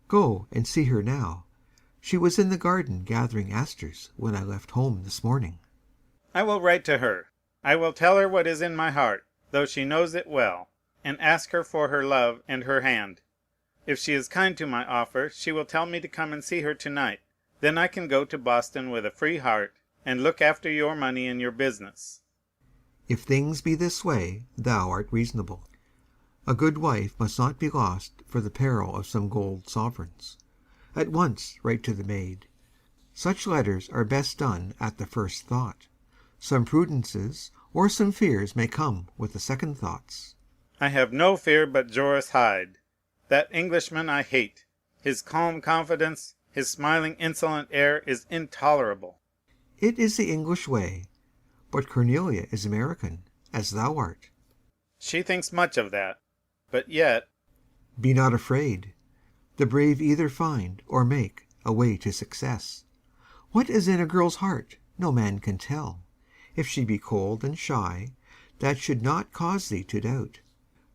Go and see her now. She was in the garden gathering asters when I left home this morning. I will write to her. I will tell her what is in my heart, though she knows it well, and ask her for her love and her hand. If she is kind to my offer, she will tell me to come and see her tonight. Then I can go to Boston with a free heart, and look after your money and your business. If things be this way, thou art reasonable. A good wife must not be lost for the peril of some gold sovereigns. At once write to the maid. Such letters are best done at the first thought. Some prudences or some fears may come with the second thoughts. I have no fear but Joris Hyde. That Englishman I hate. His calm confidence, his smiling insolent air is intolerable. It is the English way. But Cornelia is American, as thou art. She thinks much of that. But yet... Be not afraid. The brave either find, or make, a way to success. What is in a girl's heart, no man can tell. If she be cold and shy, that should not cause thee to doubt.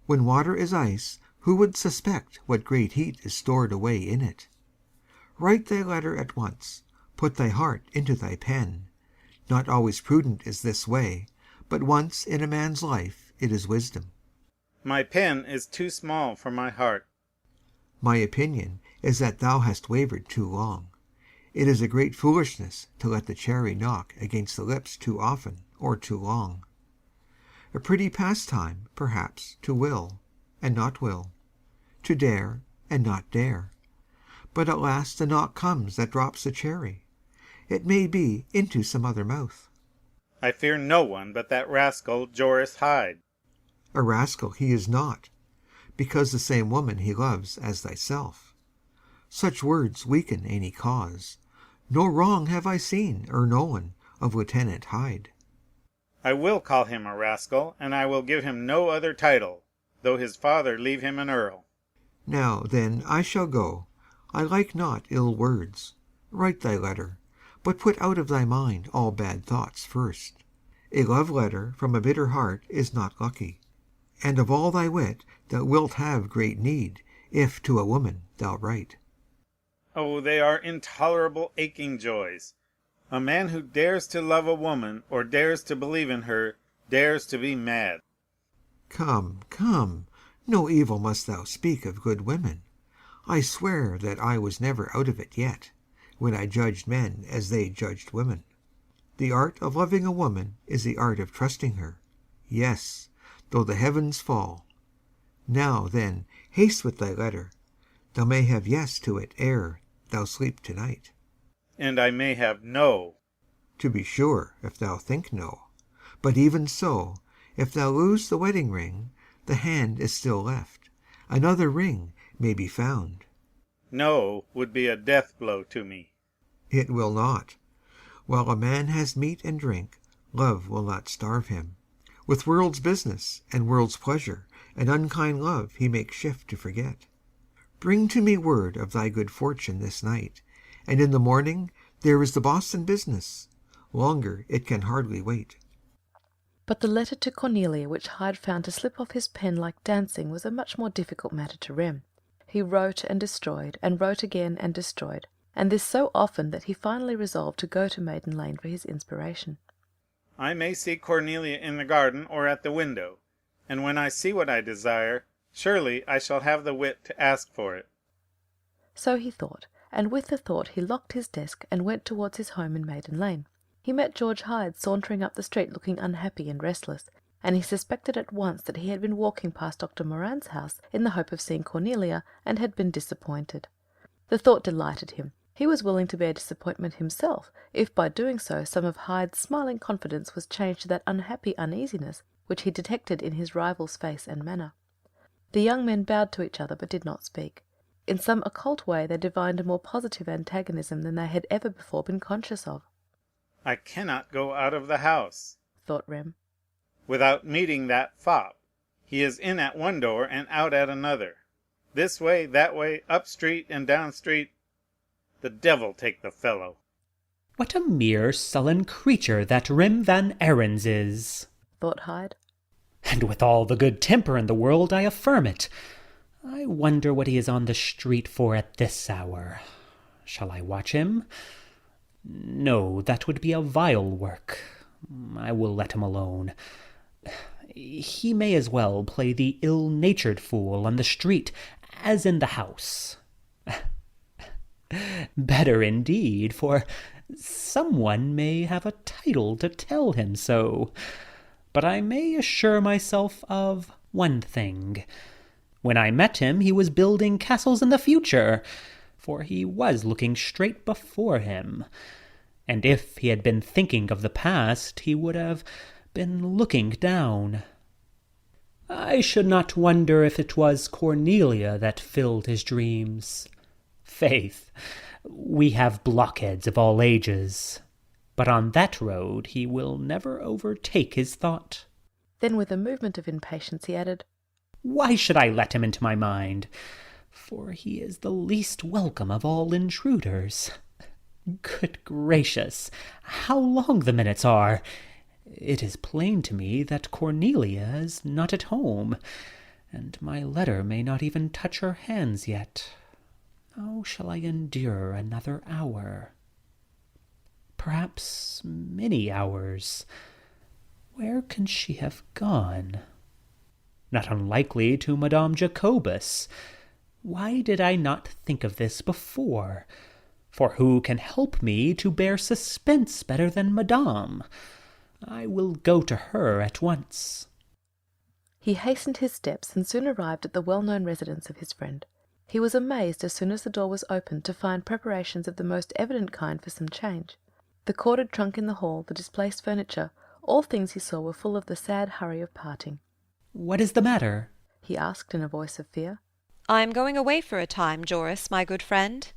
When water is ice, who would suspect what great heat is stored away in it? Write thy letter at once. Put thy heart into thy pen. Not always prudent is this way, but once in a man's life it is wisdom. My pen is too small for my heart. My opinion is that thou hast wavered too long. It is a great foolishness to let the cherry knock against the lips too often or too long. A pretty pastime, perhaps, to will, and not will, to dare, and not dare. But at last the knock comes that drops the cherry. It may be into some other mouth. I fear no one but that rascal Joris Hyde. A rascal he is not, because the same woman he loves as thyself. Such words weaken any cause. No wrong have I seen or known of Lieutenant Hyde. I will call him a rascal, and I will give him no other title, though his father leave him an earl. Now, then, I shall go. I like not ill words. Write thy letter, but put out of thy mind all bad thoughts first. A love letter from a bitter heart is not lucky, and of all thy wit thou wilt have great need, if to a woman thou write. Oh, they are intolerable aching joys. A man who dares to love a woman, or dares to believe in her, dares to be mad. Come, come, no evil must thou speak of good women. I swear that I was never out of it yet, when I judged men as they judged women. The art of loving a woman is the art of trusting her, yes, though the heavens fall. Now, then, haste with thy letter. Thou may have yes to it ere thou sleep tonight. And I may have no. To be sure, if thou think no. But even so, if thou lose the wedding ring, the hand is still left. Another ring may be found. No would be a death blow to me. It will not. While a man has meat and drink, love will not starve him. With world's business and world's pleasure and unkind love he makes shift to forget. Bring to me word of thy good fortune this night, and in the morning there is the Boston business. Longer it can hardly wait. But the letter to Cornelia which Hyde found to slip off his pen like dancing was a much more difficult matter to rem. He wrote and destroyed, and wrote again and destroyed, and this so often that he finally resolved to go to Maiden Lane for his inspiration. I may see Cornelia in the garden or at the window. and when I see what I desire, surely I shall have the wit to ask for it. So he thought, and with the thought he locked his desk and went towards his home in Maiden Lane. He met George Hyde sauntering up the street looking unhappy and restless, and he suspected at once that he had been walking past Dr. Moran's house in the hope of seeing Cornelia, and had been disappointed. The thought delighted him. He was willing to bear disappointment himself, if by doing so some of Hyde's smiling confidence was changed to that unhappy uneasiness which he detected in his rival's face and manner. The young men bowed to each other, but did not speak. In some occult way they divined a more positive antagonism than they had ever before been conscious of. I cannot go out of the house, thought Rem, without meeting that fop. He is in at one door and out at another. This way, that way, up street and down street. The devil take the fellow. What a mere sullen creature that Rem Van Ariens is, thought Hyde. And with all the good temper in the world, I affirm it. I wonder what he is on the street for at this hour. Shall I watch him? No, that would be a vile work. I will let him alone. He may as well play the ill-natured fool on the street as in the house. Better indeed, for someone may have a title to tell him so. But I may assure myself of one thing. When I met him, he was building castles in the future, for he was looking straight before him. And if he had been thinking of the past, he would have been looking down. I should not wonder if it was Cornelia that filled his dreams. Faith, we have blockheads of all ages, but on that road he will never overtake his thought. Then with a movement of impatience he added, Why should I let him into my mind? For he is the least welcome of all intruders. Good gracious, how long the minutes are! It is plain to me that Cornelia is not at home, and my letter may not even touch her hands yet. How shall I endure another hour? Perhaps many hours. Where can she have gone? Not unlikely to Madame Jacobus. Why did I not think of this before? For who can help me to bear suspense better than Madame? I will go to her at once. He hastened his steps and soon arrived at the well-known residence of his friend. He was amazed as soon as the door was opened to find preparations of the most evident kind for some change. The corded trunk in the hall, the displaced furniture, all things he saw were full of the sad hurry of parting. What is the matter? He asked in a voice of fear. I am going away for a time, Joris, my good friend,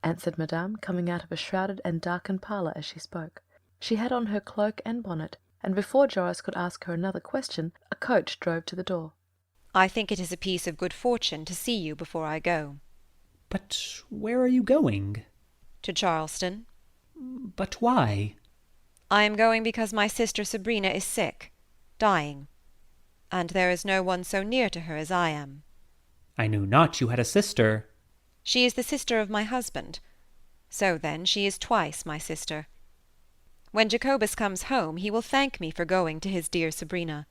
answered Madame, coming out of a shrouded and darkened parlour as she spoke. She had on her cloak and bonnet, and before Joris could ask her another question, a coach drove to the door. I think it is a piece of good fortune to see you before I go. But where are you going? To Charleston. But why? I am going because my sister Sabrina is sick, dying, and there is no one so near to her as I am. I knew not you had a sister. She is the sister of my husband. So then she is twice my sister. When Jacobus comes home, he will thank me for going to his dear Sabrina.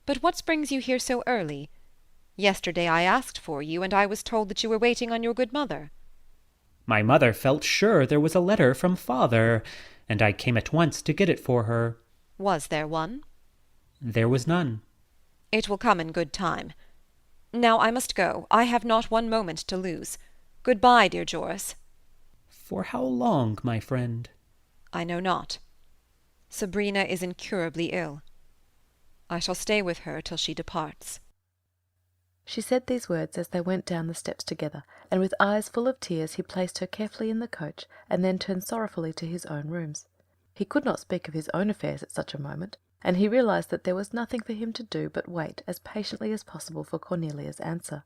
But what brings you here so early? Yesterday I asked for you, and I was told that you were waiting on your good mother. My mother felt sure there was a letter from father, and I came at once to get it for her. Was there one? There was none. It will come in good time. Now I must go. I have not one moment to lose. Good-bye, dear Joris. For how long, my friend? I know not. Sabrina is incurably ill. I shall stay with her till she departs. She said these words as they went down the steps together, and with eyes full of tears he placed her carefully in the coach, and then turned sorrowfully to his own rooms. He could not speak of his own affairs at such a moment, and he realized that there was nothing for him to do but wait as patiently as possible for Cornelia's answer.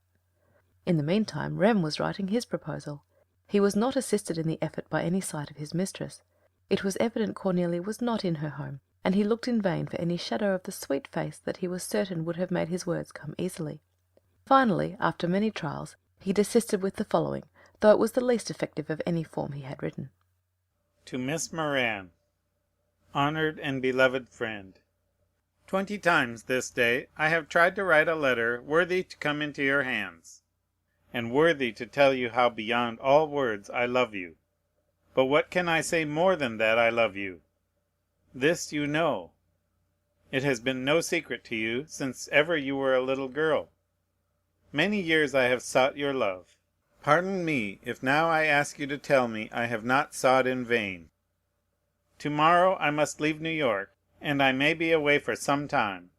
In the meantime Rem was writing his proposal. He was not assisted in the effort by any sight of his mistress. It was evident Cornelia was not in her home, and he looked in vain for any shadow of the sweet face that he was certain would have made his words come easily. Finally, after many trials, he desisted with the following, though it was the least effective of any form he had written. To Miss Moran, honoured and beloved friend, 20 times this day I have tried to write a letter worthy to come into your hands, and worthy to tell you how beyond all words I love you. But what can I say more than that I love you? This you know. It has been no secret to you since ever you were a little girl. Many years I have sought your love. Pardon me if now I ask you to tell me I have not sought in vain. Tomorrow I must leave New York, and I may be away for some time.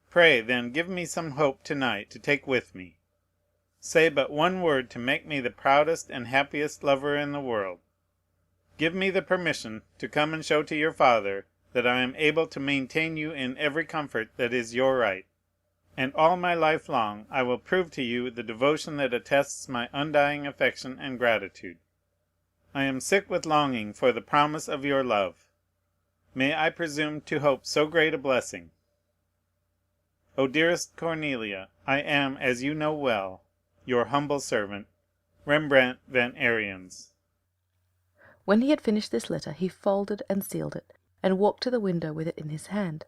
Pray, then, give me some hope tonight to take with me. Say but one word to make me the proudest and happiest lover in the world. Give me the permission to come and show to your father that I am able to maintain you in every comfort that is your right, and all my life long I will prove to you the devotion that attests my undying affection and gratitude. I am sick with longing for the promise of your love. May I presume to hope so great a blessing? O dearest Cornelia, I am, as you know well, your humble servant, Rembrandt van Ariens. When he had finished this letter, he folded and sealed it, and walked to the window with it in his hand.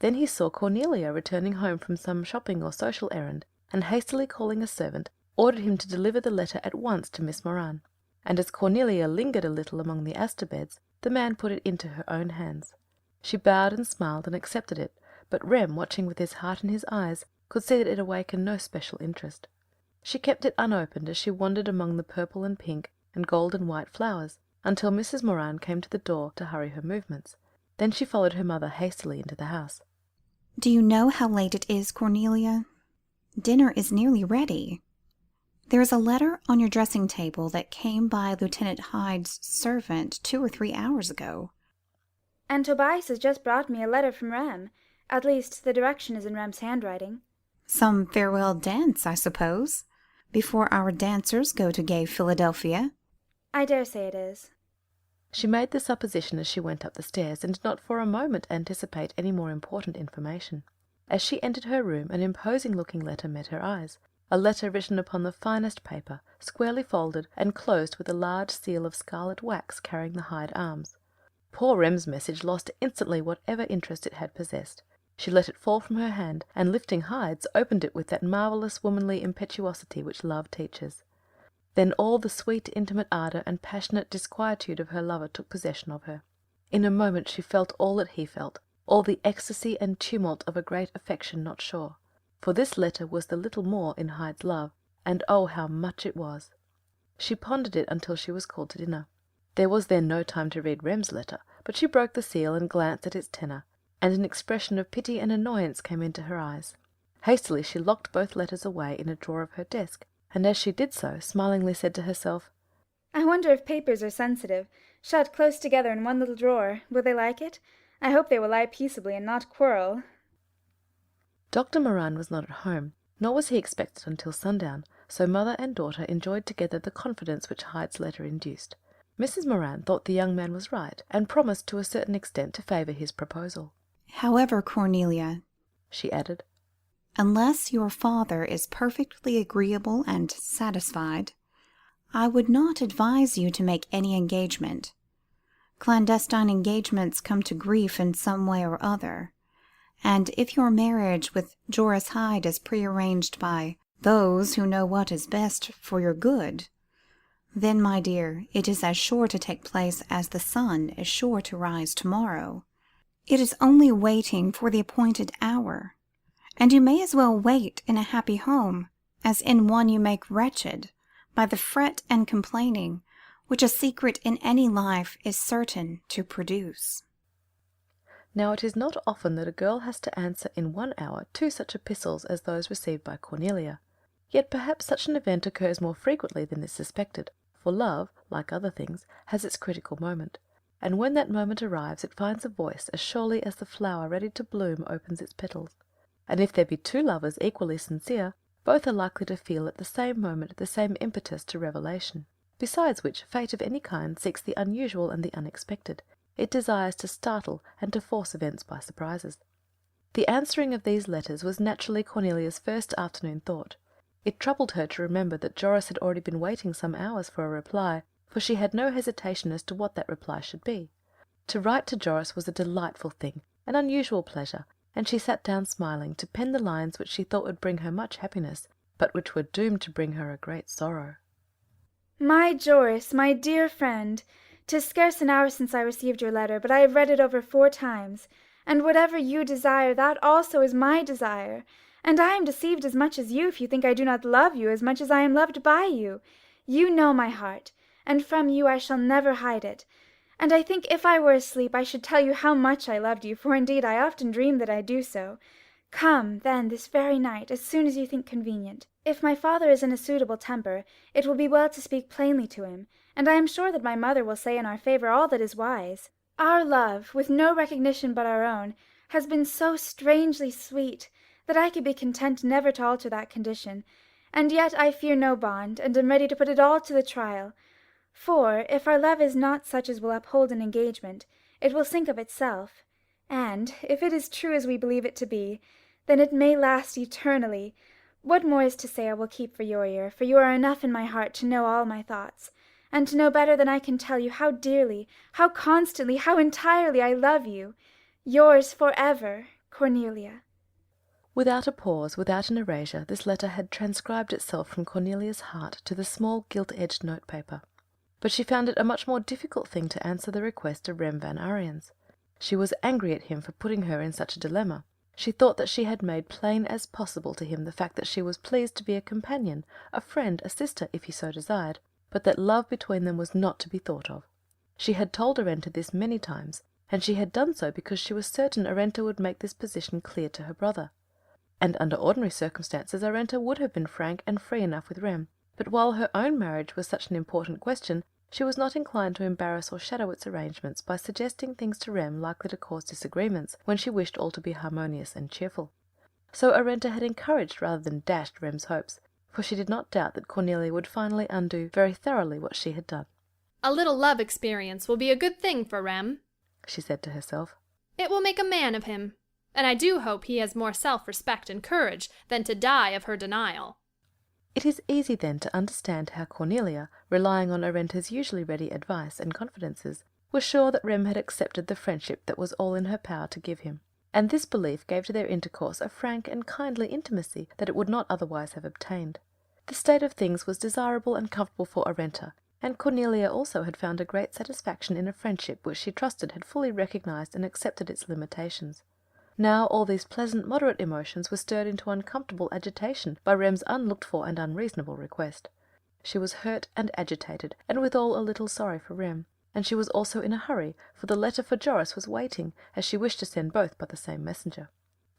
Then he saw Cornelia returning home from some shopping or social errand, and hastily calling a servant, ordered him to deliver the letter at once to Miss Moran. And as Cornelia lingered a little among the aster beds, the man put it into her own hands. She bowed and smiled and accepted it, but Rem, watching with his heart in his eyes, could see that it awakened no special interest. She kept it unopened as she wandered among the purple and pink and gold and white flowers, until Mrs. Moran came to the door to hurry her movements. Then she followed her mother hastily into the house. Do you know how late it is, Cornelia? Dinner is nearly ready. There is a letter on your dressing table that came by Lieutenant Hyde's servant 2 or 3 hours ago. And Tobias has just brought me a letter from Rem. At least, the direction is in Rem's handwriting. Some farewell dance, I suppose, before our dancers go to gay Philadelphia. I dare say it is. She made the supposition as she went up the stairs, and did not for a moment anticipate any more important information. As she entered her room, an imposing-looking letter met her eyes, a letter written upon the finest paper, squarely folded, and closed with a large seal of scarlet wax carrying the Hyde arms. Poor Rem's message lost instantly whatever interest it had possessed. She let it fall from her hand, and lifting Hyde's, opened it with that marvellous womanly impetuosity which love teaches. Then all the sweet, intimate ardour and passionate disquietude of her lover took possession of her. In a moment she felt all that he felt, all the ecstasy and tumult of a great affection not sure. For this letter was the little more in Hyde's love, and oh, how much it was! She pondered it until she was called to dinner. There was then no time to read Rem's letter, but she broke the seal and glanced at its tenor, and an expression of pity and annoyance came into her eyes. Hastily she locked both letters away in a drawer of her desk, and as she did so, smilingly said to herself, I wonder if papers are sensitive. Shut close together in one little drawer. Will they like it? I hope they will lie peaceably and not quarrel. Dr. Moran was not at home, nor was he expected until sundown, so mother and daughter enjoyed together the confidence which Hyde's letter induced. Mrs. Moran thought the young man was right, and promised to a certain extent to favour his proposal. However, Cornelia, she added, unless your father is perfectly agreeable and satisfied, I would not advise you to make any engagement. Clandestine engagements come to grief in some way or other, and if your marriage with Joris Hyde is prearranged by those who know what is best for your good, then, my dear, it is as sure to take place as the sun is sure to rise tomorrow. It is only waiting for the appointed hour, and you may as well wait in a happy home as in one you make wretched by the fret and complaining which a secret in any life is certain to produce. Now it is not often that a girl has to answer in 1 hour 2 such epistles as those received by Cornelia. Yet perhaps such an event occurs more frequently than is suspected, for love, like other things, has its critical moment, and when that moment arrives it finds a voice as surely as the flower ready to bloom opens its petals. And if there be 2 lovers equally sincere, both are likely to feel at the same moment the same impetus to revelation. Besides which, fate of any kind seeks the unusual and the unexpected. It desires to startle and to force events by surprises. The answering of these letters was naturally Cornelia's first afternoon thought. It troubled her to remember that Joris had already been waiting some hours for a reply, for she had no hesitation as to what that reply should be. To write to Joris was a delightful thing, an unusual pleasure, and she sat down smiling to pen the lines which she thought would bring her much happiness, but which were doomed to bring her a great sorrow. My Joris, my dear friend, 'tis scarce an hour since I received your letter, but I have read it over 4 times, and whatever you desire, that also is my desire. And I am deceived as much as you if you think I do not love you as much as I am loved by you. You know my heart, and from you I shall never hide it. And I think if I were asleep I should tell you how much I loved you, for indeed I often dream that I do so. Come, then, this very night, as soon as you think convenient. If my father is in a suitable temper, it will be well to speak plainly to him, and I am sure that my mother will say in our favour all that is wise. Our love, with no recognition but our own, has been so strangely sweet, that I could be content never to alter that condition, and yet I fear no bond, and am ready to put it all to the trial. For, if our love is not such as will uphold an engagement, it will sink of itself, and, if it is true as we believe it to be, then it may last eternally. What more is to say I will keep for your ear, for you are enough in my heart to know all my thoughts, and to know better than I can tell you how dearly, how constantly, how entirely I love you. Yours for ever, Cornelia. Without a pause, without an erasure, this letter had transcribed itself from Cornelia's heart to the small gilt-edged notepaper. But she found it a much more difficult thing to answer the request of Rem Van Ariens. She was angry at him for putting her in such a dilemma. She thought that she had made plain as possible to him the fact that she was pleased to be a companion, a friend, a sister, if he so desired, but that love between them was not to be thought of. She had told Arenta this many times, and she had done so because she was certain Arenta would make this position clear to her brother. And under ordinary circumstances Arenta would have been frank and free enough with Rem, but while her own marriage was such an important question, she was not inclined to embarrass or shadow its arrangements by suggesting things to Rem likely to cause disagreements when she wished all to be harmonious and cheerful. So Arenta had encouraged rather than dashed Rem's hopes, for she did not doubt that Cornelia would finally undo very thoroughly what she had done. A little love experience will be a good thing for Rem, she said to herself. It will make a man of him, and I do hope he has more self-respect and courage than to die of her denial. It is easy then to understand how Cornelia, relying on Arenta's usually ready advice and confidences, was sure that Rem had accepted the friendship that was all in her power to give him, and this belief gave to their intercourse a frank and kindly intimacy that it would not otherwise have obtained. The state of things was desirable and comfortable for Arenta, and Cornelia also had found a great satisfaction in a friendship which she trusted had fully recognized and accepted its limitations. Now all these pleasant, moderate emotions were stirred into uncomfortable agitation by Rem's unlooked-for and unreasonable request. She was hurt and agitated, and withal a little sorry for Rem, and she was also in a hurry, for the letter for Joris was waiting, as she wished to send both by the same messenger.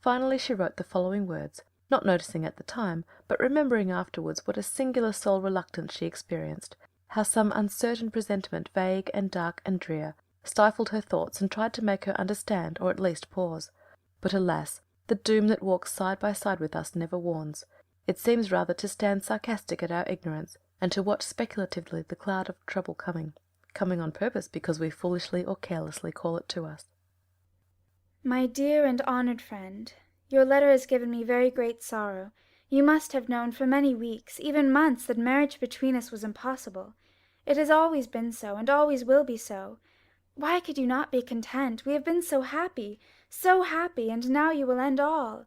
Finally she wrote the following words, not noticing at the time, but remembering afterwards what a singular soul reluctance she experienced, how some uncertain presentiment, vague and dark and drear, stifled her thoughts and tried to make her understand, or at least pause. But alas, the doom that walks side by side with us never warns. It seems rather to stand sarcastic at our ignorance, and to watch speculatively the cloud of trouble coming on purpose because we foolishly or carelessly call it to us. My dear and honoured friend, your letter has given me very great sorrow. You must have known for many weeks, even months, that marriage between us was impossible. It has always been so, and always will be so. Why could you not be content? We have been so happy, and now you will end all.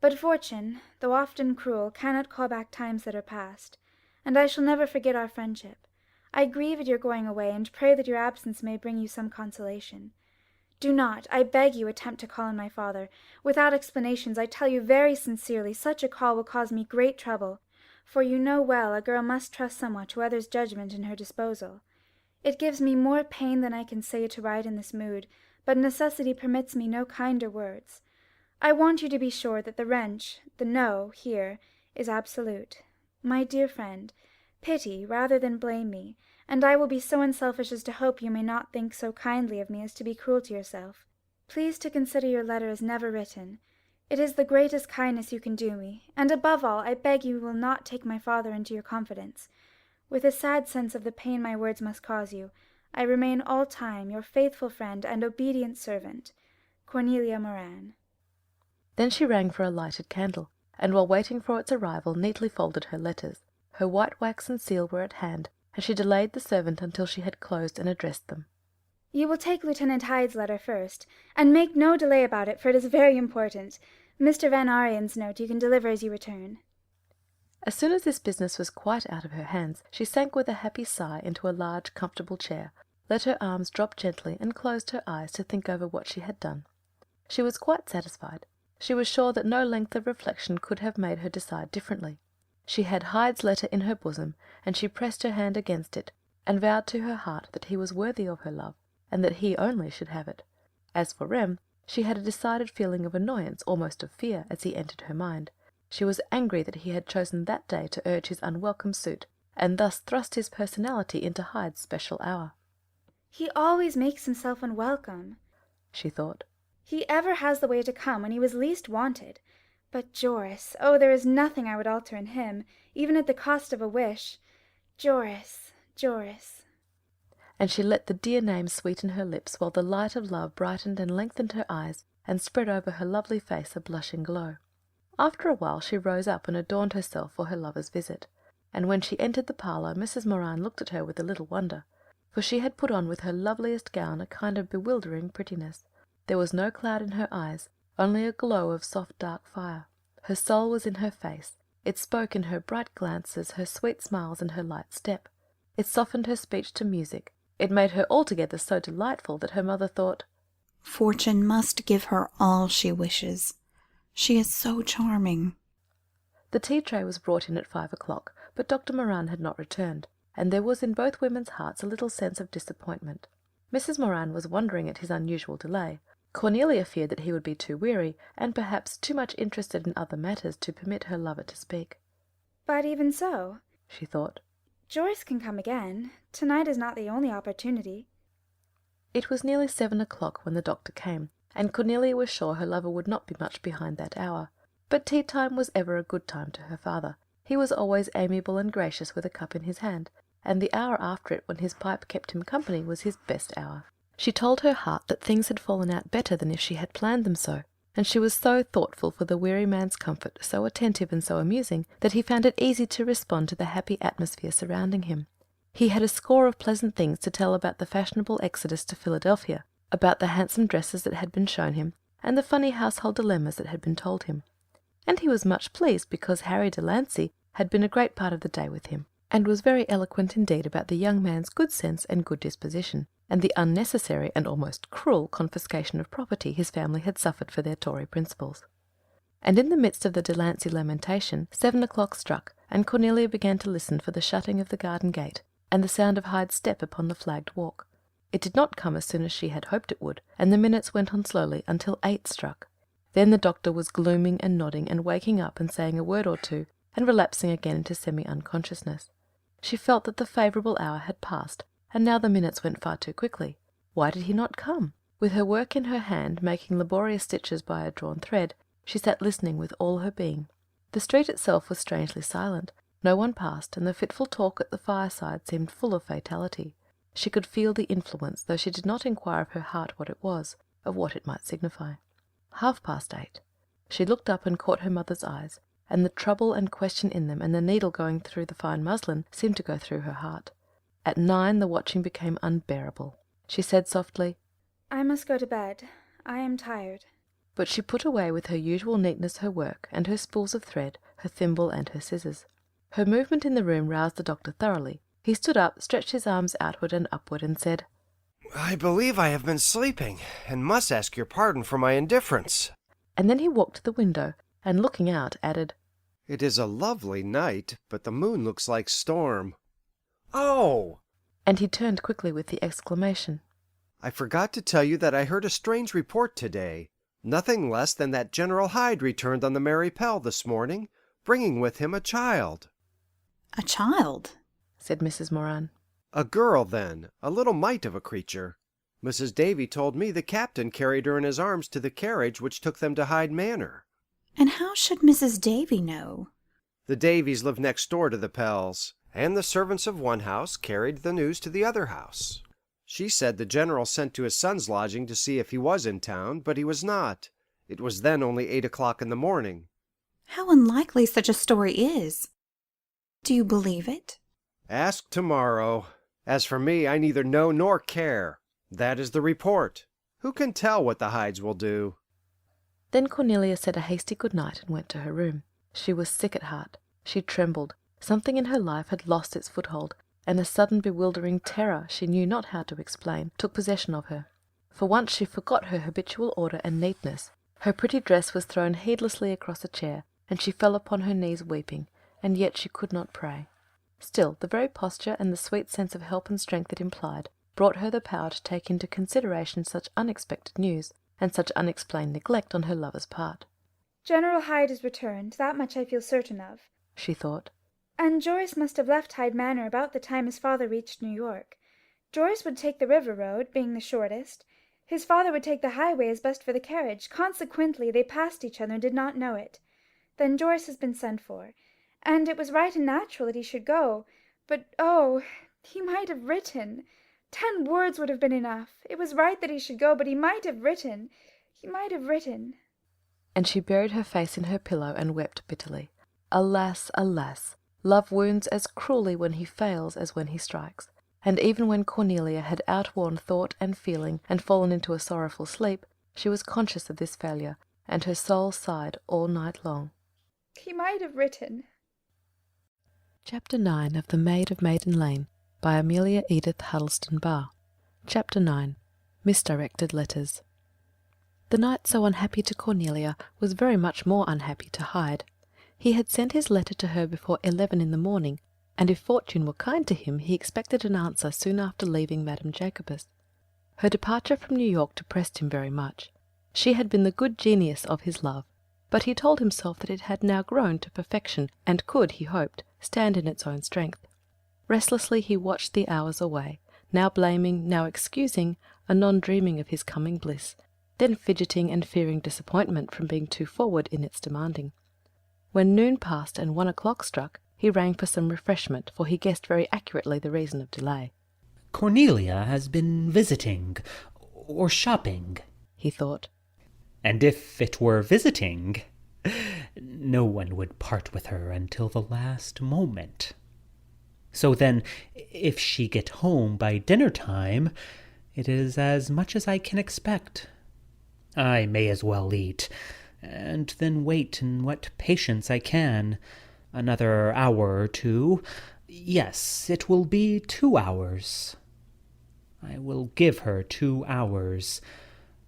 But fortune, though often cruel, cannot call back times that are past, and I shall never forget our friendship. I grieve at your going away, and pray that your absence may bring you some consolation. Do not, I beg you, attempt to call on my father. Without explanations, I tell you very sincerely, such a call will cause me great trouble, for you know well a girl must trust somewhat to others' judgment in her disposal. It gives me more pain than I can say to write in this mood, but necessity permits me no kinder words. I want you to be sure that the wrench, the no, here, is absolute. My dear friend, pity rather than blame me, and I will be so unselfish as to hope you may not think so kindly of me as to be cruel to yourself. Please to consider your letter as never written. It is the greatest kindness you can do me, and above all, I beg you will not take my father into your confidence. With a sad sense of the pain my words must cause you, I remain all time your faithful friend and obedient servant, Cornelia Moran. Then she rang for a lighted candle, and while waiting for its arrival neatly folded her letters. Her white wax and seal were at hand, and she delayed the servant until she had closed and addressed them. You will take Lieutenant Hyde's letter first, and make no delay about it, for it is very important. Mr. Van Arien's note you can deliver as you return." As soon as this business was quite out of her hands, she sank with a happy sigh into a large, comfortable chair, let her arms drop gently, and closed her eyes to think over what she had done. She was quite satisfied. She was sure that no length of reflection could have made her decide differently. She had Hyde's letter in her bosom, and she pressed her hand against it, and vowed to her heart that he was worthy of her love, and that he only should have it. As for Rem, she had a decided feeling of annoyance, almost of fear, as he entered her mind. She was angry that he had chosen that day to urge his unwelcome suit, and thus thrust his personality into Hyde's special hour. "He always makes himself unwelcome," she thought. "He ever has the way to come when he was least wanted. But Joris, oh, there is nothing I would alter in him, even at the cost of a wish. Joris, Joris." And she let the dear name sweeten her lips, while the light of love brightened and lengthened her eyes, and spread over her lovely face a blushing glow. After a while she rose up and adorned herself for her lover's visit, and when she entered the parlour Mrs. Moran looked at her with a little wonder, for she had put on with her loveliest gown a kind of bewildering prettiness. There was no cloud in her eyes, only a glow of soft dark fire. Her soul was in her face. It spoke in her bright glances, her sweet smiles, and her light step. It softened her speech to music. It made her altogether so delightful that her mother thought, "Fortune must give her all she wishes. She is so charming." The tea-tray was brought in at 5 o'clock, but Dr. Moran had not returned, and there was in both women's hearts a little sense of disappointment. Mrs. Moran was wondering at his unusual delay. Cornelia feared that he would be too weary, and perhaps too much interested in other matters to permit her lover to speak. "But even so," she thought, "Joris can come again. Tonight is not the only opportunity." It was nearly 7 o'clock when the doctor came, and Cornelia was sure her lover would not be much behind that hour. But tea-time was ever a good time to her father. He was always amiable and gracious with a cup in his hand, and the hour after it, when his pipe kept him company, was his best hour. She told her heart that things had fallen out better than if she had planned them so, and she was so thoughtful for the weary man's comfort, so attentive and so amusing, that he found it easy to respond to the happy atmosphere surrounding him. He had a score of pleasant things to tell about the fashionable exodus to Philadelphia, about the handsome dresses that had been shown him, and the funny household dilemmas that had been told him. And he was much pleased because Harry Delancey had been a great part of the day with him, and was very eloquent indeed about the young man's good sense and good disposition, and the unnecessary and almost cruel confiscation of property his family had suffered for their Tory principles. And in the midst of the Delancey lamentation 7 o'clock struck, and Cornelia began to listen for the shutting of the garden gate, and the sound of Hyde's step upon the flagged walk. It did not come as soon as she had hoped it would, and the minutes went on slowly until 8 struck. Then the doctor was glooming and nodding and waking up and saying a word or two, and relapsing again into semi-unconsciousness. She felt that the favourable hour had passed, and now the minutes went far too quickly. Why did he not come? With her work in her hand, making laborious stitches by a drawn thread, she sat listening with all her being. The street itself was strangely silent. No one passed, and the fitful talk at the fireside seemed full of fatality. She could feel the influence, though she did not inquire of her heart what it was, of what it might signify. 8:30. She looked up and caught her mother's eyes, and the trouble and question in them, and the needle going through the fine muslin, seemed to go through her heart. At 9 the watching became unbearable. She said softly, "I must go to bed. I am tired." But she put away with her usual neatness her work, and her spools of thread, her thimble, and her scissors. Her movement in the room roused the doctor thoroughly. He stood up, stretched his arms outward and upward, and said, "I believe I have been sleeping, and must ask your pardon for my indifference." And then he walked to the window, and looking out, added, "It is a lovely night, but the moon looks like storm. Oh!" And he turned quickly with the exclamation, "I forgot to tell you that I heard a strange report today. Nothing less than that General Hyde returned on the Mary Pell this morning, bringing with him a child." "A child?" said Mrs. Moran. "A girl, then, a little mite of a creature. Mrs. Davy told me the captain carried her in his arms to the carriage which took them to Hyde Manor." "And how should Mrs. Davy know?" "The Davys live next door to the Pells, and the servants of one house carried the news to the other house. She said the general sent to his son's lodging to see if he was in town, but he was not. It was then only 8 o'clock in the morning." "How unlikely such a story is! Do you believe it?" "Ask tomorrow. As for me, I neither know nor care. That is the report. Who can tell what the hides will do? Then Cornelia said a hasty good night and went to her room. She was sick at heart. She trembled. Something in her life had lost its foothold, and a sudden bewildering terror she knew not how to explain took possession of her. For once she forgot her habitual order and neatness. Her pretty dress was thrown heedlessly across a chair, and she fell upon her knees weeping, and yet she could not pray. Still, the very posture and the sweet sense of help and strength it implied brought her the power to take into consideration such unexpected news, and such unexplained neglect on her lover's part. General Hyde has returned, that much I feel certain of, she thought. And Joris must have left Hyde Manor about the time his father reached New York. Joris would take the river road, being the shortest. His father would take the highway as best for the carriage. Consequently, they passed each other and did not know it. Then Joris has been sent for, and it was right and natural that he should go. But, oh, he might have written. 10 words would have been enough. It was right that he should go, but he might have written. He might have written. And she buried her face in her pillow and wept bitterly. Alas, alas! Love wounds as cruelly when he fails as when he strikes. And even when Cornelia had outworn thought and feeling and fallen into a sorrowful sleep, she was conscious of this failure, and her soul sighed all night long. He might have written. Chapter 9 of The Maid of Maiden Lane by Amelia Edith Huddleston Barr. Chapter 9. Misdirected Letters. The night so unhappy to Cornelia was very much more unhappy to Hyde. He had sent his letter to her before 11 in the morning, and if fortune were kind to him, he expected an answer soon after leaving Madame Jacobus. Her departure from New York depressed him very much. She had been the good genius of his love, but he told himself that it had now grown to perfection, and could, he hoped, stand in its own strength. Restlessly he watched the hours away, now blaming, now excusing, anon dreaming of his coming bliss, then fidgeting and fearing disappointment from being too forward in its demanding. When noon passed and 1 o'clock struck, he rang for some refreshment, for he guessed very accurately the reason of delay. Cornelia has been visiting, or shopping, he thought. And if it were visiting, no one would part with her until the last moment. So then, if she get home by dinner-time, it is as much as I can expect. I may as well eat, and then wait in what patience I can. Another hour or 2. Yes, it will be 2 hours. I will give her 2 hours,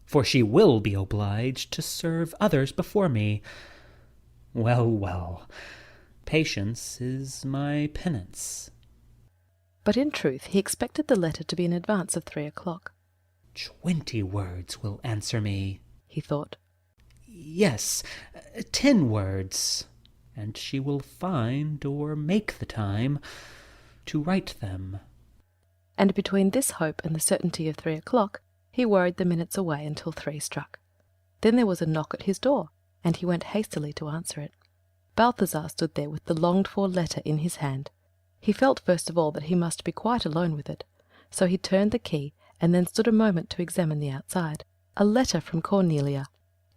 for she will be obliged to serve others before me. Well, well, patience is my penance. But in truth he expected the letter to be in advance of 3 o'clock. 20 words will answer me, he thought. Yes, 10 words, and she will find or make the time to write them. And between this hope and the certainty of 3 o'clock, he worried the minutes away until 3 struck. Then there was a knock at his door, and he went hastily to answer it. Balthazar stood there with the longed-for letter in his hand. He felt first of all that he must be quite alone with it, so he turned the key and then stood a moment to examine the outside. A letter from Cornelia.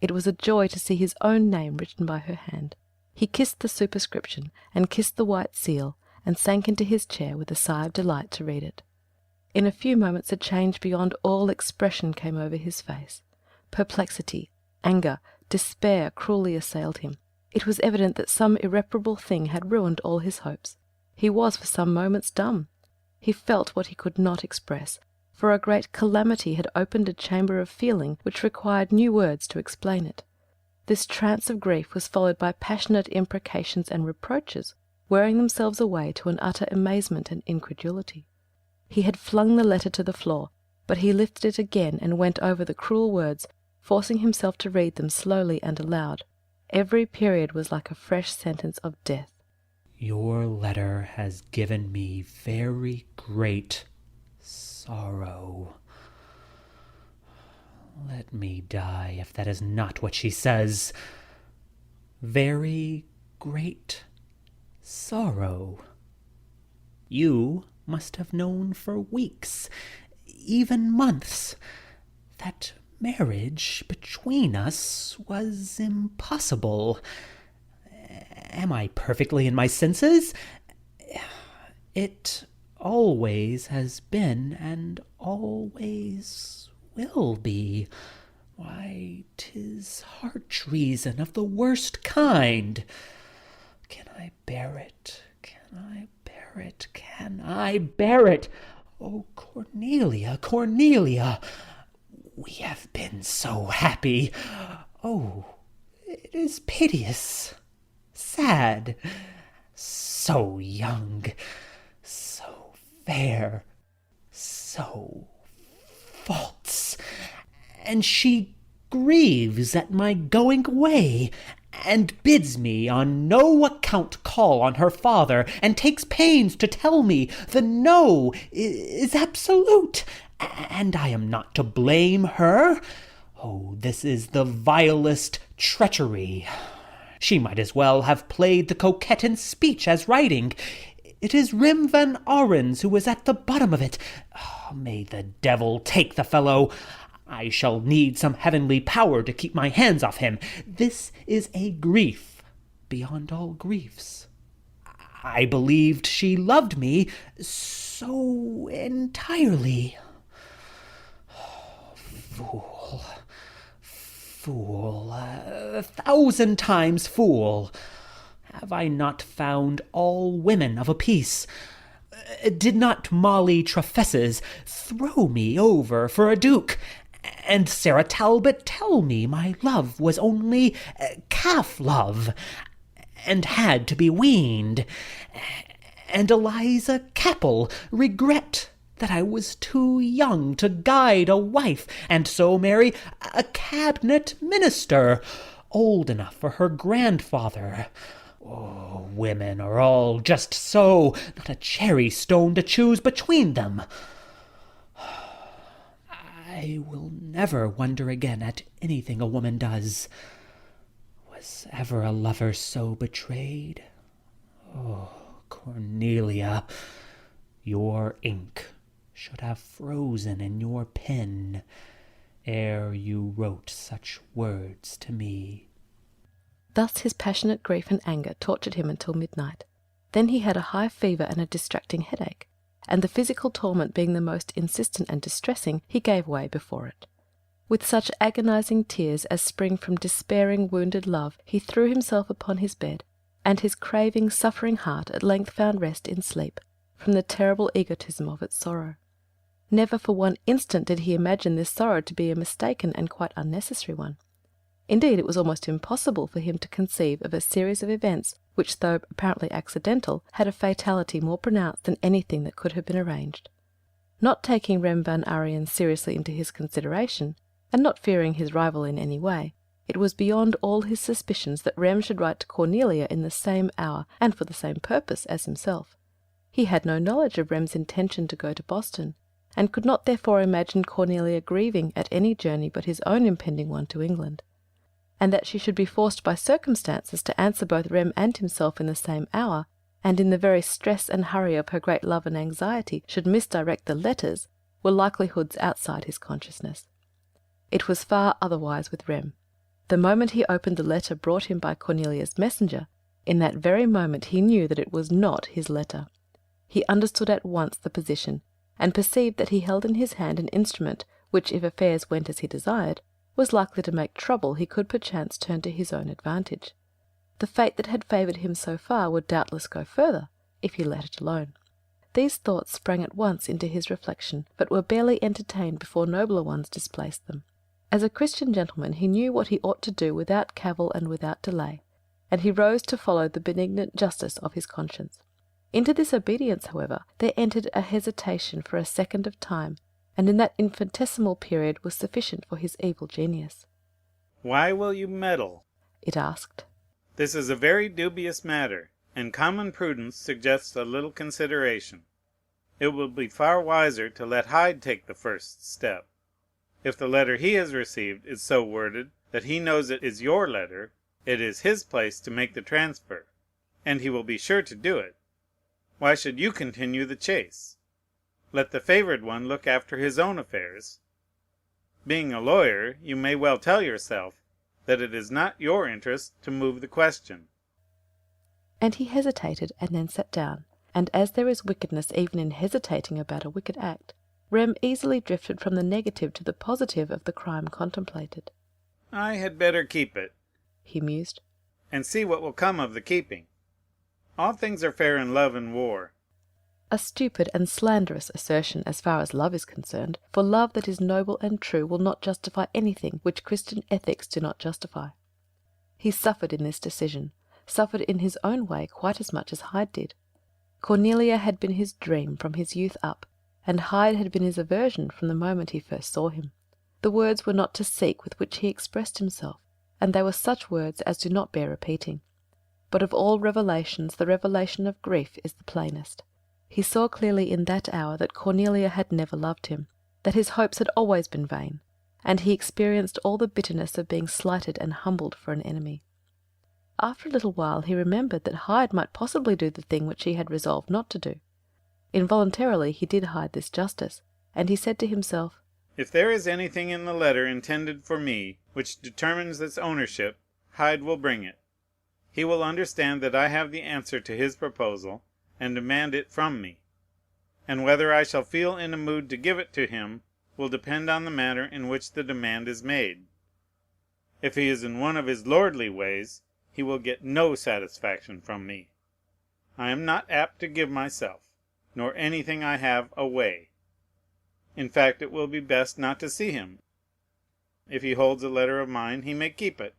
It was a joy to see his own name written by her hand. He kissed the superscription and kissed the white seal, and sank into his chair with a sigh of delight to read it. In a few moments a change beyond all expression came over his face. Perplexity, anger, despair cruelly assailed him. It was evident that some irreparable thing had ruined all his hopes. He was for some moments dumb. He felt what he could not express, for a great calamity had opened a chamber of feeling which required new words to explain it. This trance of grief was followed by passionate imprecations and reproaches, wearing themselves away to an utter amazement and incredulity. He had flung the letter to the floor, but he lifted it again and went over the cruel words, forcing himself to read them slowly and aloud. Every period was like a fresh sentence of death. Your letter has given me very great sorrow. Let me die if that is not what she says. Very great sorrow. You must have known for weeks, even months, that marriage between us was impossible. Am I perfectly in my senses? It always has been and always will be. Why, 'tis heart treason of the worst kind. Can I bear it? Can I bear it? Can I bear it? Oh, Cornelia, Cornelia, we have been so happy. Oh, it is piteous, sad, so young, so fair, so false, and she grieves at my going away, and bids me on no account call on her father, and takes pains to tell me the no is absolute, and I am not to blame her. Oh, this is the vilest treachery. She might as well have played the coquette in speech as writing. It is Rem van Arens who is at the bottom of it. Oh, may the devil take the fellow. I shall need some heavenly power to keep my hands off him. This is a grief beyond all griefs. I believed she loved me so entirely. Fool, fool, 1,000 times fool. Have I not found all women of a piece? Did not Molly Trefesses throw me over for a duke? And Sarah Talbot tell me my love was only calf love, and had to be weaned? And Eliza Capel regret that I was too young to guide a wife, and so marry a cabinet minister, old enough for her grandfather? Oh, women are all just so, not a cherry stone to choose between them. I will never wonder again at anything a woman does. Was ever a lover so betrayed? Oh, Cornelia, your ink should have frozen in your pen ere you wrote such words to me. Thus his passionate grief and anger tortured him until midnight. Then he had a high fever and a distracting headache, and the physical torment being the most insistent and distressing, he gave way before it. With such agonizing tears as spring from despairing, wounded love, he threw himself upon his bed, and his craving, suffering heart at length found rest in sleep, from the terrible egotism of its sorrow. Never for one instant did he imagine this sorrow to be a mistaken and quite unnecessary one. Indeed, it was almost impossible for him to conceive of a series of events which, though apparently accidental, had a fatality more pronounced than anything that could have been arranged. Not taking Rem van Ariens seriously into his consideration, and not fearing his rival in any way, it was beyond all his suspicions that Rem should write to Cornelia in the same hour and for the same purpose as himself. He had no knowledge of Rem's intention to go to Boston, and could not therefore imagine Cornelia grieving at any journey but his own impending one to England. And that she should be forced by circumstances to answer both Rem and himself in the same hour, and in the very stress and hurry of her great love and anxiety should misdirect the letters, were likelihoods outside his consciousness. It was far otherwise with Rem. The moment he opened the letter brought him by Cornelia's messenger, in that very moment he knew that it was not his letter. He understood at once the position, and perceived that he held in his hand an instrument which, if affairs went as he desired, was likely to make trouble he could perchance turn to his own advantage. The fate that had favoured him so far would doubtless go further, if he let it alone. These thoughts sprang at once into his reflection, but were barely entertained before nobler ones displaced them. As a Christian gentleman he knew what he ought to do without cavil and without delay, and he rose to follow the benignant justice of his conscience. Into this obedience, however, there entered a hesitation for a second of time, and in that infinitesimal period was sufficient for his evil genius. "Why will you meddle?" it asked. "This is a very dubious matter, and common prudence suggests a little consideration. It will be far wiser to let Hyde take the first step. If the letter he has received is so worded that he knows it is your letter, it is his place to make the transfer, and he will be sure to do it. Why should you continue the chase? Let the favored one look after his own affairs. Being a lawyer, you may well tell yourself that it is not your interest to move the question." And he hesitated, and then sat down, and as there is wickedness even in hesitating about a wicked act, Rem easily drifted from the negative to the positive of the crime contemplated. I had better keep it, he mused, and see what will come of the keeping. All things are fair in love and war. A stupid and slanderous assertion as far as love is concerned, for love that is noble and true will not justify anything which Christian ethics do not justify. He suffered in this decision, suffered in his own way quite as much as Hyde did. Cornelia had been his dream from his youth up, and Hyde had been his aversion from the moment he first saw him. The words were not to seek with which he expressed himself, and they were such words as do not bear repeating. But of all revelations the revelation of grief is the plainest. He saw clearly in that hour that Cornelia had never loved him, that his hopes had always been vain, and he experienced all the bitterness of being slighted and humbled for an enemy. After a little while he remembered that Hyde might possibly do the thing which he had resolved not to do. Involuntarily he did Hyde this justice, and he said to himself, If there is anything in the letter intended for me which determines its ownership, Hyde will bring it. He will understand that I have the answer to his proposal, and demand it from me, and whether I shall feel in a mood to give it to him will depend on the manner in which the demand is made. If he is in one of his lordly ways, he will get no satisfaction from me. I am not apt to give myself, nor anything I have, away. In fact, it will be best not to see him. If he holds a letter of mine, he may keep it.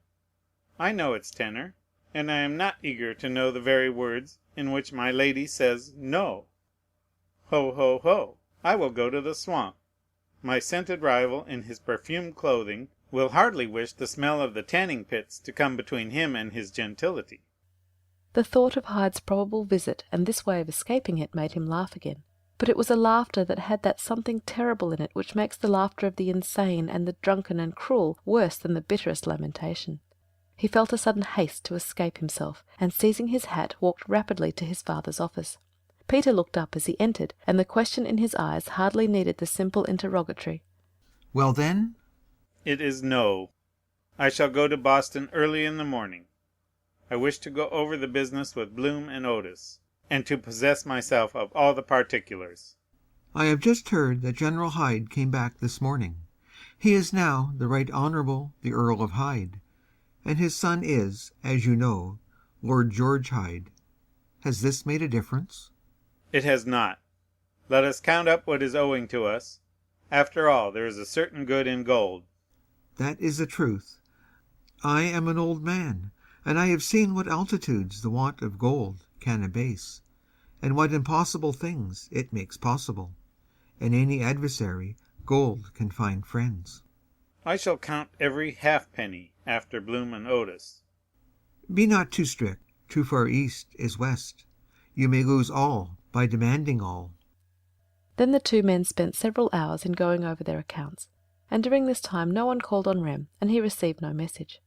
I know its tenor, and I am not eager to know the very words in which my lady says no. Ho, ho, ho! I will go to the swamp. My scented rival in his perfumed clothing will hardly wish the smell of the tanning pits to come between him and his gentility. The thought of Hyde's probable visit and this way of escaping it made him laugh again. But it was a laughter that had that something terrible in it which makes the laughter of the insane and the drunken and cruel worse than the bitterest lamentation. He felt a sudden haste to escape himself, and seizing his hat walked rapidly to his father's office. Peter looked up as he entered, and the question in his eyes hardly needed the simple interrogatory. Well, then? It is no. I shall go to Boston early in the morning. I wish to go over the business with Bloom and Otis, and to possess myself of all the particulars. I have just heard that General Hyde came back this morning. He is now the Right Honourable the Earl of Hyde, and his son is, as you know, Lord George Hyde. Has this made a difference? It has not. Let us count up what is owing to us. After all, there is a certain good in gold. That is the truth. I am an old man, and I have seen what altitudes the want of gold can abase, and what impossible things it makes possible. In any adversary gold can find friends. I shall count every halfpenny after Bloom and Otis. Be not too strict. Too far east is west. You may lose all by demanding all. Then the two men spent several hours in going over their accounts, and during this time no one called on Rem, and he received no message.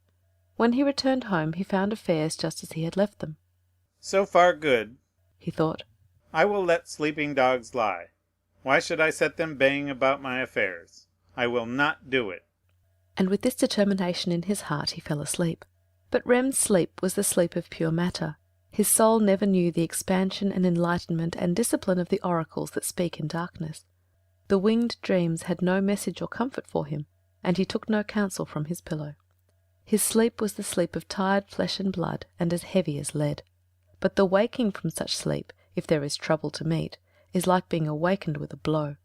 When he returned home he found affairs just as he had left them. So far good, he thought. I will let sleeping dogs lie. Why should I set them baying about my affairs? I will not do it. And with this determination in his heart he fell asleep. But Rem's sleep was the sleep of pure matter. His soul never knew the expansion and enlightenment and discipline of the oracles that speak in darkness. The winged dreams had no message or comfort for him, and he took no counsel from his pillow. His sleep was the sleep of tired flesh and blood, and as heavy as lead. But the waking from such sleep, if there is trouble to meet, is like being awakened with a blow.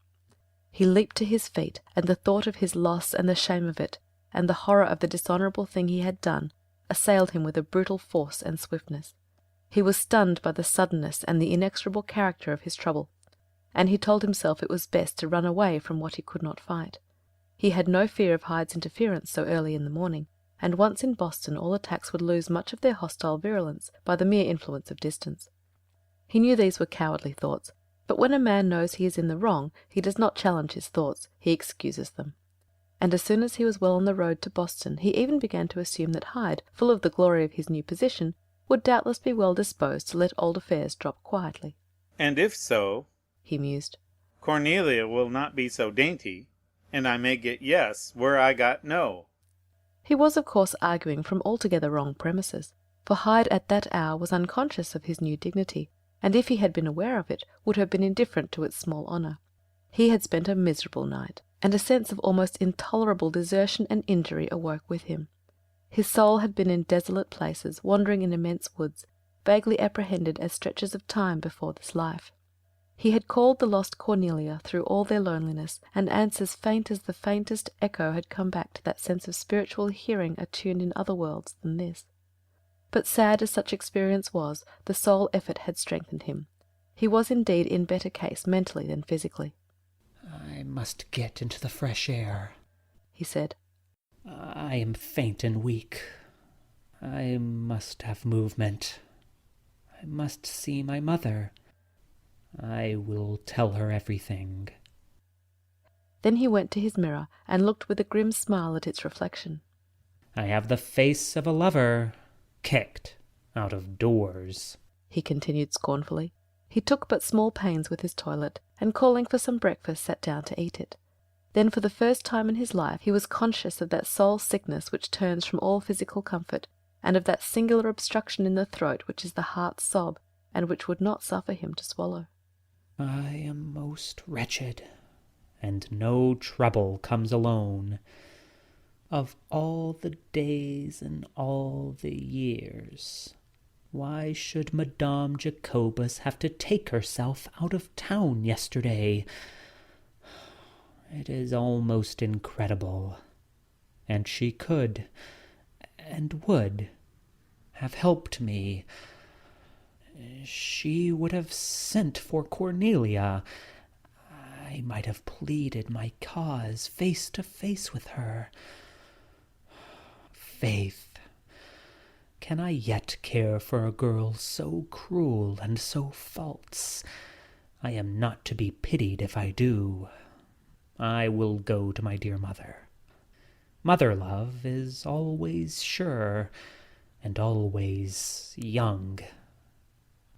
He leaped to his feet, and the thought of his loss and the shame of it, and the horror of the dishonourable thing he had done, assailed him with a brutal force and swiftness. He was stunned by the suddenness and the inexorable character of his trouble, and he told himself it was best to run away from what he could not fight. He had no fear of Hyde's interference so early in the morning, and once in Boston all attacks would lose much of their hostile virulence by the mere influence of distance. He knew these were cowardly thoughts, but when a man knows he is in the wrong, he does not challenge his thoughts, he excuses them. And as soon as he was well on the road to Boston, he even began to assume that Hyde, full of the glory of his new position, would doubtless be well disposed to let old affairs drop quietly. And if so, he mused, Cornelia will not be so dainty, and I may get yes where I got no. He was, of course, arguing from altogether wrong premises, for Hyde at that hour was unconscious of his new dignity, and if he had been aware of it, would have been indifferent to its small honour. He had spent a miserable night, and a sense of almost intolerable desertion and injury awoke with him. His soul had been in desolate places, wandering in immense woods, vaguely apprehended as stretches of time before this life. He had called the lost Cornelia through all their loneliness, and answers faint as the faintest echo had come back to that sense of spiritual hearing attuned in other worlds than this. But sad as such experience was, the sole effort had strengthened him. He was indeed in better case mentally than physically. "I must get into the fresh air," he said. "I am faint and weak. I must have movement. I must see my mother. I will tell her everything." Then he went to his mirror and looked with a grim smile at its reflection. "I have the face of a lover, kicked out of doors," he continued scornfully. He took but small pains with his toilet, and calling for some breakfast sat down to eat it. Then for the first time in his life he was conscious of that soul sickness which turns from all physical comfort, and of that singular obstruction in the throat which is the heart's sob, and which would not suffer him to swallow. "I am most wretched, and no trouble comes alone. Of all the days and all the years, why should Madame Jacobus have to take herself out of town yesterday? It is almost incredible. And she could, and would, have helped me. She would have sent for Cornelia. I might have pleaded my cause face to face with her. Faith, can I yet care for a girl so cruel and so false? I am not to be pitied if I do. I will go to my dear mother. Mother love is always sure, and always young.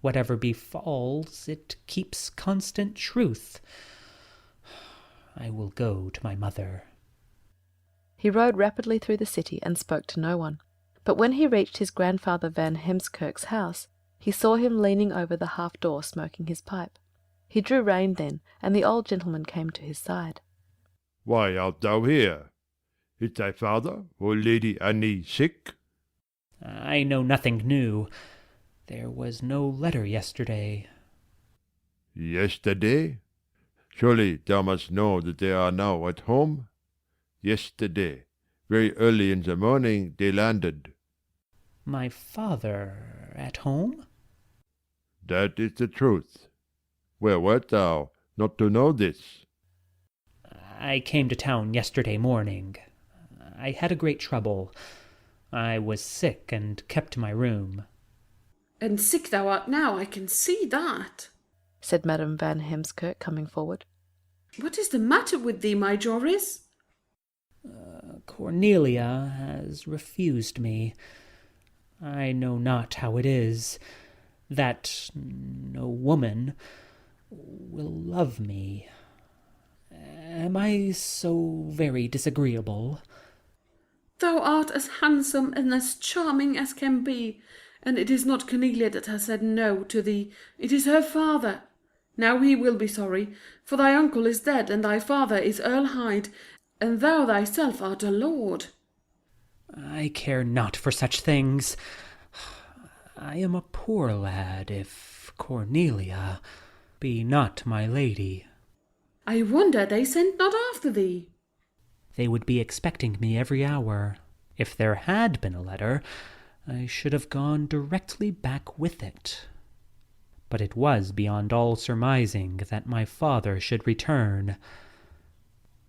Whatever befalls, it keeps constant truth. I will go to my mother." He rode rapidly through the city and spoke to no one. But when he reached his grandfather Van Heemskerk's house, he saw him leaning over the half-door smoking his pipe. He drew rein then, and the old gentleman came to his side. "Why art thou here? Is thy father or Lady Annie sick?" "I know nothing new. There was no letter yesterday." "Yesterday? Surely thou must know that they are now at home? Yesterday, very early in the morning, they landed." "My father at home?" "That is the truth. Where wert thou, not to know this?" "I came to town yesterday morning. I had a great trouble. I was sick and kept my room." "And sick thou art now, I can see that," said Madame Van Heemskerk, coming forward. "What is the matter with thee, my Joris?" "Cornelia has refused me. I know not how it is, that no woman will love me. Am I so very disagreeable?" "Thou art as handsome and as charming as can be, and it is not Cornelia that has said no to thee, it is her father. Now he will be sorry, for thy uncle is dead, and thy father is Earl Hyde, and thou thyself art a lord." "I care not for such things. I am a poor lad, if Cornelia be not my lady." "I wonder they sent not after thee." "They would be expecting me every hour. If there had been a letter, I should have gone directly back with it. But it was beyond all surmising that my father should return.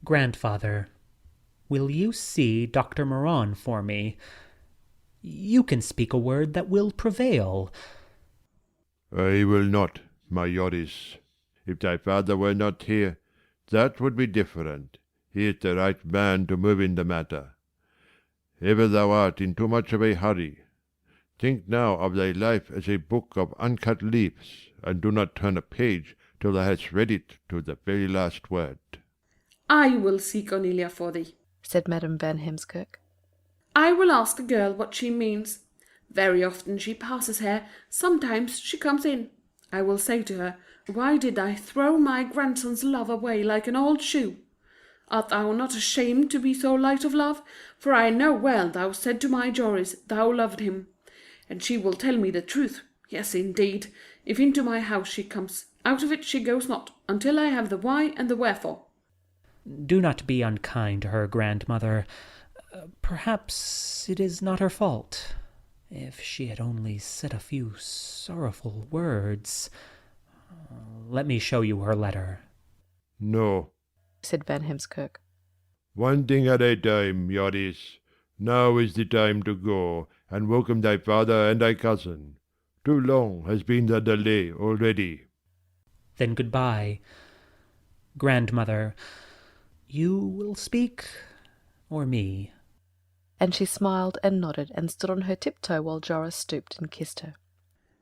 Grandfather, will you see Dr. Moran for me? You can speak a word that will prevail." "I will not, my Joris. If thy father were not here, that would be different. He is the right man to move in the matter. Ever thou art in too much of a hurry. Think now of thy life as a book of uncut leaves, and do not turn a page till thou hast read it to the very last word." "I will see Cornelia for thee," said Madame Van Heemskerk. "I will ask the girl what she means. Very often she passes here, sometimes she comes in. I will say to her, why did I throw my grandson's love away like an old shoe? Art thou not ashamed to be so light of love? For I know well thou said to my Joris thou loved him. And she will tell me the truth. Yes, indeed, if into my house she comes, out of it she goes not, until I have the why and the wherefore. Do not be unkind to her, grandmother. Perhaps it is not her fault. If she had only said a few sorrowful words. Let me show you her letter. No, said Van Heemskirk. One thing at a time, Joris. Now is the time to go, and welcome thy father and thy cousin. Too long has been the delay already. Then goodbye. Grandmother, you will speak, or me? And she smiled and nodded and stood on her tiptoe while Joris stooped and kissed her.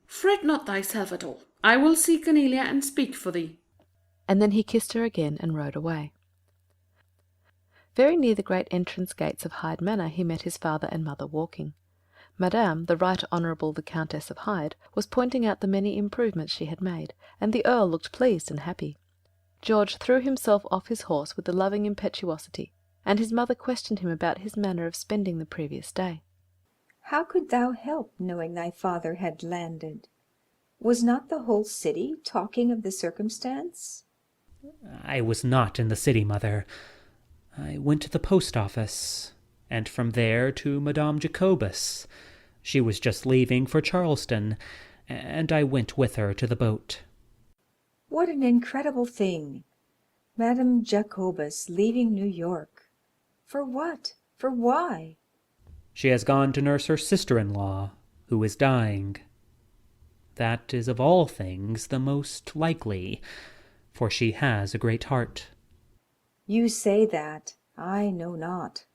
Fret not thyself at all. I will see Cornelia and speak for thee. And then he kissed her again and rode away. Very near the great entrance gates of Hyde Manor he met his father and mother walking. Madame, the Right Honourable the Countess of Hyde, was pointing out the many improvements she had made, and the Earl looked pleased and happy. George threw himself off his horse with a loving impetuosity, and his mother questioned him about his manner of spending the previous day. How could thou help knowing thy father had landed? Was not the whole city talking of the circumstance? I was not in the city, mother. I went to the post office, and from there to Madame Jacobus. She was just leaving for Charleston, and I went with her to the boat. What an incredible thing! Madame Jacobus leaving New York. For what? For why? She has gone to nurse her sister-in-law, who is dying. That is of all things the most likely, for she has a great heart. You say that, I know not.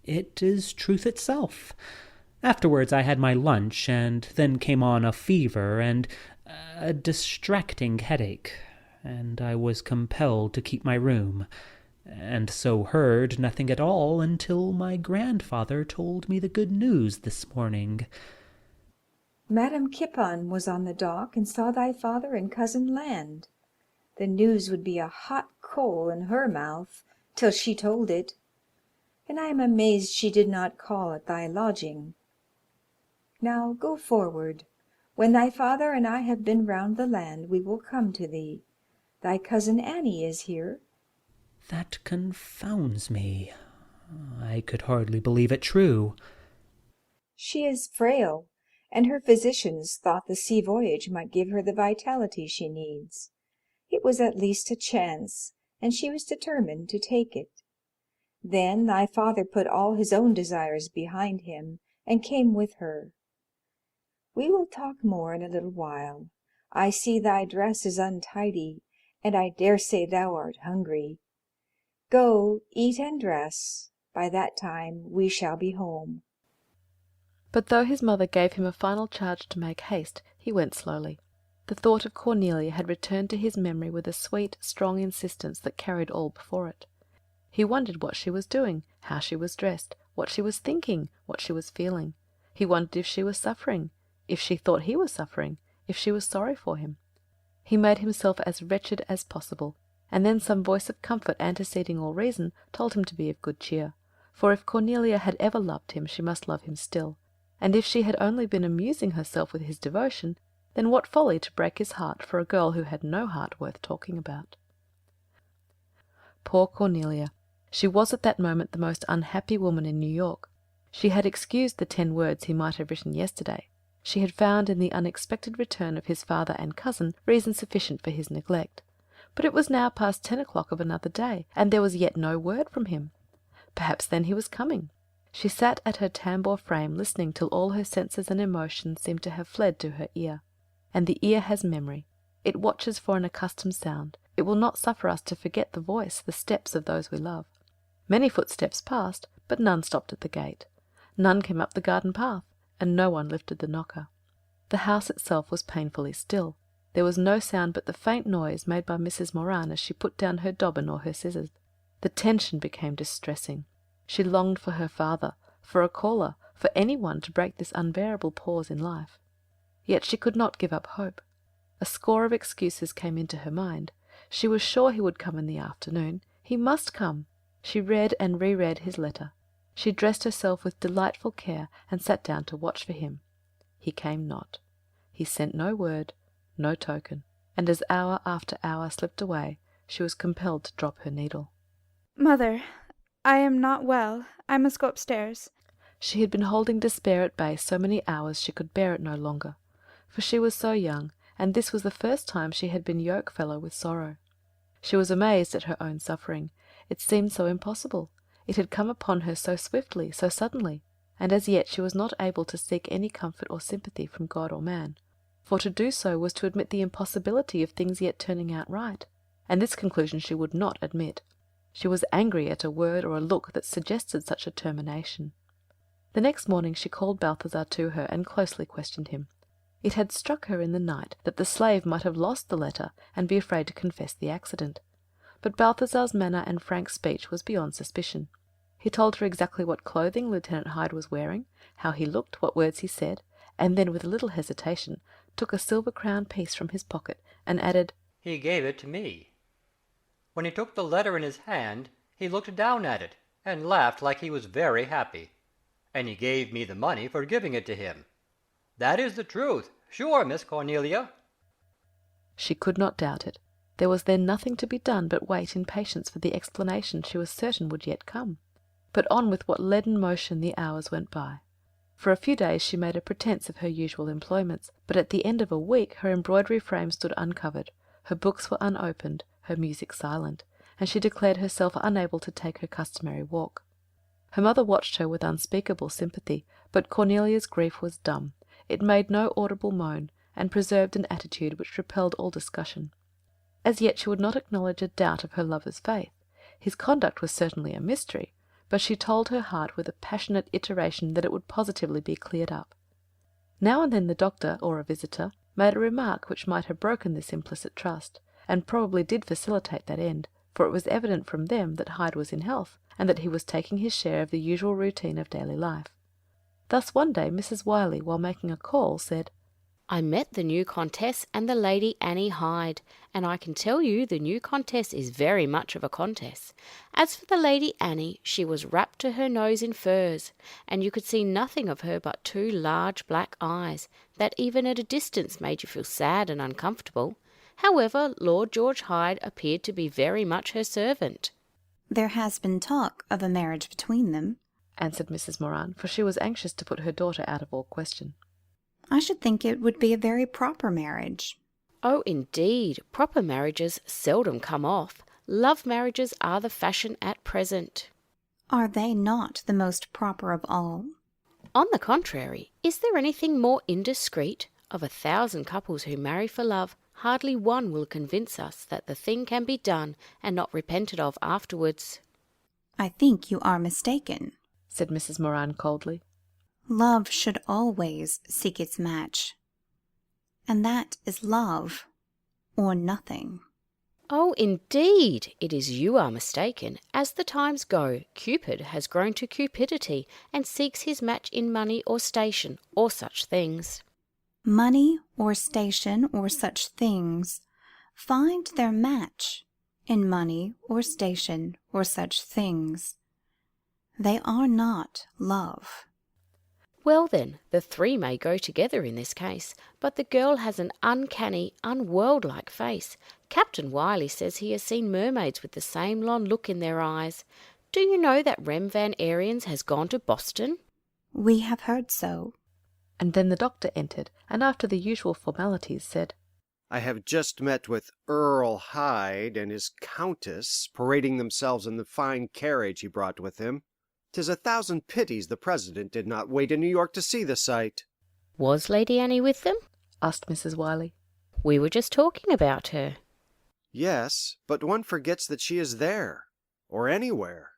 It is truth itself. Afterwards I had my lunch, and then came on a fever and a distracting headache, and I was compelled to keep my room, and so heard nothing at all until my grandfather told me the good news this morning. Madame Kippon was on the dock and saw thy father and cousin land. The news would be a hot coal in her mouth till she told it, and I am amazed she did not call at thy lodging. Now go forward. When thy father and I have been round the land, we will come to thee. Thy cousin Annie is here. That confounds me. I could hardly believe it true. She is frail, and her physicians thought the sea voyage might give her the vitality she needs. It was at least a chance, and she was determined to take it. Then thy father put all his own desires behind him, and came with her. We will talk more in a little while. I see thy dress is untidy, and I dare say thou art hungry. Go, eat and dress. By that time we shall be home. But though his mother gave him a final charge to make haste, he went slowly. The thought of Cornelia had returned to his memory with a sweet, strong insistence that carried all before it. He wondered what she was doing, how she was dressed, what she was thinking, what she was feeling. He wondered if she was suffering, if she thought he was suffering, if she was sorry for him. He made himself as wretched as possible, and then some voice of comfort anteceding all reason told him to be of good cheer, for if Cornelia had ever loved him she must love him still, and if she had only been amusing herself with his devotion, then what folly to break his heart for a girl who had no heart worth talking about. Poor Cornelia! She was at that moment the most unhappy woman in New York. She had excused the 10 words he might have written yesterday. She had found in the unexpected return of his father and cousin reason sufficient for his neglect. But it was now past 10 o'clock of another day, and there was yet no word from him. Perhaps then he was coming. She sat at her tambour frame listening till all her senses and emotions seemed to have fled to her ear. And the ear has memory. It watches for an accustomed sound. It will not suffer us to forget the voice, the steps of those we love. Many footsteps passed, but none stopped at the gate. None came up the garden path, and no one lifted the knocker. The house itself was painfully still. There was no sound but the faint noise made by Mrs. Moran as she put down her dobbin or her scissors. The tension became distressing. She longed for her father, for a caller, for any one to break this unbearable pause in life. Yet she could not give up hope. A score of excuses came into her mind. She was sure he would come in the afternoon. He must come. She read and reread his letter. She dressed herself with delightful care and sat down to watch for him. He came not. He sent no word, no token, and as hour after hour slipped away, she was compelled to drop her needle. Mother, I am not well. I must go upstairs. She had been holding despair at bay so many hours she could bear it no longer, for she was so young, and this was the first time she had been yoke-fellow with sorrow. She was amazed at her own suffering. It seemed so impossible. It had come upon her so swiftly, so suddenly, and as yet she was not able to seek any comfort or sympathy from God or man, for to do so was to admit the impossibility of things yet turning out right, and this conclusion she would not admit. She was angry at a word or a look that suggested such a termination. The next morning she called Balthazar to her and closely questioned him. It had struck her in the night that the slave might have lost the letter and be afraid to confess the accident. But Balthazar's manner and frank speech was beyond suspicion. He told her exactly what clothing Lieutenant Hyde was wearing, how he looked, what words he said, and then with a little hesitation took a silver-crown piece from his pocket and added, "He gave it to me." When he took the letter in his hand, he looked down at it, and laughed like he was very happy. And he gave me the money for giving it to him. That is the truth, sure, Miss Cornelia. She could not doubt it. There was then nothing to be done but wait in patience for the explanation she was certain would yet come. But on with what leaden motion the hours went by. For a few days she made a pretence of her usual employments, but at the end of a week her embroidery frame stood uncovered, her books were unopened, her music silent, and she declared herself unable to take her customary walk. Her mother watched her with unspeakable sympathy, but Cornelia's grief was dumb. It made no audible moan, and preserved an attitude which repelled all discussion. As yet she would not acknowledge a doubt of her lover's faith. His conduct was certainly a mystery, but she told her heart with a passionate iteration that it would positively be cleared up. Now and then the doctor, or a visitor, made a remark which might have broken this implicit trust, and probably did facilitate that end, for it was evident from them that Hyde was in health, and that he was taking his share of the usual routine of daily life. Thus one day Mrs. Wiley, while making a call, said, "I met the new Countess and the Lady Annie Hyde, and I can tell you the new Countess is very much of a Countess. As for the Lady Annie, she was wrapped to her nose in furs, and you could see nothing of her but two large black eyes, that even at a distance made you feel sad and uncomfortable. However, Lord George Hyde appeared to be very much her servant." "There has been talk of a marriage between them," answered Mrs. Moran, for she was anxious to put her daughter out of all question. "I should think it would be a very proper marriage." "Oh, indeed, proper marriages seldom come off. Love marriages are the fashion at present." "Are they not the most proper of all?" "On the contrary, is there anything more indiscreet? Of 1,000 couples who marry for love, hardly one will convince us that the thing can be done and not repented of afterwards." "I think you are mistaken," said Mrs. Moran coldly. "Love should always seek its match, and that is love or nothing." "Oh, indeed, it is you are mistaken. As the times go, Cupid has grown to cupidity, and seeks his match in money or station, or such things." "Money or station or such things find their match in money or station or such things. They are not love." "Well then, the three may go together in this case, but the girl has an uncanny, unworld-like face. Captain Wiley says he has seen mermaids with the same long look in their eyes. Do you know that Rem Van Ariens has gone to Boston?" "We have heard so." And then the doctor entered, and after the usual formalities said, "I have just met with Earl Hyde and his Countess parading themselves in the fine carriage he brought with him. 'Tis 1,000 pities the President did not wait in New York to see the sight." "Was Lady Annie with them?" asked Mrs. Wiley. "We were just talking about her." "Yes, but one forgets that she is there, or anywhere.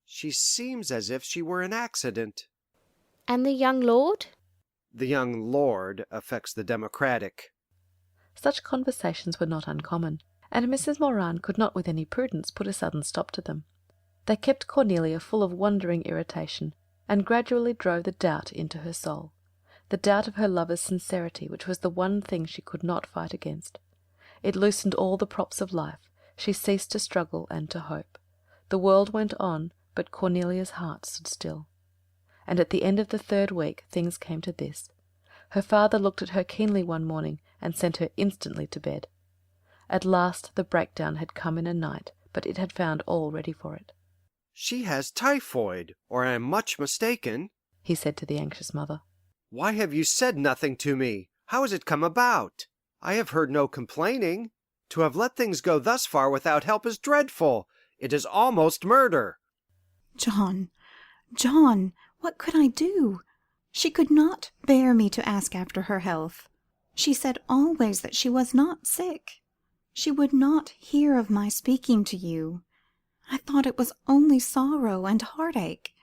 She seems as if she were an accident." "And the young lord?" "The young lord affects the Democratic." Such conversations were not uncommon, and Mrs. Moran could not with any prudence put a sudden stop to them. They kept Cornelia full of wondering irritation, and gradually drove the doubt into her soul. the doubt of her lover's sincerity, which was the one thing she could not fight against. It loosened all the props of life. She ceased to struggle and to hope. The world went on, but Cornelia's heart stood still. And at the end of the 3rd week things came to this. Her father looked at her keenly one morning and sent her instantly to bed. At last the breakdown had come in a night, but it had found all ready for it. "She has typhoid, or I am much mistaken," he said to the anxious mother. "Why have you said nothing to me? How has it come about? I have heard no complaining. To have let things go thus far without help is dreadful. It is almost murder." John, John, what could I do? She could not bear me to ask after her health. She said always that she was not sick. She would not hear of my speaking to you. I thought it was only sorrow and heartache.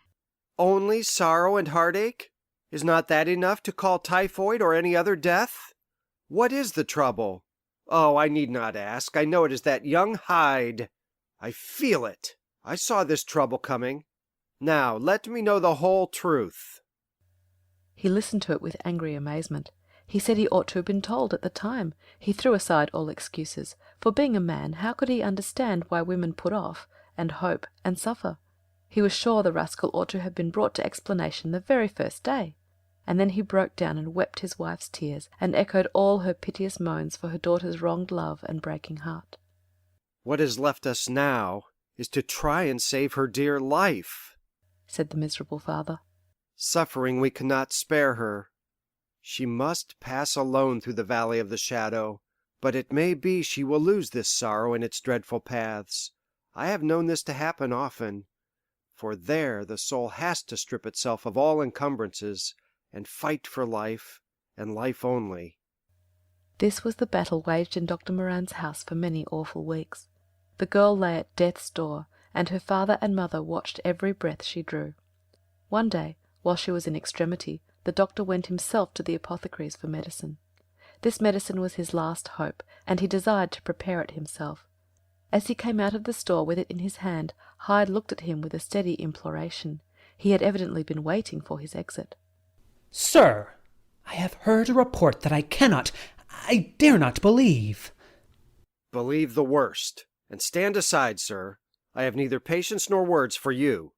Only sorrow and heartache? Is not that enough to call typhoid or any other death? What is the trouble? Oh, I need not ask. I know it is that young Hyde. I feel it. I saw this trouble coming. Now let me know the whole truth. He listened to it with angry amazement. He said he ought to have been told at the time. He threw aside all excuses, for being a man, how could he understand why women put off, and hope, and suffer? He was sure the rascal ought to have been brought to explanation the very first day. And then he broke down and wept his wife's tears, and echoed all her piteous moans for her daughter's wronged love and breaking heart. What is left us now is to try and save her dear life, said the miserable father. Suffering we cannot spare her. She must pass alone through the valley of the shadow, but it may be she will lose this sorrow in its dreadful paths. I have known this to happen often, for there the soul has to strip itself of all encumbrances, and fight for life, and life only. This was the battle waged in Dr. Moran's house for many awful weeks. The girl lay at death's door, and her father and mother watched every breath she drew. One day, while she was in extremity, the doctor went himself to the apothecary's for medicine. This medicine was his last hope, and he desired to prepare it himself. As he came out of the store with it in his hand, Hyde looked at him with a steady imploration. He had evidently been waiting for his exit. "Sir, I have heard a report that I dare not believe." "Believe the worst, and stand aside, sir. I have neither patience nor words for you."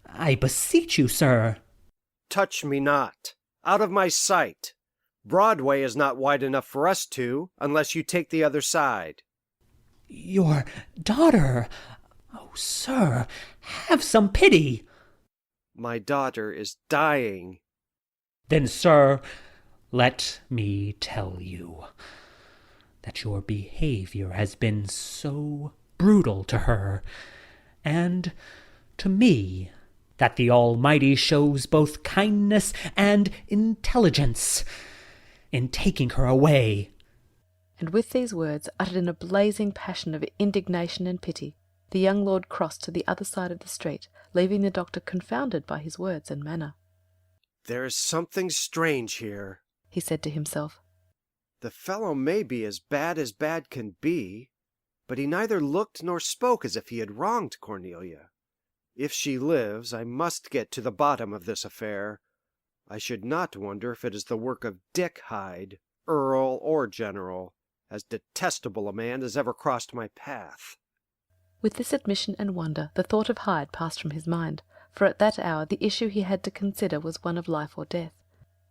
"I beseech you, sir." "Touch me not. Out of my sight. Broadway is not wide enough for us two, unless you take the other side." "Your daughter! Oh, sir, have some pity." "My daughter is dying." "Then, sir, let me tell you that your behavior has been so brutal to her, and to me, that the Almighty shows both kindness and intelligence in taking her away." And with these words, uttered in a blazing passion of indignation and pity, the young lord crossed to the other side of the street, leaving the doctor confounded by his words and manner. "There is something strange here," he said to himself. "The fellow may be as bad can be, but he neither looked nor spoke as if he had wronged Cornelia. If she lives, I must get to the bottom of this affair. I should not wonder if it is the work of Dick Hyde, Earl or General, as detestable a man as ever crossed my path." With this admission and wonder, the thought of Hyde passed from his mind, for at that hour the issue he had to consider was one of life or death.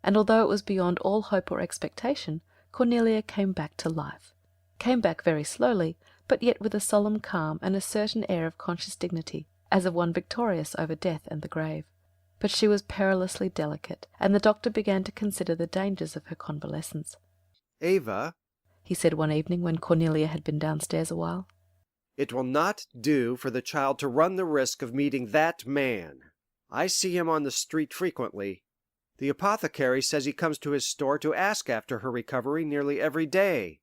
And although it was beyond all hope or expectation, Cornelia came back to life. Came back very slowly, but yet with a solemn calm and a certain air of conscious dignity, as of one victorious over death and the grave. But she was perilously delicate, and the doctor began to consider the dangers of her convalescence. "Ava," he said one evening when Cornelia had been downstairs a while, "it will not do for the child to run the risk of meeting that man. I see him on the street frequently. The apothecary says he comes to his store to ask after her recovery nearly every day.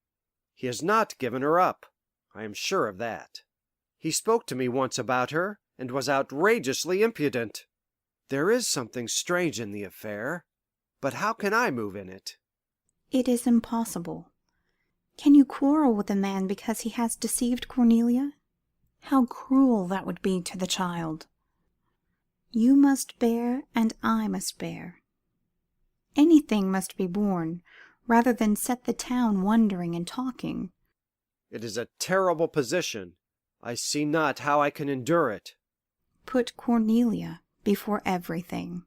He has not given her up. I am sure of that. He spoke to me once about her, and was outrageously impudent. There is something strange in the affair, but how can I move in it?" It is impossible. Can you quarrel with a man because he has deceived Cornelia? How cruel that would be to the child. You must bear, and I must bear. Anything must be borne, rather than set the town wondering and talking. It is a terrible position. I see not how I can endure it. Put Cornelia before everything.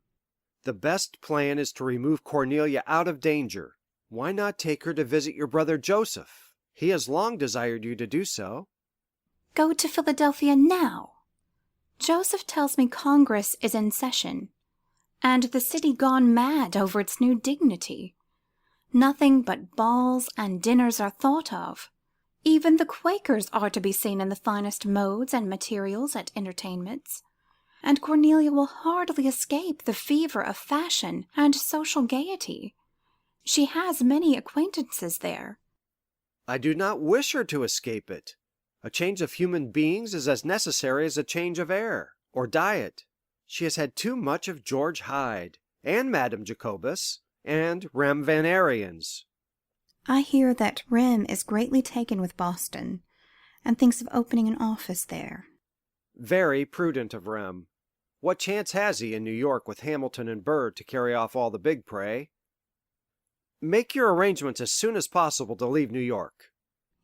The best plan is to remove Cornelia out of danger. Why not take her to visit your brother Joseph? He has long desired you to do so. Go to Philadelphia now. Joseph tells me Congress is in session, and the city gone mad over its new dignity. Nothing but balls and dinners are thought of. Even the Quakers are to be seen in the finest modes and materials at entertainments, and Cornelia will hardly escape the fever of fashion and social gaiety. She has many acquaintances there. I do not wish her to escape it. A change of human beings is as necessary as a change of air, or diet. She has had too much of George Hyde, and Madame Jacobus, and Rem Van Ariens. I hear that Rem is greatly taken with Boston, and thinks of opening an office there. Very prudent of Rem. What chance has he in New York with Hamilton and Burr to carry off all the big prey? Make your arrangements as soon as possible to leave New York.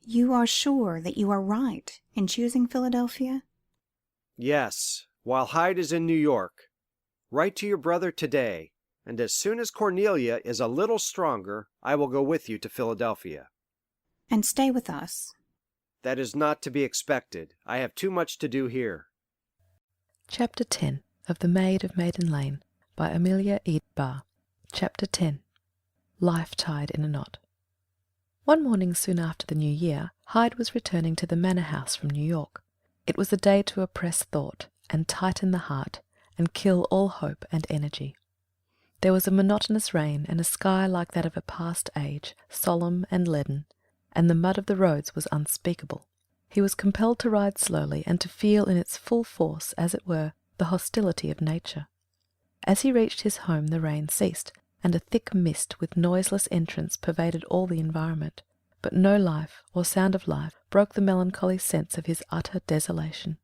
You are sure that you are right in choosing Philadelphia? Yes, while Hyde is in New York. Write to your brother today, and as soon as Cornelia is a little stronger, I will go with you to Philadelphia. And stay with us. That is not to be expected. I have too much to do here. Chapter 10 of The Maid of Maiden Lane by Amelia E. Barr. Chapter 10. Life Tied in a Knot. One morning soon after the New Year, Hyde was returning to the manor house from New York. It was a day to oppress thought, and tighten the heart, and kill all hope and energy. There was a monotonous rain, and a sky like that of a past age, solemn and leaden, and the mud of the roads was unspeakable. He was compelled to ride slowly, and to feel in its full force, as it were, the hostility of nature. As he reached his home the rain ceased, and a thick mist with noiseless entrance pervaded all the environment, but no life or sound of life broke the melancholy sense of his utter desolation.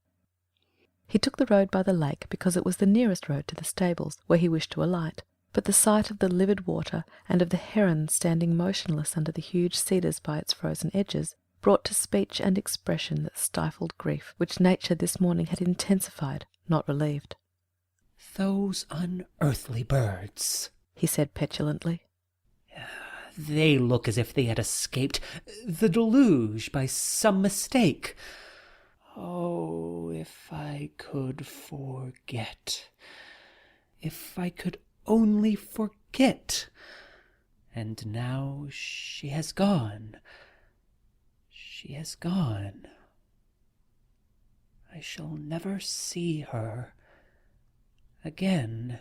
He took the road by the lake because it was the nearest road to the stables, where he wished to alight, but the sight of the livid water and of the heron standing motionless under the huge cedars by its frozen edges brought to speech and expression that stifled grief which nature this morning had intensified, not relieved. "Those unearthly birds," he said petulantly. "They look as if they had escaped the deluge by some mistake. Oh, if I could forget! If I could only forget! And now she has gone. She has gone. I shall never see her again."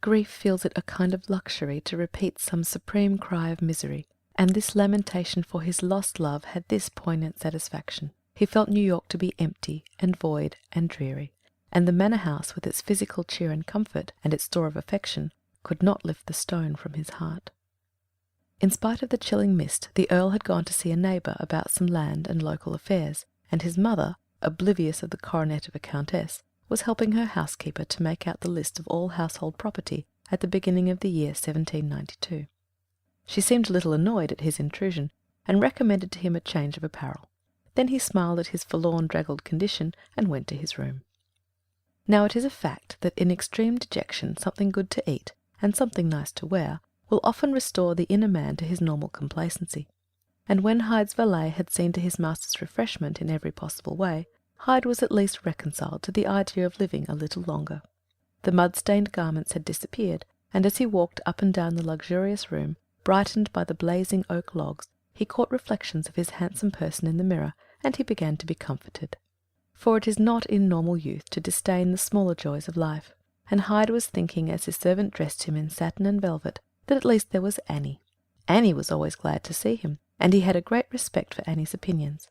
Grief feels it a kind of luxury to repeat some supreme cry of misery, and this lamentation for his lost love had this poignant satisfaction. He felt New York to be empty and void and dreary, and the manor house, with its physical cheer and comfort, and its store of affection, could not lift the stone from his heart. In spite of the chilling mist, the Earl had gone to see a neighbour about some land and local affairs, and his mother, oblivious of the coronet of a countess, was helping her housekeeper to make out the list of all household property at the beginning of the year 1792. She seemed a little annoyed at his intrusion, and recommended to him a change of apparel. Then he smiled at his forlorn, draggled condition, and went to his room. Now it is a fact that in extreme dejection something good to eat, and something nice to wear, will often restore the inner man to his normal complacency. And when Hyde's valet had seen to his master's refreshment in every possible way, Hyde was at least reconciled to the idea of living a little longer. The mud-stained garments had disappeared, and as he walked up and down the luxurious room, brightened by the blazing oak logs, he caught reflections of his handsome person in the mirror, and he began to be comforted. For it is not in normal youth to disdain the smaller joys of life, and Hyde was thinking as his servant dressed him in satin and velvet that at least there was Annie. Annie was always glad to see him, and he had a great respect for Annie's opinions.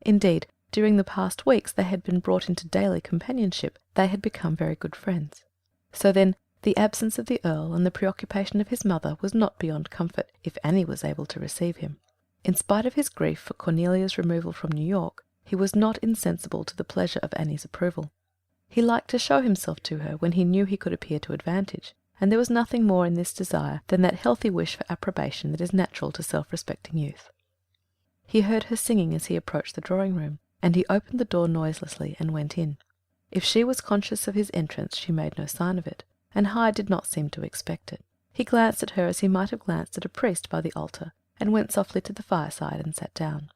Indeed, during the past weeks they had been brought into daily companionship. They had become very good friends. So then, the absence of the Earl and the preoccupation of his mother was not beyond comfort if Annie was able to receive him. In spite of his grief for Cornelia's removal from New York, he was not insensible to the pleasure of Annie's approval. He liked to show himself to her when he knew he could appear to advantage, and there was nothing more in this desire than that healthy wish for approbation that is natural to self-respecting youth. He heard her singing as he approached the drawing-room, and he opened the door noiselessly and went in. If she was conscious of his entrance, she made no sign of it, and Hyde did not seem to expect it. He glanced at her as he might have glanced at a priest by the altar, and went softly to the fireside and sat down.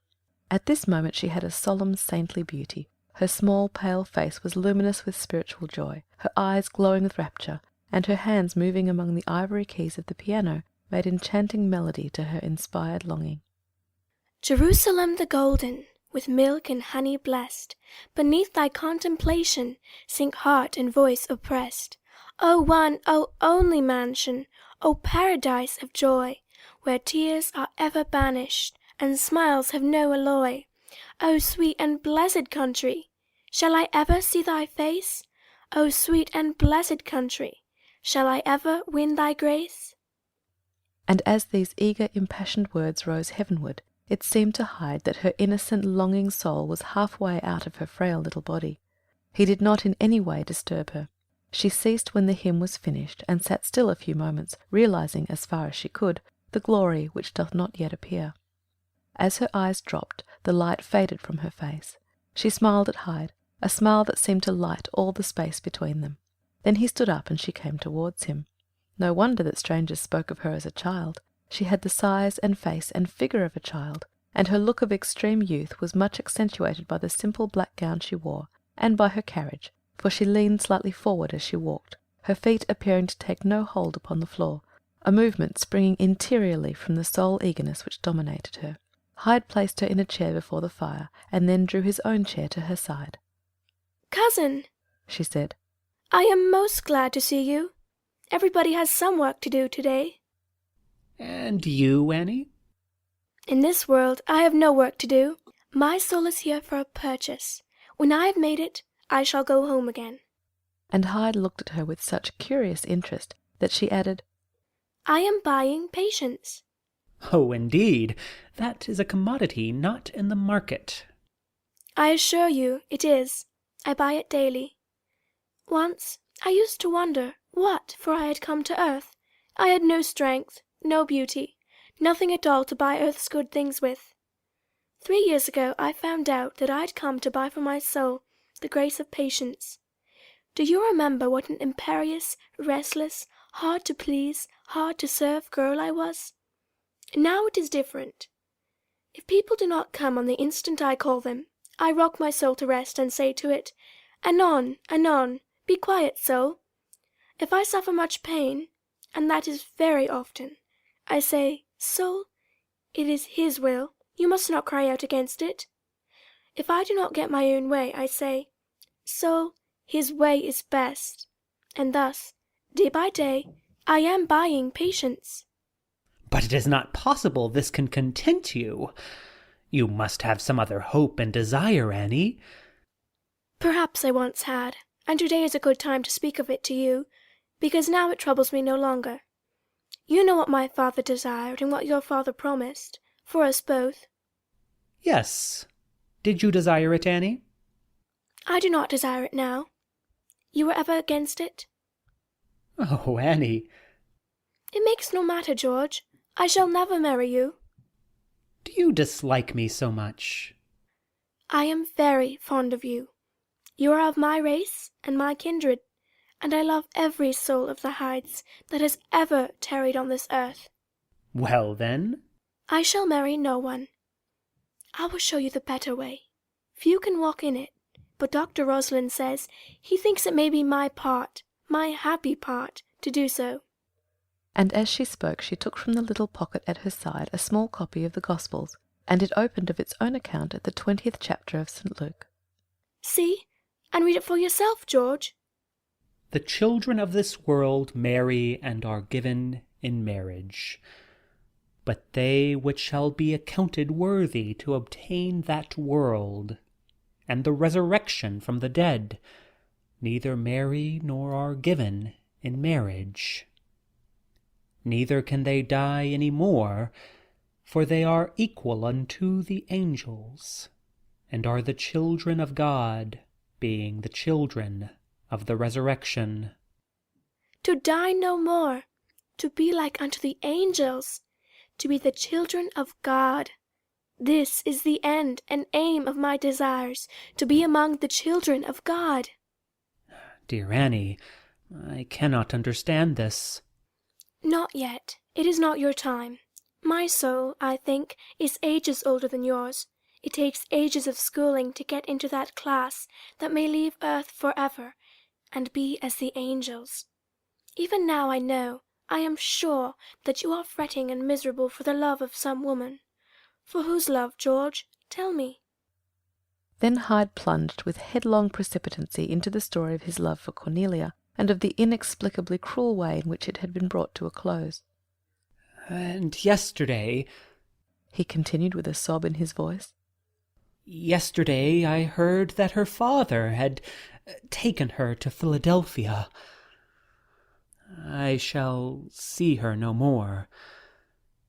At this moment she had a solemn, saintly beauty. Her small, pale face was luminous with spiritual joy, her eyes glowing with rapture, and her hands moving among the ivory keys of the piano made enchanting melody to her inspired longing. Jerusalem the golden, with milk and honey blessed, beneath thy contemplation sink heart and voice oppressed. O one, O only mansion, O paradise of joy, where tears are ever banished, and smiles have no alloy. O sweet and blessed country, shall I ever see thy face? O sweet and blessed country, shall I ever win thy grace? And as these eager, impassioned words rose heavenward, it seemed to Hyde that her innocent, longing soul was half-way out of her frail little body. He did not in any way disturb her. She ceased when the hymn was finished, and sat still a few moments, realizing, as far as she could, the glory which doth not yet appear. As her eyes dropped, the light faded from her face. She smiled at Hyde, a smile that seemed to light all the space between them. Then he stood up, and she came towards him. No wonder that strangers spoke of her as a child. She had the size and face and figure of a child, and her look of extreme youth was much accentuated by the simple black gown she wore, and by her carriage, for she leaned slightly forward as she walked, her feet appearing to take no hold upon the floor, a movement springing interiorly from the sole eagerness which dominated her. Hyde placed her in a chair before the fire, and then drew his own chair to her side. "Cousin," she said, "I am most glad to see you. Everybody has some work to do today." "And you, Annie?" "In this world I have no work to do. My soul is here for a purchase. When I have made it, I shall go home again." And Hyde looked at her with such curious interest that she added, "I am buying patience." "Oh, indeed! That is a commodity not in the market." "I assure you it is. I buy it daily. Once I used to wonder what for I had come to earth. I had no strength, no beauty, nothing at all to buy earth's good things with. 3 years ago I found out that I had come to buy for my soul the grace of patience. Do you remember what an imperious, restless, hard to please, hard to serve girl I was? Now it is different. If people do not come on the instant I call them, I rock my soul to rest and say to it, Anon, anon, be quiet, soul. If I suffer much pain, and that is very often, I say, Soul, it is his will, you must not cry out against it. If I do not get my own way, I say, Soul, his way is best. And thus, day by day, I am buying patience." "But it is not possible this can content you. You must have some other hope and desire, Annie." "Perhaps I once had, and today is a good time to speak of it to you, because now it troubles me no longer. You know what my father desired and what your father promised, for us both." "Yes. Did you desire it, Annie?" "I do not desire it now. You were ever against it?" "Oh, Annie!" "It makes no matter, George. I shall never marry you." "Do you dislike me so much?" "I am very fond of you. You are of my race and my kindred, and I love every soul of the Hydes that has ever tarried on this earth." "Well, then?" "I shall marry no one. I will show you the better way. Few can walk in it, but Dr. Rosalind says he thinks it may be my part, my happy part, to do so." And as she spoke she took from the little pocket at her side a small copy of the Gospels, and it opened of its own account at the 20th chapter of St. Luke. "See, and read it for yourself, George." "The children of this world marry and are given in marriage. But they which shall be accounted worthy to obtain that world, and the resurrection from the dead, neither marry nor are given in marriage. Neither can they die any more, for they are equal unto the angels, and are the children of God, being the children of the resurrection." to die no more, to be like unto the angels, to be the children of God. This is the end and aim of my desires, to be among the children of God. Dear Annie, I cannot understand this. Not yet. It is not your time. My soul, I think, is ages older than yours. It takes ages of schooling to get into that class that may leave earth forever and be as the angels. Even now I know, I am sure, that you are fretting and miserable for the love of some woman. For whose love, George? Tell me. Then Hyde plunged with headlong precipitancy into the story of his love for Cornelia, and of the inexplicably cruel way in which it had been brought to a close. And yesterday, he continued with a sob in his voice, yesterday I heard that her father had taken her to Philadelphia. I shall see her no more.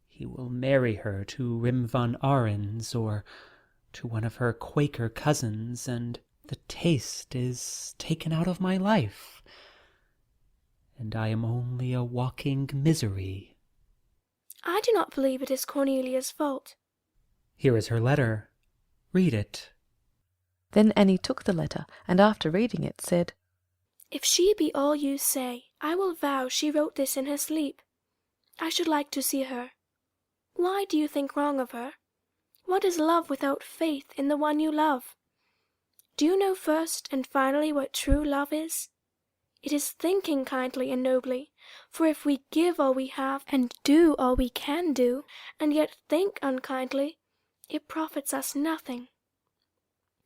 He will marry her to Rem von Ahrens or to one of her Quaker cousins, and the taste is taken out of my life, and I am only a walking misery. I do not believe it is Cornelia's fault. Here is her letter. Read it. Then Annie took the letter, and after reading it said, If she be all you say, I will vow she wrote this in her sleep. I should like to see her. Why do you think wrong of her? What is love without faith in the one you love? Do you know first and finally what true love is? It is thinking kindly and nobly, for if we give all we have and do all we can do, and yet think unkindly, it profits us nothing.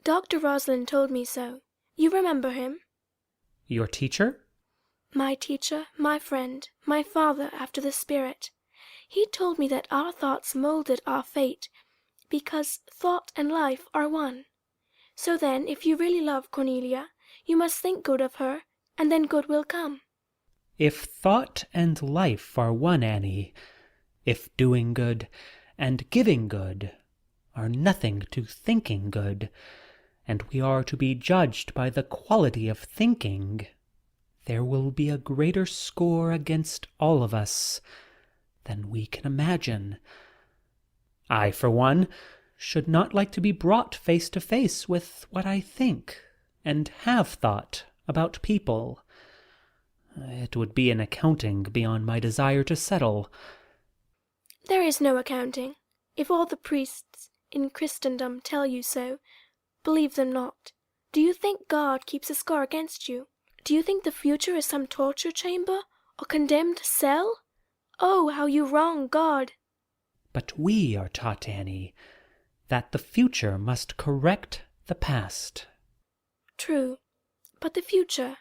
Dr. Roslin told me so. You remember him? Your teacher? My teacher, my friend, my father after the spirit. He told me that our thoughts molded our fate, because thought and life are one. So then, if you really love Cornelia, you must think good of her, and then good will come. If thought and life are one, Annie, if doing good and giving good are nothing to thinking good, and we are to be judged by the quality of thinking, there will be a greater score against all of us than we can imagine. I, for one, should not like to be brought face to face with what I think and have thought about people. It would be an accounting beyond my desire to settle. There is no accounting. If all the priests in Christendom tell you so, believe them not. Do you think God keeps a score against you? Do you think the future is some torture chamber or condemned cell? Oh, how you wrong God! But we are taught, Annie, that the future must correct the past. True, but the future,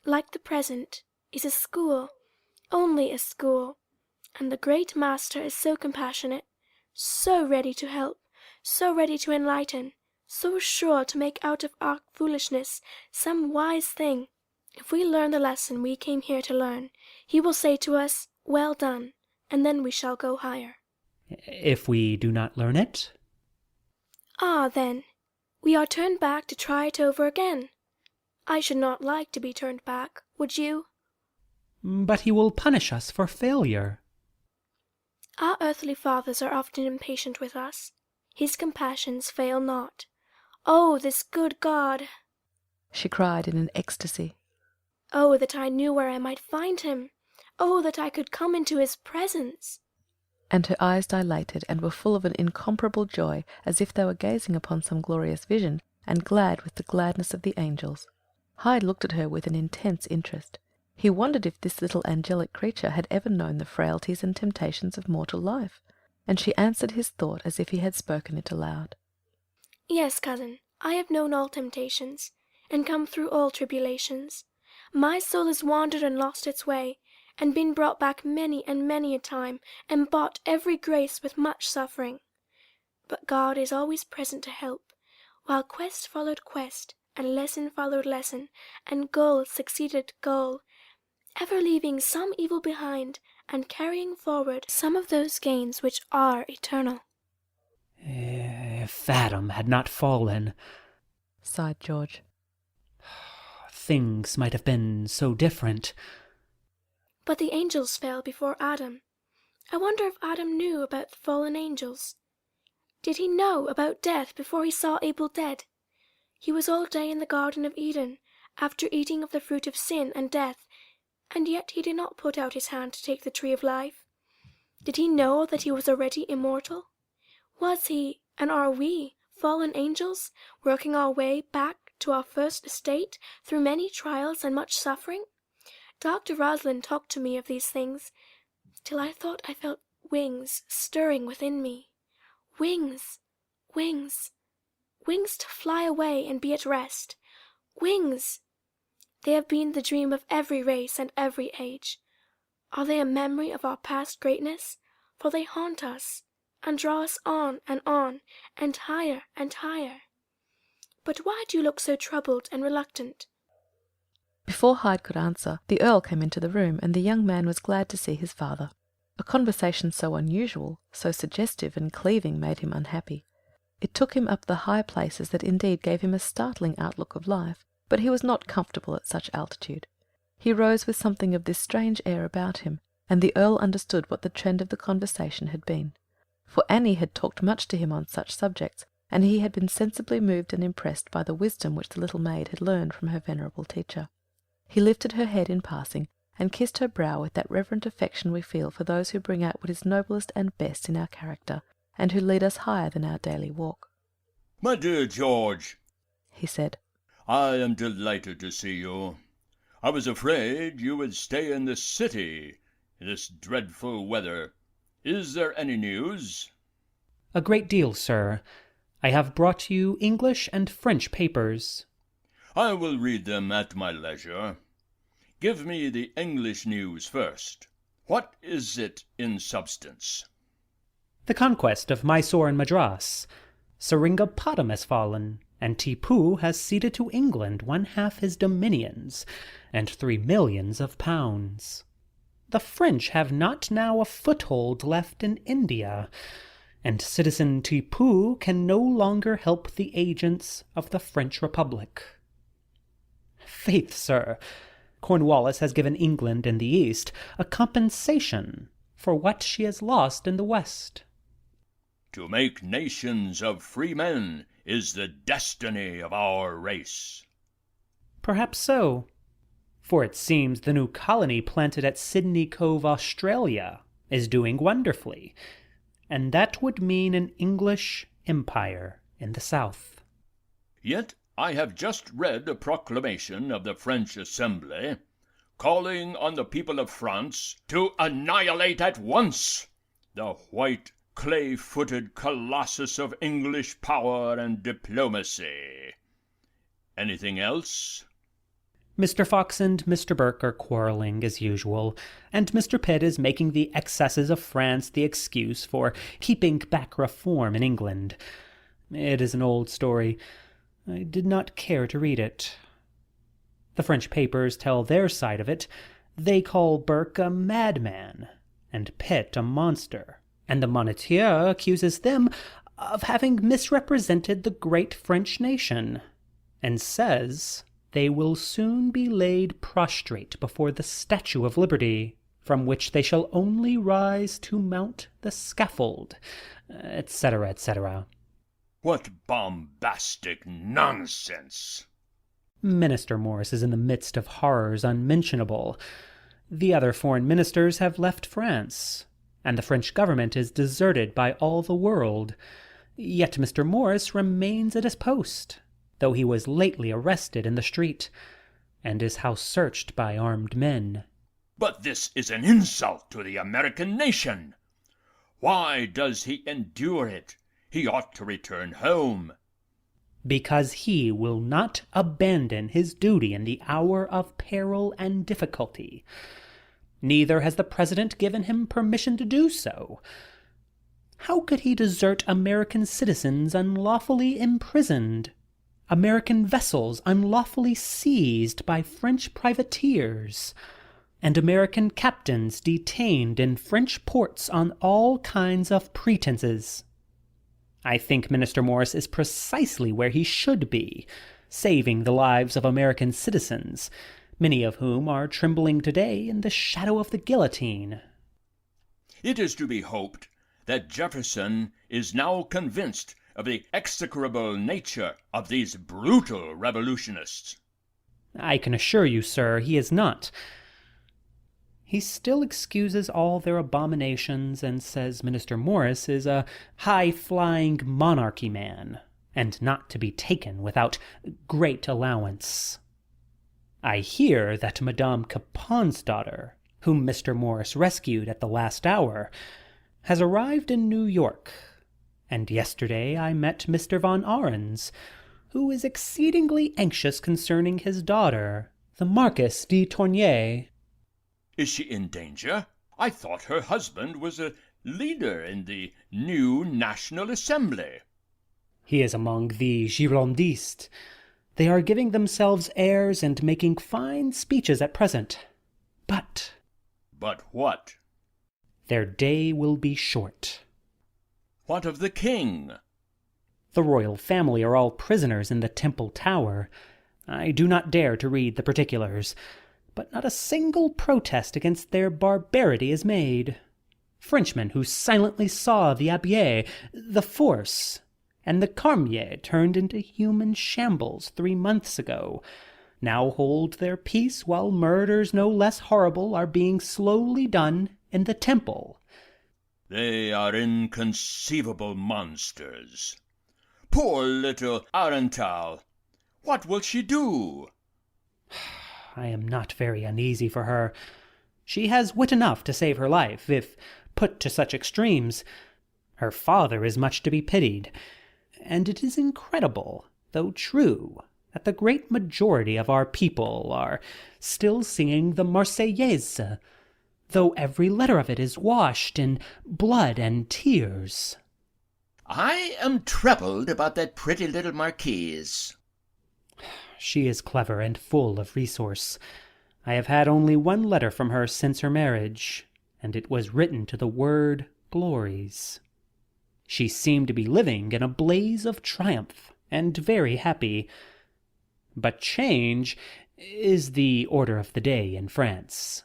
like the present, is a school, only a school, and the great Master is so compassionate, so ready to help, so ready to enlighten, so sure to make out of our foolishness some wise thing. If we learn the lesson we came here to learn, he will say to us, "Well done," and then we shall go higher. If we do not learn it? Ah, then, we are turned back to try it over again. I should not like to be turned back, would you? But he will punish us for failure. Our earthly fathers are often impatient with us. His compassions fail not. Oh, this good God! she cried in an ecstasy. Oh, that I knew where I might find him! Oh, that I could come into his presence! And her eyes dilated and were full of an incomparable joy, as if they were gazing upon some glorious vision, and glad with the gladness of the angels. Hyde looked at her with an intense interest. He wondered if this little angelic creature had ever known the frailties and temptations of mortal life, and she answered his thought as if he had spoken it aloud. Yes, cousin, I have known all temptations, and come through all tribulations. My soul has wandered and lost its way, and been brought back many and many a time, and bought every grace with much suffering. But God is always present to help, while quest followed quest, and lesson followed lesson, and goal succeeded goal, ever leaving some evil behind, and carrying forward some of those gains which are eternal. If Adam had not fallen, sighed George, things might have been so different. But the angels fell before Adam. I wonder if Adam knew about the fallen angels. Did he know about death before he saw Abel dead? He was all day in the Garden of Eden, after eating of the fruit of sin and death, and yet he did not put out his hand to take the tree of life. Did he know that he was already immortal? Was he, and are we, fallen angels, working our way back to our first estate through many trials and much suffering? Dr. Rosalind talked to me of these things, till I thought I felt wings stirring within me. Wings, wings, wings to fly away and be at rest. Wings! They have been the dream of every race and every age. Are they a memory of our past greatness? For they haunt us, and draw us on, and higher and higher. But why do you look so troubled and reluctant? Before Hyde could answer, the Earl came into the room, and the young man was glad to see his father. A conversation so unusual, so suggestive and cleaving made him unhappy. It took him up the high places that indeed gave him a startling outlook of life, but he was not comfortable at such altitude. He rose with something of this strange air about him, and the Earl understood what the trend of the conversation had been. For Annie had talked much to him on such subjects, and he had been sensibly moved and impressed by the wisdom which the little maid had learned from her venerable teacher. He lifted her head in passing, and kissed her brow with that reverent affection we feel for those who bring out what is noblest and best in our character, and who lead us higher than our daily walk. "My dear George," he said, "I am delighted to see you. I was afraid you would stay in the city this dreadful weather. Is there any news?" "A great deal, sir. I have brought you English and French papers." "I will read them at my leisure. Give me the English news first. What is it in substance?" "The conquest of Mysore and Madras. Seringapatam has fallen, and Tipu has ceded to England 1/2 his dominions, and 3 millions of pounds. The French have not now a foothold left in India, and citizen Tipu can no longer help the agents of the French Republic. Faith, sir, Cornwallis has given England in the East a compensation for what she has lost in the West." "To make nations of free men is the destiny of our race." "Perhaps so. For it seems the new colony planted at Sydney Cove, Australia, is doing wonderfully, and that would mean an English empire in the South." "Yet I have just read a proclamation of the French Assembly, calling on the people of France to annihilate at once the white, clay-footed colossus of English power and diplomacy. Anything else?" Mr. Fox and Mr. Burke are quarrelling as usual, and Mr. Pitt is making the excesses of France the excuse for keeping back reform in England. It is an old story. I did not care to read it. The French papers tell their side of it. They call Burke a madman, and Pitt a monster, and the Moniteur accuses them of having misrepresented the great French nation, and says they will soon be laid prostrate before the Statue of Liberty, from which they shall only rise to mount the scaffold, etc., etc. "What bombastic nonsense!" Minister Morris is in the midst of horrors unmentionable. The other foreign ministers have left France, and the French government is deserted by all the world. Yet Mr. Morris remains at his post, though he was lately arrested in the street, and his house searched by armed men. "But this is an insult to the American nation. Why does he endure it? He ought to return home." "Because he will not abandon his duty in the hour of peril and difficulty. Neither has the President given him permission to do so. How could he desert American citizens unlawfully imprisoned, American vessels unlawfully seized by French privateers, and American captains detained in French ports on all kinds of pretenses? I think Minister Morris is precisely where he should be, saving the lives of American citizens, many of whom are trembling today in the shadow of the guillotine. It is to be hoped that Jefferson is now convinced of the execrable nature of these brutal revolutionists. I can assure you, sir, he is not. He still excuses all their abominations and says Minister Morris is a high-flying monarchy man, and not to be taken without great allowance. I hear that Madame Capon's daughter, whom Mr. Morris rescued at the last hour, has arrived in New York, and yesterday I met Mr. Von Arens, who is exceedingly anxious concerning his daughter, the Marquise de Tournay. Is she in danger? I thought her husband was a leader in the new National Assembly. He is among the Girondists. They are giving themselves airs and making fine speeches at present. But what? Their day will be short. What of the king? The royal family are all prisoners in the Temple Tower. I do not dare to read the particulars, but not a single protest against their barbarity is made. Frenchmen who silently saw the Abbaye, the Force, and the Cormier turned into human shambles 3 months ago, now hold their peace while murders no less horrible are being slowly done in the Temple. They are inconceivable monsters. Poor little Arental! What will she do? I am not very uneasy for her. She has wit enough to save her life, if put to such extremes. Her father is much to be pitied, and it is incredible, though true, that the great majority of our people are still singing the Marseillaise, though every letter of it is washed in blood and tears. I am troubled about that pretty little marquise. She is clever and full of resource. I have had only one letter from her since her marriage, and it was written to the word glories. She seemed to be living in a blaze of triumph, and very happy. But change is the order of the day in France.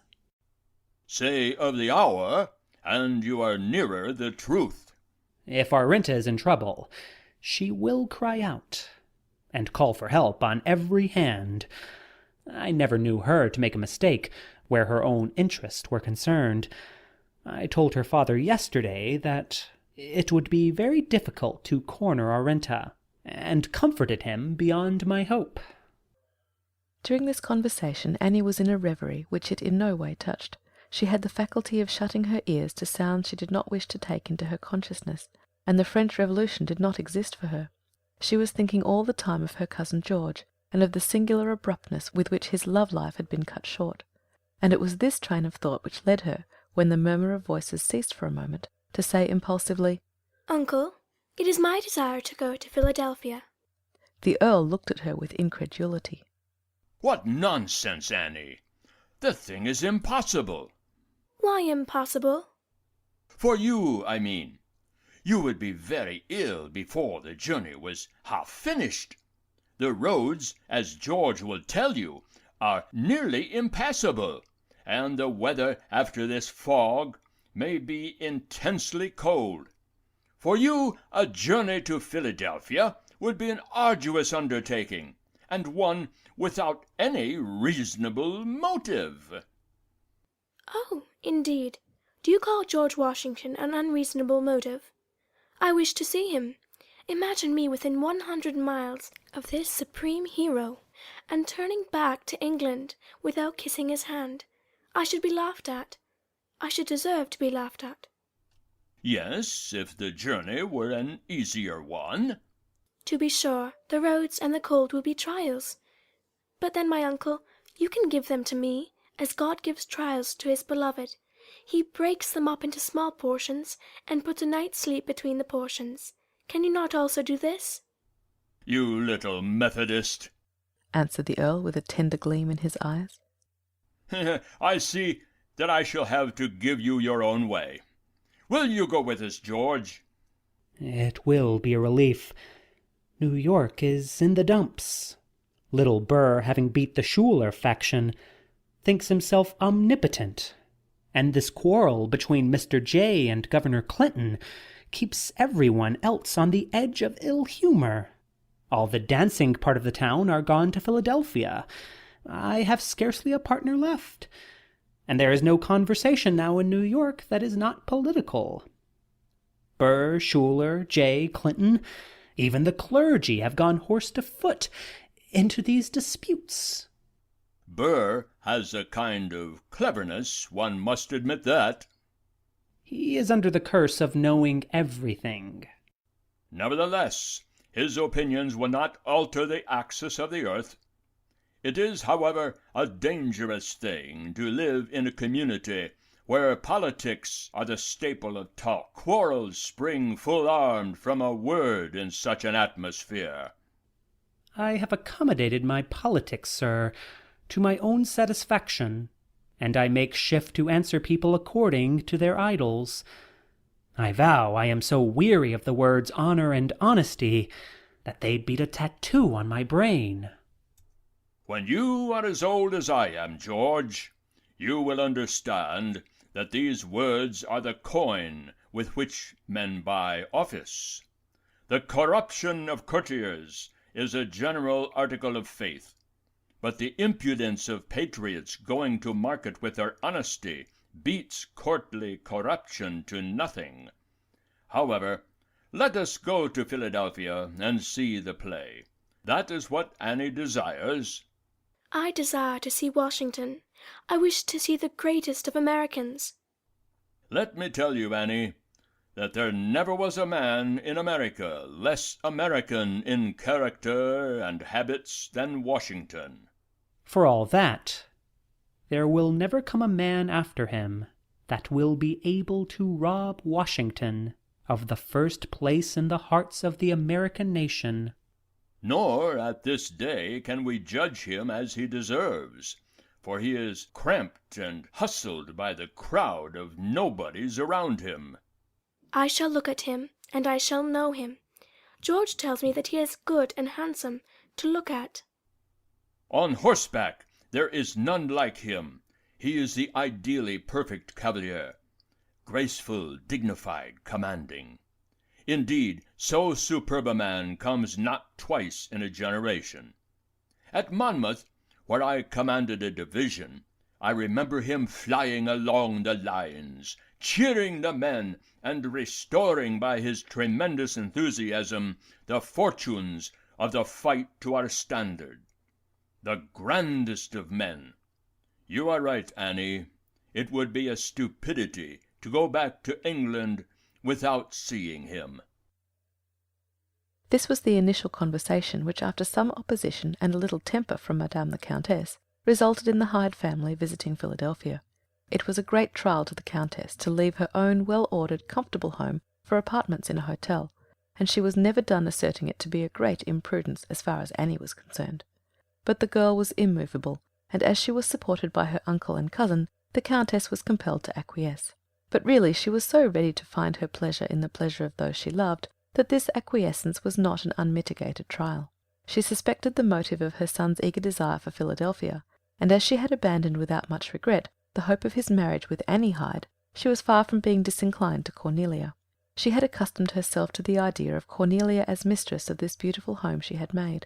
Say of the hour, and you are nearer the truth. If Arenta is in trouble, she will cry out, and call for help on every hand. I never knew her to make a mistake where her own interests were concerned. I told her father yesterday that it would be very difficult to corner Arenta, and comforted him beyond my hope. During this conversation Annie was in a reverie which it in no way touched. She had the faculty of shutting her ears to sounds she did not wish to take into her consciousness, and the French Revolution did not exist for her. She was thinking all the time of her cousin George, and of the singular abruptness with which his love life had been cut short. And it was this train of thought which led her, when the murmur of voices ceased for a moment, to say impulsively, "Uncle, it is my desire to go to Philadelphia." The Earl looked at her with incredulity. What nonsense, Annie! The thing is impossible. Why impossible? For you, I mean. You would be very ill before the journey was half finished. The roads, as George will tell you, are nearly impassable, and the weather after this fog may be intensely cold. For you, a journey to Philadelphia would be an arduous undertaking, and one without any reasonable motive. Oh, indeed. Do you call George Washington an unreasonable motive? I wish to see him. Imagine me within 100 miles of this supreme hero, and turning back to England without kissing his hand. I should be laughed at. I should deserve to be laughed at. Yes, if the journey were an easier one. To be sure, the roads and the cold will be trials. But then, my uncle, you can give them to me, as God gives trials to his beloved. He breaks them up into small portions, and puts a night's sleep between the portions. Can you not also do this? You little Methodist, answered the Earl with a tender gleam in his eyes. I see that I shall have to give you your own way. Will you go with us, George? It will be a relief. New York is in the dumps. Little Burr, having beat the Schuyler faction, thinks himself omnipotent, and this quarrel between Mr. Jay and Governor Clinton keeps everyone else on the edge of ill humor. All the dancing part of the town are gone to Philadelphia. I have scarcely a partner left, and there is no conversation now in New York that is not political. Burr, Schuyler, Jay, Clinton, even the clergy have gone horse to foot into these disputes. Burr has a kind of cleverness, one must admit that. He is under the curse of knowing everything. Nevertheless, his opinions will not alter the axis of the earth. It is, however, a dangerous thing to live in a community where politics are the staple of talk. Quarrels spring full-armed from a word in such an atmosphere. I have accommodated my politics, sir, to my own satisfaction, and I make shift to answer people according to their idols. I vow I am so weary of the words honor and honesty that they'd beat a tattoo on my brain. When you are as old as I am, George, you will understand that these words are the coin with which men buy office. The corruption of courtiers is a general article of faith, but the impudence of patriots going to market with their honesty beats courtly corruption to nothing. However, let us go to Philadelphia and see the play. That is what Annie desires. I desire to see Washington. I wish to see the greatest of Americans. Let me tell you, Annie, that there never was a man in America less American in character and habits than Washington. For all that, there will never come a man after him that will be able to rob Washington of the first place in the hearts of the American nation. Nor at this day can we judge him as he deserves, for he is cramped and hustled by the crowd of nobodies around him. I shall look at him, and I shall know him. George tells me that he is good and handsome to look at. On horseback there is none like him. He is the ideally perfect cavalier, graceful, dignified, commanding. Indeed, so superb a man comes not twice in a generation. At Monmouth, where I commanded a division, I remember him flying along the lines, cheering the men, and restoring by his tremendous enthusiasm the fortunes of the fight to our standard. The grandest of men. You are right, Annie. It would be a stupidity to go back to England without seeing him. This was the initial conversation which, after some opposition and a little temper from Madame the Countess, resulted in the Hyde family visiting Philadelphia. It was a great trial to the Countess to leave her own well-ordered, comfortable home for apartments in a hotel, and she was never done asserting it to be a great imprudence as far as Annie was concerned. But the girl was immovable, and as she was supported by her uncle and cousin, the Countess was compelled to acquiesce. But really she was so ready to find her pleasure in the pleasure of those she loved, that this acquiescence was not an unmitigated trial. She suspected the motive of her son's eager desire for Philadelphia, and as she had abandoned without much regret the hope of his marriage with Annie Hyde, she was far from being disinclined to Cornelia. She had accustomed herself to the idea of Cornelia as mistress of this beautiful home she had made.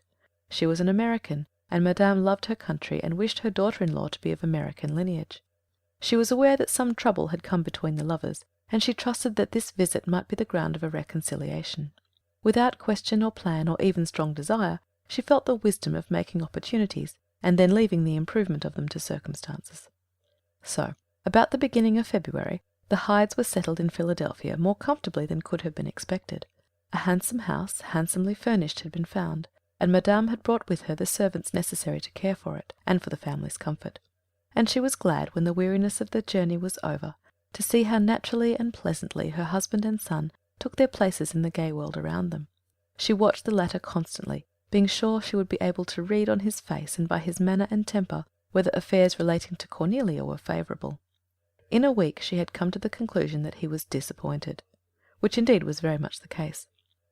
She was an American, and Madame loved her country and wished her daughter-in-law to be of American lineage. She was aware that some trouble had come between the lovers, and she trusted that this visit might be the ground of a reconciliation. Without question or plan or even strong desire, she felt the wisdom of making opportunities, and then leaving the improvement of them to circumstances. So, about the beginning of February, the Hydes were settled in Philadelphia more comfortably than could have been expected. A handsome house, handsomely furnished, had been found, and Madame had brought with her the servants necessary to care for it, and for the family's comfort. And she was glad, when the weariness of the journey was over, to see how naturally and pleasantly her husband and son took their places in the gay world around them. She watched the latter constantly, being sure she would be able to read on his face and by his manner and temper whether affairs relating to Cornelia were favourable. In a week she had come to the conclusion that he was disappointed, which indeed was very much the case.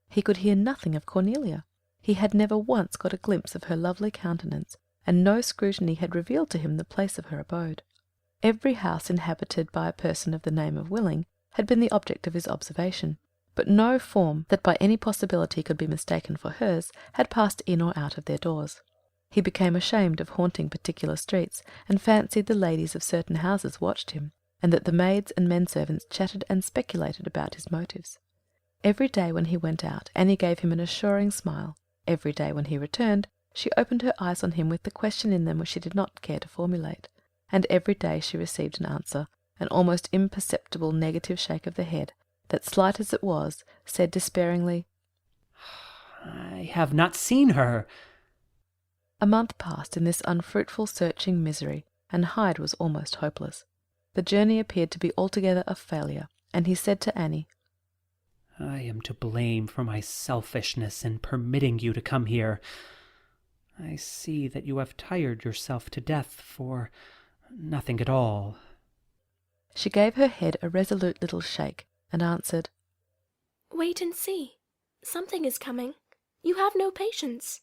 He could hear nothing of Cornelia. He had never once got a glimpse of her lovely countenance, and no scrutiny had revealed to him the place of her abode. Every house inhabited by a person of the name of Willing had been the object of his observation, but no form that by any possibility could be mistaken for hers had passed in or out of their doors. He became ashamed of haunting particular streets, and fancied the ladies of certain houses watched him, and that the maids and men-servants chatted and speculated about his motives. Every day when he went out, Annie gave him an assuring smile. Every day when he returned, she opened her eyes on him with the question in them which she did not care to formulate, and every day she received an answer, an almost imperceptible negative shake of the head, that, slight as it was, said despairingly, "I have not seen her." A month passed in this unfruitful searching misery, and Hyde was almost hopeless. The journey appeared to be altogether a failure, and he said to Annie, "I am to blame for my selfishness in permitting you to come here. I see that you have tired yourself to death for nothing at all." She gave her head a resolute little shake, and answered, "Wait and see. Something is coming. You have no patience."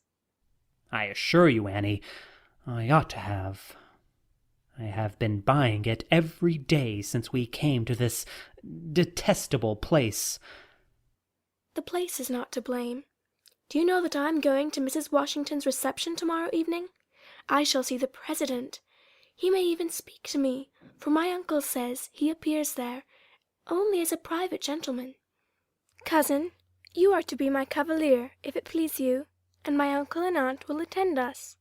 "I assure you, Annie, I ought to have. I have been buying it every day since we came to this detestable place." "The place is not to blame. Do you know that I am going to Mrs. Washington's reception tomorrow evening? I shall see the President. He may even speak to me, for my uncle says he appears there only as a private gentleman. Cousin, you are to be my cavalier, if it please you, and my uncle and aunt will attend us."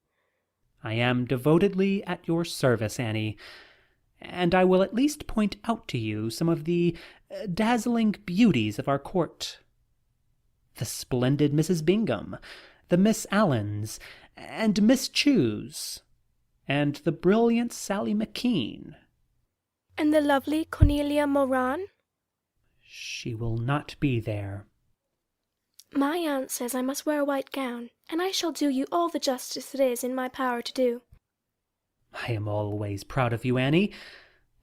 "I am devotedly at your service, Annie, and I will at least point out to you some of the dazzling beauties of our court. The splendid Mrs. Bingham, the Miss Allens, and Miss Chews, and the brilliant Sally McKean." "And the lovely Cornelia Moran?" "She will not be there." "My aunt says I must wear a white gown, and I shall do you all the justice it is in my power to do." "I am always proud of you, Annie.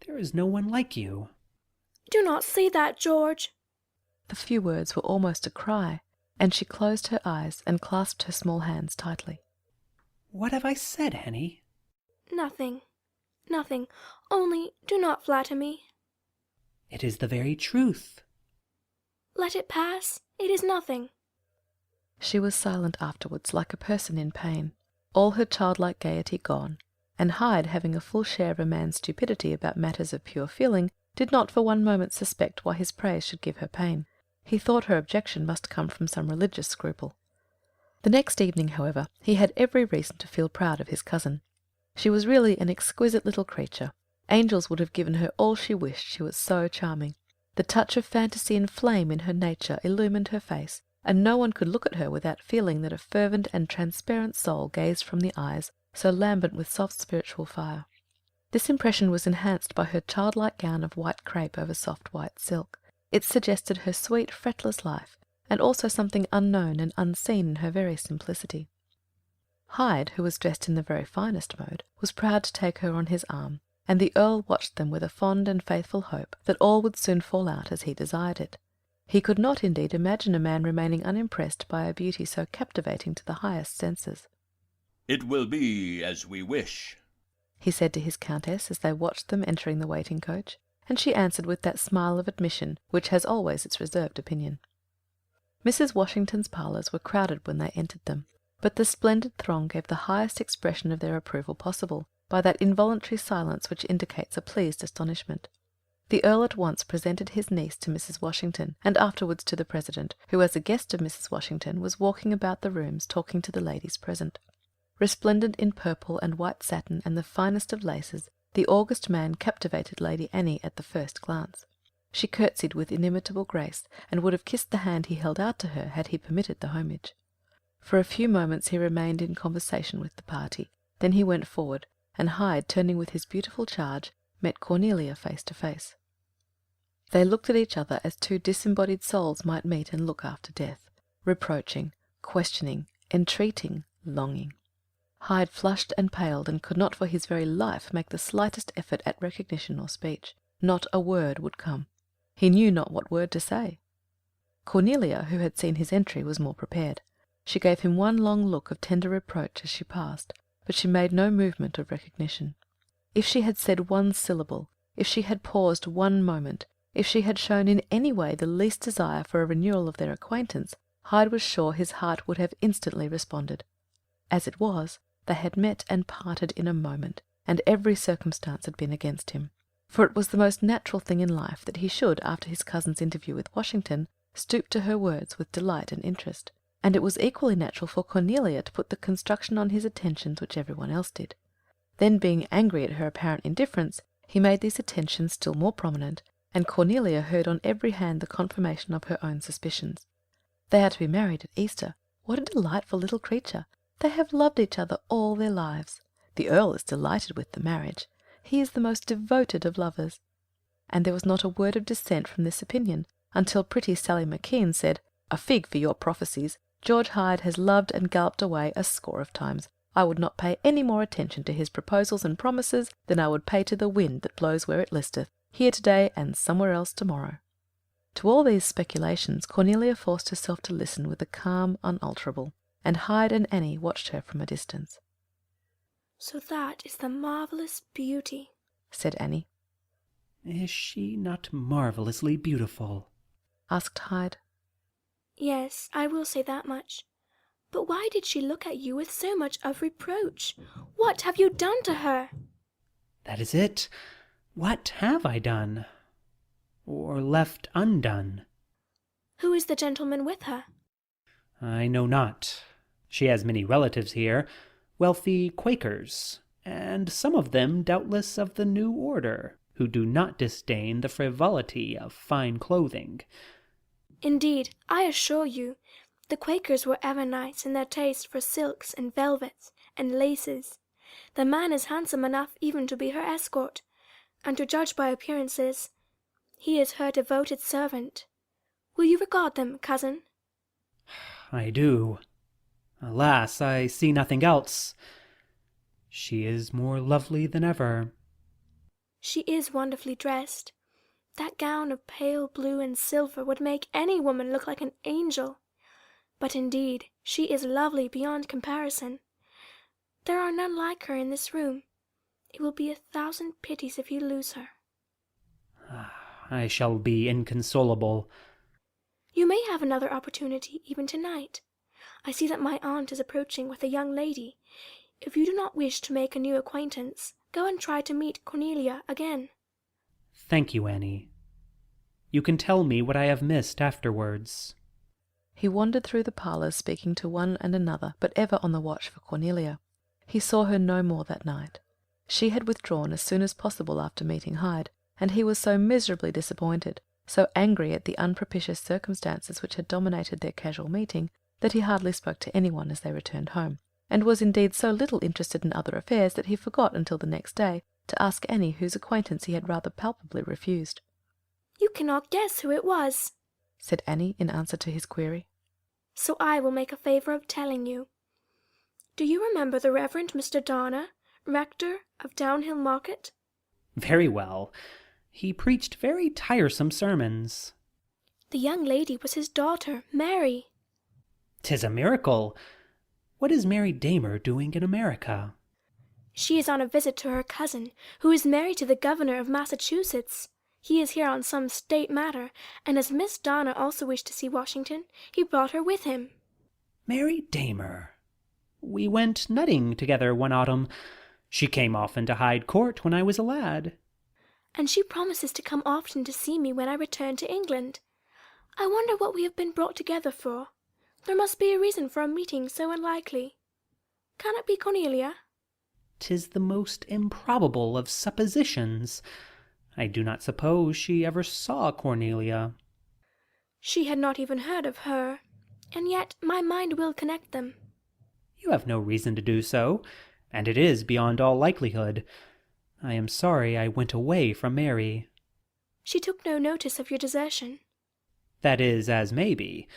There is no one like you." "Do not say that, George." The few words were almost a cry, and she closed her eyes and clasped her small hands tightly. "What have I said, Annie?" "Nothing. Nothing. Only do not flatter me." "It is the very truth." "Let it pass. It is nothing." She was silent afterwards, like a person in pain, all her childlike gaiety gone, and Hyde, having a full share of a man's stupidity about matters of pure feeling, did not for one moment suspect why his praise should give her pain. He thought her objection must come from some religious scruple. The next evening, however, he had every reason to feel proud of his cousin. She was really an exquisite little creature. Angels would have given her all she wished, she was so charming. The touch of fantasy and flame in her nature illumined her face, and no one could look at her without feeling that a fervent and transparent soul gazed from the eyes, so lambent with soft spiritual fire. This impression was enhanced by her childlike gown of white crepe over soft white silk. It suggested her sweet, fretless life, and also something unknown and unseen in her very simplicity. Hyde, who was dressed in the very finest mode, was proud to take her on his arm, and the Earl watched them with a fond and faithful hope that all would soon fall out as he desired it. He could not, indeed, imagine a man remaining unimpressed by a beauty so captivating to the highest senses. "It will be as we wish," he said to his Countess as they watched them entering the waiting coach, and she answered with that smile of admission which has always its reserved opinion. Mrs. Washington's parlours were crowded when they entered them, but the splendid throng gave the highest expression of their approval possible, by that involuntary silence which indicates a pleased astonishment. The Earl at once presented his niece to Mrs. Washington, and afterwards to the President, who, as a guest of Mrs. Washington, was walking about the rooms talking to the ladies present. Resplendent in purple and white satin and the finest of laces, the august man captivated Lady Annie at the first glance. She curtsied with inimitable grace, and would have kissed the hand he held out to her had he permitted the homage. For a few moments he remained in conversation with the party, then he went forward, and Hyde, turning with his beautiful charge, met Cornelia face to face. They looked at each other as two disembodied souls might meet and look after death, reproaching, questioning, entreating, longing. Hyde flushed and paled, and could not for his very life make the slightest effort at recognition or speech. Not a word would come. He knew not what word to say. Cornelia, who had seen his entry, was more prepared. She gave him one long look of tender reproach as she passed, but she made no movement of recognition. If she had said one syllable, if she had paused one moment, if she had shown in any way the least desire for a renewal of their acquaintance, Hyde was sure his heart would have instantly responded. As it was, they had met and parted in a moment, and every circumstance had been against him. For it was the most natural thing in life that he should, after his cousin's interview with Washington, stoop to her words with delight and interest, and it was equally natural for Cornelia to put the construction on his attentions which everyone else did. Then, being angry at her apparent indifference, he made these attentions still more prominent, and Cornelia heard on every hand the confirmation of her own suspicions. They are to be married at Easter. What a delightful little creature! They have loved each other all their lives. The Earl is delighted with the marriage. He is the most devoted of lovers. And there was not a word of dissent from this opinion, until pretty Sally McKean said, "A fig for your prophecies. George Hyde has loved and galloped away a score of times. I would not pay any more attention to his proposals and promises than I would pay to the wind that blows where it listeth, here to-day and somewhere else to-morrow." To all these speculations Cornelia forced herself to listen with a calm unalterable, and Hyde and Annie watched her from a distance. "So that is the marvellous beauty," said Annie. "Is she not marvellously beautiful?" asked Hyde. "Yes, I will say that much. But why did she look at you with so much of reproach? What have you done to her?" "That is it. What have I done? Or left undone?" "Who is the gentleman with her?" "I know not. She has many relatives here, wealthy Quakers, and some of them doubtless of the new order, who do not disdain the frivolity of fine clothing." "Indeed, I assure you, the Quakers were ever nice in their taste for silks and velvets and laces. The man is handsome enough even to be her escort, and to judge by appearances, he is her devoted servant. Will you regard them, cousin?" "I do. Alas, I see nothing else. She is more lovely than ever." "She is wonderfully dressed. That gown of pale blue and silver would make any woman look like an angel. But indeed, she is lovely beyond comparison. There are none like her in this room. It will be 1,000 pities if you lose her." "I shall be inconsolable." "You may have another opportunity even tonight. I see that my aunt is approaching with a young lady. If you do not wish to make a new acquaintance, go and try to meet Cornelia again." "Thank you, Annie. You can tell me what I have missed afterwards." He wandered through the parlours speaking to one and another, but ever on the watch for Cornelia. He saw her no more that night. She had withdrawn as soon as possible after meeting Hyde, and he was so miserably disappointed, so angry at the unpropitious circumstances which had dominated their casual meeting, that he hardly spoke to anyone as they returned home, and was indeed so little interested in other affairs that he forgot until the next day to ask Annie whose acquaintance he had rather palpably refused. "You cannot guess who it was," said Annie in answer to his query. "So I will make a favour of telling you. Do you remember the Reverend Mr. Darner, rector of Downhill Market?" "Very well. He preached very tiresome sermons." "The young lady was his daughter, Mary." "'Tis a miracle. What is Mary Damer doing in America?" "She is on a visit to her cousin, who is married to the governor of Massachusetts. He is here on some state matter, and as Miss Darner also wished to see Washington, he brought her with him." "Mary Damer. We went nutting together one autumn. She came often to Hyde Court when I was a lad." "And she promises to come often to see me when I return to England. I wonder what we have been brought together for. There must be a reason for a meeting so unlikely. Can it be Cornelia?" "'Tis the most improbable of suppositions. I do not suppose she ever saw Cornelia." "She had not even heard of her, and yet my mind will connect them." "You have no reason to do so, and it is beyond all likelihood. I am sorry I went away from Mary." "She took no notice of your desertion." "That is as may be.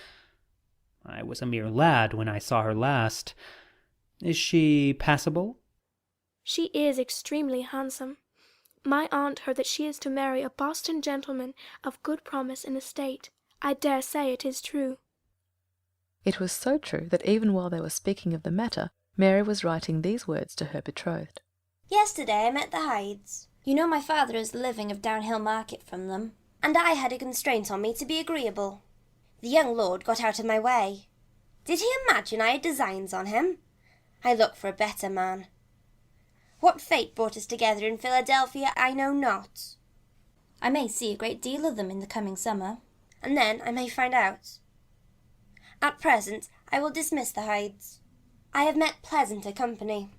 I was a mere lad when I saw her last. Is she passable?" "She is extremely handsome. My aunt heard that she is to marry a Boston gentleman of good promise and estate. I dare say it is true." It was so true that even while they were speaking of the matter, Mary was writing these words to her betrothed. Yesterday I met the Hydes. You know my father is the living of Downhill Market from them, and I had a constraint on me to be agreeable. The young lord got out of my way. Did he imagine I had designs on him? I look for a better man. What fate brought us together in Philadelphia I know not. I may see a great deal of them in the coming summer, and then I may find out. At present I will dismiss the Hydes. I have met pleasanter company.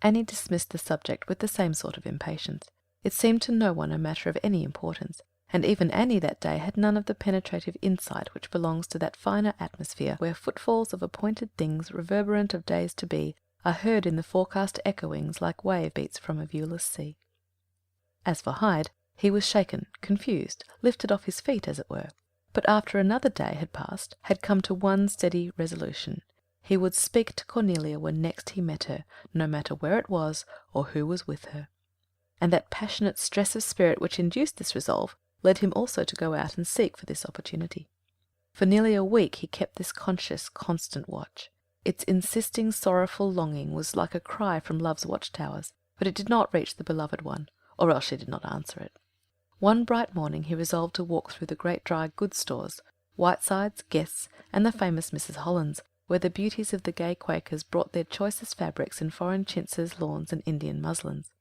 Annie dismissed the subject with the same sort of impatience. It seemed to no one a matter of any importance, and even Annie that day had none of the penetrative insight which belongs to that finer atmosphere where footfalls of appointed things, reverberant of days to be, are heard in the forecast echoings like wave beats from a viewless sea. As for Hyde, he was shaken, confused, lifted off his feet, as it were, but after another day had passed, had come to one steady resolution. He would speak to Cornelia when next he met her, no matter where it was or who was with her. And that passionate stress of spirit which induced this resolve led him also to go out and seek for this opportunity. For nearly a week he kept this conscious, constant watch. Its insisting, sorrowful longing was like a cry from love's watchtowers, but it did not reach the beloved one, or else she did not answer it. One bright morning he resolved to walk through the great dry goods stores, Whiteside's, Guest's, and the famous Mrs. Holland's, where the beauties of the gay Quakers brought their choicest fabrics in foreign chintzes, lawns, and Indian muslins.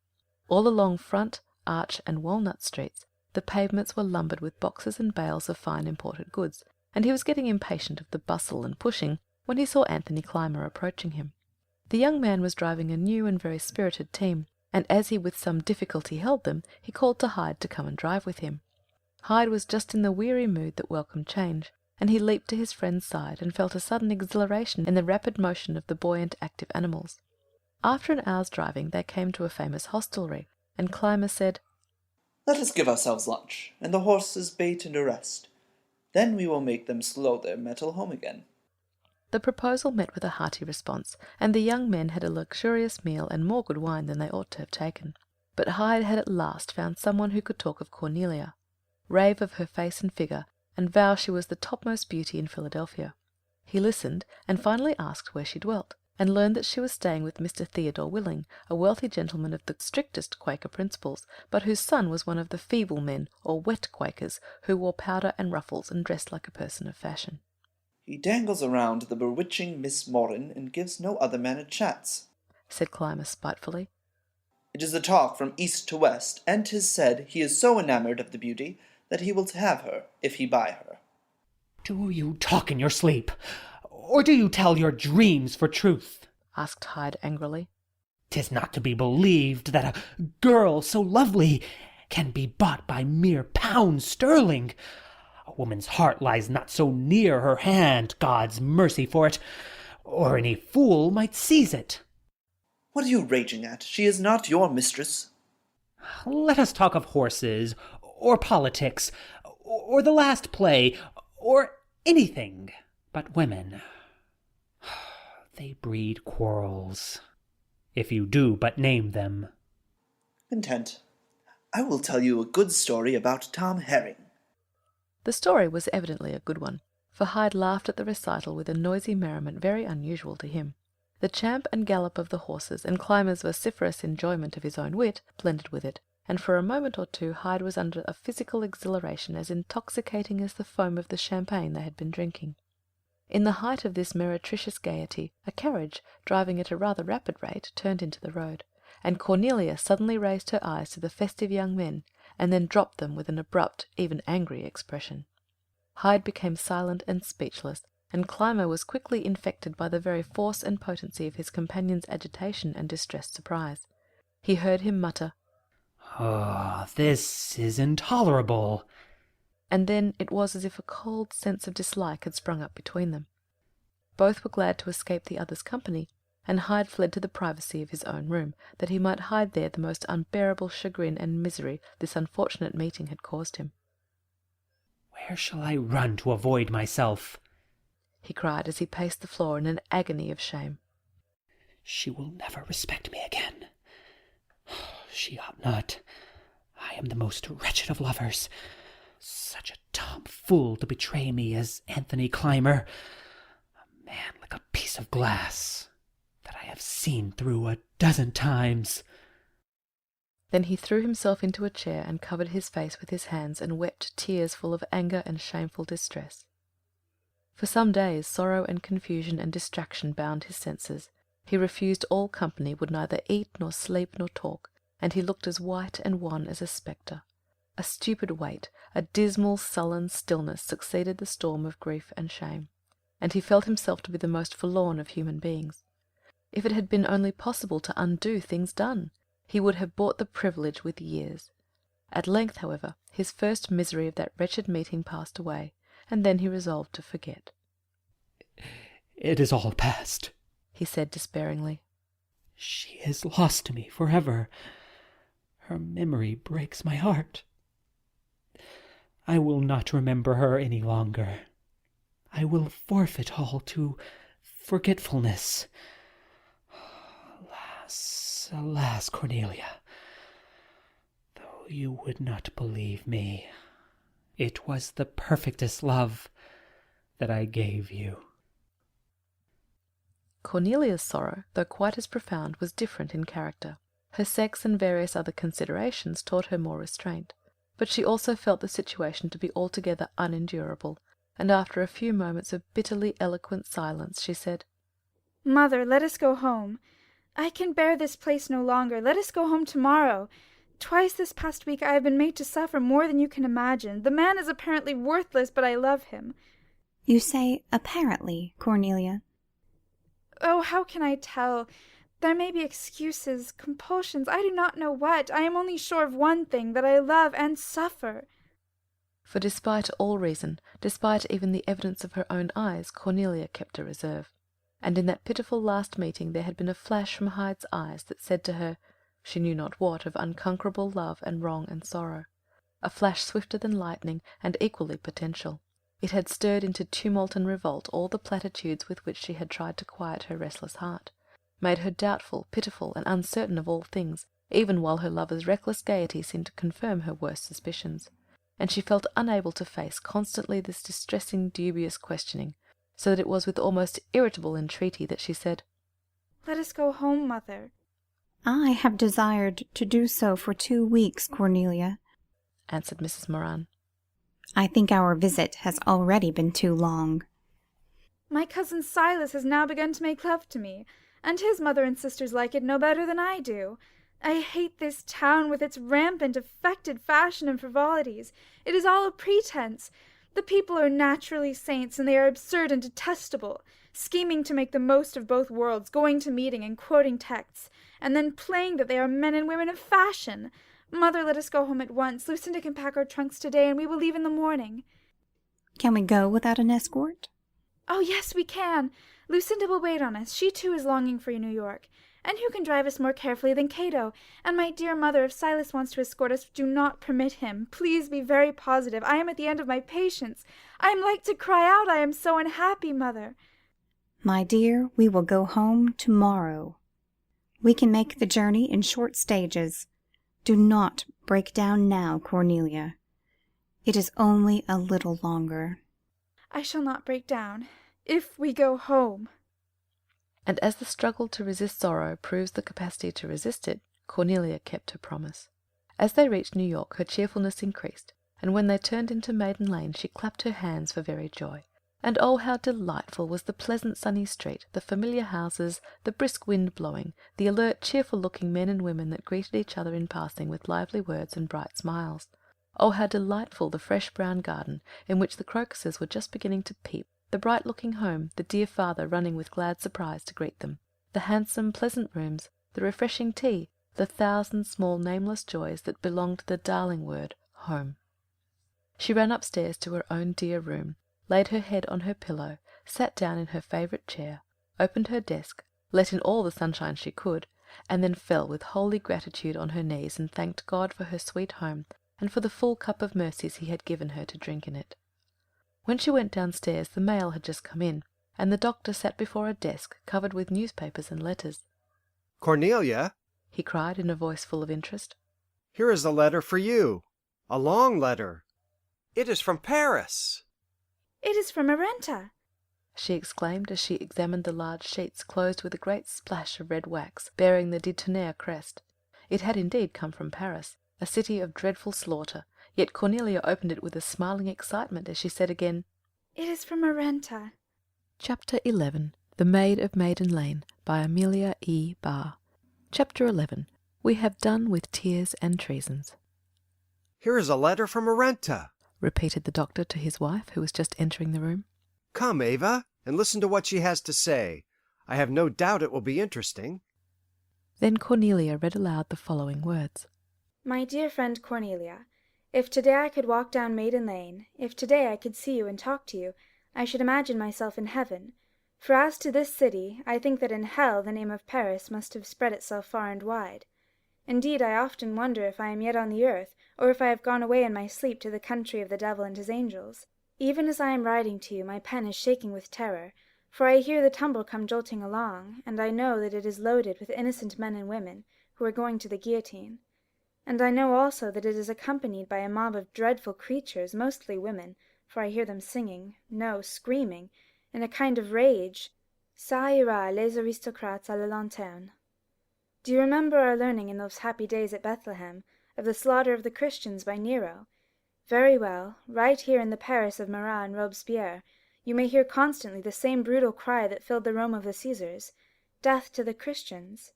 All along Front, Arch, and Walnut streets the pavements were lumbered with boxes and bales of fine imported goods, and he was getting impatient of the bustle and pushing when he saw Anthony Clymer approaching him. The young man was driving a new and very spirited team, and as he with some difficulty held them, he called to Hyde to come and drive with him. Hyde was just in the weary mood that welcomed change, and he leaped to his friend's side and felt a sudden exhilaration in the rapid motion of the buoyant, active animals. After an hour's driving they came to a famous hostelry, and Clymer said, "Let us give ourselves lunch, and the horses bait and a rest. Then we will make them slow their mettle home again." The proposal met with a hearty response, and the young men had a luxurious meal and more good wine than they ought to have taken. But Hyde had at last found someone who could talk of Cornelia, rave of her face and figure, and vow she was the topmost beauty in Philadelphia. He listened, and finally asked where she dwelt, and learned that she was staying with Mr. Theodore Willing, a wealthy gentleman of the strictest Quaker principles, but whose son was one of the feeble men, or wet Quakers, who wore powder and ruffles and dressed like a person of fashion. "He dangles around the bewitching Miss Morin and gives no other man a chance," said Clymer spitefully. "It is the talk from east to west, and 'tis said he is so enamoured of the beauty that he will have her if he buy her." "Do you talk in your sleep, or do you tell your dreams for truth?" asked Hyde angrily. "'Tis not to be believed that a girl so lovely can be bought by mere pounds sterling. A woman's heart lies not so near her hand, God's mercy for it, or any fool might seize it." "What are you raging at? She is not your mistress." "Let us talk of horses, or politics, or the last play, or anything but women. They breed quarrels, if you do but name them." "Content. I will tell you a good story about Tom Herring." The story was evidently a good one, for Hyde laughed at the recital with a noisy merriment very unusual to him. The champ and gallop of the horses, and Clymer's vociferous enjoyment of his own wit, blended with it, and for a moment or two Hyde was under a physical exhilaration as intoxicating as the foam of the champagne they had been drinking. In the height of this meretricious gaiety, a carriage, driving at a rather rapid rate, turned into the road, and Cornelia suddenly raised her eyes to the festive young men, and then dropped them with an abrupt, even angry expression. Hyde became silent and speechless, and Clymer was quickly infected by the very force and potency of his companion's agitation and distressed surprise. He heard him mutter, "Oh, this is intolerable," and then it was as if a cold sense of dislike had sprung up between them. Both were glad to escape the other's company, and Hyde fled to the privacy of his own room, that he might hide there the most unbearable chagrin and misery this unfortunate meeting had caused him. "Where shall I run to avoid myself?" he cried as he paced the floor in an agony of shame. "She will never respect me again. She ought not. I am the most wretched of lovers. Such a tomfool to betray me as Anthony Clymer, a man like a piece of glass that I have seen through 12 times. Then he threw himself into a chair and covered his face with his hands and wept tears full of anger and shameful distress. For some days sorrow and confusion and distraction bound his senses. He refused all company, would neither eat nor sleep nor talk, and he looked as white and wan as a spectre. A stupid weight, a dismal, sullen stillness succeeded the storm of grief and shame, and he felt himself to be the most forlorn of human beings. If it had been only possible to undo things done, he would have bought the privilege with years. At length, however, his first misery of that wretched meeting passed away, and then he resolved to forget. "It is all past," he said despairingly. "She is lost to me forever. Her memory breaks my heart. I will not remember her any longer. I will forfeit all to forgetfulness. Alas, alas, Cornelia, though you would not believe me, it was the perfectest love that I gave you." Cornelia's sorrow, though quite as profound, was different in character. Her sex and various other considerations taught her more restraint, but she also felt the situation to be altogether unendurable, and after a few moments of bitterly eloquent silence, she said, "Mother, let us go home. I can bear this place no longer. Let us go home tomorrow. Twice this past week I have been made to suffer more than you can imagine. The man is apparently worthless, but I love him." You say apparently, Cornelia. Oh, how can I tell? There may be excuses, compulsions, I do not know what. I am only sure of one thing, that I love and suffer. For despite all reason, despite even the evidence of her own eyes, Cornelia kept a reserve. And in that pitiful last meeting there had been a flash from Hyde's eyes that said to her, she knew not what, of unconquerable love and wrong and sorrow. A flash swifter than lightning, and equally potential. It had stirred into tumult and revolt all the platitudes with which she had tried to quiet her restless heart, made her doubtful, pitiful, and uncertain of all things, even while her lover's reckless gaiety seemed to confirm her worst suspicions, and she felt unable to face constantly this distressing, dubious questioning, so that it was with almost irritable entreaty that she said, "Let us go home, mother." "I have desired to do so for 2 weeks, Cornelia," answered Mrs. Moran. "I think our visit has already been too long." "My cousin Silas has now begun to make love to me, and his mother and sisters like it no better than I do. I hate this town with its rampant, affected fashion and frivolities. It is all a pretense. The people are naturally saints, and they are absurd and detestable, scheming to make the most of both worlds, going to meeting and quoting texts, and then playing that they are men and women of fashion. Mother, let us go home at once. Lucinda can pack our trunks today, and we will leave in the morning." "Can we go without an escort?" "Oh, yes, we can. Lucinda will wait on us. She, too, is longing for New York. And who can drive us more carefully than Cato? And my dear mother, if Silas wants to escort us, do not permit him. Please be very positive. I am at the end of my patience. I am like to cry out. I am so unhappy, mother." "My dear, we will go home tomorrow. We can make the journey in short stages. Do not break down now, Cornelia. It is only a little longer." "I shall not break down, if we go home." And as the struggle to resist sorrow proves the capacity to resist it, Cornelia kept her promise. As they reached New York, her cheerfulness increased, and when they turned into Maiden Lane she clapped her hands for very joy. And oh, how delightful was the pleasant sunny street, the familiar houses, the brisk wind blowing, the alert, cheerful-looking men and women that greeted each other in passing with lively words and bright smiles. Oh, how delightful the fresh brown garden, in which the crocuses were just beginning to peep, the bright-looking home, the dear father running with glad surprise to greet them, the handsome, pleasant rooms, the refreshing tea, the 1,000 small nameless joys that belong to the darling word, home. She ran upstairs to her own dear room, laid her head on her pillow, sat down in her favourite chair, opened her desk, let in all the sunshine she could, and then fell with holy gratitude on her knees and thanked God for her sweet home and for the full cup of mercies he had given her to drink in it. When she went downstairs the mail had just come in, and the doctor sat before a desk covered with newspapers and letters. "Cornelia," he cried in a voice full of interest, "here is a letter for you. A long letter." It is from Paris. It is from Arenta, she exclaimed as she examined the large sheets closed with a great splash of red wax, bearing the de Tonnerre crest. It had indeed come from Paris, a city of dreadful slaughter, yet Cornelia opened it with a smiling excitement as she said again, It is from Arenta. Chapter 11. The Maid of Maiden Lane, by Amelia E. Barr. Chapter 11. We have done with tears and treasons. Here is a letter from Arenta, repeated the doctor to his wife, who was just entering the room. Come, Ava, and listen to what she has to say. I have no doubt it will be interesting. Then Cornelia read aloud the following words. My dear friend Cornelia, if today I could walk down Maiden Lane, if today I could see you and talk to you, I should imagine myself in heaven. For as to this city, I think that in hell the name of Paris must have spread itself far and wide. Indeed, I often wonder if I am yet on the earth, or if I have gone away in my sleep to the country of the devil and his angels. Even as I am writing to you, my pen is shaking with terror, for I hear the tumbrel come jolting along, and I know that it is loaded with innocent men and women, who are going to the guillotine. And I know also that it is accompanied by a mob of dreadful creatures, mostly women, for I hear them singing, no, screaming, in a kind of rage, Ça ira, les aristocrates à la lanterne. Do you remember our learning in those happy days at Bethlehem, of the slaughter of the Christians by Nero? Very well, right here in the Paris of Marat and Robespierre, you may hear constantly the same brutal cry that filled the Rome of the Caesars, Death to the Christians.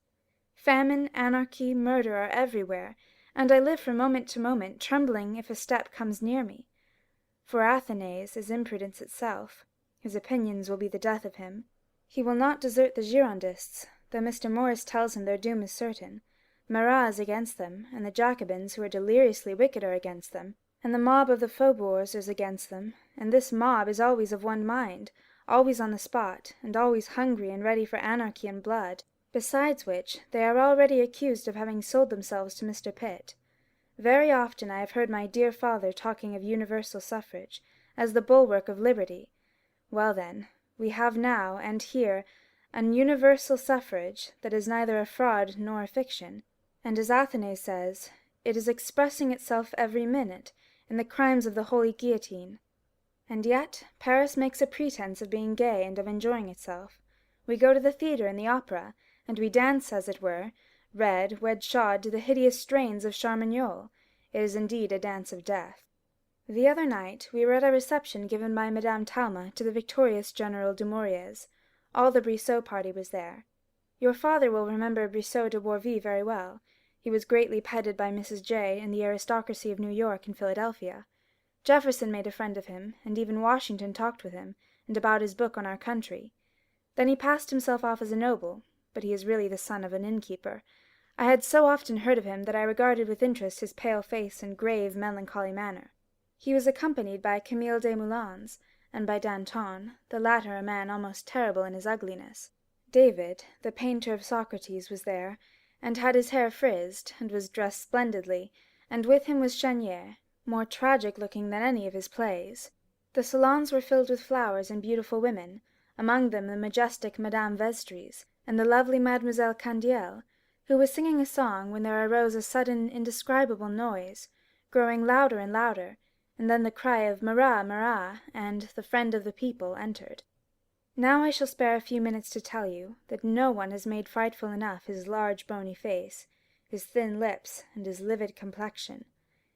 Famine, anarchy, murder are everywhere, and I live from moment to moment, trembling if a step comes near me. For Athanase is imprudence itself. His opinions will be the death of him. He will not desert the Girondists, though Mr. Morris tells him their doom is certain. Marat is against them, and the Jacobins, who are deliriously wicked, are against them, and the mob of the faubourgs is against them, and this mob is always of one mind, always on the spot, and always hungry and ready for anarchy and blood. Besides which, they are already accused of having sold themselves to Mr. Pitt. Very often I have heard my dear father talking of universal suffrage, as the bulwark of liberty. Well then, we have now, and here, an universal suffrage that is neither a fraud nor a fiction, and as Athanase says, it is expressing itself every minute in the crimes of the holy guillotine. And yet Paris makes a pretence of being gay and of enjoying itself. We go to the theatre and the opera, and we dance, as it were, red, shod to the hideous strains of Charmagnol. It is indeed a dance of death. The other night we were at a reception given by Madame Talma to the victorious General Dumouriez. All the Brissot party was there. Your father will remember Brissot de Bourville very well. He was greatly petted by Mrs. J. in the aristocracy of New York and Philadelphia. Jefferson made a friend of him, and even Washington talked with him, and about his book on our country. Then he passed himself off as a noble, but he is really the son of an innkeeper. I had so often heard of him that I regarded with interest his pale face and grave, melancholy manner. He was accompanied by Camille Desmoulins, and by Danton, the latter a man almost terrible in his ugliness. David, the painter of Socrates, was there, and had his hair frizzed, and was dressed splendidly, and with him was Chenier, more tragic-looking than any of his plays. The salons were filled with flowers and beautiful women, among them the majestic Madame Vestris, and the lovely Mademoiselle Candielle, who was singing a song when there arose a sudden indescribable noise, growing louder and louder, and then the cry of Marat, Marat, and the friend of the people entered. Now I shall spare a few minutes to tell you that no one has made frightful enough his large bony face, his thin lips, and his livid complexion.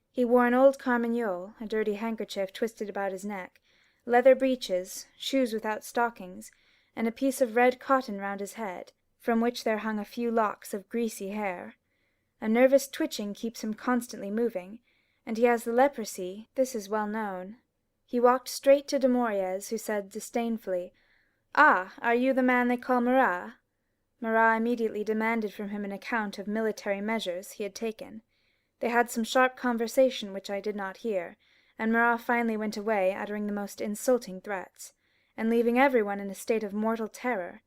He wore an old carmagnole, a dirty handkerchief twisted about his neck, leather breeches, shoes without stockings, and a piece of red cotton round his head, from which there hung a few locks of greasy hair. A nervous twitching keeps him constantly moving, and he has the leprosy, this is well known. He walked straight to Dumouriez, who said disdainfully, "Ah, are you the man they call Marat?" Marat immediately demanded from him an account of military measures he had taken. They had some sharp conversation which I did not hear, and Marat finally went away uttering the most insulting threats, and leaving everyone in a state of mortal terror.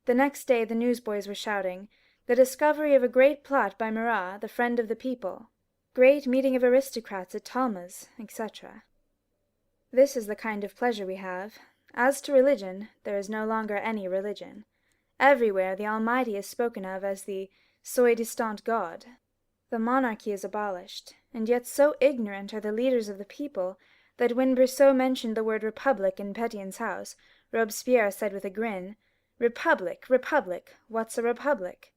The next day the newsboys were shouting, "The discovery of a great plot by Marat, the friend of the people. Great meeting of aristocrats at Talma's," etc. This is the kind of pleasure we have. As to religion, there is no longer any religion. Everywhere the Almighty is spoken of as the soi-disant God. The monarchy is abolished, and yet so ignorant are the leaders of the people that when Brissot mentioned the word republic in Pétion's house, Robespierre said with a grin, "Republic, republic, what's a republic?"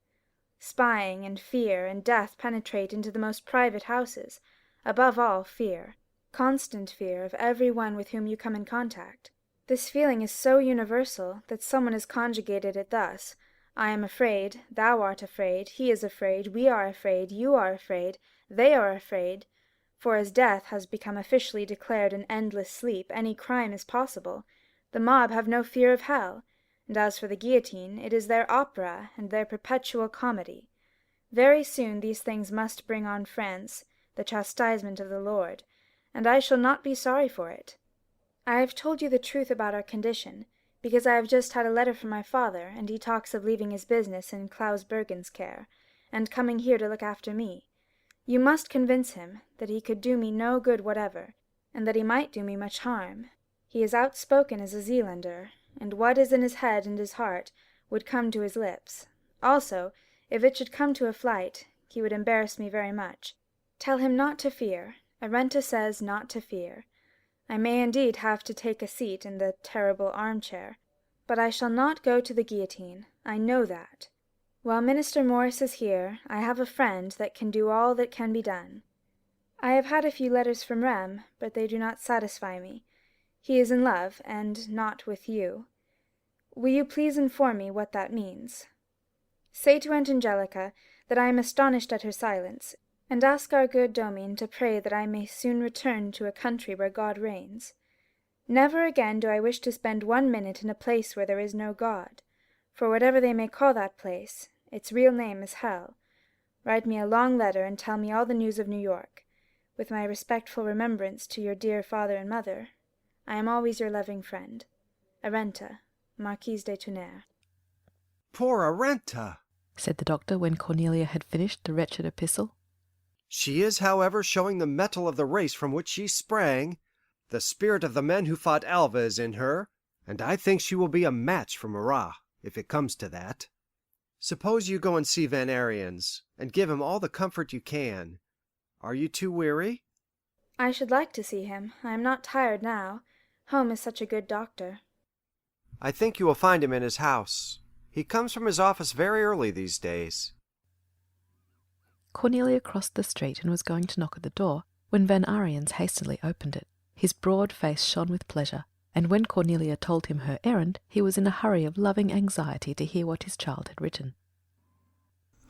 Spying and fear and death penetrate into the most private houses, above all fear, constant fear of every one with whom you come in contact. This feeling is so universal that someone has conjugated it thus: I am afraid, thou art afraid, he is afraid, we are afraid, you are afraid, they are afraid, for as death has become officially declared an endless sleep, any crime is possible. The mob have no fear of hell, and as for the guillotine, it is their opera and their perpetual comedy. Very soon these things must bring on France the chastisement of the Lord, and I shall not be sorry for it. I have told you the truth about our condition, because I have just had a letter from my father, and he talks of leaving his business in Klaus Bergen's care, and coming here to look after me. You must convince him that he could do me no good whatever, and that he might do me much harm. He is outspoken as a Zealander, and what is in his head and his heart would come to his lips. Also, if it should come to a flight, he would embarrass me very much. Tell him not to fear. Arenta says not to fear. I may indeed have to take a seat in the terrible armchair, but I shall not go to the guillotine. I know that. While Minister Morris is here, I have a friend that can do all that can be done. I have had a few letters from Rem, but they do not satisfy me. He is in love, and not with you. Will you please inform me what that means? Say to Aunt Angelica that I am astonished at her silence, and ask our good Domine to pray that I may soon return to a country where God reigns. Never again do I wish to spend 1 minute in a place where there is no God, for whatever they may call that place, its real name is hell. Write me a long letter and tell me all the news of New York. With my respectful remembrance to your dear father and mother, I am always your loving friend, Arenta, Marquise de Tournay. Poor Arenta! Said the doctor when Cornelia had finished the wretched epistle. She is, however, showing the mettle of the race from which she sprang. The spirit of the men who fought Alva is in her, and I think she will be a match for Marat, if it comes to that. Suppose you go and see Van Ariens, and give him all the comfort you can. Are you too weary? I should like to see him. I am not tired now. Home is such a good doctor. I think you will find him in his house. He comes from his office very early these days. Cornelia crossed the street and was going to knock at the door, when Van Ariens hastily opened it. His broad face shone with pleasure, and when Cornelia told him her errand, he was in a hurry of loving anxiety to hear what his child had written.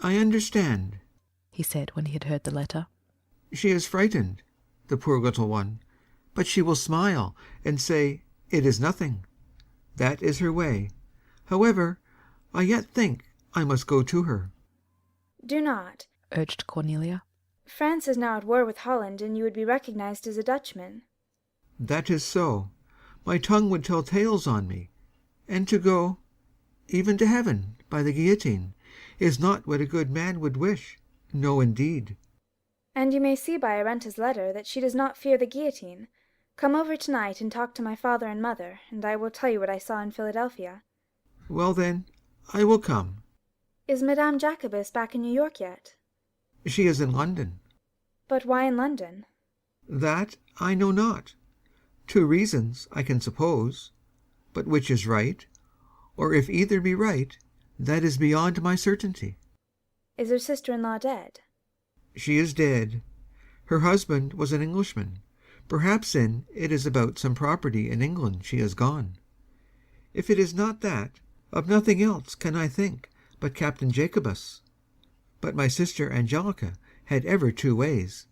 I understand, he said when he had heard the letter. She is frightened, the poor little one, but she will smile and say, "It is nothing." That is her way. However, I yet think I must go to her. Do not, urged Cornelia. France is now at war with Holland, and you would be recognized as a Dutchman. That is so. My tongue would tell tales on me, and to go, even to heaven, by the guillotine, is not what a good man would wish. No, indeed. And you may see by Arenta's letter that she does not fear the guillotine. Come over tonight and talk to my father and mother, and I will tell you what I saw in Philadelphia. Well, then, I will come. Is Madame Jacobus back in New York yet? She is in London. But why in London? That I know not. 2 reasons, I can suppose, but which is right, or if either be right, that is beyond my certainty. Is her sister-in-law dead? She is dead. Her husband was an Englishman. Perhaps then it is about some property in England she has gone. If it is not that, of nothing else can I think but Captain Jacobus. But my sister Angelica had ever 2 ways.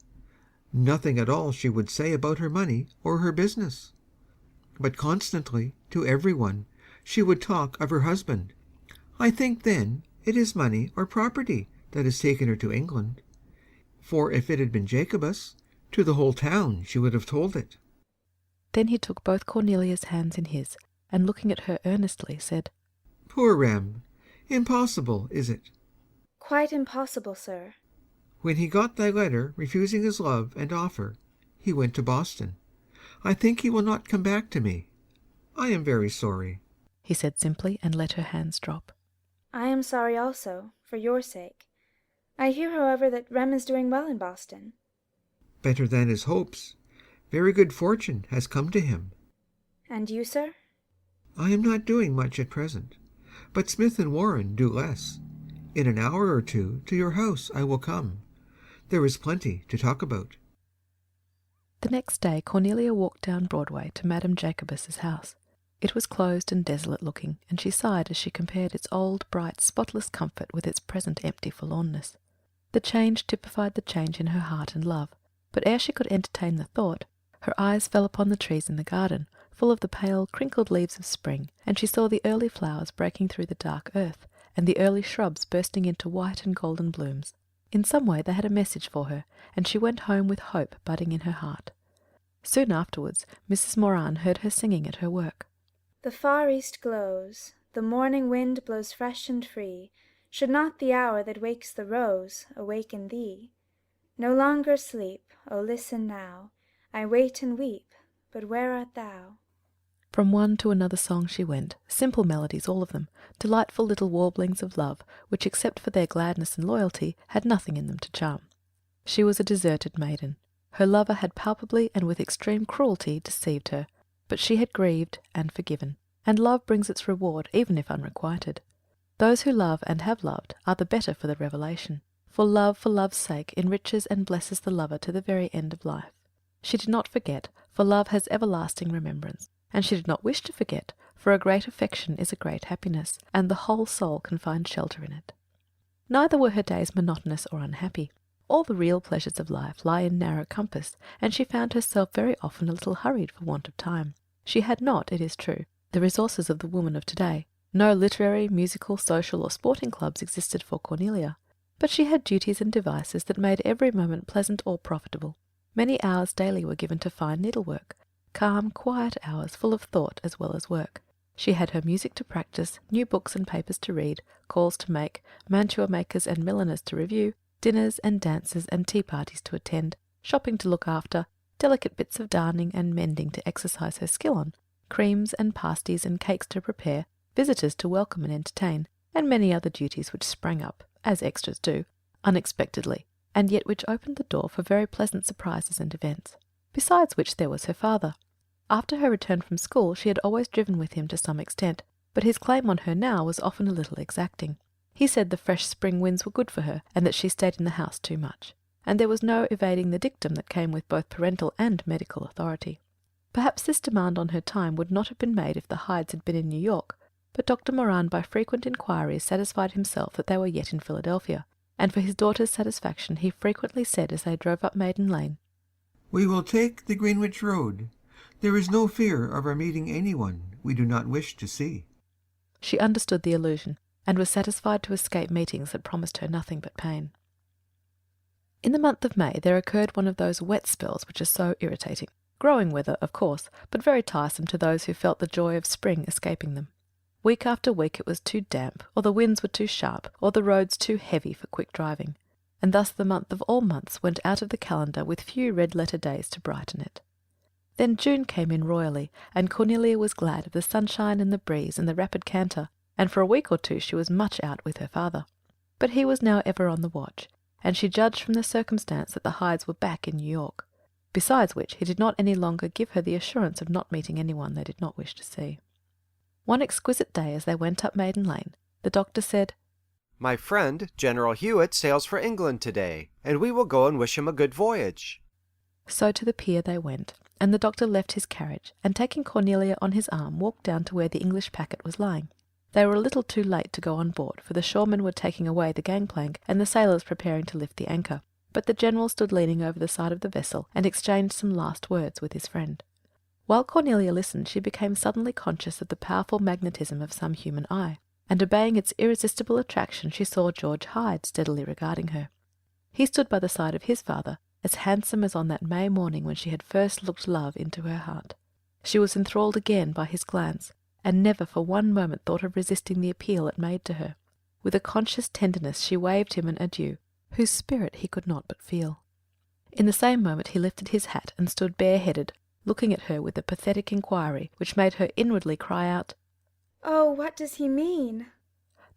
Nothing at all she would say about her money or her business, but constantly, to every one, she would talk of her husband. I think then it is money or property that has taken her to England, for if it had been Jacobus, to the whole town she would have told it. Then he took both Cornelia's hands in his, and looking at her earnestly, said, Poor Rem, impossible, is it? Quite impossible, sir. When he got thy letter refusing his love and offer, he went to Boston. I think he will not come back to me. I am very sorry, he said simply, and let her hands drop. I am sorry also, for your sake. I hear, however, that Rem is doing well in Boston. Better than his hopes. Very good fortune has come to him. And you, sir? I am not doing much at present, but Smith and Warren do less. In an hour or two to your house I will come. There is plenty to talk about. The next day Cornelia walked down Broadway to Madame Jacobus's house. It was closed and desolate looking, and she sighed as she compared its old, bright, spotless comfort with its present empty forlornness. The change typified the change in her heart and love, but ere she could entertain the thought, her eyes fell upon the trees in the garden, full of the pale, crinkled leaves of spring, and she saw the early flowers breaking through the dark earth, and the early shrubs bursting into white and golden blooms. In some way they had a message for her, and she went home with hope budding in her heart. Soon afterwards Mrs. Moran heard her singing at her work. The far east glows, the morning wind blows fresh and free. Should not the hour that wakes the rose awaken thee? No longer sleep, oh listen now, I wait and weep, but where art thou? From one to another song she went, simple melodies all of them, delightful little warblings of love, which except for their gladness and loyalty had nothing in them to charm. She was a deserted maiden. Her lover had palpably and with extreme cruelty deceived her, but she had grieved and forgiven, and love brings its reward even if unrequited. Those who love and have loved are the better for the revelation, for love's sake enriches and blesses the lover to the very end of life. She did not forget, for love has everlasting remembrance, and she did not wish to forget, for a great affection is a great happiness, and the whole soul can find shelter in it. Neither were her days monotonous or unhappy. All the real pleasures of life lie in narrow compass, and she found herself very often a little hurried for want of time. She had not, it is true, the resources of the woman of today. No literary, musical, social, or sporting clubs existed for Cornelia, but she had duties and devices that made every moment pleasant or profitable. Many hours daily were given to fine needlework, calm, quiet hours full of thought as well as work. She had her music to practice, new books and papers to read, calls to make, mantua makers and milliners to review, dinners and dances and tea parties to attend, shopping to look after, delicate bits of darning and mending to exercise her skill on, creams and pasties and cakes to prepare, visitors to welcome and entertain, and many other duties which sprang up, as extras do, unexpectedly, and yet which opened the door for very pleasant surprises and events. Besides which there was her father. After her return from school she had always driven with him to some extent, but his claim on her now was often a little exacting. He said the fresh spring winds were good for her, and that she stayed in the house too much, and there was no evading the dictum that came with both parental and medical authority. Perhaps this demand on her time would not have been made if the Hydes had been in New York, but Dr. Moran by frequent inquiries satisfied himself that they were yet in Philadelphia, and for his daughter's satisfaction he frequently said as they drove up Maiden Lane, "We will take the Greenwich Road. There is no fear of our meeting anyone we do not wish to see." She understood the allusion, and was satisfied to escape meetings that promised her nothing but pain. In the month of May there occurred one of those wet spells which are so irritating. Growing weather, of course, but very tiresome to those who felt the joy of spring escaping them. Week after week it was too damp, or the winds were too sharp, or the roads too heavy for quick driving, and thus the month of all months went out of the calendar with few red-letter days to brighten it. Then June came in royally, and Cornelia was glad of the sunshine and the breeze and the rapid canter, and for a week or two she was much out with her father. But he was now ever on the watch, and she judged from the circumstance that the Hydes were back in New York. Besides which, he did not any longer give her the assurance of not meeting anyone they did not wish to see. One exquisite day as they went up Maiden Lane, the doctor said, "My friend, General Hewitt, sails for England today, and we will go and wish him a good voyage." So to the pier they went, and the doctor left his carriage, and taking Cornelia on his arm walked down to where the English packet was lying. They were a little too late to go on board, for the shoremen were taking away the gangplank, and the sailors preparing to lift the anchor, but the general stood leaning over the side of the vessel, and exchanged some last words with his friend. While Cornelia listened, she became suddenly conscious of the powerful magnetism of some human eye, and obeying its irresistible attraction she saw George Hyde steadily regarding her. He stood by the side of his father, as handsome as on that May morning when she had first looked love into her heart. She was enthralled again by his glance, and never for one moment thought of resisting the appeal it made to her. With a conscious tenderness she waved him an adieu, whose spirit he could not but feel. In the same moment he lifted his hat and stood bareheaded, looking at her with a pathetic inquiry which made her inwardly cry out, "Oh, what does he mean?"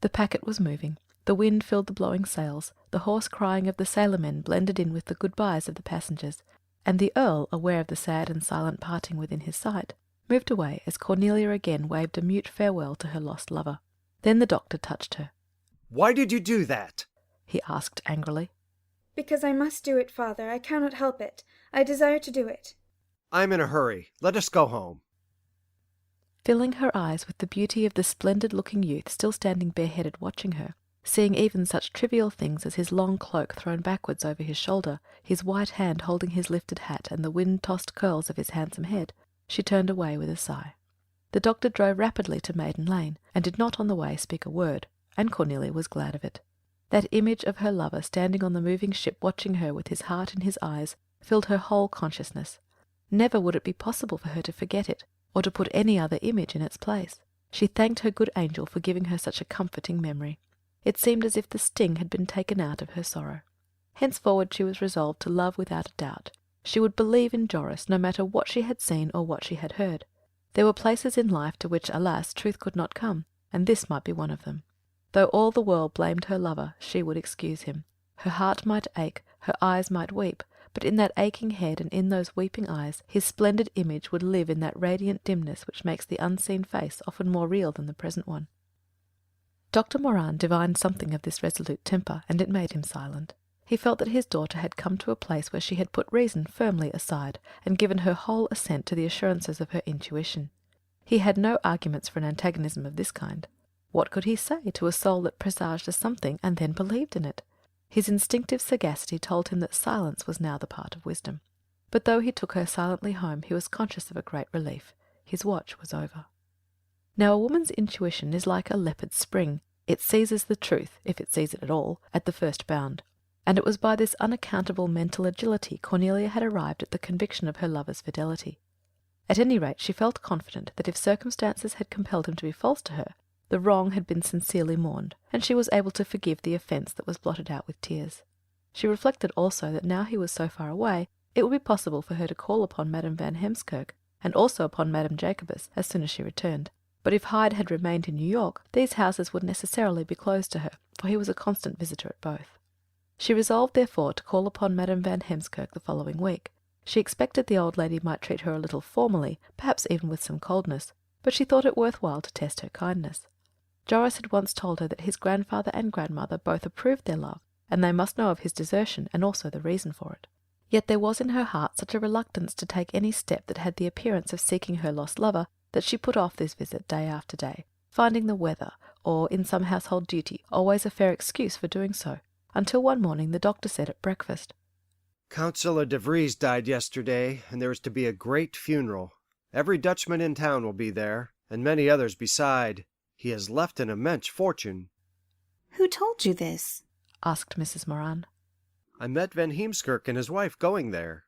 The packet was moving. The wind filled the blowing sails. The hoarse crying of the sailormen blended in with the good-byes of the passengers, and the Earl, aware of the sad and silent parting within his sight, moved away as Cornelia again waved a mute farewell to her lost lover. Then the doctor touched her. "Why did you do that?" he asked angrily. "Because I must do it, father. I cannot help it. I desire to do it." "I'm in a hurry. Let us go home." Filling her eyes with the beauty of the splendid-looking youth still standing bareheaded watching her, seeing even such trivial things as his long cloak thrown backwards over his shoulder, his white hand holding his lifted hat, and the wind-tossed curls of his handsome head, she turned away with a sigh. The doctor drove rapidly to Maiden Lane, and did not on the way speak a word, and Cornelia was glad of it. That image of her lover standing on the moving ship watching her with his heart in his eyes filled her whole consciousness. Never would it be possible for her to forget it, or to put any other image in its place. She thanked her good angel for giving her such a comforting memory. It seemed as if the sting had been taken out of her sorrow. Henceforward she was resolved to love without a doubt. She would believe in Joris, no matter what she had seen or what she had heard. There were places in life to which, alas, truth could not come, and this might be one of them. Though all the world blamed her lover, she would excuse him. Her heart might ache, her eyes might weep, but in that aching head and in those weeping eyes his splendid image would live in that radiant dimness which makes the unseen face often more real than the present one. Dr. Moran divined something of this resolute temper, and it made him silent. He felt that his daughter had come to a place where she had put reason firmly aside, and given her whole assent to the assurances of her intuition. He had no arguments for an antagonism of this kind. What could he say to a soul that presaged a something and then believed in it? His instinctive sagacity told him that silence was now the part of wisdom. But though he took her silently home, he was conscious of a great relief. His watch was over. Now a woman's intuition is like a leopard's spring. It seizes the truth, if it sees it at all, at the first bound. And it was by this unaccountable mental agility Cornelia had arrived at the conviction of her lover's fidelity. At any rate, she felt confident that if circumstances had compelled him to be false to her, the wrong had been sincerely mourned, and she was able to forgive the offence that was blotted out with tears. She reflected also that now he was so far away, it would be possible for her to call upon Madame Van Heemskirk, and also upon Madame Jacobus, as soon as she returned. But if Hyde had remained in New York, these houses would necessarily be closed to her, for he was a constant visitor at both. She resolved, therefore, to call upon Madame Van Heemskirk the following week. She expected the old lady might treat her a little formally, perhaps even with some coldness, but she thought it worth while to test her kindness. Joris had once told her that his grandfather and grandmother both approved their love, and they must know of his desertion and also the reason for it. Yet there was in her heart such a reluctance to take any step that had the appearance of seeking her lost lover that she put off this visit day after day, finding the weather, or in some household duty, always a fair excuse for doing so, until one morning the doctor said at breakfast, "Councillor de Vries died yesterday, and there is to be a great funeral. Every Dutchman in town will be there, and many others beside. He has left an immense fortune." "Who told you this?" asked Mrs. Moran. "I met Van Heemskirk and his wife going there.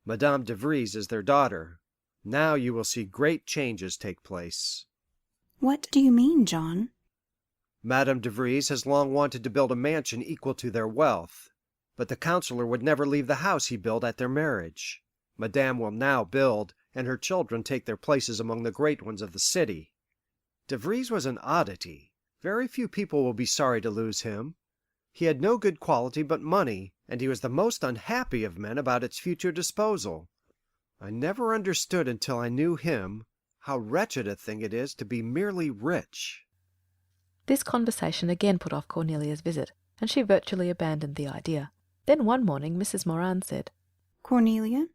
Madame de Vries is their daughter. Now you will see great changes take place." "What do you mean, John?" "Madame de Vries has long wanted to build a mansion equal to their wealth, but the councillor would never leave the house he built at their marriage. Madame will now build, and her children take their places among the great ones of the city. De Vries was an oddity. Very few people will be sorry to lose him. He had no good quality but money, and he was the most unhappy of men about its future disposal. I never understood until I knew him how wretched a thing it is to be merely rich." This conversation again put off Cornelia's visit, and she virtually abandoned the idea. Then one morning Mrs. Moran said, "Cornelia,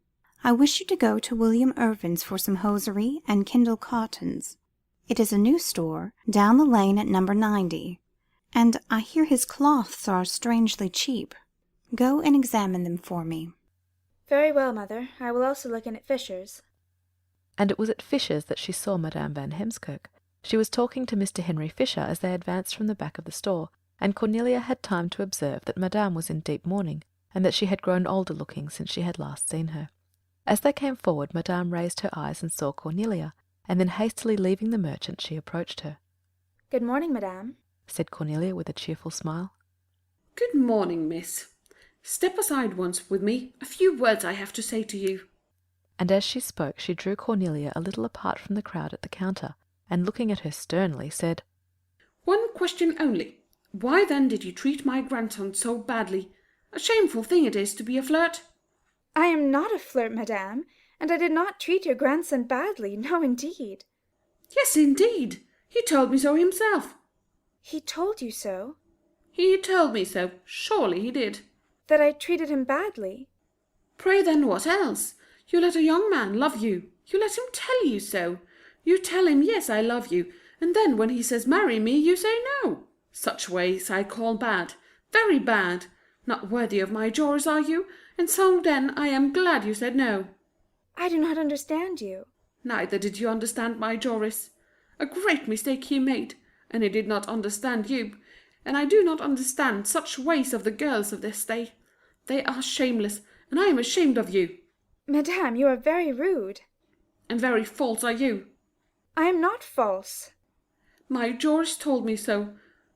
I wish you to go to William Irvin's for some hosiery and Kindle cottons. It is a new store, down the lane at number 90, and I hear his cloths are strangely cheap. Go and examine them for me." "Very well, mother. I will also look in at Fisher's." And it was at Fisher's that she saw Madame Van Heemskirk. She was talking to Mr. Henry Fisher as they advanced from the back of the store, and Cornelia had time to observe that Madame was in deep mourning, and that she had grown older looking since she had last seen her. As they came forward, Madame raised her eyes and saw Cornelia, and then hastily leaving the merchant she approached her. "Good morning, madame," said Cornelia with a cheerful smile. "Good morning, miss. Step aside once with me. A few words I have to say to you." And as she spoke she drew Cornelia a little apart from the crowd at the counter, and looking at her sternly, said, "One question only. Why then did you treat my grandson so badly? A shameful thing it is to be a flirt." I am not a flirt, madame, and I did not treat your grandson badly, no indeed. Yes, indeed. He told me so himself. He told you so? He told me so. Surely he did. That I treated him badly? Pray then what else? You let a young man love you. You let him tell you so. You tell him, yes, I love you, and then when he says marry me, you say no. Such ways I call bad, very bad. Not worthy of my Joris, are you? And so then I am glad you said no. I do not understand you. Neither did you understand my Joris. A great mistake he made, and he did not understand you. And I do not understand such ways of the girls of this day. They are shameless, and I am ashamed of you. Madame, you are very rude. And very false are you. I am not false. My Joris told me so.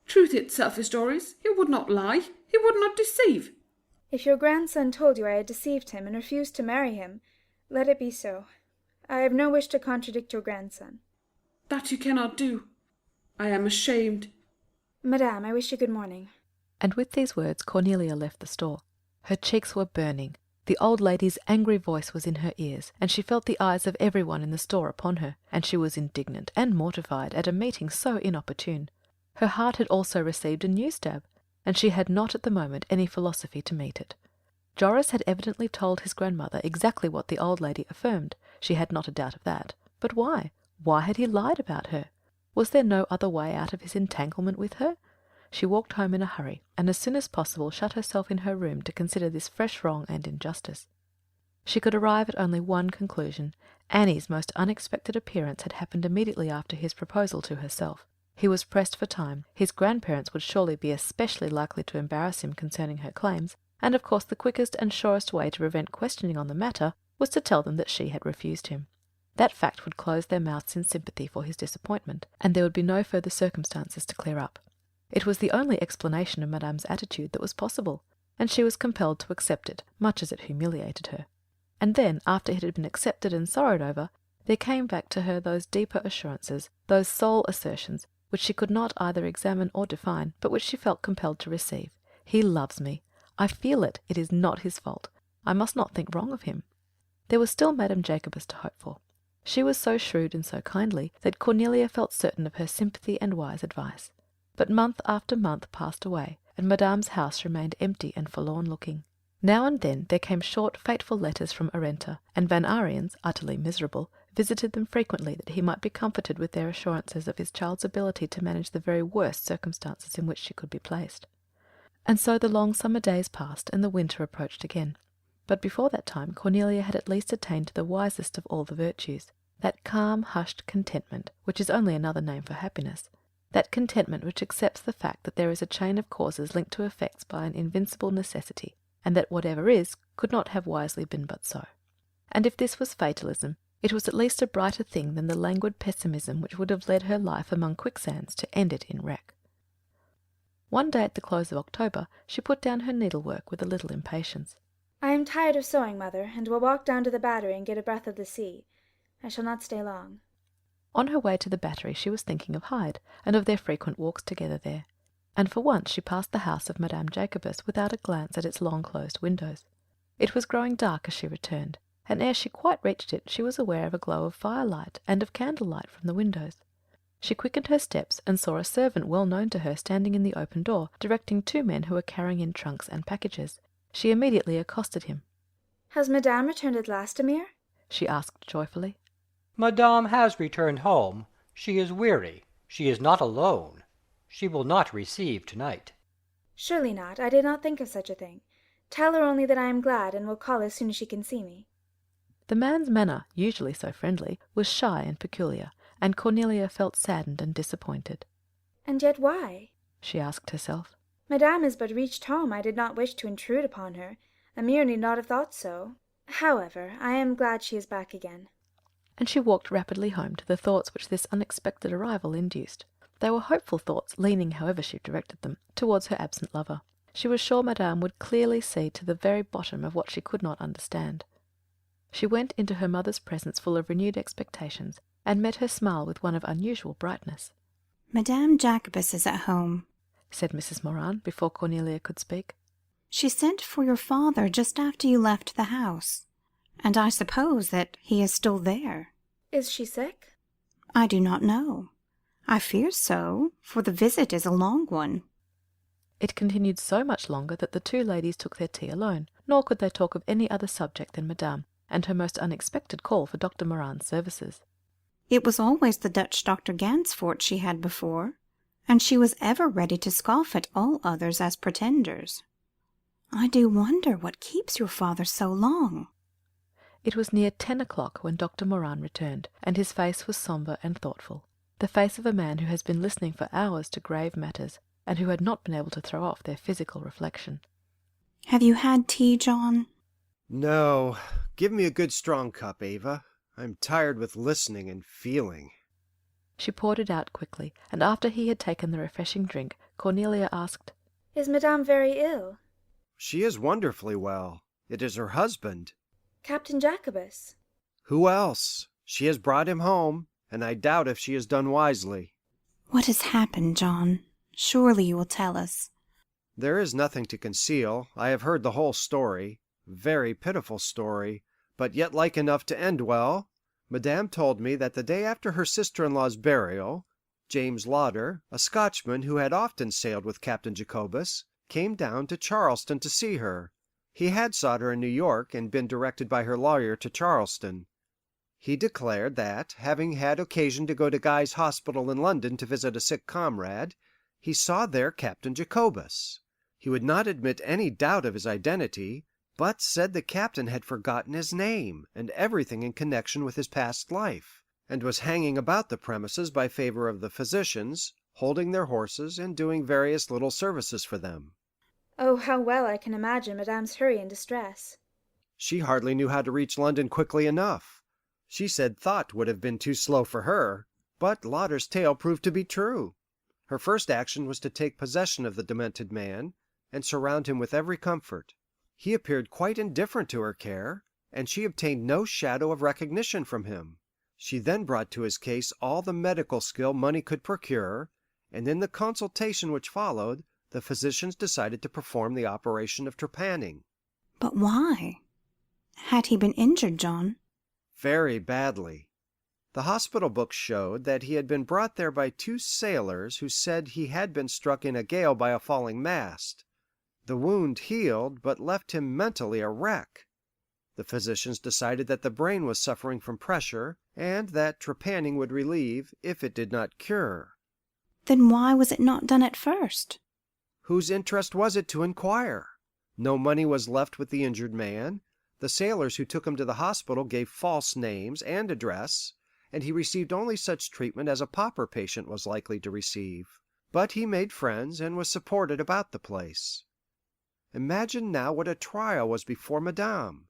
Truth itself is Joris. He would not lie. He would not deceive. If your grandson told you I had deceived him and refused to marry him, let it be so. I have no wish to contradict your grandson. That you cannot do. I am ashamed. Madame, I wish you good morning. And with these words Cornelia left the store. Her cheeks were burning. The old lady's angry voice was in her ears, and she felt the eyes of everyone in the store upon her, and she was indignant and mortified at a meeting so inopportune. Her heart had also received a new stab, and she had not at the moment any philosophy to meet it. Joris had evidently told his grandmother exactly what the old lady affirmed. She had not a doubt of that. But why? Why had he lied about her? Was there no other way out of his entanglement with her? She walked home in a hurry, and as soon as possible shut herself in her room to consider this fresh wrong and injustice. She could arrive at only one conclusion. Annie's most unexpected appearance had happened immediately after his proposal to herself. He was pressed for time. His grandparents would surely be especially likely to embarrass him concerning her claims, and of course the quickest and surest way to prevent questioning on the matter was to tell them that she had refused him. That fact would close their mouths in sympathy for his disappointment, and there would be no further circumstances to clear up. It was the only explanation of Madame's attitude that was possible, and she was compelled to accept it, much as it humiliated her. And then, after it had been accepted and sorrowed over, there came back to her those deeper assurances, those soul assertions, which she could not either examine or define, but which she felt compelled to receive. He loves me. I feel it. It is not his fault. I must not think wrong of him. There was still Madame Jacobus to hope for. She was so shrewd and so kindly that Cornelia felt certain of her sympathy and wise advice. But month after month passed away, and Madame's house remained empty and forlorn-looking. Now and then there came short, fateful letters from Arenta, and Van Ariens, utterly miserable, visited them frequently that he might be comforted with their assurances of his child's ability to manage the very worst circumstances in which she could be placed. And so the long summer days passed, and the winter approached again. But before that time Cornelia had at least attained to the wisest of all the virtues, that calm, hushed contentment, which is only another name for happiness, that contentment which accepts the fact that there is a chain of causes linked to effects by an invincible necessity, and that whatever is could not have wisely been but so. And if this was fatalism, it was at least a brighter thing than the languid pessimism which would have led her life among quicksands to end it in wreck. One day at the close of October she put down her needlework with a little impatience. I am tired of sewing, mother, and will walk down to the Battery and get a breath of the sea. I shall not stay long. On her way to the Battery she was thinking of Hyde, and of their frequent walks together there, and for once she passed the house of Madame Jacobus without a glance at its long-closed windows. It was growing dark as she returned, and ere she quite reached it she was aware of a glow of firelight and of candlelight from the windows. She quickened her steps and saw a servant well known to her standing in the open door, directing two men who were carrying in trunks and packages. She immediately accosted him. Has Madame returned at last, Amir? She asked joyfully. Madame has returned home. She is weary. She is not alone. She will not receive tonight. Surely not. I did not think of such a thing. Tell her only that I am glad, and will call as soon as she can see me. The man's manner, usually so friendly, was shy and peculiar, and Cornelia felt saddened and disappointed. And yet why? She asked herself. Madame has but reached home. I did not wish to intrude upon her. Amir need not have thought so. However, I am glad she is back again. And she walked rapidly home to the thoughts which this unexpected arrival induced. They were hopeful thoughts, leaning, however she directed them, towards her absent lover. She was sure Madame would clearly see to the very bottom of what she could not understand. She went into her mother's presence full of renewed expectations, and met her smile with one of unusual brightness. Madame Jacobus is at home, said Mrs. Moran before Cornelia could speak. She sent for your father just after you left the house, and I suppose that he is still there. Is she sick? I do not know. I fear so, for the visit is a long one. It continued so much longer that the two ladies took their tea alone, nor could they talk of any other subject than Madame, and her most unexpected call for Dr. Moran's services. It was always the Dutch Dr. Gansfort she had before, and she was ever ready to scoff at all others as pretenders. I do wonder what keeps your father so long. It was near 10 o'clock when Dr. Moran returned, and his face was sombre and thoughtful, the face of a man who has been listening for hours to grave matters, and who had not been able to throw off their physical reflection. Have you had tea, John? No. Give me a good strong cup, Ava. I'm tired with listening and feeling. She poured it out quickly, and after he had taken the refreshing drink, Cornelia asked, Is Madame very ill? She is wonderfully well. It is her husband. Captain Jacobus? Who else? She has brought him home, and I doubt if she has done wisely. What has happened, John? Surely you will tell us. There is nothing to conceal. I have heard the whole story. Very pitiful story, but yet like enough to end well. Madame told me that the day after her sister-in-law's burial, James Lauder, a Scotchman who had often sailed with Captain Jacobus, came down to Charleston to see her. He had sought her in New York and been directed by her lawyer to Charleston. He declared that, having had occasion to go to Guy's Hospital in London to visit a sick comrade, he saw there Captain Jacobus. He would not admit any doubt of his identity, but said the captain had forgotten his name and everything in connection with his past life, and was hanging about the premises by favor of the physicians, holding their horses and doing various little services for them. Oh, how well I can imagine Madame's hurry and distress. She hardly knew how to reach London quickly enough. She said thought would have been too slow for her, but Lauder's tale proved to be true. Her first action was to take possession of the demented man, and surround him with every comfort. He appeared quite indifferent to her care, and she obtained no shadow of recognition from him. She then brought to his case all the medical skill money could procure, and in the consultation which followed, the physicians decided to perform the operation of trepanning. But why? Had he been injured, John? Very badly. The hospital books showed that he had been brought there by two sailors who said he had been struck in a gale by a falling mast. The wound healed, but left him mentally a wreck. The physicians decided that the brain was suffering from pressure, and that trepanning would relieve, if it did not cure. Then why was it not done at first? Whose interest was it to inquire? No money was left with the injured man. The sailors who took him to the hospital gave false names and address, and he received only such treatment as a pauper patient was likely to receive. But he made friends and was supported about the place. Imagine now what a trial was before Madame.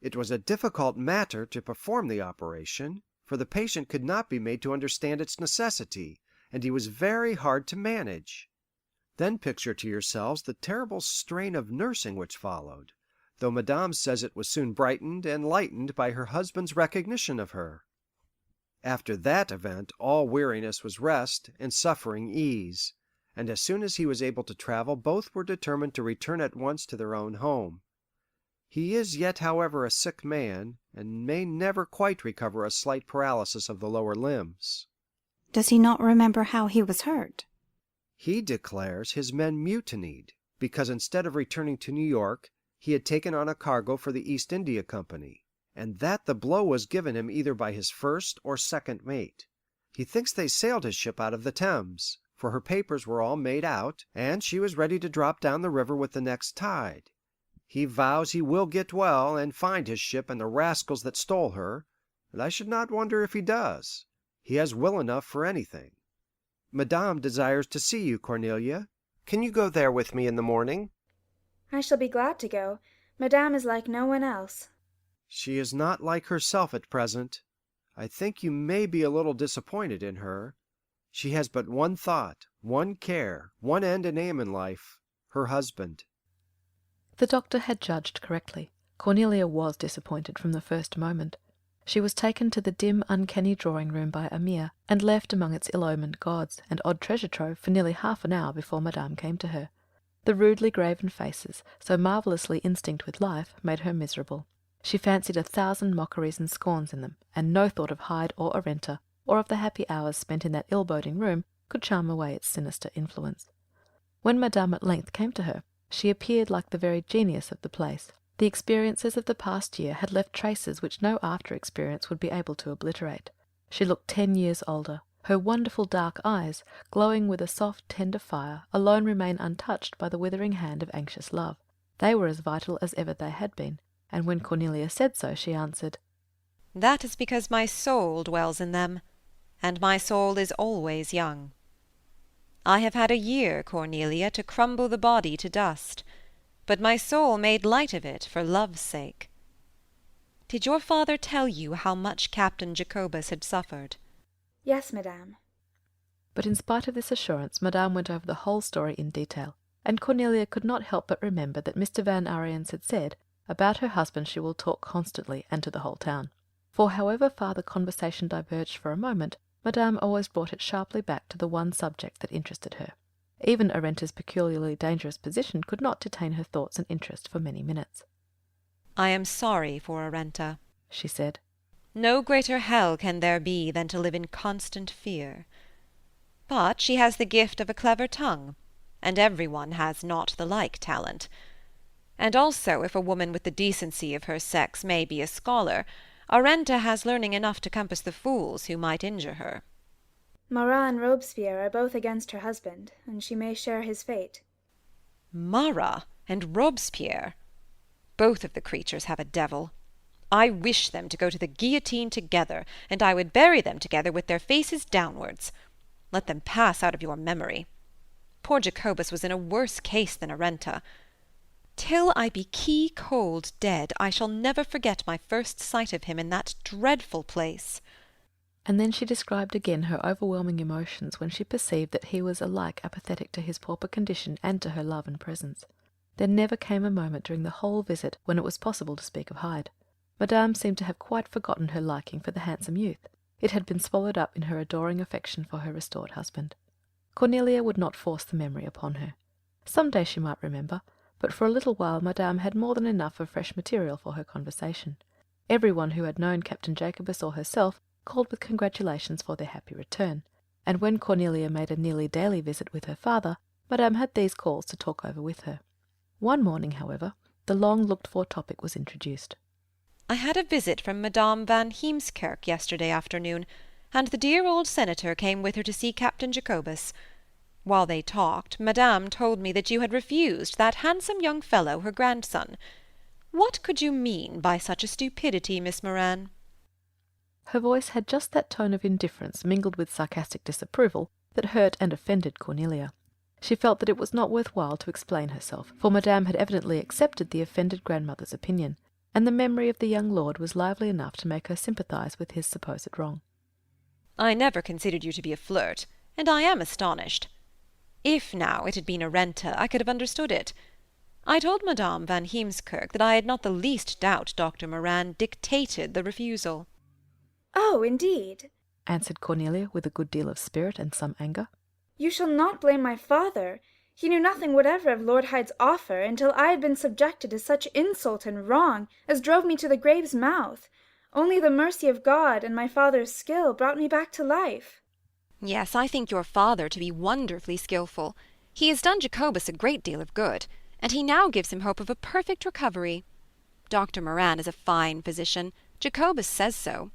It was a difficult matter to perform the operation, for the patient could not be made to understand its necessity, and he was very hard to manage. Then picture to yourselves the terrible strain of nursing which followed, though Madame says it was soon brightened and lightened by her husband's recognition of her. After that event all weariness was rest and suffering ease, and as soon as he was able to travel both were determined to return at once to their own home. He is yet, however, a sick man, and may never quite recover a slight paralysis of the lower limbs. Does he not remember how he was hurt? He declares his men mutinied, because instead of returning to New York, he had taken on a cargo for the East India Company, and that the blow was given him either by his first or second mate. He thinks they sailed his ship out of the Thames, for her papers were all made out, and she was ready to drop down the river with the next tide. He vows he will get well and find his ship and the rascals that stole her, and I should not wonder if he does. He has will enough for anything. Madame desires to see you, Cornelia. Can you go there with me in the morning? I shall be glad to go. Madame is like no one else. She is not like herself at present. I think you may be a little disappointed in her. She has but one thought, one care, one end and aim in life, her husband. The doctor had judged correctly. Cornelia was disappointed from the first moment. She was taken to the dim, uncanny drawing-room by Amir, and left among its ill-omened gods and odd treasure-trove for nearly half an hour before Madame came to her. The rudely graven faces, so marvellously instinct with life, made her miserable. She fancied 1,000 mockeries and scorns in them, and no thought of Hyde or Arenta, or of the happy hours spent in that ill-boding room, could charm away its sinister influence. When Madame at length came to her, she appeared like the very genius of the place. The experiences of the past year had left traces which no after-experience would be able to obliterate. She looked 10 years older. Her wonderful dark eyes, glowing with a soft, tender fire, alone remained untouched by the withering hand of anxious love. They were as vital as ever they had been, and when Cornelia said so, she answered, "That is because my soul dwells in them, and my soul is always young. I have had a year, Cornelia, to crumble the body to dust, but my soul made light of it for love's sake. Did your father tell you how much Captain Jacobus had suffered?" "Yes, madame." But in spite of this assurance, Madame went over the whole story in detail, and Cornelia could not help but remember that Mr. Van Ariens had said, "About her husband she will talk constantly, and to the whole town." For however far the conversation diverged for a moment, Madame always brought it sharply back to the one subject that interested her. Even Arenta's peculiarly dangerous position could not detain her thoughts and interest for many minutes. "I am sorry for Arenta," she said. "No greater hell can there be than to live in constant fear. But she has the gift of a clever tongue, and every one has not the like talent. And also, if a woman with the decency of her sex may be a scholar, Arenta has learning enough to compass the fools who might injure her." Marat and Robespierre are both against her husband, and she may share his fate. Marat and Robespierre! Both of the creatures have a devil. I wish them to go to the guillotine together, and I would bury them together with their faces downwards. Let them pass out of your memory. Poor Jacobus was in a worse case than Arenta. Till I be key-cold dead, I shall never forget my first sight of him in that dreadful place. And then she described again her overwhelming emotions when she perceived that he was alike apathetic to his pauper condition and to her love and presence. There never came a moment during the whole visit when it was possible to speak of Hyde. Madame seemed to have quite forgotten her liking for the handsome youth. It had been swallowed up in her adoring affection for her restored husband. Cornelia would not force the memory upon her. Some day she might remember, but for a little while Madame had more than enough of fresh material for her conversation. Every one who had known Captain Jacobus or herself called with congratulations for their happy return, and when Cornelia made a nearly daily visit with her father, Madame had these calls to talk over with her. One morning, however, the long-looked-for topic was introduced. "I had a visit from Madame Van Heemskerk yesterday afternoon, and the dear old senator came with her to see Captain Jacobus. While they talked, Madame told me that you had refused that handsome young fellow her grandson. What could you mean by such a stupidity, Miss Moran?" Her voice had just that tone of indifference mingled with sarcastic disapproval that hurt and offended Cornelia. She felt that it was not worth while to explain herself, for Madame had evidently accepted the offended grandmother's opinion, and the memory of the young lord was lively enough to make her sympathize with his supposed wrong. "I never considered you to be a flirt, and I am astonished. If, now, it had been Arenta, I could have understood it. I told Madame Van Heemskerk that I had not the least doubt Dr. Moran dictated the refusal." "Oh, indeed," answered Cornelia with a good deal of spirit and some anger. "You shall not blame my father. He knew nothing whatever of Lord Hyde's offer until I had been subjected to such insult and wrong as drove me to the grave's mouth. Only the mercy of God and my father's skill brought me back to life." "Yes, I think your father to be wonderfully skilful. He has done Jacobus a great deal of good, and he now gives him hope of a perfect recovery. Dr. Moran is a fine physician. Jacobus says so."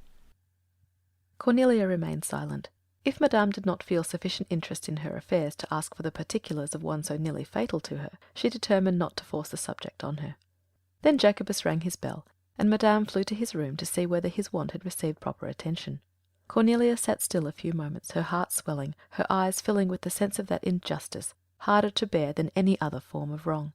Cornelia remained silent. If Madame did not feel sufficient interest in her affairs to ask for the particulars of one so nearly fatal to her, she determined not to force the subject on her. Then Jacobus rang his bell, and Madame flew to his room to see whether his want had received proper attention. Cornelia sat still a few moments, her heart swelling, her eyes filling with the sense of that injustice, harder to bear than any other form of wrong.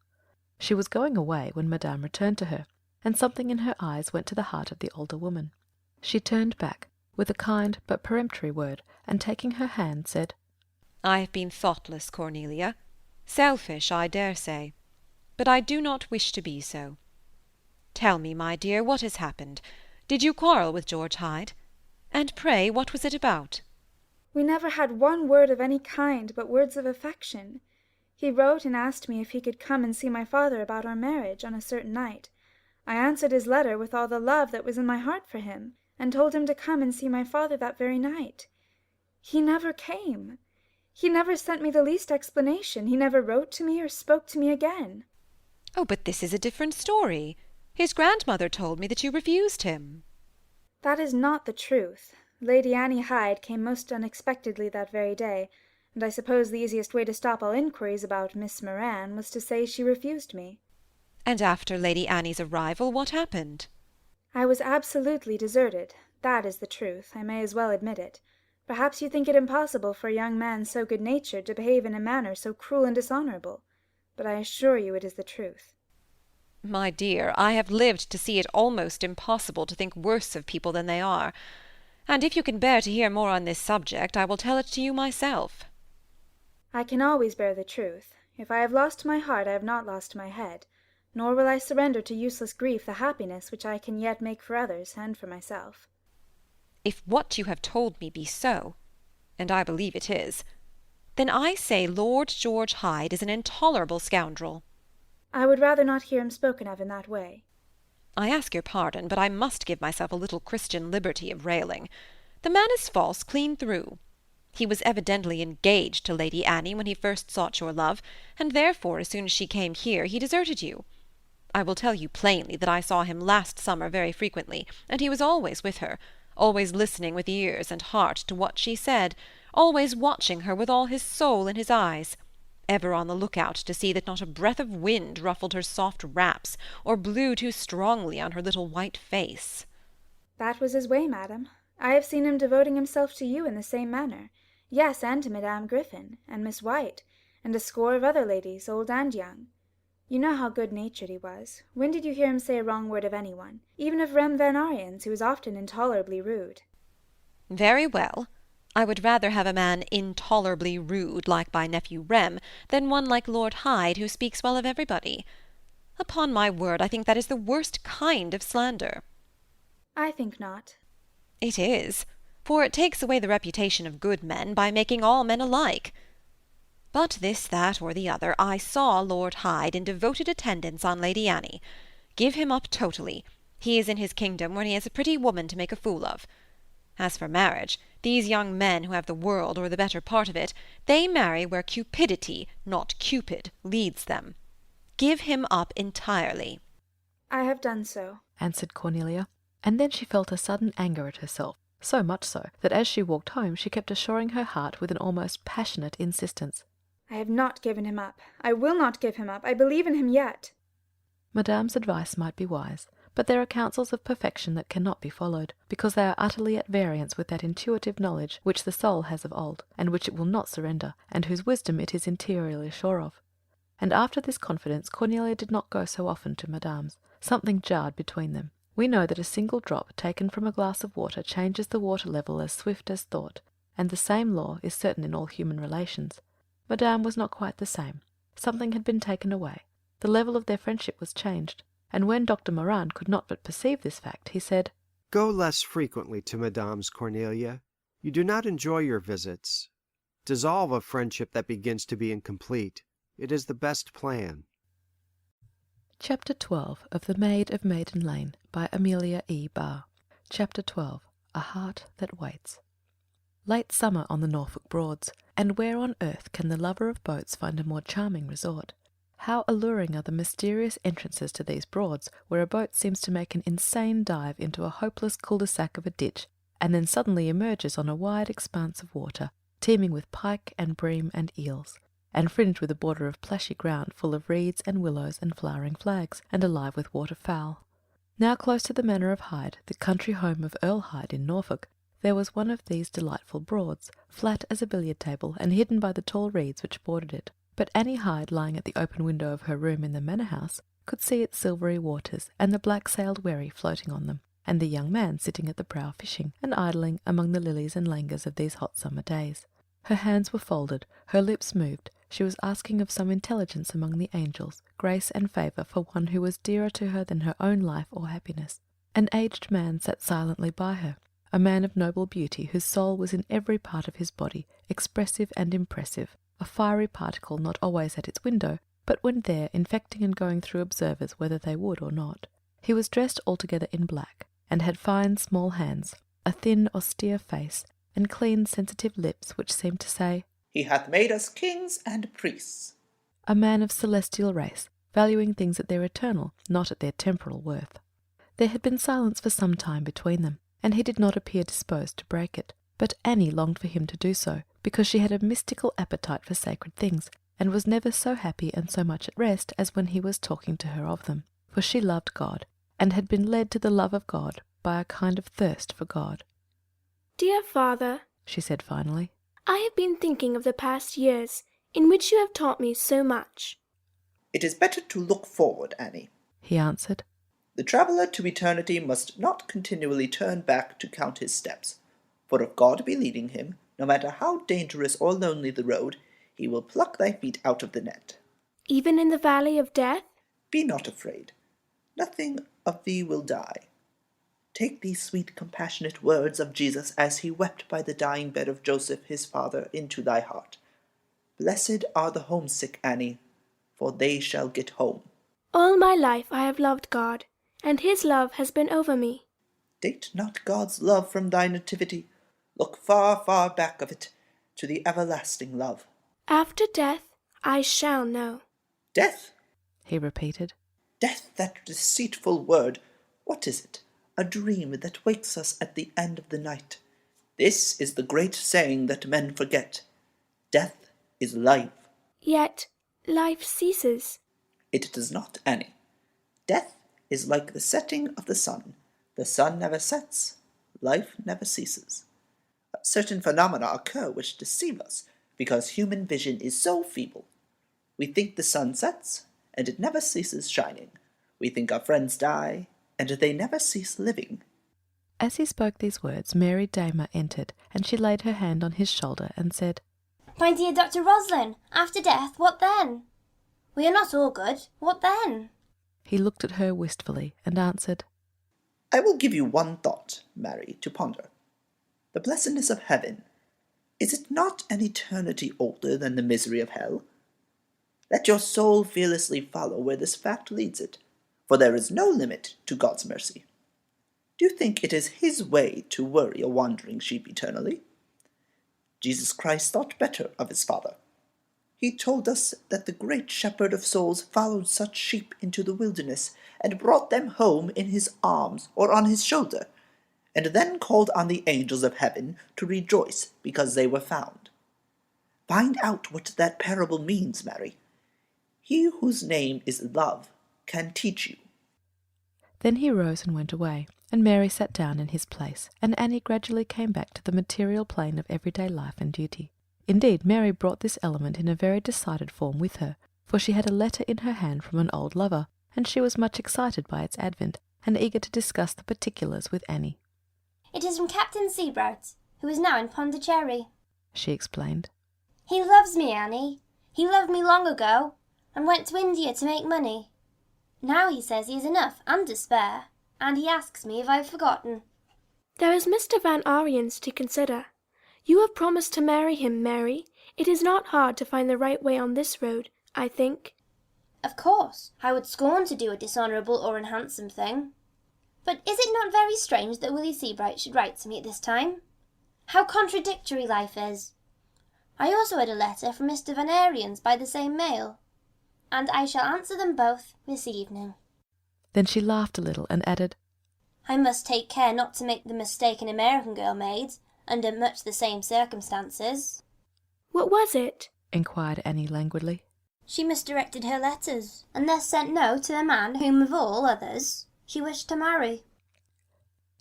She was going away when Madame returned to her, and something in her eyes went to the heart of the older woman. She turned back, with a kind but peremptory word, and taking her hand, said, "I have been thoughtless, Cornelia. Selfish, I dare say. But I do not wish to be so. Tell me, my dear, what has happened? Did you quarrel with George Hyde? And pray, what was it about?" "We never had one word of any kind but words of affection. He wrote and asked me if he could come and see my father about our marriage on a certain night. I answered his letter with all the love that was in my heart for him, and told him to come and see my father that very night. He never came. He never sent me the least explanation. He never wrote to me or spoke to me again. Oh, but this is a different story. His grandmother told me that you refused him. That is not the truth. Lady Annie Hyde came most unexpectedly that very day, and I suppose the easiest way to stop all inquiries about Miss Moran was to say she refused me. And after Lady Annie's arrival, what happened? I was absolutely deserted. That is the truth. I may as well admit it. Perhaps you think it impossible for a young man so good-natured to behave in a manner so cruel and dishonourable, but I assure you it is the truth. My dear, I have lived to see it almost impossible to think worse of people than they are, and if you can bear to hear more on this subject, I will tell it to you myself. I can always bear the truth. If I have lost my heart, I have not lost my head, nor will I surrender to useless grief the happiness which I can yet make for others and for myself. If what you have told me be so, and I believe it is, then I say Lord George Hyde is an intolerable scoundrel. I would rather not hear him spoken of in that way. I ask your pardon, but I must give myself a little Christian liberty of railing. The man is false clean through. He was evidently engaged to Lady Annie when he first sought your love, and therefore as soon as she came here he deserted you. I will tell you plainly that I saw him last summer very frequently, and he was always with her, always listening with ears and heart to what she said, always watching her with all his soul in his eyes, ever on the lookout to see that not a breath of wind ruffled her soft wraps, or blew too strongly on her little white face. That was his way, madam. I have seen him devoting himself to you in the same manner. Yes, and to Madame Griffin, and Miss White, and a score of other ladies, old and young. You know how good-natured he was. When did you hear him say a wrong word of anyone, even of Rem Van Ariens, who was often intolerably rude? Very well. I would rather have a man intolerably rude like my nephew Rem than one like Lord Hyde who speaks well of everybody. Upon my word, I think that is the worst kind of slander. I think not. It is, for it takes away the reputation of good men by making all men alike. But this, that, or the other, I saw Lord Hyde in devoted attendance on Lady Annie. Give him up totally. He is in his kingdom when he has a pretty woman to make a fool of. As for marriage, these young men who have the world or the better part of it, they marry where cupidity, not Cupid, leads them. Give him up entirely. I have done so, answered Cornelia, and then she felt a sudden anger at herself, so much so that as she walked home she kept assuring her heart with an almost passionate insistence, I have not given him up. I will not give him up. I believe in him yet. Madame's advice might be wise, but there are counsels of perfection that cannot be followed, because they are utterly at variance with that intuitive knowledge which the soul has of old, and which it will not surrender, and whose wisdom it is interiorly sure of. And after this confidence Cornelia did not go so often to Madame's. Something jarred between them. We know that a single drop taken from a glass of water changes the water level as swift as thought, and the same law is certain in all human relations. Madame was not quite the same. Something had been taken away. The level of their friendship was changed, and when Dr. Moran could not but perceive this fact, he said, Go less frequently to Madame's, Cornelia. You do not enjoy your visits. Dissolve a friendship that begins to be incomplete. It is the best plan. Chapter 12 of The Maid of Maiden Lane by Amelia E. Barr. Chapter 12. A Heart That Waits. Late summer on the Norfolk Broads, and where on earth can the lover of boats find a more charming resort? How alluring are the mysterious entrances to these Broads, where a boat seems to make an insane dive into a hopeless cul-de-sac of a ditch, and then suddenly emerges on a wide expanse of water, teeming with pike and bream and eels, and fringed with a border of plashy ground full of reeds and willows and flowering flags, and alive with waterfowl. Now close to the manor of Hyde, the country home of Earl Hyde in Norfolk, there was one of these delightful Broads, flat as a billiard-table, and hidden by the tall reeds which bordered it. But Annie Hyde, lying at the open window of her room in the manor-house, could see its silvery waters, and the black-sailed wherry floating on them, and the young man sitting at the prow fishing, and idling among the lilies and langurs of these hot summer days. Her hands were folded, her lips moved. She was asking of some intelligence among the angels, grace and favour for one who was dearer to her than her own life or happiness. An aged man sat silently by her, a man of noble beauty, whose soul was in every part of his body, expressive and impressive, a fiery particle not always at its window, but when there, infecting and going through observers whether they would or not. He was dressed altogether in black, and had fine small hands, a thin austere face, and clean sensitive lips which seemed to say, "He hath made us kings and priests." A man of celestial race, valuing things at their eternal, not at their temporal worth. There had been silence for some time between them, and he did not appear disposed to break it, but Annie longed for him to do so, because she had a mystical appetite for sacred things, and was never so happy and so much at rest as when he was talking to her of them, for she loved God, and had been led to the love of God by a kind of thirst for God. "Dear father," she said finally, "I have been thinking of the past years, in which you have taught me so much." "It is better to look forward, Annie," he answered. "The traveller to eternity must not continually turn back to count his steps, for if God be leading him, no matter how dangerous or lonely the road, he will pluck thy feet out of the net." "Even in the valley of death?" "Be not afraid. Nothing of thee will die. Take these sweet compassionate words of Jesus as he wept by the dying bed of Joseph his father into thy heart. Blessed are the homesick, Annie, for they shall get home." "All my life I have loved God, and his love has been over me." "Date not God's love from thy nativity. Look far, far back of it, to the everlasting love." "After death I shall know." "Death?" he repeated. "Death, that deceitful word. What is it? A dream that wakes us at the end of the night. This is the great saying that men forget. Death is life." "Yet life ceases." "It does not, Annie. Death is like the setting of the sun. The sun never sets, life never ceases. Certain phenomena occur which deceive us, because human vision is so feeble. We think the sun sets, and it never ceases shining. We think our friends die, and they never cease living." As he spoke these words, Mary Damer entered, and she laid her hand on his shoulder and said, "My dear Dr. Roslin, after death, what then? We are not all good. What then?" He looked at her wistfully and answered, "I will give you one thought, Mary, to ponder. The blessedness of heaven, is it not an eternity older than the misery of hell? Let your soul fearlessly follow where this fact leads it, for there is no limit to God's mercy. Do you think it is his way to worry a wandering sheep eternally? Jesus Christ thought better of his Father. He told us that the great shepherd of souls followed such sheep into the wilderness and brought them home in his arms or on his shoulder, and then called on the angels of heaven to rejoice because they were found. Find out what that parable means, Mary. He whose name is love can teach you." Then he rose and went away, and Mary sat down in his place, and Annie gradually came back to the material plane of everyday life and duty. Indeed, Mary brought this element in a very decided form with her, for she had a letter in her hand from an old lover, and she was much excited by its advent, and eager to discuss the particulars with Annie. "It is from Captain Seabright, who is now in Pondicherry," she explained. "He loves me, Annie. He loved me long ago, and went to India to make money. Now he says he has enough and to spare, and he asks me if I have forgotten." "There is Mr. Van Ariens to consider. You have promised to marry him, Mary. It is not hard to find the right way on this road, I think." "Of course, I would scorn to do a dishonourable or unhandsome thing. But is it not very strange that Willie Seabright should write to me at this time? How contradictory life is! I also had a letter from Mr. Van Ariens by the same mail, and I shall answer them both this evening." Then she laughed a little and added, "I must take care not to make the mistake an American girl made, under much the same circumstances." "What was it?" inquired Annie languidly. "She misdirected her letters, and thus sent no to the man whom, of all others, she wished to marry."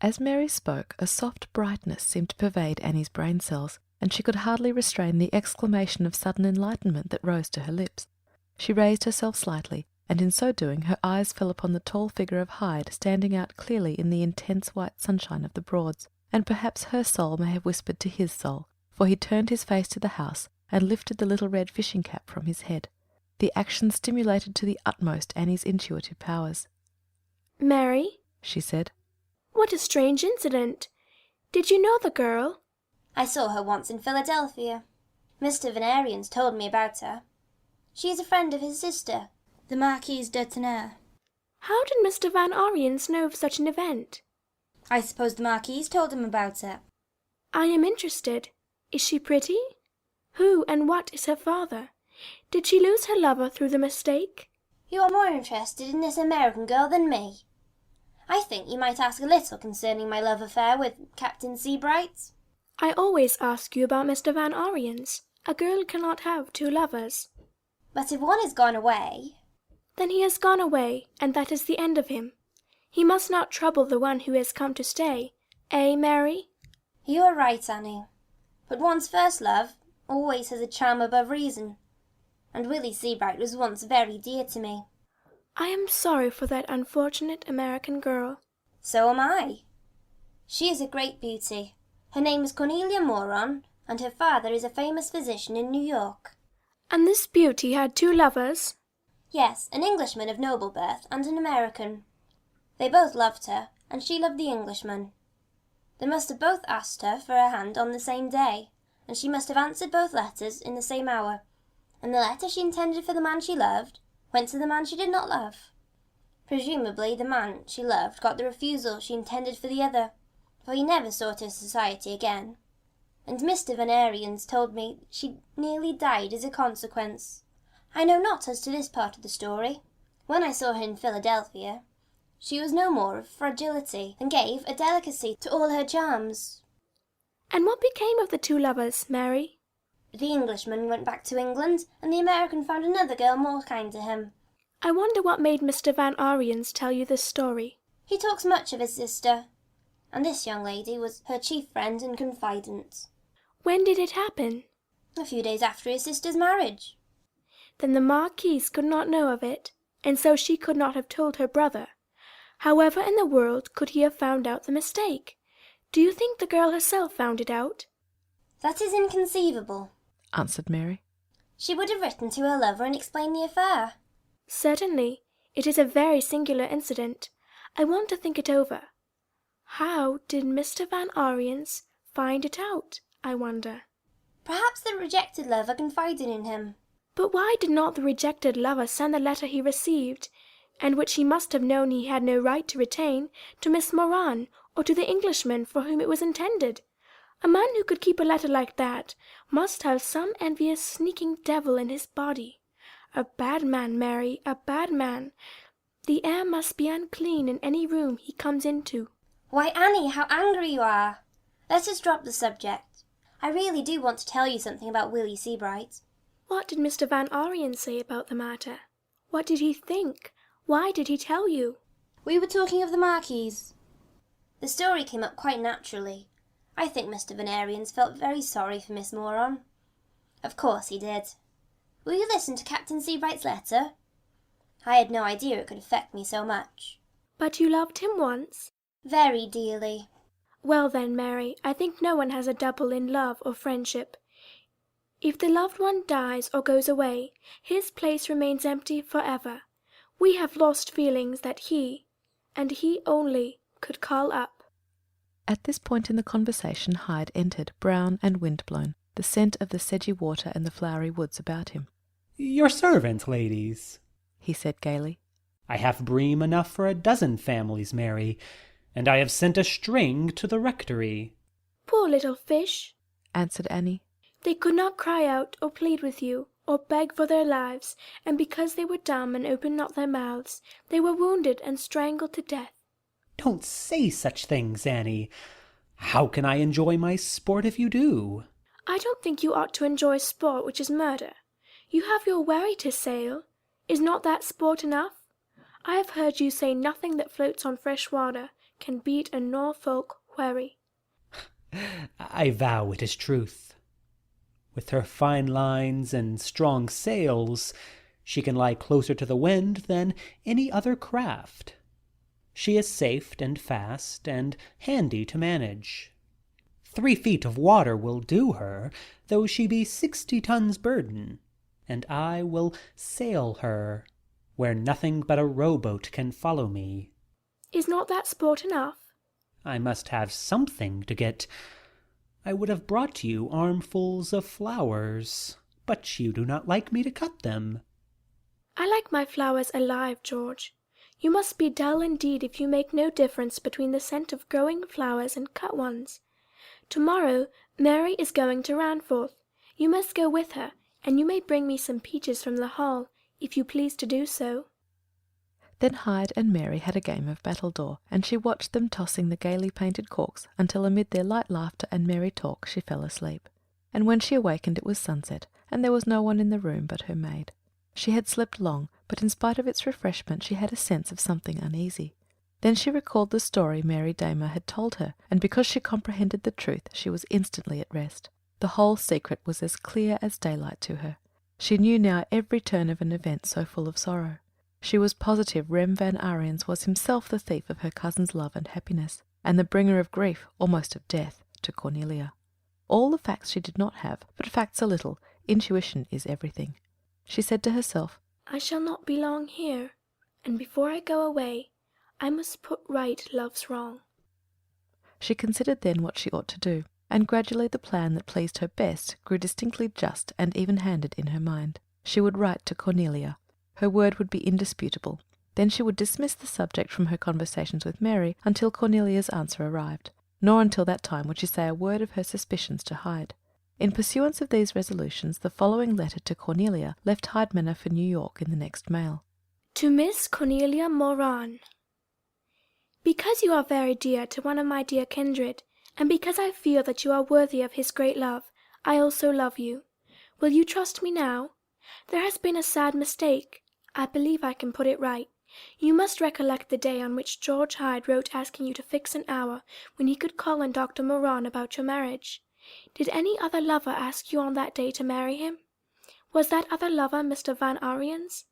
As Mary spoke, a soft brightness seemed to pervade Annie's brain cells, and she could hardly restrain the exclamation of sudden enlightenment that rose to her lips. She raised herself slightly, and in so doing her eyes fell upon the tall figure of Hyde standing out clearly in the intense white sunshine of the Broads, and perhaps her soul may have whispered to his soul, for he turned his face to the house and lifted the little red fishing cap from his head. The action stimulated to the utmost Annie's intuitive powers. "Mary," she said, "what a strange incident. Did you know the girl?" "I saw her once in Philadelphia. Mr. Van Ariens told me about her. She is a friend of his sister, the Marquise de Tenere. How did Mr. Van Ariens know of such an event? I suppose the Marquise told him about it. I am interested. Is she pretty? Who and what is her father? Did she lose her lover through the mistake? You are more interested in this American girl than me. I think you might ask a little concerning my love affair with Captain Seabright. I always ask you about Mr. Van Ariens. A girl cannot have two lovers. But if one has gone away... Then he has gone away, and that is the end of him. He must not trouble the one who has come to stay. Eh, Mary? You are right, Annie. But one's first love always has a charm above reason. And Willie Seabright was once very dear to me. I am sorry for that unfortunate American girl. So am I. She is a great beauty. Her name is Cornelia Moron, and her father is a famous physician in New York. And this beauty had two lovers? Yes, an Englishman of noble birth and an American. They both loved her, and she loved the Englishman. They must have both asked her for her hand on the same day, and she must have answered both letters in the same hour, and the letter she intended for the man she loved went to the man she did not love. Presumably the man she loved got the refusal she intended for the other, for he never sought her society again. And Mr. Van Ariens told me she nearly died as a consequence. I know not as to this part of the story. When I saw her in Philadelphia, she was no more of fragility, and gave a delicacy to all her charms. And what became of the two lovers, Mary? The Englishman went back to England, and the American found another girl more kind to him. I wonder what made Mr. Van Ariens tell you this story. He talks much of his sister, and this young lady was her chief friend and confidant. When did it happen? A few days after his sister's marriage. Then the Marquise could not know of it, and so she could not have told her brother. However in the world could he have found out the mistake? Do you think the girl herself found it out? That is inconceivable, answered Mary. She would have written to her lover and explained the affair. Certainly. It is a very singular incident. I want to think it over. How did Mr. Van Ariens find it out, I wonder? Perhaps the rejected lover confided in him. But why did not the rejected lover send the letter he received, and which he must have known he had no right to retain, to Miss Moran, or to the Englishman for whom it was intended? A man who could keep a letter like that must have some envious, sneaking devil in his body. A bad man, Mary, a bad man. The air must be unclean in any room he comes into. Why, Annie, how angry you are! Let us drop the subject. I really do want to tell you something about Willie Seabright. What did Mr. Van Ariens say about the matter? What did he think? Why did he tell you? We were talking of the Marquise. The story came up quite naturally. I think Mr. Van Ariens felt very sorry for Miss Moron. Of course he did. Will you listen to Captain Seabright's letter? I had no idea it could affect me so much. But you loved him once? Very dearly. Well then, Mary, I think no one has a double in love or friendship. If the loved one dies or goes away, his place remains empty forever. We have lost feelings that he, and he only, could call up. At this point in the conversation Hyde entered, brown and wind-blown, the scent of the sedgy water and the flowery woods about him. "Your servant, ladies," he said gaily. "I have bream enough for a dozen families, Mary, and I have sent a string to the rectory." Poor little fish, answered Annie. They could not cry out or plead with you, or beg for their lives, and because they were dumb and opened not their mouths, they were wounded and strangled to death. Don't say such things, Annie. How can I enjoy my sport if you do? I don't think you ought to enjoy sport which is murder. You have your wherry to sail. Is not that sport enough? I have heard you say nothing that floats on fresh water can beat a Norfolk wherry. I vow it is truth. With her fine lines and strong sails, she can lie closer to the wind than any other craft. She is safe and fast and handy to manage. 3 feet of water will do her, though she be 60 tons burden, and I will sail her where nothing but a rowboat can follow me. Is not that sport enough? I must have something to get I would have brought you armfuls of flowers, but you do not like me to cut them. I like my flowers alive, George. You must be dull indeed if you make no difference between the scent of growing flowers and cut ones. To-morrow Mary is going to Ranforth. You must go with her, and you may bring me some peaches from the hall, if you please to do so. Then Hyde and Mary had a game of battledore, and she watched them tossing the gaily painted corks until amid their light laughter and merry talk she fell asleep. And when she awakened it was sunset, and there was no one in the room but her maid. She had slept long, but in spite of its refreshment she had a sense of something uneasy. Then she recalled the story Mary Damer had told her, and because she comprehended the truth she was instantly at rest. The whole secret was as clear as daylight to her. She knew now every turn of an event so full of sorrow. She was positive Rem Van Ariens was himself the thief of her cousin's love and happiness, and the bringer of grief, almost of death, to Cornelia. All the facts she did not have, but facts a little. Intuition is everything. She said to herself, I shall not be long here, and before I go away, I must put right love's wrong. She considered then what she ought to do, and gradually the plan that pleased her best grew distinctly just and even-handed in her mind. She would write to Cornelia. Her word would be indisputable. Then she would dismiss the subject from her conversations with Mary until Cornelia's answer arrived, nor until that time would she say a word of her suspicions to Hyde. In pursuance of these resolutions, the following letter to Cornelia left Hyde Manor for New York in the next mail. To Miss Cornelia Moran. Because you are very dear to one of my dear kindred, and because I feel that you are worthy of his great love, I also love you. Will you trust me now? There has been a sad mistake. I believe I can put it right. You must recollect the day on which George Hyde wrote asking you to fix an hour when he could call on Dr. Moran about your marriage. Did any other lover ask you on that day to marry him? Was that other lover Mr. Van Ariens?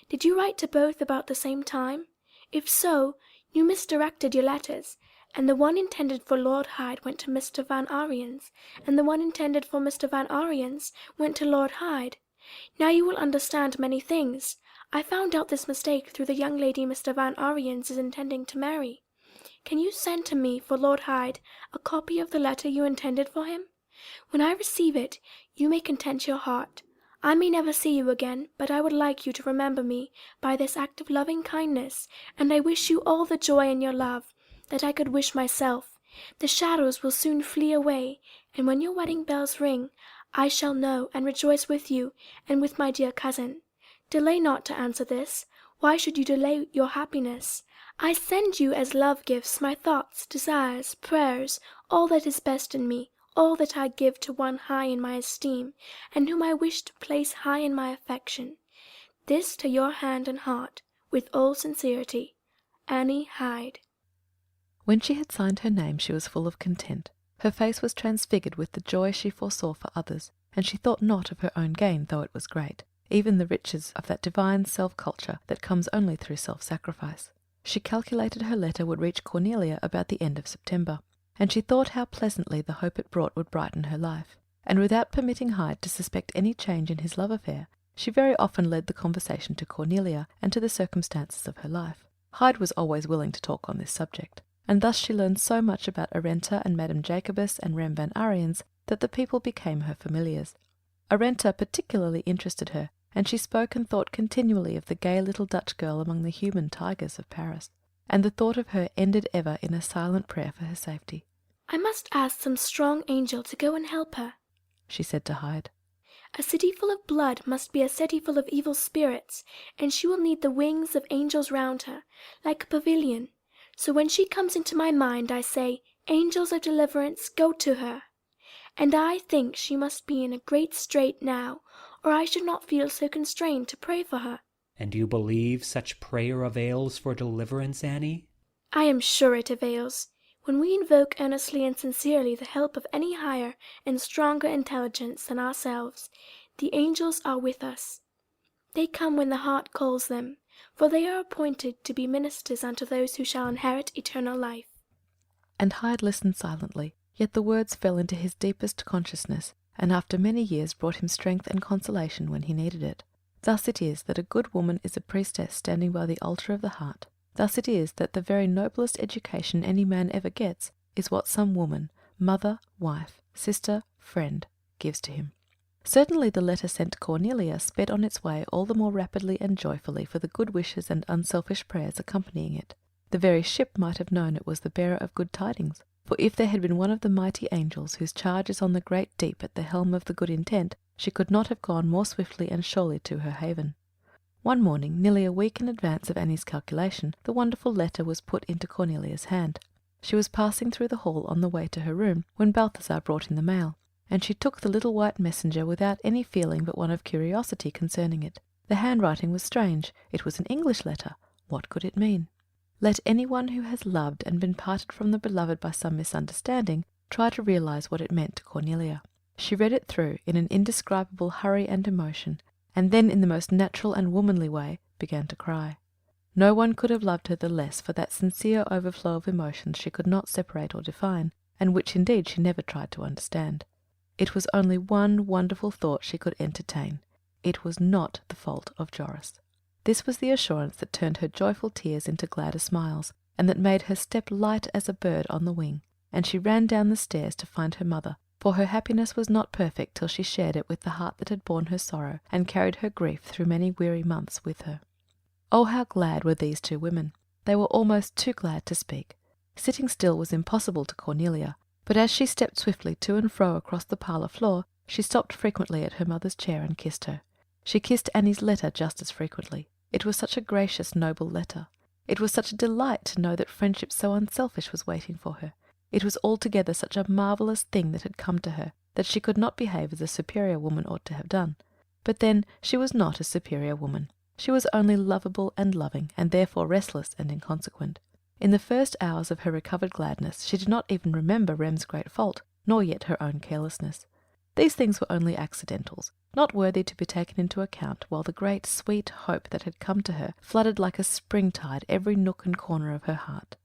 Did you write to both about the same time? If so, you misdirected your letters, and the one intended for Lord Hyde went to Mr. Van Ariens, and the one intended for Mr. Van Ariens went to Lord Hyde. Now you will understand many things. I found out this mistake through the young lady Mr. Van Ariens is intending to marry. Can you send to me, for Lord Hyde, a copy of the letter you intended for him? When I receive it, you may content your heart. I may never see you again, but I would like you to remember me by this act of loving kindness, and I wish you all the joy in your love that I could wish myself. The shadows will soon flee away, and when your wedding bells ring, I shall know and rejoice with you and with my dear cousin. Delay not to answer this. Why should you delay your happiness? I send you as love gifts my thoughts, desires, prayers, all that is best in me, all that I give to one high in my esteem, and whom I wish to place high in my affection. This to your hand and heart, with all sincerity. Annie Hyde. When she had signed her name she was full of content. Her face was transfigured with the joy she foresaw for others, and she thought not of her own gain, though it was great, even the riches of that divine self-culture that comes only through self-sacrifice. She calculated her letter would reach Cornelia about the end of September, and she thought how pleasantly the hope it brought would brighten her life. And without permitting Hyde to suspect any change in his love affair, she very often led the conversation to Cornelia and to the circumstances of her life. Hyde was always willing to talk on this subject, and thus she learned so much about Arenta and Madame Jacobus and Rem Van Ariens that the people became her familiars. Arenta particularly interested her, and she spoke and thought continually of the gay little Dutch girl among the human tigers of Paris, and the thought of her ended ever in a silent prayer for her safety. I must ask some strong angel to go and help her, she said to Hyde. A city full of blood must be a city full of evil spirits, and she will need the wings of angels round her, like a pavilion. So when she comes into my mind, I say, Angels of deliverance, go to her. And I think she must be in a great strait now, or I should not feel so constrained to pray for her. And you believe such prayer avails for deliverance, Annie? I am sure it avails. When we invoke earnestly and sincerely the help of any higher and stronger intelligence than ourselves, the angels are with us. They come when the heart calls them, for they are appointed to be ministers unto those who shall inherit eternal life. And Hyde listened silently, yet the words fell into his deepest consciousness, and after many years brought him strength and consolation when he needed it. Thus it is that a good woman is a priestess standing by the altar of the heart. Thus it is that the very noblest education any man ever gets is what some woman, mother, wife, sister, friend, gives to him. Certainly the letter sent to Cornelia sped on its way all the more rapidly and joyfully for the good wishes and unselfish prayers accompanying it. The very ship might have known it was the bearer of good tidings, for if there had been one of the mighty angels whose charge is on the great deep at the helm of the good intent, she could not have gone more swiftly and surely to her haven. One morning, nearly a week in advance of Annie's calculation, the wonderful letter was put into Cornelia's hand. She was passing through the hall on the way to her room when Balthazar brought in the mail, and she took the little white messenger without any feeling but one of curiosity concerning it. The handwriting was strange. It was an English letter. What could it mean? Let anyone who has loved and been parted from the beloved by some misunderstanding try to realize what it meant to Cornelia. She read it through in an indescribable hurry and emotion, and then in the most natural and womanly way began to cry. No one could have loved her the less for that sincere overflow of emotions she could not separate or define, and which indeed she never tried to understand. It was only one wonderful thought she could entertain. It was not the fault of Joris. This was the assurance that turned her joyful tears into gladder smiles, and that made her step light as a bird on the wing, and she ran down the stairs to find her mother, for her happiness was not perfect till she shared it with the heart that had borne her sorrow and carried her grief through many weary months with her. Oh, how glad were these two women! They were almost too glad to speak. Sitting still was impossible to Cornelia, but as she stepped swiftly to and fro across the parlour floor, she stopped frequently at her mother's chair and kissed her. She kissed Annie's letter just as frequently. It was such a gracious, noble letter. It was such a delight to know that friendship so unselfish was waiting for her. It was altogether such a marvellous thing that had come to her, that she could not behave as a superior woman ought to have done. But then she was not a superior woman. She was only lovable and loving, and therefore restless and inconsequent. In the first hours of her recovered gladness she did not even remember Rem's great fault, nor yet her own carelessness. These things were only accidentals, not worthy to be taken into account, while the great sweet hope that had come to her flooded like a spring-tide every nook and corner of her heart.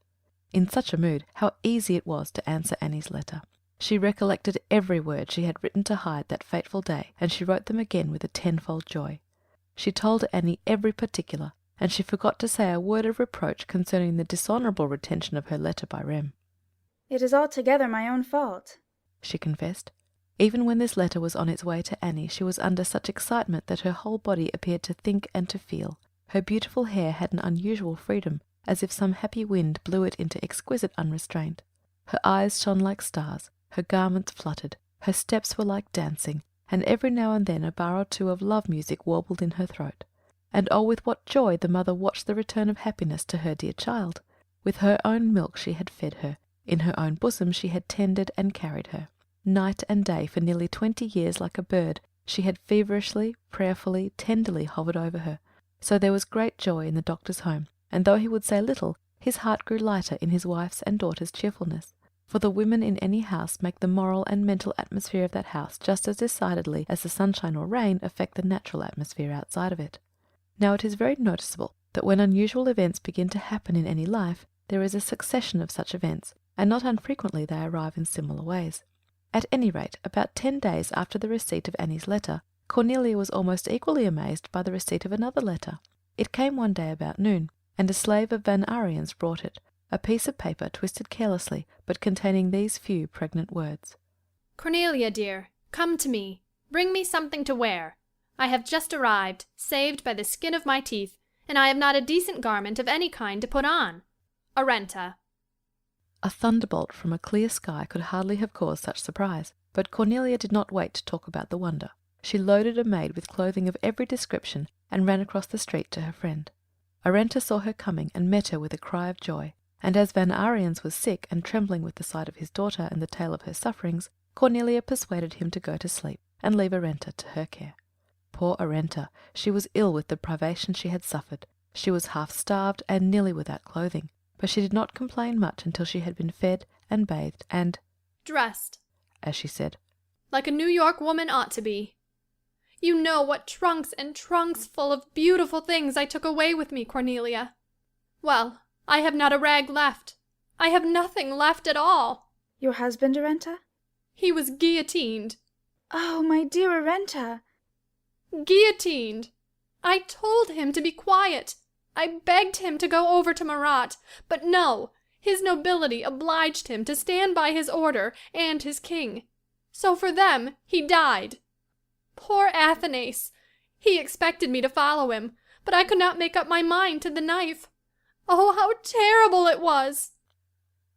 In such a mood, how easy it was to answer Annie's letter. She recollected every word she had written to Hyde that fateful day, and she wrote them again with a tenfold joy. She told Annie every particular, and she forgot to say a word of reproach concerning the dishonourable retention of her letter by Rem. "It is altogether my own fault," she confessed. Even when this letter was on its way to Annie, she was under such excitement that her whole body appeared to think and to feel. Her beautiful hair had an unusual freedom, as if some happy wind blew it into exquisite unrestraint. Her eyes shone like stars, her garments fluttered, her steps were like dancing, and every now and then a bar or two of love music warbled in her throat. And oh, with what joy the mother watched the return of happiness to her dear child! With her own milk she had fed her, in her own bosom she had tended and carried her. Night and day for nearly 20 years like a bird she had feverishly, prayerfully, tenderly hovered over her. So there was great joy in the doctor's home, and though he would say little, his heart grew lighter in his wife's and daughter's cheerfulness. For the women in any house make the moral and mental atmosphere of that house just as decidedly as the sunshine or rain affect the natural atmosphere outside of it. Now it is very noticeable that when unusual events begin to happen in any life, there is a succession of such events, and not unfrequently they arrive in similar ways. At any rate, about 10 days after the receipt of Annie's letter, Cornelia was almost equally amazed by the receipt of another letter. It came one day about noon, and a slave of Van Ariens brought it, a piece of paper twisted carelessly, but containing these few pregnant words. "Cornelia, dear, come to me. Bring me something to wear. I have just arrived, saved by the skin of my teeth, and I have not a decent garment of any kind to put on. Arenta." A thunderbolt from a clear sky could hardly have caused such surprise, but Cornelia did not wait to talk about the wonder. She loaded a maid with clothing of every description and ran across the street to her friend. Arenta saw her coming and met her with a cry of joy, and as Van Ariens was sick and trembling with the sight of his daughter and the tale of her sufferings, Cornelia persuaded him to go to sleep and leave Arenta to her care. Poor Arenta! She was ill with the privation she had suffered. She was half starved and nearly without clothing, but she did not complain much until she had been fed and bathed and "dressed," as she said, "like a New York woman ought to be. You know what trunks and trunks full of beautiful things I took away with me, Cornelia. Well, I have not a rag left. I have nothing left at all." "Your husband, Arenta?" "He was guillotined." "Oh, my dear Arenta!" "Guillotined. I told him to be quiet. I begged him to go over to Marat, but no, his nobility obliged him to stand by his order and his king. So for them he died. Poor Athanase! He expected me to follow him, but I could not make up my mind to the knife. Oh, how terrible it was!"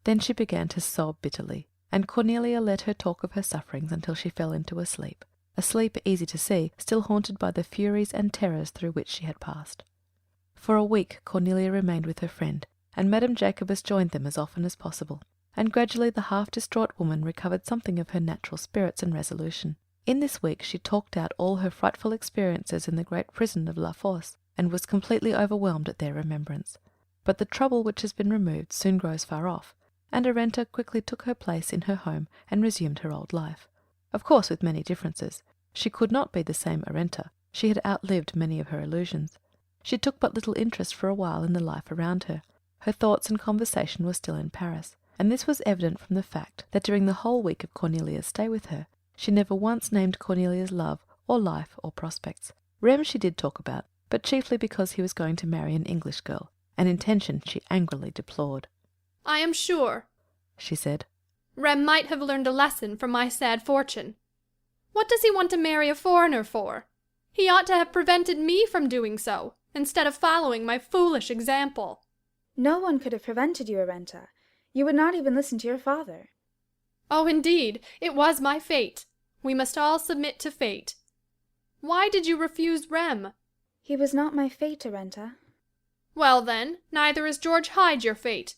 Then she began to sob bitterly, and Cornelia let her talk of her sufferings until she fell into a sleep easy to see, still haunted by the furies and terrors through which she had passed. For a week Cornelia remained with her friend, and Madame Jacobus joined them as often as possible, and gradually the half-distraught woman recovered something of her natural spirits and resolution. In this week she talked out all her frightful experiences in the great prison of La Force, and was completely overwhelmed at their remembrance. But the trouble which has been removed soon grows far off, and Arenta quickly took her place in her home and resumed her old life. Of course with many differences. She could not be the same Arenta. She had outlived many of her illusions. She took but little interest for a while in the life around her. Her thoughts and conversation were still in Paris, and this was evident from the fact that during the whole week of Cornelia's stay with her, she never once named Cornelia's love or life or prospects. Rem she did talk about, but chiefly because he was going to marry an English girl, an intention she angrily deplored. "I am sure," she said, "Rem might have learned a lesson from my sad fortune. What does he want to marry a foreigner for? He ought to have prevented me from doing so, instead of following my foolish example." "No one could have prevented you, Arenta. You would not even listen to your father." "Oh, indeed, it was my fate. We must all submit to fate. Why did you refuse Rem?" "He was not my fate, Arenta." "Well, then, neither is George Hyde your fate.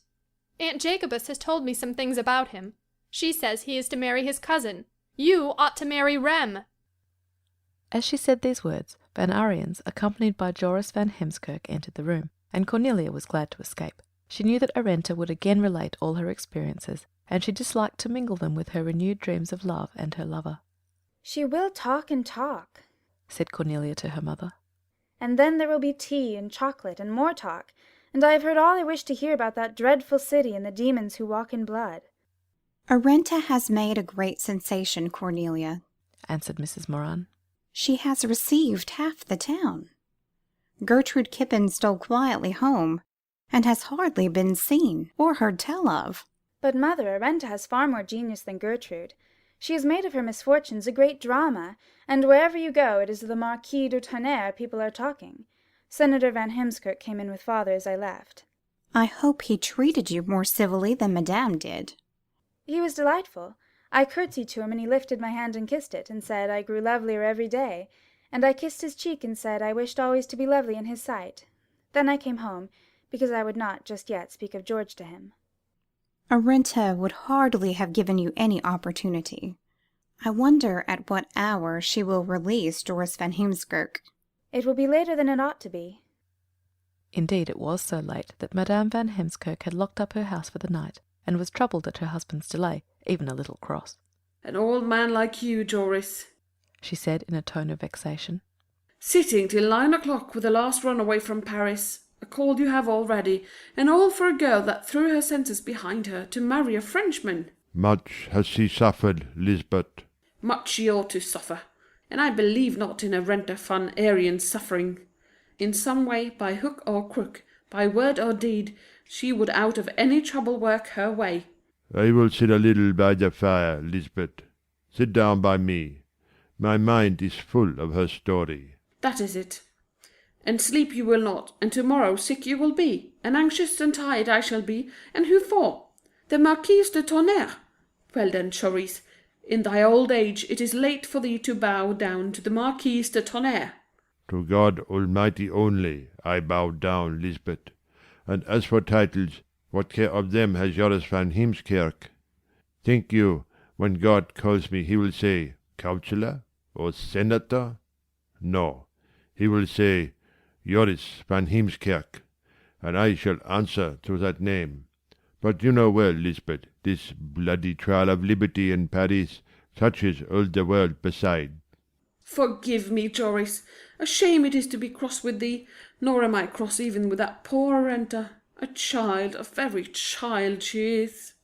Aunt Jacobus has told me some things about him. She says he is to marry his cousin. You ought to marry Rem." As she said these words, Van Ariens, accompanied by Joris van Heemskerk, entered the room, and Cornelia was glad to escape. She knew that Arenta would again relate all her experiences, and she disliked to mingle them with her renewed dreams of love and her lover. "She will talk and talk," said Cornelia to her mother. "And then there will be tea and chocolate and more talk, and I have heard all I wish to hear about that dreadful city and the demons who walk in blood." "Arenta has made a great sensation, Cornelia," answered Mrs. Moran. "She has received half the town. Gertrude Kippen stole quietly home, and has hardly been seen or heard tell of." "But, mother, Arenta has far more genius than Gertrude. She has made of her misfortunes a great drama, and wherever you go it is of the Marquis de Tonnerre people are talking. Senator van Heemskerk came in with father as I left." "I hope he treated you more civilly than Madame did." "He was delightful. I curtsied to him, and he lifted my hand and kissed it, and said I grew lovelier every day, and I kissed his cheek and said I wished always to be lovely in his sight. Then I came home, because I would not just yet speak of George to him." "Arenta would hardly have given you any opportunity. I wonder at what hour she will release Joris van Heemskerk." "It will be later than it ought to be." Indeed, it was so late that Madame van Heemskerk had locked up her house for the night, and was troubled at her husband's delay, even a little cross. "An old man like you, Joris," she said in a tone of vexation. "Sitting till 9 o'clock with the last runaway from Paris, a cold you have already, and all for a girl that threw her senses behind her to marry a Frenchman." Much has she suffered, Lisbeth. "Much she ought to suffer, and I believe not in Arenta van Ariens' suffering. In some way, by hook or crook, by word or deed, she would out of any trouble work her way." I will sit a little by the fire, Lisbeth. Sit down by me. My mind is full of her story. "That is it. And sleep you will not, and tomorrow sick you will be, and anxious and tired I shall be, and who for? The Marquise de Tonnerre. Well then, Joris, in thy old age it is late for thee to bow down to the Marquise de Tonnerre." To God Almighty only I bow down, Lisbeth. And as for titles, what care of them has Joris van Heemskerk? Think you, when God calls me, he will say, Councillor or Senator? No, he will say, Joris van Heemskerk, and I shall answer to that name. But you know well, Lisbeth, this bloody trial of liberty in Paris touches all the world beside. "Forgive me, Joris. A shame it is to be cross with thee, nor am I cross even with that poor Arenta. A child, a very child she is."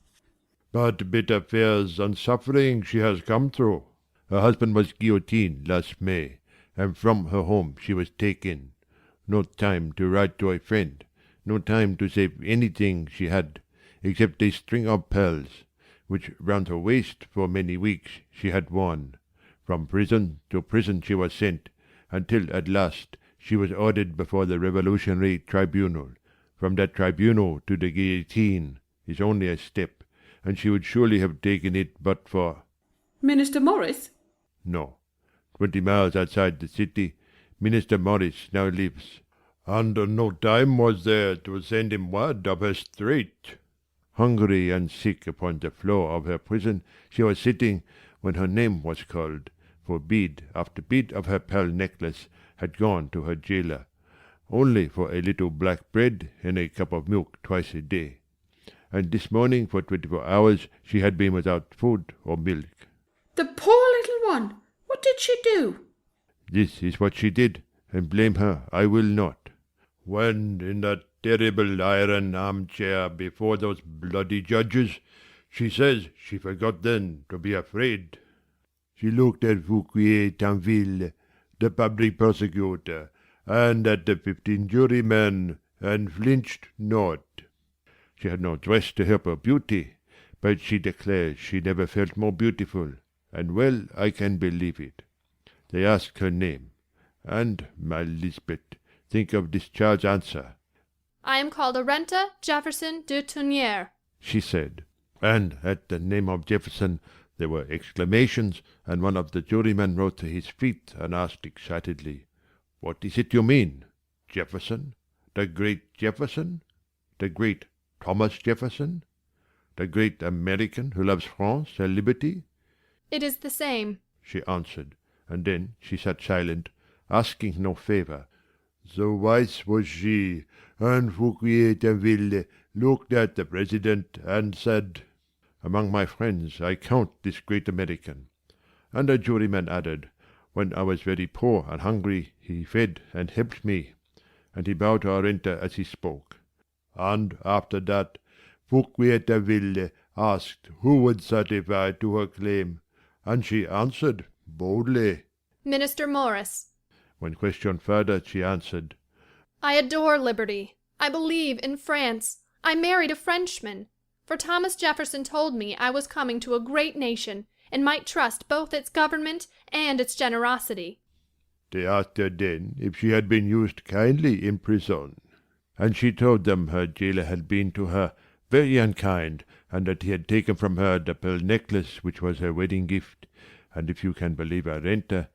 But bitter fears and suffering she has come through. Her husband was guillotined last May, and from her home she was taken. No time to write to a friend, no time to save anything she had, except a string of pearls, which round her waist for many weeks she had worn. From prison to prison she was sent, until at last she was ordered before the Revolutionary Tribunal. From that tribunal to the guillotine is only a step, and she would surely have taken it but for— Minister Morris? No. 20 miles outside the city, Minister Morris now lives. And no time was there to send him word of her strait. Hungry and sick upon the floor of her prison, she was sitting when her name was called, for bead after bead of her pearl necklace had gone to her jailer, only for a little black bread and a cup of milk twice a day. And this morning for 24 hours she had been without food or milk. The poor little one! What did she do? This is what she did, and blame her I will not. When in that terrible iron armchair before those bloody judges, she says she forgot then to be afraid. She looked at Fouquier Tinville, the public prosecutor, and at the 15 jurymen, and flinched not. She had no dress to help her beauty, but she declares she never felt more beautiful, and well I can believe it. They asked her name, and, my Lisbeth, think of this child's answer. I am called Arenta Jefferson de Tunière, she said, and at the name of Jefferson there were exclamations, and one of the jurymen rose to his feet and asked excitedly, "What is it you mean? Jefferson? The great Jefferson? The great Thomas Jefferson? The great American who loves France and liberty?" It is the same, she answered, and then she sat silent, asking no favour. So wise was she, and Fouquier Tinville looked at the president and said, "Among my friends I count this great American." And a juryman added, "When I was very poor and hungry, he fed and helped me." And he bowed to Arenta as he spoke. And after that, Fouquier Tinville asked who would certify to her claim, and she answered boldly, Minister Morris. When questioned further, she answered, I adore liberty. I believe in France. I married a Frenchman. For Thomas Jefferson told me I was coming to a great nation, and might trust both its government and its generosity. They asked her then if she had been used kindly in prison, and she told them her jailer had been to her very unkind, and that he had taken from her the pearl necklace which was her wedding gift, and if you can believe Arenta,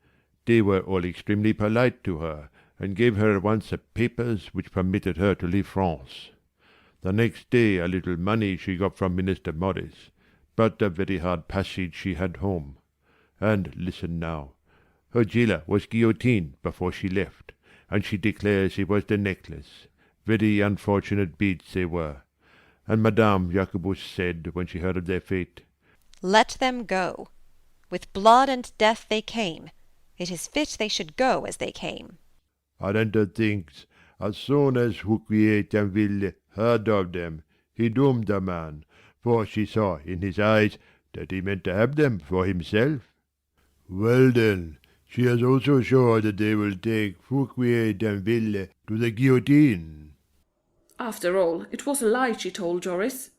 they were all extremely polite to her, and gave her at once the papers which permitted her to leave France. The next day a little money she got from Minister Morris, but a very hard passage she had home. And listen now, her jailer was guillotined before she left, and she declares it was the necklace. Very unfortunate beads they were. And Madame Jacobus said, when she heard of their fate, Let them go. With blood and death they came. It is fit they should go as they came. Arenta thinks, as soon as Fouquier Tinville heard of them, he doomed the man, for she saw in his eyes that he meant to have them for himself. Well then, she is also sure that they will take Fouquier Tinville to the guillotine. After all, it was a lie she told Joris.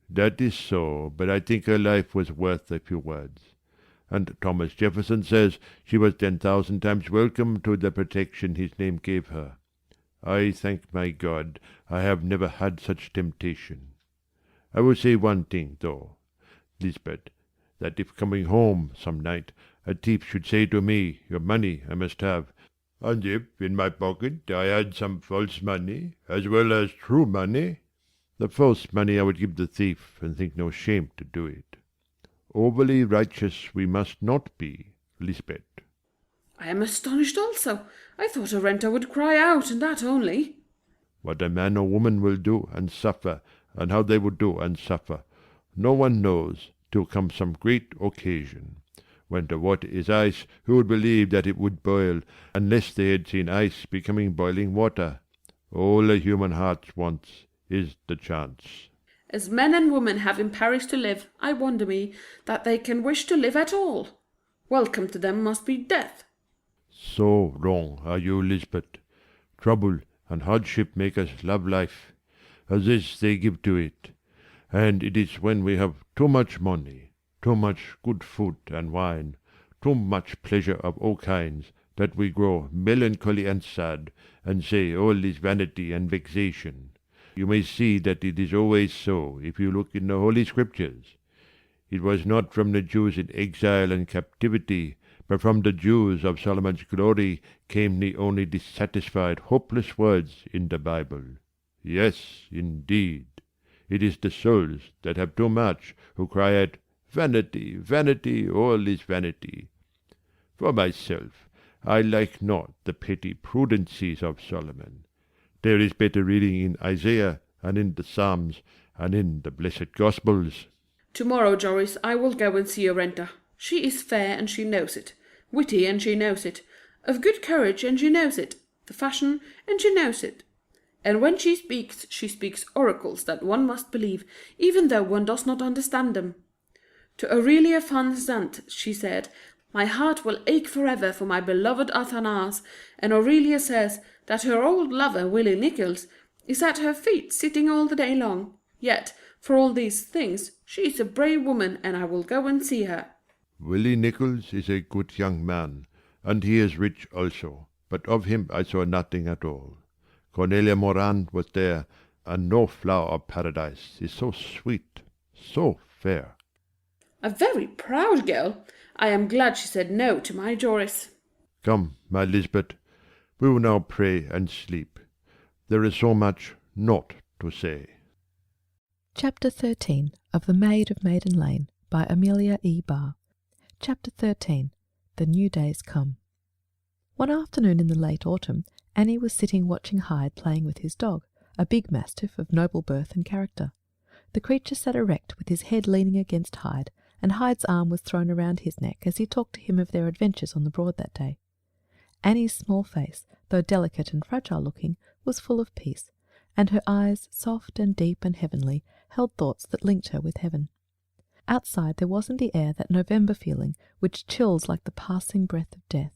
That is so, but I think her life was worth a few words. And Thomas Jefferson says she was 10,000 times welcome to the protection his name gave her. I thank my God I have never had such temptation. I will say one thing, though, Lisbeth, that if coming home some night a thief should say to me, Your money I must have, and if in my pocket I had some false money as well as true money, the false money I would give the thief, and think no shame to do it. Overly righteous we must not be, Lisbeth. I am astonished also. I thought Arenta would cry out, and that only. What a man or woman will do and suffer, and how they will do and suffer, no one knows till comes some great occasion. When the water is ice, who would believe that it would boil, unless they had seen ice becoming boiling water? All a human heart wants is the chance. As men and women have in Paris to live, I wonder me that they can wish to live at all. Welcome to them must be death. So wrong are you, Lisbeth. Trouble and hardship make us love life, as this they give to it, and it is when we have Too much money, too much good food and wine, too much pleasure of all kinds, that we grow melancholy and sad, and say all is vanity and vexation. You may see that it is always so, if you look in the Holy Scriptures. It was not from the Jews in exile and captivity, but from the Jews of Solomon's glory came the only dissatisfied, hopeless words in the Bible. Yes, indeed. It is the souls that have too much, who cry out, Vanity, vanity, all is vanity. For myself, I like not the petty prudencies of Solomon. There is better reading in Isaiah, and in the Psalms, and in the blessed Gospels. Tomorrow, Joris, I will go and see Arenta. She is fair, and she knows it. Witty, and she knows it. Of good courage, and she knows it. The fashion, and she knows it. And when she speaks oracles that one must believe, even though one does not understand them. To Aurelia van Zandt she said, My heart will ache forever for my beloved Athanas, and Aurelia says that her old lover, Willie Nichols, is at her feet sitting all the day long. Yet, for all these things, she is a brave woman, and I will go and see her. Willie Nichols is a good young man, and he is rich also, but of him I saw nothing at all. Cornelia Morand was there, and no flower of paradise is so sweet, so fair. A very proud girl. I am glad she said no to my Joris. Come, my Lisbeth, we will now pray and sleep. There is so much not to say. Chapter 13 of The Maid of Maiden Lane by Amelia E. Barr. Chapter 13. The New Days Come. One afternoon in the late autumn, Annie was sitting watching Hyde playing with his dog, a big mastiff of noble birth and character. The creature sat erect with his head leaning against Hyde, and Hyde's arm was thrown around his neck as he talked to him of their adventures on the Broad that day. Annie's small face, though delicate and fragile-looking, was full of peace, and her eyes, soft and deep and heavenly, held thoughts that linked her with heaven. Outside there was in the air that November feeling which chills like the passing breath of death.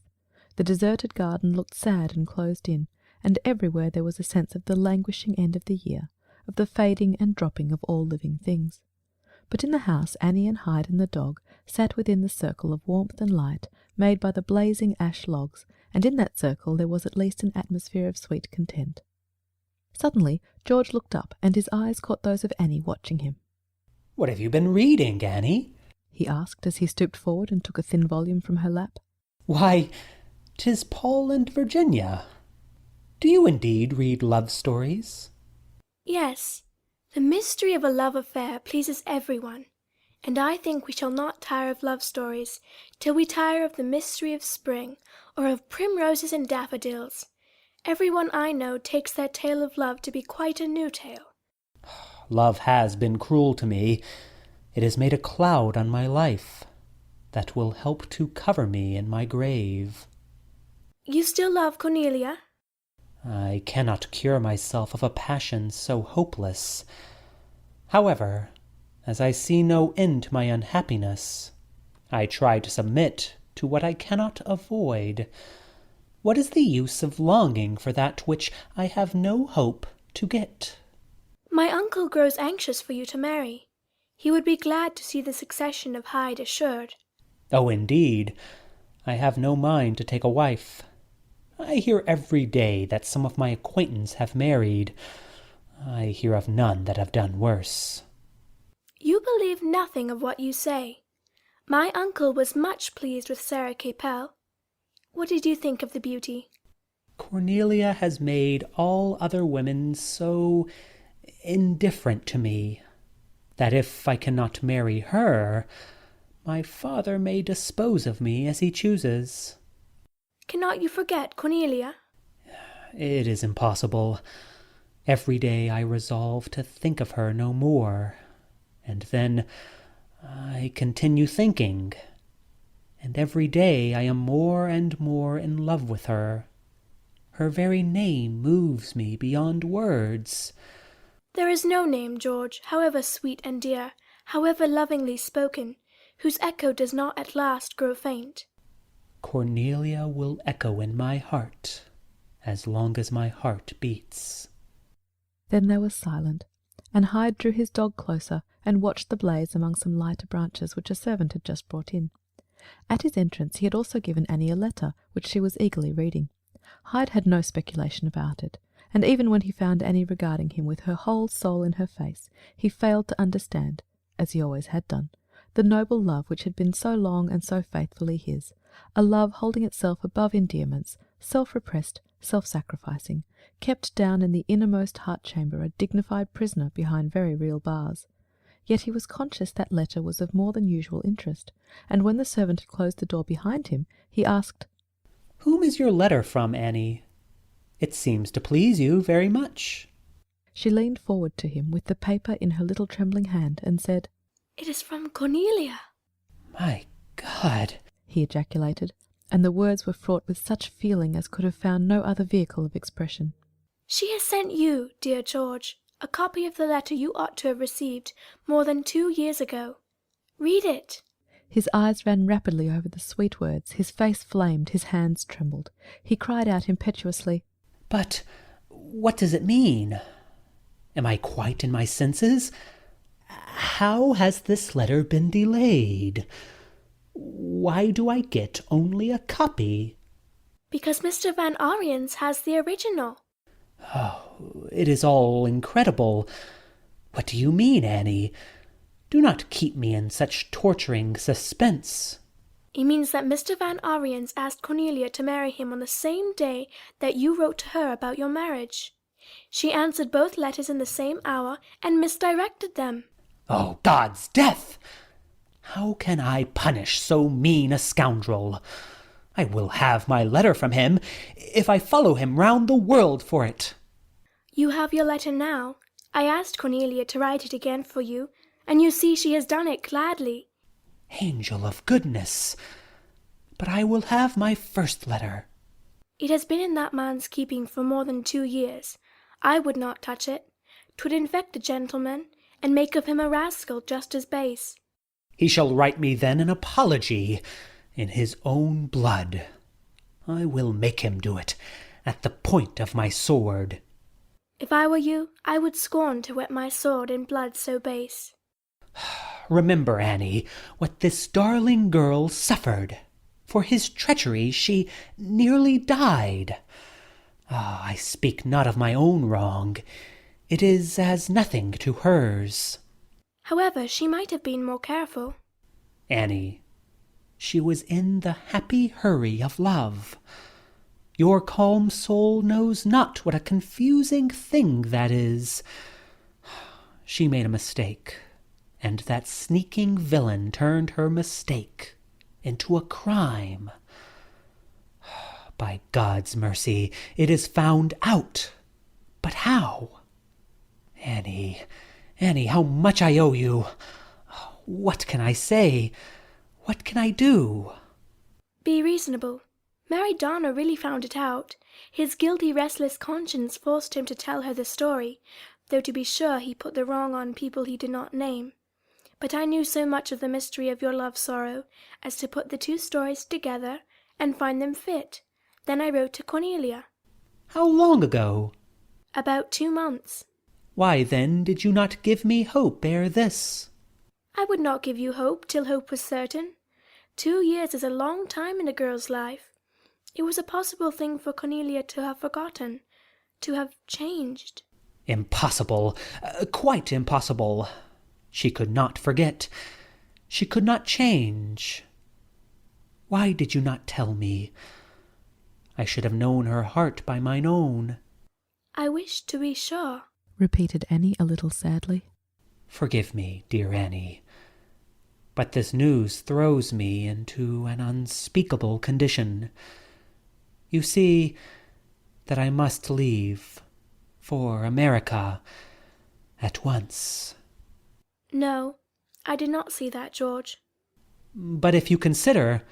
The deserted garden looked sad and closed in, and everywhere there was a sense of the languishing end of the year, of the fading and dropping of all living things. But in the house Annie and Hyde and the dog sat within the circle of warmth and light made by the blazing ash logs, and in that circle there was at least an atmosphere of sweet content. Suddenly George looked up, and his eyes caught those of Annie watching him. "What have you been reading, Annie?" he asked as he stooped forward and took a thin volume from her lap. "Why, 'tis Paul and Virginia. Do you indeed read love stories?" Yes, the mystery of a love affair pleases everyone, and I think we shall not tire of love stories till we tire of the mystery of spring, or of primroses and daffodils. Everyone I know takes their tale of love to be quite a new tale. Love has been cruel to me. It has made a cloud on my life that will help to cover me in my grave. You still love Cornelia? I cannot cure myself of a passion so hopeless. However, as I see no end to my unhappiness, I try to submit to what I cannot avoid. What is the use of longing for that which I have no hope to get? My uncle grows anxious for you to marry. He would be glad to see the succession of Hyde assured. Oh, indeed, I have no mind to take a wife. I hear every day that some of my acquaintance have married. I hear of none that have done worse. You believe nothing of what you say. My uncle was much pleased with Sarah Capel. What did you think of the beauty? Cornelia has made all other women so indifferent to me, that if I cannot marry her, my father may dispose of me as he chooses. Cannot you forget Cornelia? It is impossible. Every day I resolve to think of her no more, and then I continue thinking, and every day I am more and more in love with her. Her very name moves me beyond words. There is no name, George, however sweet and dear, however lovingly spoken, whose echo does not at last grow faint. Cornelia will echo in my heart as long as my heart beats. Then they were silent, and Hyde drew his dog closer and watched the blaze among some lighter branches which a servant had just brought in. At his entrance he had also given Annie a letter, which she was eagerly reading. Hyde had no speculation about it, and even when he found Annie regarding him with her whole soul in her face, he failed to understand, as he always had done, the noble love which had been so long and so faithfully his, a love holding itself above endearments, self-repressed, self-sacrificing, kept down in the innermost heart-chamber, a dignified prisoner behind very real bars. Yet he was conscious that letter was of more than usual interest, and when the servant had closed the door behind him, he asked, "Whom is your letter from, Annie? It seems to please you very much." She leaned forward to him with the paper in her little trembling hand, and said, "It is from Cornelia." "My God!" he ejaculated, and the words were fraught with such feeling as could have found no other vehicle of expression. "She has sent you, dear George, a copy of the letter you ought to have received more than 2 years ago. Read it." His eyes ran rapidly over the sweet words, his face flamed, his hands trembled. He cried out impetuously, "But what does it mean? Am I quite in my senses? How has this letter been delayed? Why do I get only a copy?" "Because Mr. Van Ariens has the original." "Oh, it is all incredible. What do you mean, Annie? Do not keep me in such torturing suspense." "It means that Mr. Van Ariens asked Cornelia to marry him on the same day that you wrote to her about your marriage. She answered both letters in the same hour and misdirected them." "Oh, God's death! How can I punish so mean a scoundrel? I will have my letter from him, if I follow him round the world for it." "You have your letter now. I asked Cornelia to write it again for you, and you see she has done it gladly." Angel of goodness! But I will have my first letter. "It has been in that man's keeping for more than 2 years. I would not touch it. 'Twould infect a gentleman, and make of him a rascal just as base." He shall write me then an apology in his own blood. I will make him do it at the point of my sword. "If I were you, I would scorn to wet my sword in blood so base." Remember, Annie, what this darling girl suffered. For his treachery she nearly died. I speak not of my own wrong. It is as nothing to hers. However, she might have been more careful. Annie, she was in the happy hurry of love. Your calm soul knows not what a confusing thing that is. She made a mistake, and that sneaking villain turned her mistake into a crime. By God's mercy, it is found out. But how? Annie, how much I owe you! What can I say? What can I do? Be reasonable. Mary Donna really found it out. His guilty, restless conscience forced him to tell her the story, though to be sure he put the wrong on people he did not name. But I knew so much of the mystery of your love-sorrow as to put the 2 stories together and find them fit. Then I wrote to Cornelia. How long ago? About 2 months. Why, then, did you not give me hope ere this? I would not give you hope till hope was certain. 2 years is a long time in a girl's life. It was a possible thing for Cornelia to have forgotten, to have changed. Impossible, quite impossible. She could not forget. She could not change. Why did you not tell me? I should have known her heart by mine own. I wished to be sure, repeated Annie a little sadly. Forgive me, dear Annie, but this news throws me into an unspeakable condition. You see that I must leave for America at once. No, I did not see that, George. But if you consider...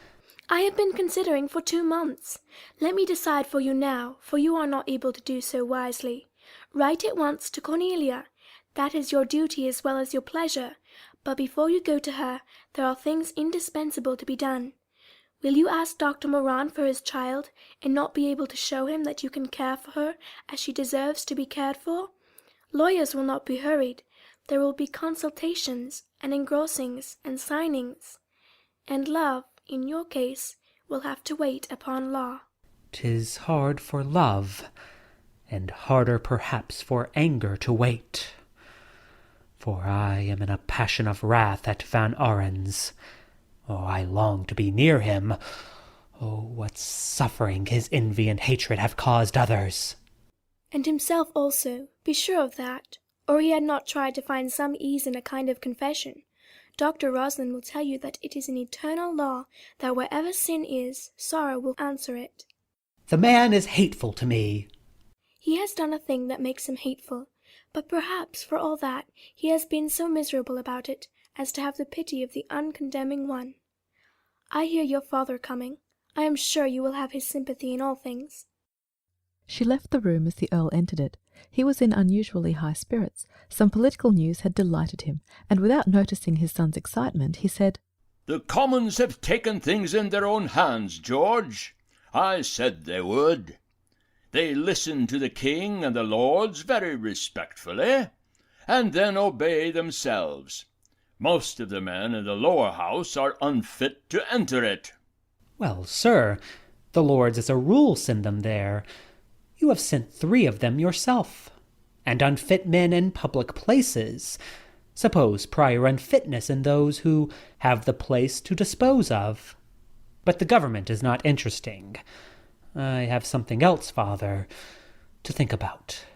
I have been considering for 2 months. Let me decide for you now, for you are not able to do so wisely. Write at once to Cornelia. That is your duty as well as your pleasure. But before you go to her, there are things indispensable to be done. Will you ask Dr. Moran for his child, and not be able to show him that you can care for her as she deserves to be cared for? Lawyers will not be hurried. there will be consultations and engrossings and signings, and love, in your case, will have to wait upon law. 'Tis hard for love, and harder perhaps for anger to wait. For I am in a passion of wrath at Van Arens. Oh, I long to be near him. Oh, what suffering his envy and hatred have caused others. And himself also, be sure of that, or he had not tried to find some ease in a kind of confession. Dr. Roslin will tell you that it is an eternal law that wherever sin is, sorrow will answer it. The man is hateful to me. He has done a thing that makes him hateful, but perhaps for all that he has been so miserable about it as to have the pity of the uncondemning one. I hear your father coming. I am sure you will have his sympathy in all things. She left the room as the Earl entered it. He was in unusually high spirits. Some political news had delighted him, and without noticing his son's excitement, he said, "The Commons have taken things in their own hands, George. I said they would. They listen to the King and the Lords very respectfully, and then obey themselves. Most of the men in the lower house are unfit to enter it." Well, sir, the Lords as a rule send them there. You have sent 3 of them yourself. And unfit men in public places. Suppose prior unfitness in those who have the place to dispose of. But the government is not interesting. I have something else, father, to think about.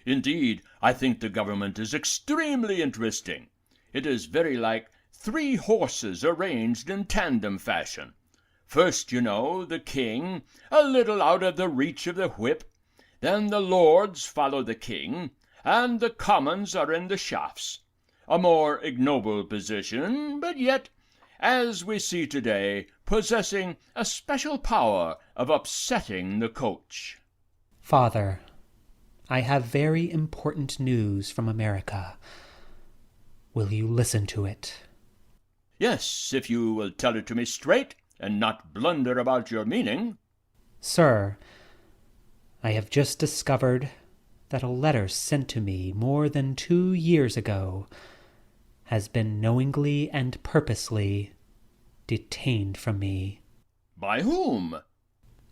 Indeed, I think the government is extremely interesting. It is very like 3 horses arranged in tandem fashion. First, you know, the King, a little out of the reach of the whip. Then the Lords follow the King, and the Commons are in the shafts. A more ignoble position, but yet, as we see today, possessing a special power of upsetting the coach. Father, I have very important news from America. Will you listen to it? Yes, if you will tell it to me straight, and not blunder about your meaning. Sir, I have just discovered that a letter sent to me more than 2 years ago has been knowingly and purposely detained from me. By whom?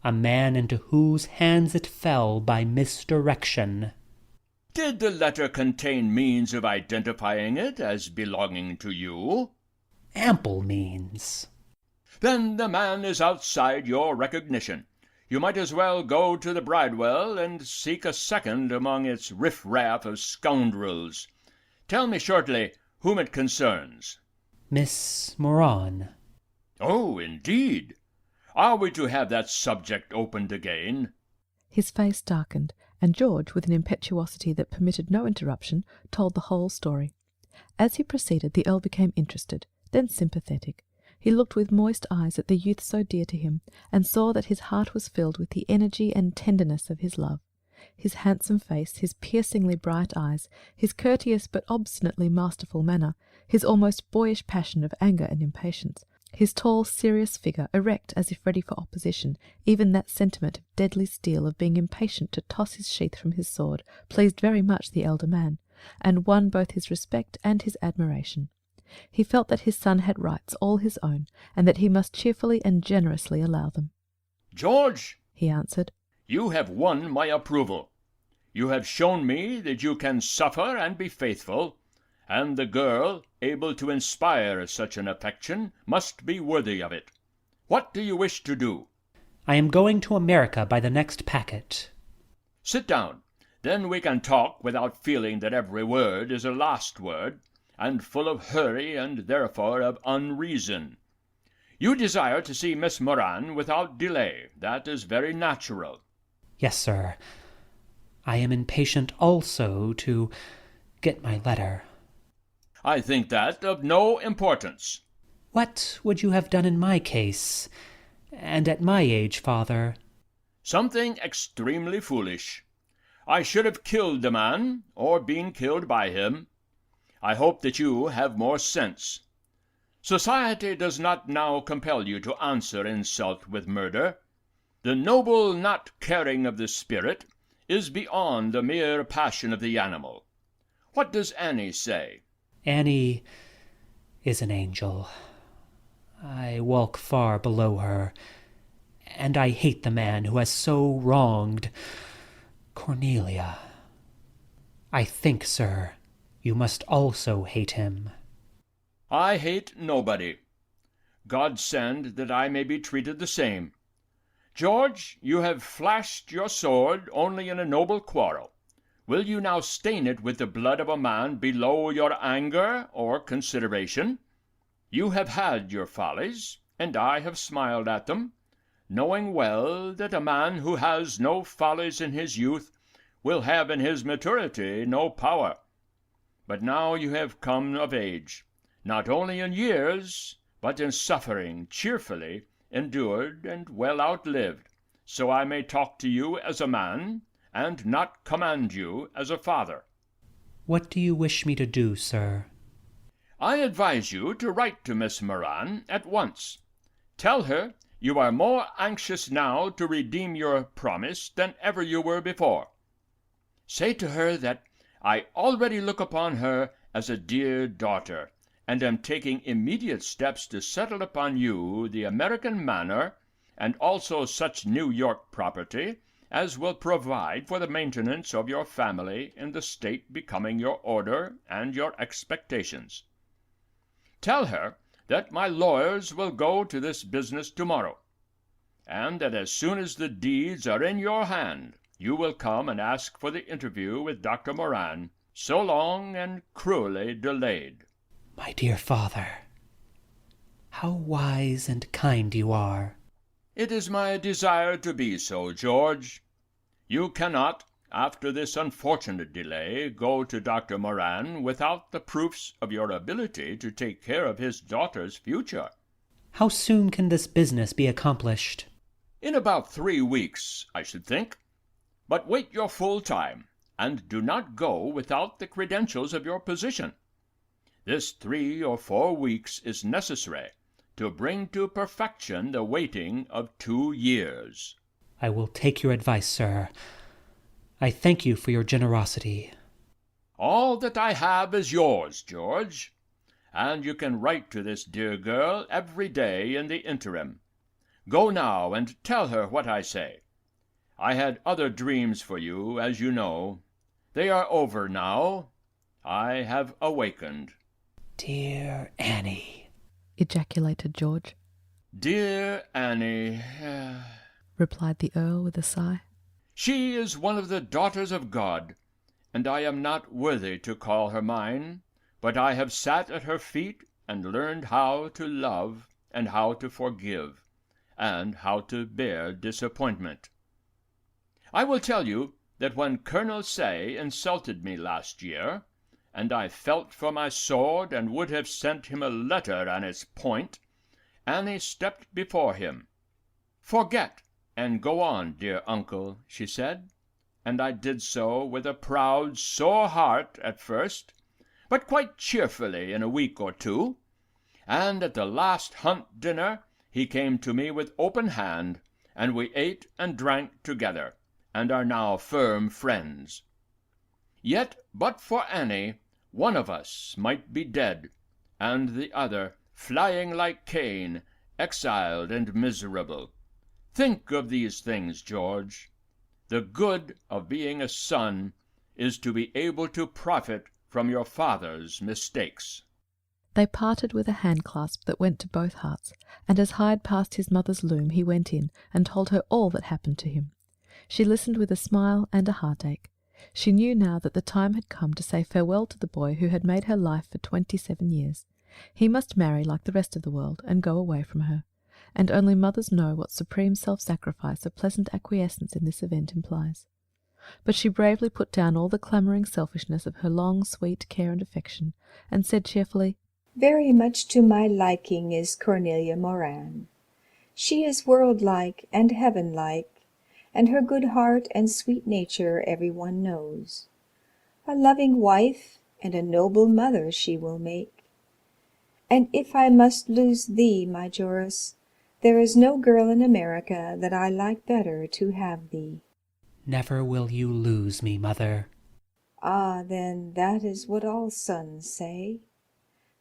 A man into whose hands it fell by misdirection. Did the letter contain means of identifying it as belonging to you? Ample means. Then the man is outside your recognition. You might as well go to the Bridewell and seek a second among its riff-raff of scoundrels. Tell me shortly whom it concerns. Miss Moran. Oh, indeed. Are we to have that subject opened again? His face darkened, and George, with an impetuosity that permitted no interruption, told the whole story. As he proceeded, the Earl became interested, then sympathetic. He looked with moist eyes at the youth so dear to him, and saw that his heart was filled with the energy and tenderness of his love. His handsome face, his piercingly bright eyes, his courteous but obstinately masterful manner, his almost boyish passion of anger and impatience, his tall, serious figure, erect as if ready for opposition, even that sentiment of deadly steel of being impatient to toss his sheath from his sword, pleased very much the elder man, and won both his respect and his admiration. He felt that his son had rights all his own, and that he must cheerfully and generously allow them. "George," he answered, "you have won my approval. You have shown me that you can suffer and be faithful, and the girl, able to inspire such an affection, must be worthy of it. What do you wish to do?" I am going to America by the next packet. Sit down. Then we can talk without feeling that every word is a last word, and full of hurry and therefore of unreason. You desire to see Miss Moran without delay. That is very natural. Yes, sir. I am impatient also to get my letter. I think that of no importance. What would you have done in my case, and at my age, father? Something extremely foolish. I should have killed the man, or been killed by him. I hope that you have more sense. Society does not now compel you to answer insult with murder. The noble not caring of the spirit is beyond the mere passion of the animal. What does Annie say? Annie is an angel. I walk far below her, and I hate the man who has so wronged Cornelia. I think, sir, you must also hate him. I hate nobody. God send that I may be treated the same. George, you have flashed your sword only in a noble quarrel. Will you now stain it with the blood of a man below your anger or consideration? You have had your follies, and I have smiled at them, knowing well that a man who has no follies in his youth will have in his maturity no power. But now you have come of age, not only in years, but in suffering cheerfully endured and well outlived, so I may talk to you as a man, and not command you as a father. What do you wish me to do, sir? I advise you to write to Miss Moran at once. Tell her you are more anxious now to redeem your promise than ever you were before. Say to her that I already look upon her as a dear daughter, and am taking immediate steps to settle upon you the American manor, and also such New York property as will provide for the maintenance of your family in the state becoming your order and your expectations. Tell her that my lawyers will go to this business tomorrow, and that as soon as the deeds are in your hand, you will come and ask for the interview with Dr. Moran, so long and cruelly delayed. My dear father, how wise and kind you are. It is my desire to be so, George. You cannot, after this unfortunate delay, go to Dr. Moran without the proofs of your ability to take care of his daughter's future. How soon can this business be accomplished? In about 3 weeks, I should think. But wait your full time, and do not go without the credentials of your position. This 3 or 4 weeks is necessary to bring to perfection the waiting of 2 years. I will take your advice, sir. I thank you for your generosity. All that I have is yours, George, and you can write to this dear girl every day in the interim. Go now and tell her what I say. I had other dreams for you, as you know. They are over now. I have awakened. Dear Annie, ejaculated George. Dear Annie, replied the Earl with a sigh. She is one of the daughters of God, and I am not worthy to call her mine, but I have sat at her feet and learned how to love and how to forgive, and how to bear disappointment. I will tell you that when Colonel Say insulted me last year, and I felt for my sword and would have sent him a letter on its point, Annie stepped before him. "Forget and go on, dear uncle," she said, and I did so with a proud, sore heart at first, but quite cheerfully in a week or two, and at the last hunt dinner he came to me with open hand, and we ate and drank together, and are now firm friends. Yet but for Annie, one of us might be dead, and the other flying like Cain, exiled and miserable. Think of these things, George. The good of being a son is to be able to profit from your father's mistakes. They parted with a hand-clasp that went to both hearts, and as Hyde passed his mother's loom he went in and told her all that happened to him. She listened with a smile and a heartache. She knew now that the time had come to say farewell to the boy who had made her life for 27 years. He must marry like the rest of the world and go away from her, and only mothers know what supreme self-sacrifice a pleasant acquiescence in this event implies. But she bravely put down all the clamouring selfishness of her long, sweet care and affection, and said cheerfully, "Very much to my liking is Cornelia Moran. She is world-like and heaven-like, and her good heart and sweet nature every one knows. A loving wife and a noble mother she will make. And if I must lose thee, my Joris, there is no girl in America that I like better to have thee." Never will you lose me, mother. Ah, then, that is what all sons say.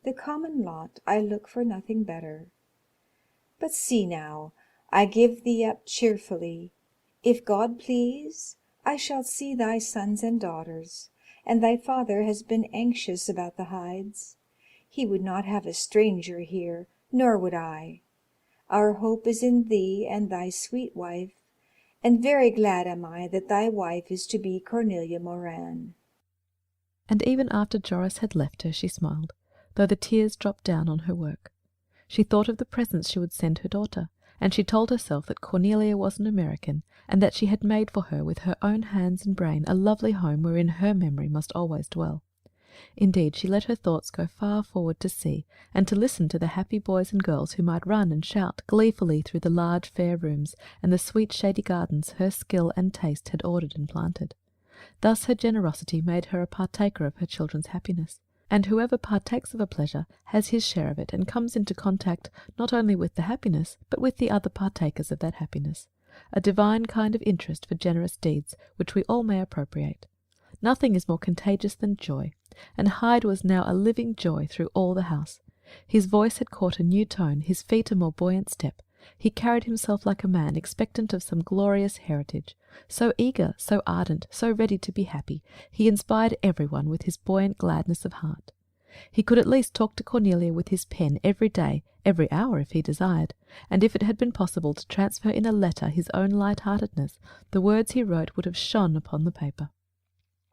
The common lot, I look for nothing better. But see now, I give thee up cheerfully. If God please, I shall see thy sons and daughters, and thy father has been anxious about the Hydes. He would not have a stranger here, nor would I. Our hope is in thee and thy sweet wife, and very glad am I that thy wife is to be Cornelia Moran. And even after Joris had left her she smiled, though the tears dropped down on her work. She thought of the presents she would send her daughter, and she told herself that Cornelia was an American, and that she had made for her with her own hands and brain a lovely home wherein her memory must always dwell. Indeed, she let her thoughts go far forward to see, and to listen to the happy boys and girls who might run and shout gleefully through the large fair rooms and the sweet shady gardens her skill and taste had ordered and planted. Thus her generosity made her a partaker of her children's happiness, and whoever partakes of a pleasure has his share of it and comes into contact not only with the happiness, but with the other partakers of that happiness, a divine kind of interest for generous deeds which we all may appropriate. Nothing is more contagious than joy, and Hyde was now a living joy through all the house. His voice had caught a new tone, his feet a more buoyant step. He carried himself like a man expectant of some glorious heritage, so eager, so ardent, so ready to be happy. He inspired everyone with his buoyant gladness of heart. He could at least talk to Cornelia with his pen every day, every hour if he desired, and if it had been possible to transfer in a letter his own light-heartedness, the words he wrote would have shone upon the paper.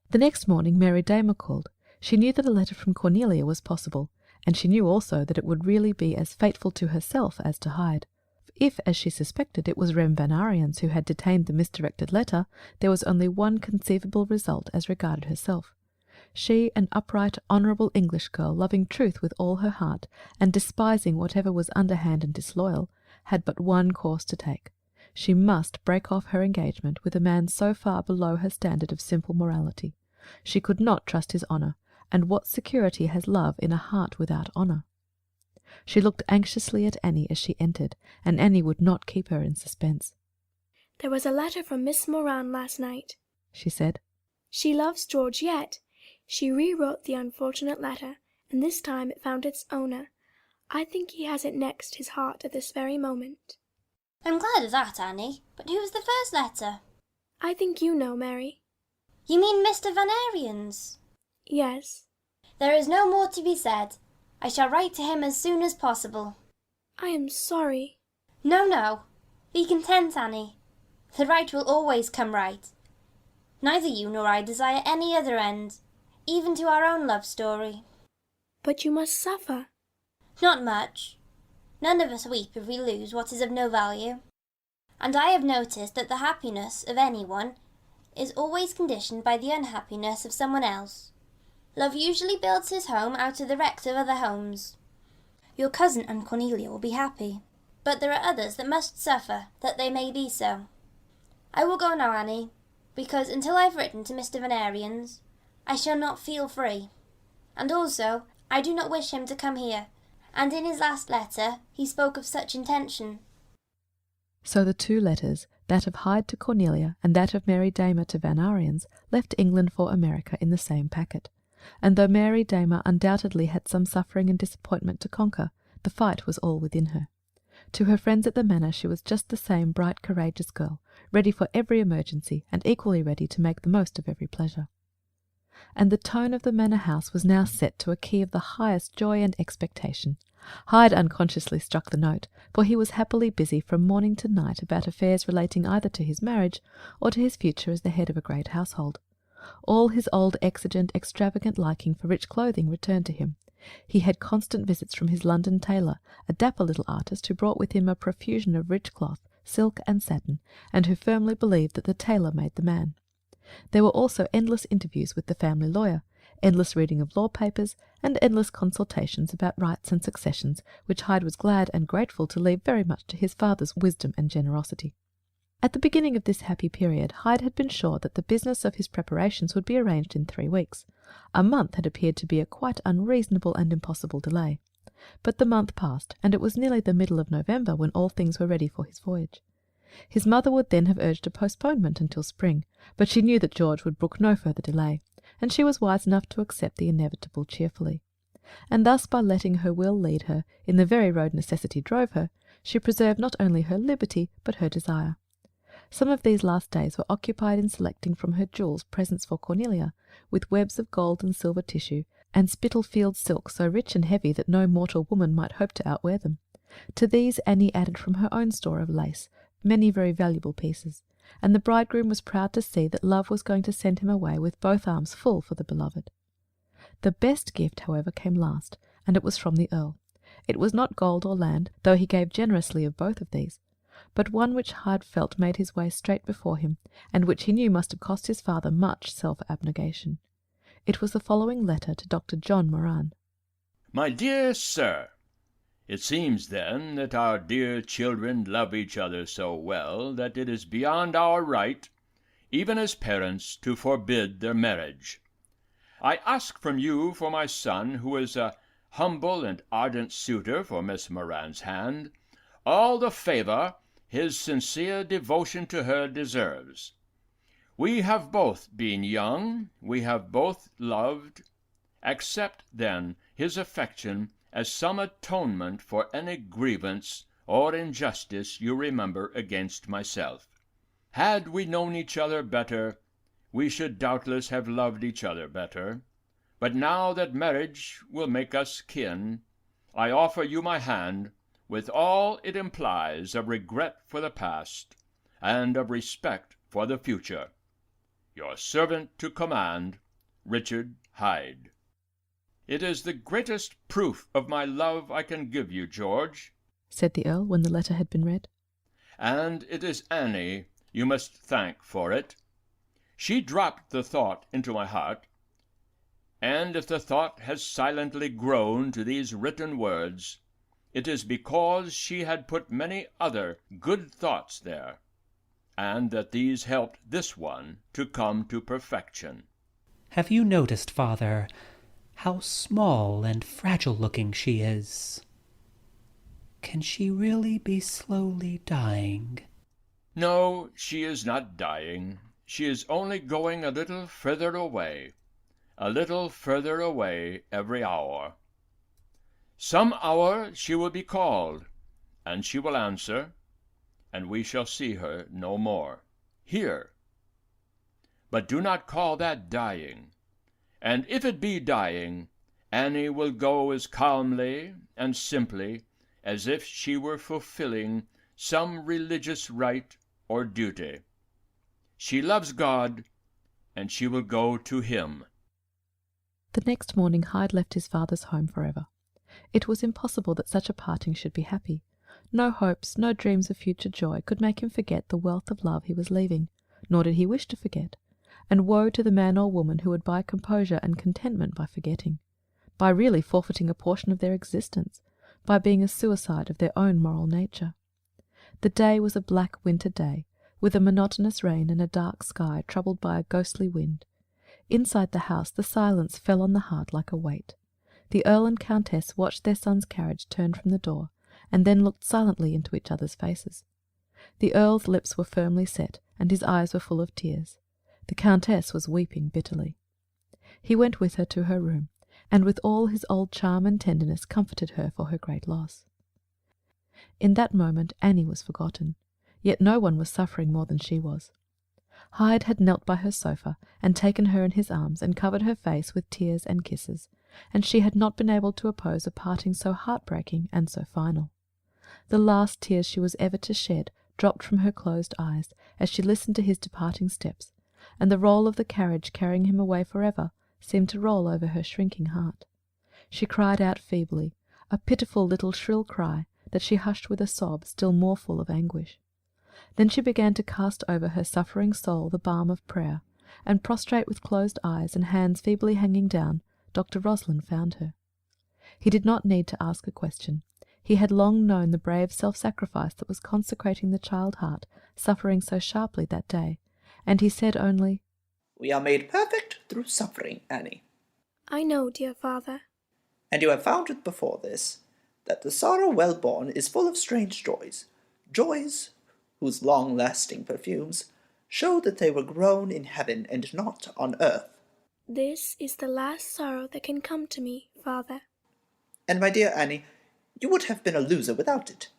The next morning Mary Damer called. She knew that a letter from Cornelia was possible, and she knew also that it would really be as fateful to herself as to Hyde. If, as she suspected, it was Rem Van Ariens who had detained the misdirected letter, there was only one conceivable result as regarded herself. She, an upright, honourable English girl, loving truth with all her heart, and despising whatever was underhand and disloyal, had but one course to take. She must break off her engagement with a man so far below her standard of simple morality. She could not trust his honour, and what security has love in a heart without honour? She looked anxiously at Annie as she entered, and Annie would not keep her in suspense. "There was a letter from Miss Moran last night," she said. "She loves George yet. She rewrote the unfortunate letter, and this time it found its owner. I think he has it next his heart at this very moment." "I'm glad of that, Annie. But who was the first letter?" "I think you know, Mary." "You mean Mr. Van Ariens?" "Yes." "There is no more to be said. I shall write to him as soon as possible." "I am sorry." "No, no. Be content, Annie. The right will always come right. Neither you nor I desire any other end, even to our own love story." "But you must suffer." "Not much. None of us weep if we lose what is of no value. And I have noticed that the happiness of anyone is always conditioned by the unhappiness of someone else. Love usually builds his home out of the wrecks of other homes. Your cousin and Cornelia will be happy, but there are others that must suffer that they may be so. I will go now, Annie, because until I've written to Mr. Van Ariens, I shall not feel free. And also, I do not wish him to come here, and in his last letter he spoke of such intention." So the two letters, that of Hyde to Cornelia and that of Mary Damer to Van Ariens, left England for America in the same packet. And though Mary Damer undoubtedly had some suffering and disappointment to conquer, the fight was all within her. To her friends at the Manor she was just the same bright, courageous girl, ready for every emergency, and equally ready to make the most of every pleasure. And the tone of the Manor house was now set to a key of the highest joy and expectation. Hyde unconsciously struck the note, for he was happily busy from morning to night about affairs relating either to his marriage or to his future as the head of a great household. All his old exigent, extravagant liking for rich clothing returned to him. He had constant visits from his London tailor, a dapper little artist who brought with him a profusion of rich cloth, silk and satin, and who firmly believed that the tailor made the man. There were also endless interviews with the family lawyer, endless reading of law papers, and endless consultations about rights and successions, which Hyde was glad and grateful to leave very much to his father's wisdom and generosity. At the beginning of this happy period, Hyde had been sure that the business of his preparations would be arranged in 3 weeks. A month had appeared to be a quite unreasonable and impossible delay. But the month passed, and it was nearly the middle of November when all things were ready for his voyage. His mother would then have urged a postponement until spring, but she knew that George would brook no further delay, and she was wise enough to accept the inevitable cheerfully. And thus, by letting her will lead her in the very road necessity drove her, she preserved not only her liberty but her desire. Some of these last days were occupied in selecting from her jewels presents for Cornelia, with webs of gold and silver tissue, and Spitalfield silk so rich and heavy that no mortal woman might hope to outwear them. To these Annie added from her own store of lace many very valuable pieces, and the bridegroom was proud to see that love was going to send him away with both arms full for the beloved. The best gift, however, came last, and it was from the Earl. It was not gold or land, though he gave generously of both of these, but one which Hyde felt made his way straight before him, and which he knew must have cost his father much self-abnegation. It was the following letter to Dr. John Moran. My dear Sir, it seems then that our dear children love each other so well that it is beyond our right, even as parents, to forbid their marriage. I ask from you for my son, who is a humble and ardent suitor for Miss Moran's hand, all the favour his sincere devotion to her deserves. We have both been young, we have both loved. Accept, then, his affection as some atonement for any grievance or injustice you remember against myself. Had we known each other better, we should doubtless have loved each other better. But now that marriage will make us kin, I offer you my hand, with all it implies of regret for the past, and of respect for the future. Your servant to command, Richard Hyde. It is the greatest proof of my love I can give you, George, said the Earl, when the letter had been read. And it is Annie you must thank for it. She dropped the thought into my heart, and if the thought has silently grown to these written words, it is because she had put many other good thoughts there, and that these helped this one to come to perfection. Have you noticed, Father, how small and fragile-looking she is? Can she really be slowly dying? No, she is not dying. She is only going a little further away every hour. Some hour she will be called, and she will answer, and we shall see her no more here. But do not call that dying, and if it be dying, Annie will go as calmly and simply as if she were fulfilling some religious rite or duty. She loves God, and she will go to him. The next morning Hyde left his father's home forever. It was impossible that such a parting should be happy. No hopes, no dreams of future joy could make him forget the wealth of love he was leaving, nor did he wish to forget, and woe to the man or woman who would buy composure and contentment by forgetting, by really forfeiting a portion of their existence, by being a suicide of their own moral nature. The day was a black winter day, with a monotonous rain and a dark sky troubled by a ghostly wind. Inside the house the silence fell on the heart like a weight. The Earl and Countess watched their son's carriage turn from the door, and then looked silently into each other's faces. The Earl's lips were firmly set, and his eyes were full of tears. The Countess was weeping bitterly. He went with her to her room, and with all his old charm and tenderness comforted her for her great loss. In that moment Annie was forgotten, yet no one was suffering more than she was. Hyde had knelt by her sofa, and taken her in his arms, and covered her face with tears and kisses, and she had not been able to oppose a parting so heartbreaking and so final. The last tears she was ever to shed dropped from her closed eyes as she listened to his departing steps, and the roll of the carriage carrying him away forever seemed to roll over her shrinking heart. She cried out feebly, a pitiful little shrill cry that she hushed with a sob still more full of anguish. Then she began to cast over her suffering soul the balm of prayer, and prostrate with closed eyes and hands feebly hanging down, Dr. Roslin found her. He did not need to ask a question. He had long known the brave self-sacrifice that was consecrating the child heart suffering so sharply that day, and he said only, "We are made perfect through suffering, Annie." "I know, dear father." "And you have found it before this, that the sorrow well born is full of strange joys, joys whose long-lasting perfumes show that they were grown in heaven and not on earth." This is the last sorrow that can come to me, father. And my dear Annie, you would have been a loser without it.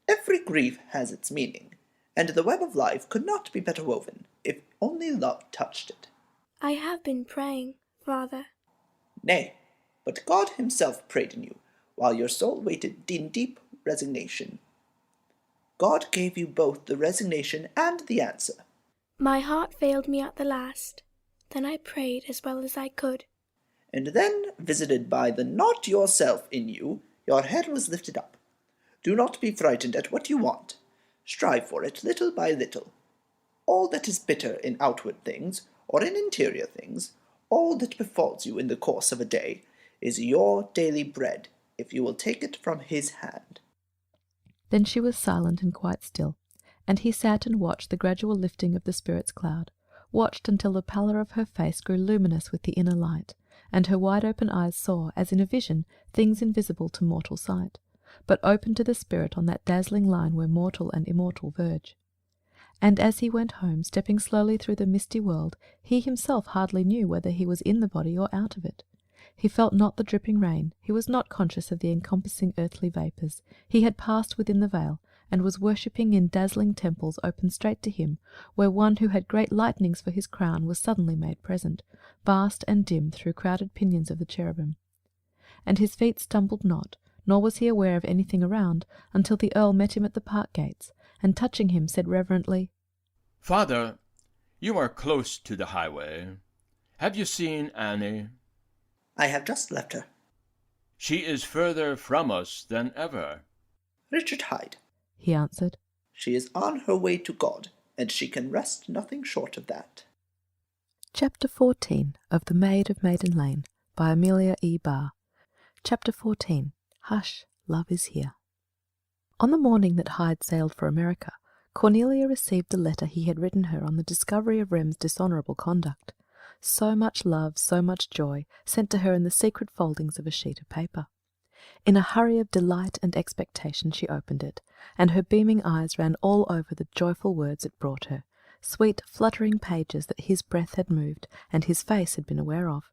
Every grief has its meaning, and the web of life could not be better woven, if only love touched it. I have been praying, father. Nay, but God himself prayed in you, while your soul waited in deep resignation. God gave you both the resignation and the answer. My heart failed me at the last. Then I prayed as well as I could. And then, visited by the not yourself in you, your head was lifted up. Do not be frightened at what you want. Strive for it little by little. All that is bitter in outward things, or in interior things, all that befalls you in the course of a day, is your daily bread, if you will take it from his hand. Then she was silent and quite still, and he sat and watched the gradual lifting of the spirit's cloud, watched until the pallor of her face grew luminous with the inner light, and her wide-open eyes saw, as in a vision, things invisible to mortal sight, but open to the spirit on that dazzling line where mortal and immortal verge. And as he went home, stepping slowly through the misty world, he himself hardly knew whether he was in the body or out of it. He felt not the dripping rain, he was not conscious of the encompassing earthly vapours. He had passed within the veil, and was worshipping in dazzling temples open straight to him, where one who had great lightnings for his crown was suddenly made present, vast and dim through crowded pinions of the cherubim. And his feet stumbled not, nor was he aware of anything around, until the Earl met him at the park gates, and touching him said reverently, "Father, you are close to the highway. Have you seen Annie?" I have just left her. "She is further from us than ever." Richard Hyde, he answered. She is on her way to God, and she can rest nothing short of that. Chapter 14 of The Maid of Maiden Lane by Amelia E. Barr. Chapter 14. Hush, love is here. On the morning that Hyde sailed for America, Cornelia received the letter he had written her on the discovery of Rem's dishonourable conduct. So much love, so much joy, sent to her in the secret foldings of a sheet of paper. In a hurry of delight and expectation she opened it, and her beaming eyes ran all over the joyful words it brought her, sweet fluttering pages that his breath had moved, and his face had been aware of.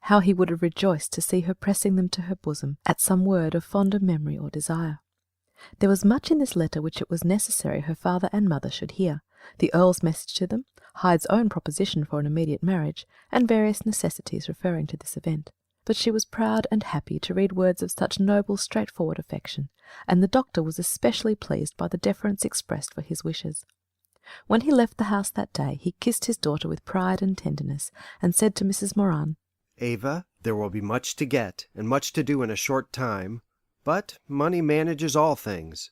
How he would have rejoiced to see her pressing them to her bosom at some word of fonder memory or desire. There was much in this letter which it was necessary her father and mother should hear, the Earl's message to them, Hyde's own proposition for an immediate marriage, and various necessities referring to this event. But she was proud and happy to read words of such noble, straightforward affection, and the doctor was especially pleased by the deference expressed for his wishes. When he left the house that day, he kissed his daughter with pride and tenderness, and said to Mrs. Moran, "Ava, there will be much to get, and much to do in a short time, but money manages all things.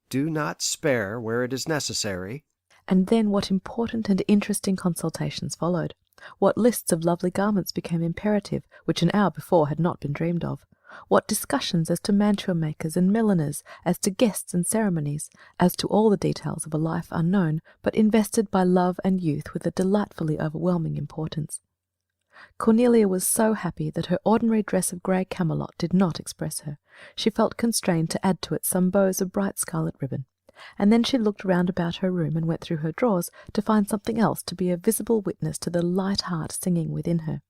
Do not spare where it is necessary." And then what important and interesting consultations followed! What lists of lovely garments became imperative, which an hour before had not been dreamed of! What discussions as to mantua-makers and milliners, as to guests and ceremonies, as to all the details of a life unknown, but invested by love and youth with a delightfully overwhelming importance. Cornelia was so happy that her ordinary dress of grey camelot did not express her. She felt constrained to add to it some bows of bright scarlet ribbon. And then she looked round about her room and went through her drawers to find something else to be a visible witness to the light heart singing within her.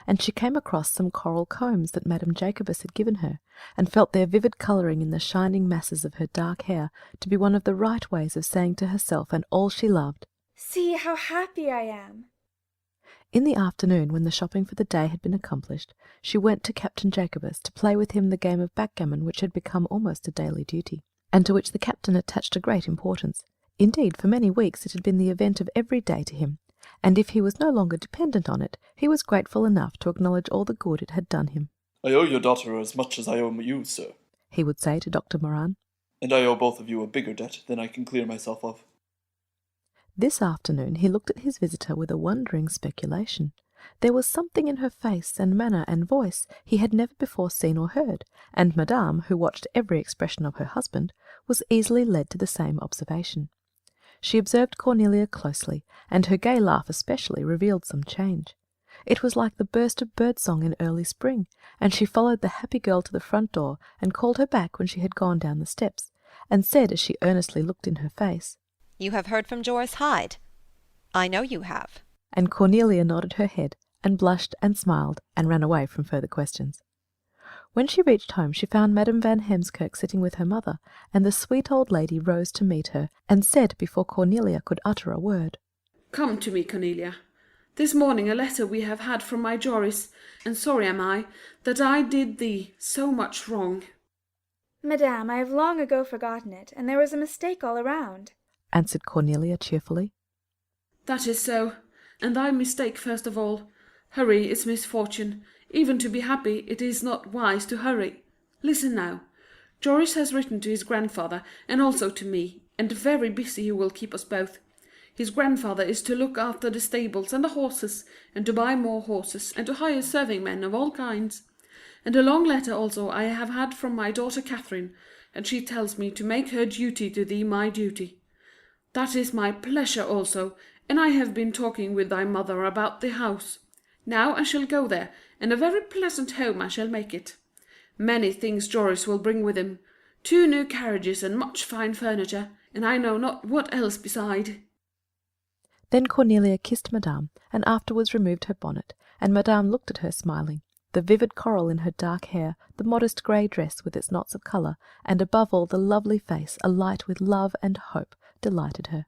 And she came across some coral combs that Madame Jacobus had given her, and felt their vivid colouring in the shining masses of her dark hair to be one of the right ways of saying to herself and all she loved, "See how happy I am." In the afternoon, when the shopping for the day had been accomplished, she went to Captain Jacobus to play with him the game of backgammon which had become almost a daily duty, and to which the captain attached a great importance. Indeed, for many weeks it had been the event of every day to him, and if he was no longer dependent on it, he was grateful enough to acknowledge all the good it had done him. "I owe your daughter as much as I owe you, sir," he would say to Dr. Moran. "And I owe both of you a bigger debt than I can clear myself of." This afternoon he looked at his visitor with a wondering speculation. There was something in her face and manner and voice he had never before seen or heard, and Madame, who watched every expression of her husband, was easily led to the same observation. She observed Cornelia closely, and her gay laugh especially revealed some change. It was like the burst of bird-song in early spring, and she followed the happy girl to the front door and called her back when she had gone down the steps, and said as she earnestly looked in her face, "You have heard from Joris Hyde? I know you have." And Cornelia nodded her head, and blushed and smiled and ran away from further questions. When she reached home she found Madame Van Heemskirk sitting with her mother, and the sweet old lady rose to meet her, and said before Cornelia could utter a word, "Come to me, Cornelia. This morning a letter we have had from my Joris, and sorry am I that I did thee so much wrong." "Madame, I have long ago forgotten it, and there was a mistake all around," answered Cornelia cheerfully. "That is so, and thy mistake first of all. Hurry is misfortune. Even to be happy it is not wise to hurry. Listen now. Joris has written to his grandfather, and also to me, and very busy he will keep us both. His grandfather is to look after the stables and the horses, and to buy more horses, and to hire serving men of all kinds. And a long letter also I have had from my daughter Catherine, and she tells me to make her duty to thee my duty. That is my pleasure also, and I have been talking with thy mother about the house. Now I shall go there, and a very pleasant home I shall make it. Many things Joris will bring with him, 2 new carriages and much fine furniture, and I know not what else beside." Then Cornelia kissed Madame, and afterwards removed her bonnet, and Madame looked at her smiling. The vivid coral in her dark hair, the modest grey dress with its knots of colour, and above all the lovely face, alight with love and hope, delighted her.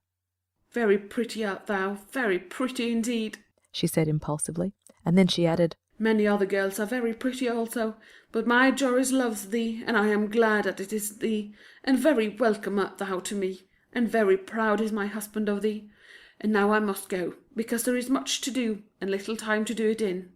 "Very pretty art thou, very pretty indeed," she said impulsively, and then she added, "Many other girls are very pretty also, but my Joris loves thee, and I am glad that it is thee, and very welcome art thou to me, and very proud is my husband of thee. And now I must go, because there is much to do, and little time to do it in."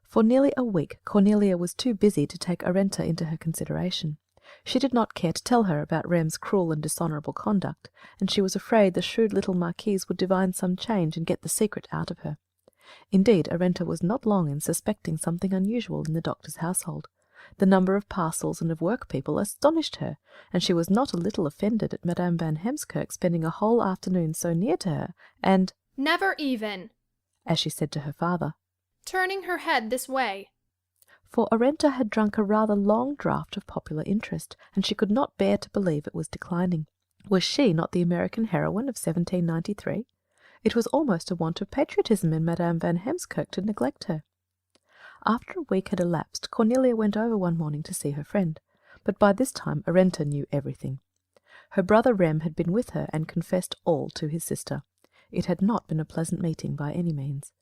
For nearly a week Cornelia was too busy to take Arenta into her consideration. She did not care to tell her about Rem's cruel and dishonourable conduct, and she was afraid the shrewd little marquise would divine some change and get the secret out of her. Indeed, Arenta was not long in suspecting something unusual in the doctor's household. The number of parcels and of work-people astonished her, and she was not a little offended at Madame Van Heemskirk spending a whole afternoon so near to her, and "Never even," as she said to her father, turning her head this way. For Arenta had drunk a rather long draught of popular interest, and she could not bear to believe it was declining. Was she not the American heroine of 1793? It was almost a want of patriotism in Madame Van Heemskirk to neglect her. After a week had elapsed, Cornelia went over one morning to see her friend, but by this time Arenta knew everything. Her brother Rem had been with her and confessed all to his sister. It had not been a pleasant meeting by any means.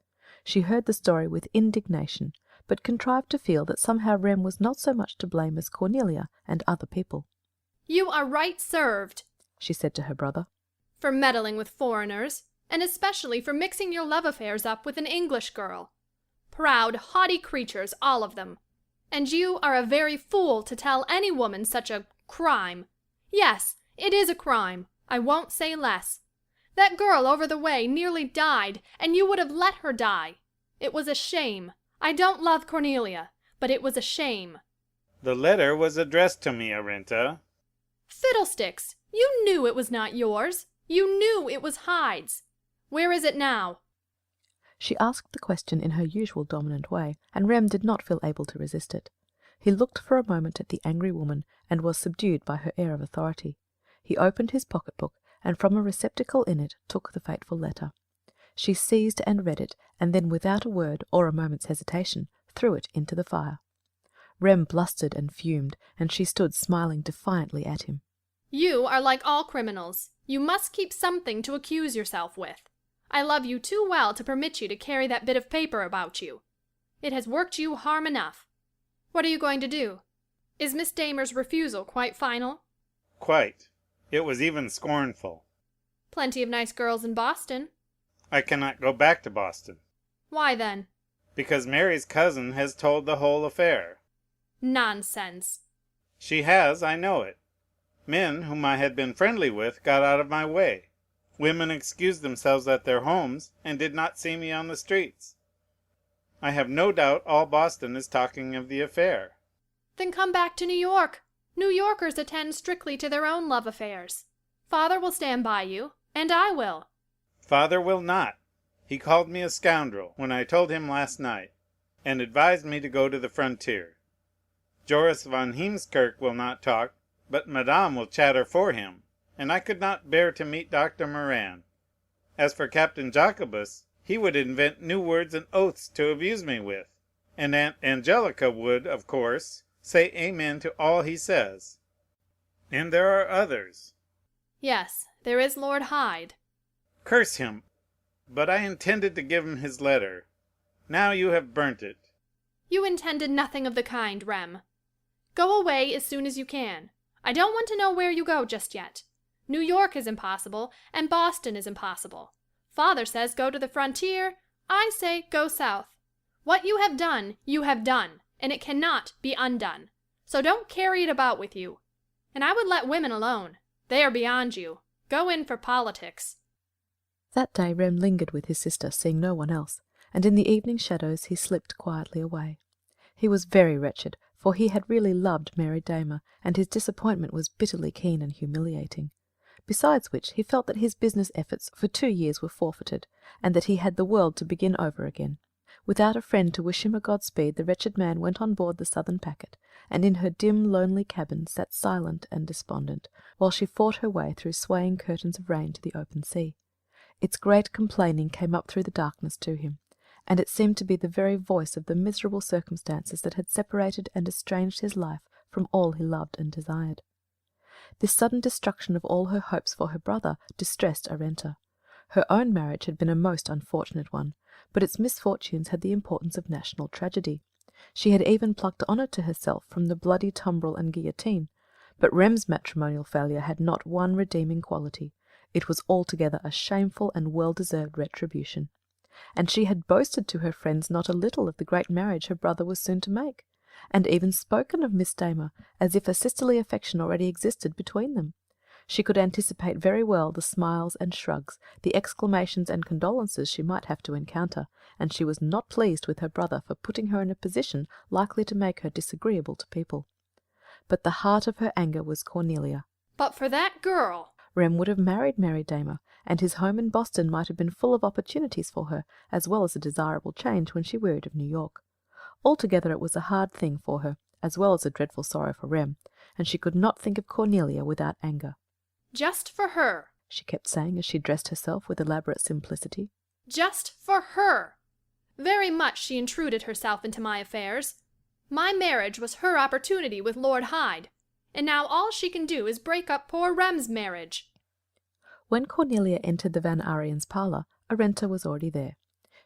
She heard the story with indignation, but contrived to feel that somehow Rem was not so much to blame as Cornelia and other people. "You are right served," she said to her brother, "for meddling with foreigners, and especially for mixing your love affairs up with an English girl. Proud, haughty creatures, all of them. And you are a very fool to tell any woman such a crime. Yes, it is a crime. I won't say less. That girl over the way nearly died, and you would have let her die. It was a shame. I don't love Cornelia, but it was a shame." "The letter was addressed to me, Arenta." "Fiddlesticks! You knew it was not yours. You knew it was Hyde's. Where is it now?" She asked the question in her usual dominant way, and Rem did not feel able to resist it. He looked for a moment at the angry woman, and was subdued by her air of authority. He opened his pocket-book, and from a receptacle in it took the fateful letter. She seized and read it, and then without a word or a moment's hesitation threw it into the fire. Rem blustered and fumed, and she stood smiling defiantly at him. "You are like all criminals. You must keep something to accuse yourself with. I love you too well to permit you to carry that bit of paper about you. It has worked you harm enough. What are you going to do? Is Miss Damer's refusal quite final?" "Quite. It was even scornful." "Plenty of nice girls in Boston." "I cannot go back to Boston." "Why then?" "Because Mary's cousin has told the whole affair." "Nonsense." "She has, I know it. Men whom I had been friendly with got out of my way. Women excused themselves at their homes, and did not see me on the streets. I have no doubt all Boston is talking of the affair." "Then come back to New York. New Yorkers attend strictly to their own love affairs. Father will stand by you, and I will." "Father will not. He called me a scoundrel when I told him last night, and advised me to go to the frontier. Joris von Heemskirk will not talk, but Madame will chatter for him, and I could not bear to meet Dr. Moran. As for Captain Jacobus, He would invent new words and oaths to abuse me with, and Aunt Angelica would, of course, say amen to all he says. And there are others. Yes, there is Lord Hyde. Curse him! But I intended to give him his letter. Now you have burnt it. You intended nothing of the kind, Rem. Go away as soon as you can. I don't want to know where you go just yet. New York is impossible, and Boston is impossible. Father says go to the frontier. I say go south. What you have done, and it cannot be undone. So don't carry it about with you. And I would let women alone. They are beyond you. Go in for politics. That day Rem lingered with his sister, seeing no one else, and in the evening shadows he slipped quietly away. He was very wretched, for he had really loved Mary Damer, and his disappointment was bitterly keen and humiliating. Besides which, he felt that his business efforts for 2 years were forfeited, and that he had the world to begin over again. Without a friend to wish him a Godspeed, the wretched man went on board the Southern packet, and in her dim, lonely cabin sat silent and despondent, while she fought her way through swaying curtains of rain to the open sea. Its great complaining came up through the darkness to him, and it seemed to be the very voice of the miserable circumstances that had separated and estranged his life from all he loved and desired. This sudden destruction of all her hopes for her brother distressed Arenta. Her own marriage had been a most unfortunate one, but its misfortunes had the importance of national tragedy. She had even plucked honour to herself from the bloody tumbrel and guillotine, but Rem's matrimonial failure had not one redeeming quality. It was altogether a shameful and well-deserved retribution. And she had boasted to her friends not a little of the great marriage her brother was soon to make, and even spoken of Miss Damer as if a sisterly affection already existed between them. She could anticipate very well the smiles and shrugs, the exclamations and condolences she might have to encounter, and she was not pleased with her brother for putting her in a position likely to make her disagreeable to people. But the heart of her anger was Cornelia. But for that girl... Rem would have married Mary Damer, and his home in Boston might have been full of opportunities for her, as well as a desirable change when she wearied of New York. Altogether it was a hard thing for her, as well as a dreadful sorrow for Rem, and she could not think of Cornelia without anger. Just for her, she kept saying as she dressed herself with elaborate simplicity. Just for her. Very much she intruded herself into my affairs. My marriage was her opportunity with Lord Hyde, and now all she can do is break up poor Rem's marriage. When Cornelia entered the Van Ariens' parlour, Arenta was already there.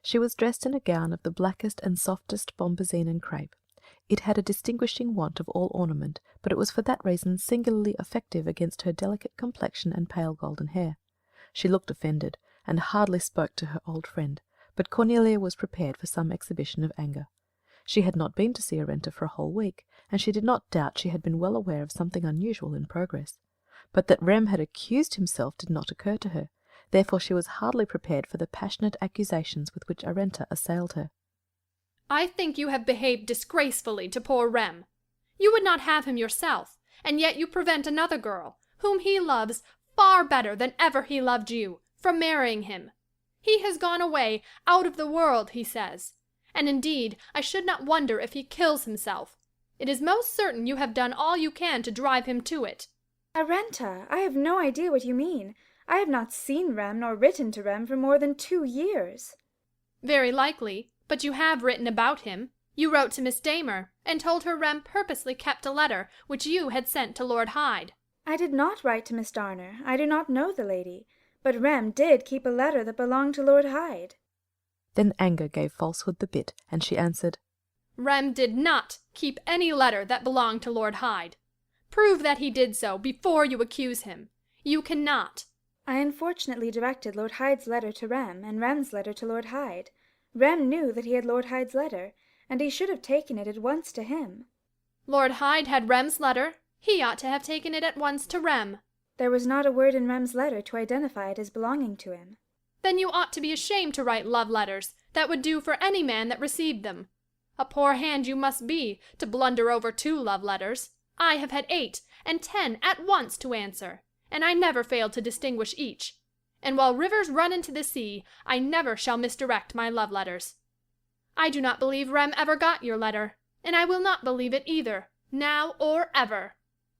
She was dressed in a gown of the blackest and softest bombazine and crape. It had a distinguishing want of all ornament, but it was for that reason singularly effective against her delicate complexion and pale golden hair. She looked offended, and hardly spoke to her old friend, but Cornelia was prepared for some exhibition of anger. She had not been to see Arenta for a whole week, and she did not doubt she had been well aware of something unusual in progress. But that Rem had accused himself did not occur to her. Therefore she was hardly prepared for the passionate accusations with which Arenta assailed her. I think you have behaved disgracefully to poor Rem. You would not have him yourself, and yet you prevent another girl, whom he loves far better than ever he loved you, from marrying him. He has gone away out of the world, he says, and indeed I should not wonder if he kills himself. It is most certain you have done all you can to drive him to it. Arenta, I have no idea what you mean. I have not seen Rem nor written to Rem for more than 2 years. Very likely, but you have written about him. You wrote to Miss Damer, and told her Rem purposely kept a letter which you had sent to Lord Hyde. I did not write to Miss Darner. I do not know the lady. But Rem did keep a letter that belonged to Lord Hyde. Then anger gave falsehood the bit, and she answered, Rem did not keep any letter that belonged to Lord Hyde. Prove that he did so before you accuse him. You cannot. I unfortunately directed Lord Hyde's letter to Rem, and Rem's letter to Lord Hyde. Rem knew that he had Lord Hyde's letter, and he should have taken it at once to him. Lord Hyde had Rem's letter. He ought to have taken it at once to Rem. There was not a word in Rem's letter to identify it as belonging to him. Then you ought to be ashamed to write love letters that would do for any man that received them. A poor hand you must be to blunder over 2 love letters. I have had 8 and 10 at once to answer, and I never failed to distinguish each. And while rivers run into the sea, I never shall misdirect my love letters. I do not believe Rem ever got your letter, and I will not believe it either, now or ever.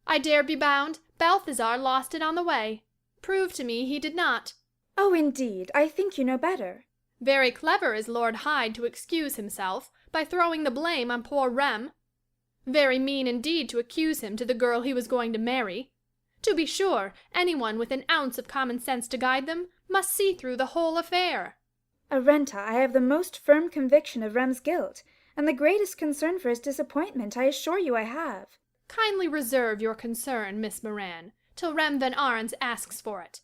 I dare be bound Balthazar lost it on the way. Prove to me he did not. Oh, indeed, I think you know better. Very clever is Lord Hyde to excuse himself by throwing the blame on poor Rem. Very mean indeed to accuse him to the girl he was going to marry. To be sure, anyone with an ounce of common sense to guide them must see through the whole affair. Arenta, I have the most firm conviction of Rem's guilt, and the greatest concern for his disappointment, I assure you I have. Kindly reserve your concern, Miss Moran, till Rem Van Arens asks for it.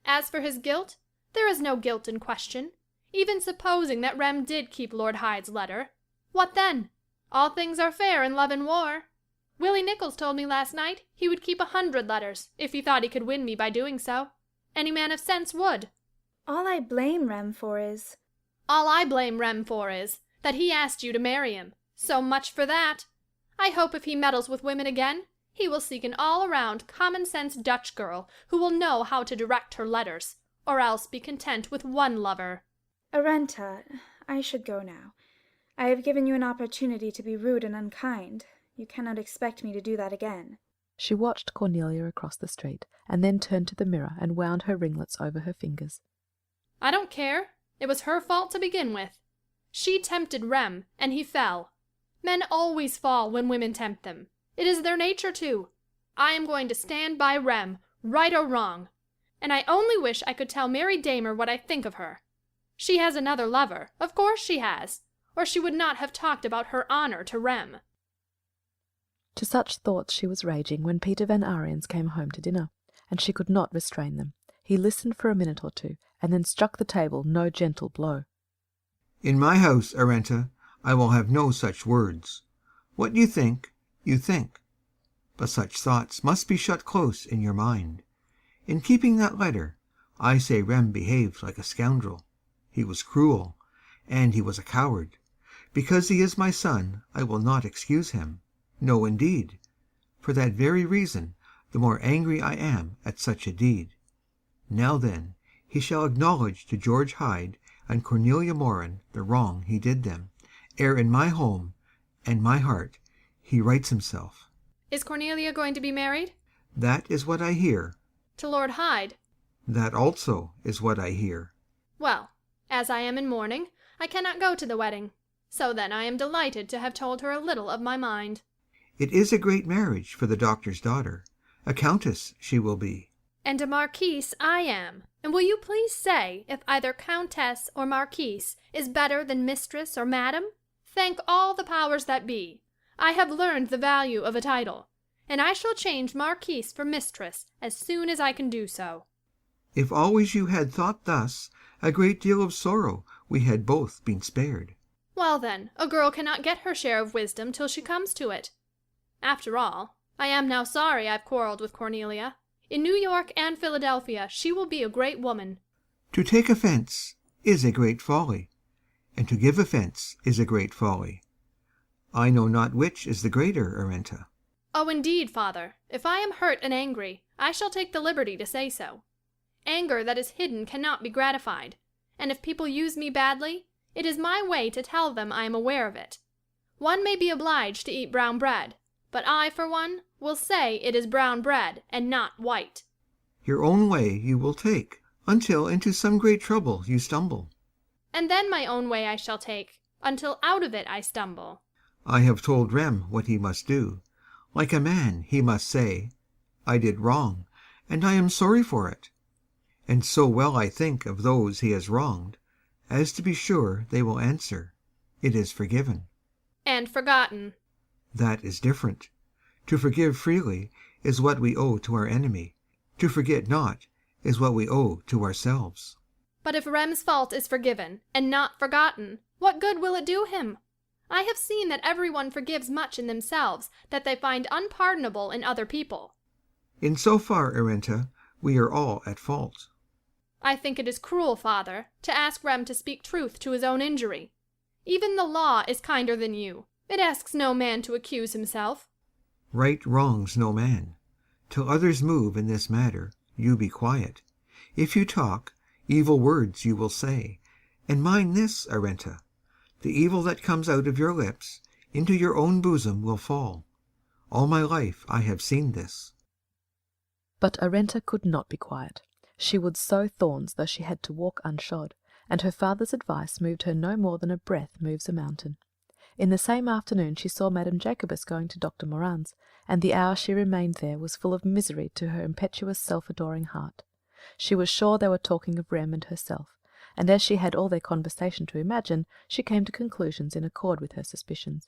As for his guilt, there is no guilt in question. Even supposing that Rem did keep Lord Hyde's letter, what then? All things are fair in love and war. Willie Nichols told me last night he would keep 100 letters if he thought he could win me by doing so. Any man of sense would. All I blame Rem for is that he asked you to marry him. So much for that. I hope if he meddles with women again, he will seek an all-around, common-sense Dutch girl who will know how to direct her letters, or else be content with one lover. Arenta, I should go now. I have given you an opportunity to be rude and unkind. You cannot expect me to do that again. She watched Cornelia across the street, and then turned to the mirror and wound her ringlets over her fingers. I don't care. It was her fault to begin with. She tempted Rem, and he fell. Men always fall when women tempt them. It is their nature to. I am going to stand by Rem, right or wrong. And I only wish I could tell Mary Damer what I think of her. She has another lover, of course she has, or she would not have talked about her honor to Rem. To such thoughts she was raging when Peter Van Ariens came home to dinner, and she could not restrain them. He listened for a minute or two, and then struck the table no gentle blow. In my house, Arenta, I will have no such words. What you think, you think. But such thoughts must be shut close in your mind. In keeping that letter, I say Rem behaved like a scoundrel. He was cruel, and he was a coward. Because he is my son, I will not excuse him. No, indeed. For that very reason, the more angry I am at such a deed. Now then, he shall acknowledge to George Hyde and Cornelia Moran the wrong he did them, ere in my home and my heart he rights himself. Is Cornelia going to be married? That is what I hear. To Lord Hyde? That also is what I hear. Well, as I am in mourning, I cannot go to the wedding. So then I am delighted to have told her a little of my mind. It is a great marriage for the doctor's daughter. A countess she will be. And a marquise I am. And will you please say if either countess or marquise is better than mistress or madam? Thank all the powers that be. I have learned the value of a title, and I shall change marquise for mistress as soon as I can do so. If always you had thought thus, a great deal of sorrow we had both been spared. Well then, a girl cannot get her share of wisdom till she comes to it. After all, I am now sorry I've quarreled with Cornelia. In New York and Philadelphia she will be a great woman. To take offense is a great folly, and to give offense is a great folly. I know not which is the greater, Arenta. Oh, indeed, father, if I am hurt and angry, I shall take the liberty to say so. Anger that is hidden cannot be gratified, and if people use me badly, it is my way to tell them I am aware of it. One may be obliged to eat brown bread, but I, for one, will say it is brown bread and not white. Your own way you will take, until into some great trouble you stumble. And then my own way I shall take, until out of it I stumble. I have told Rem what he must do. Like a man he must say, I did wrong, and I am sorry for it. And so well I think of those he has wronged, as to be sure they will answer, it is forgiven. And forgotten. That is different. To forgive freely is what we owe to our enemy. To forget not is what we owe to ourselves. But if Rem's fault is forgiven, and not forgotten, what good will it do him? I have seen that everyone forgives much in themselves that they find unpardonable in other people. In so far, Arenta, we are all at fault. I think it is cruel, father, to ask Rem to speak truth to his own injury. Even the law is kinder than you. It asks no man to accuse himself. Right wrongs no man. Till others move in this matter, you be quiet. If you talk, evil words you will say. And mind this, Arenta, the evil that comes out of your lips into your own bosom will fall. All my life I have seen this. But Arenta could not be quiet. She would sow thorns though she had to walk unshod, and her father's advice moved her no more than a breath moves a mountain. In the same afternoon she saw Madame Jacobus going to Dr. Moran's, and the hour she remained there was full of misery to her impetuous, self-adoring heart. She was sure they were talking of Rem and herself, and as she had all their conversation to imagine, she came to conclusions in accord with her suspicions.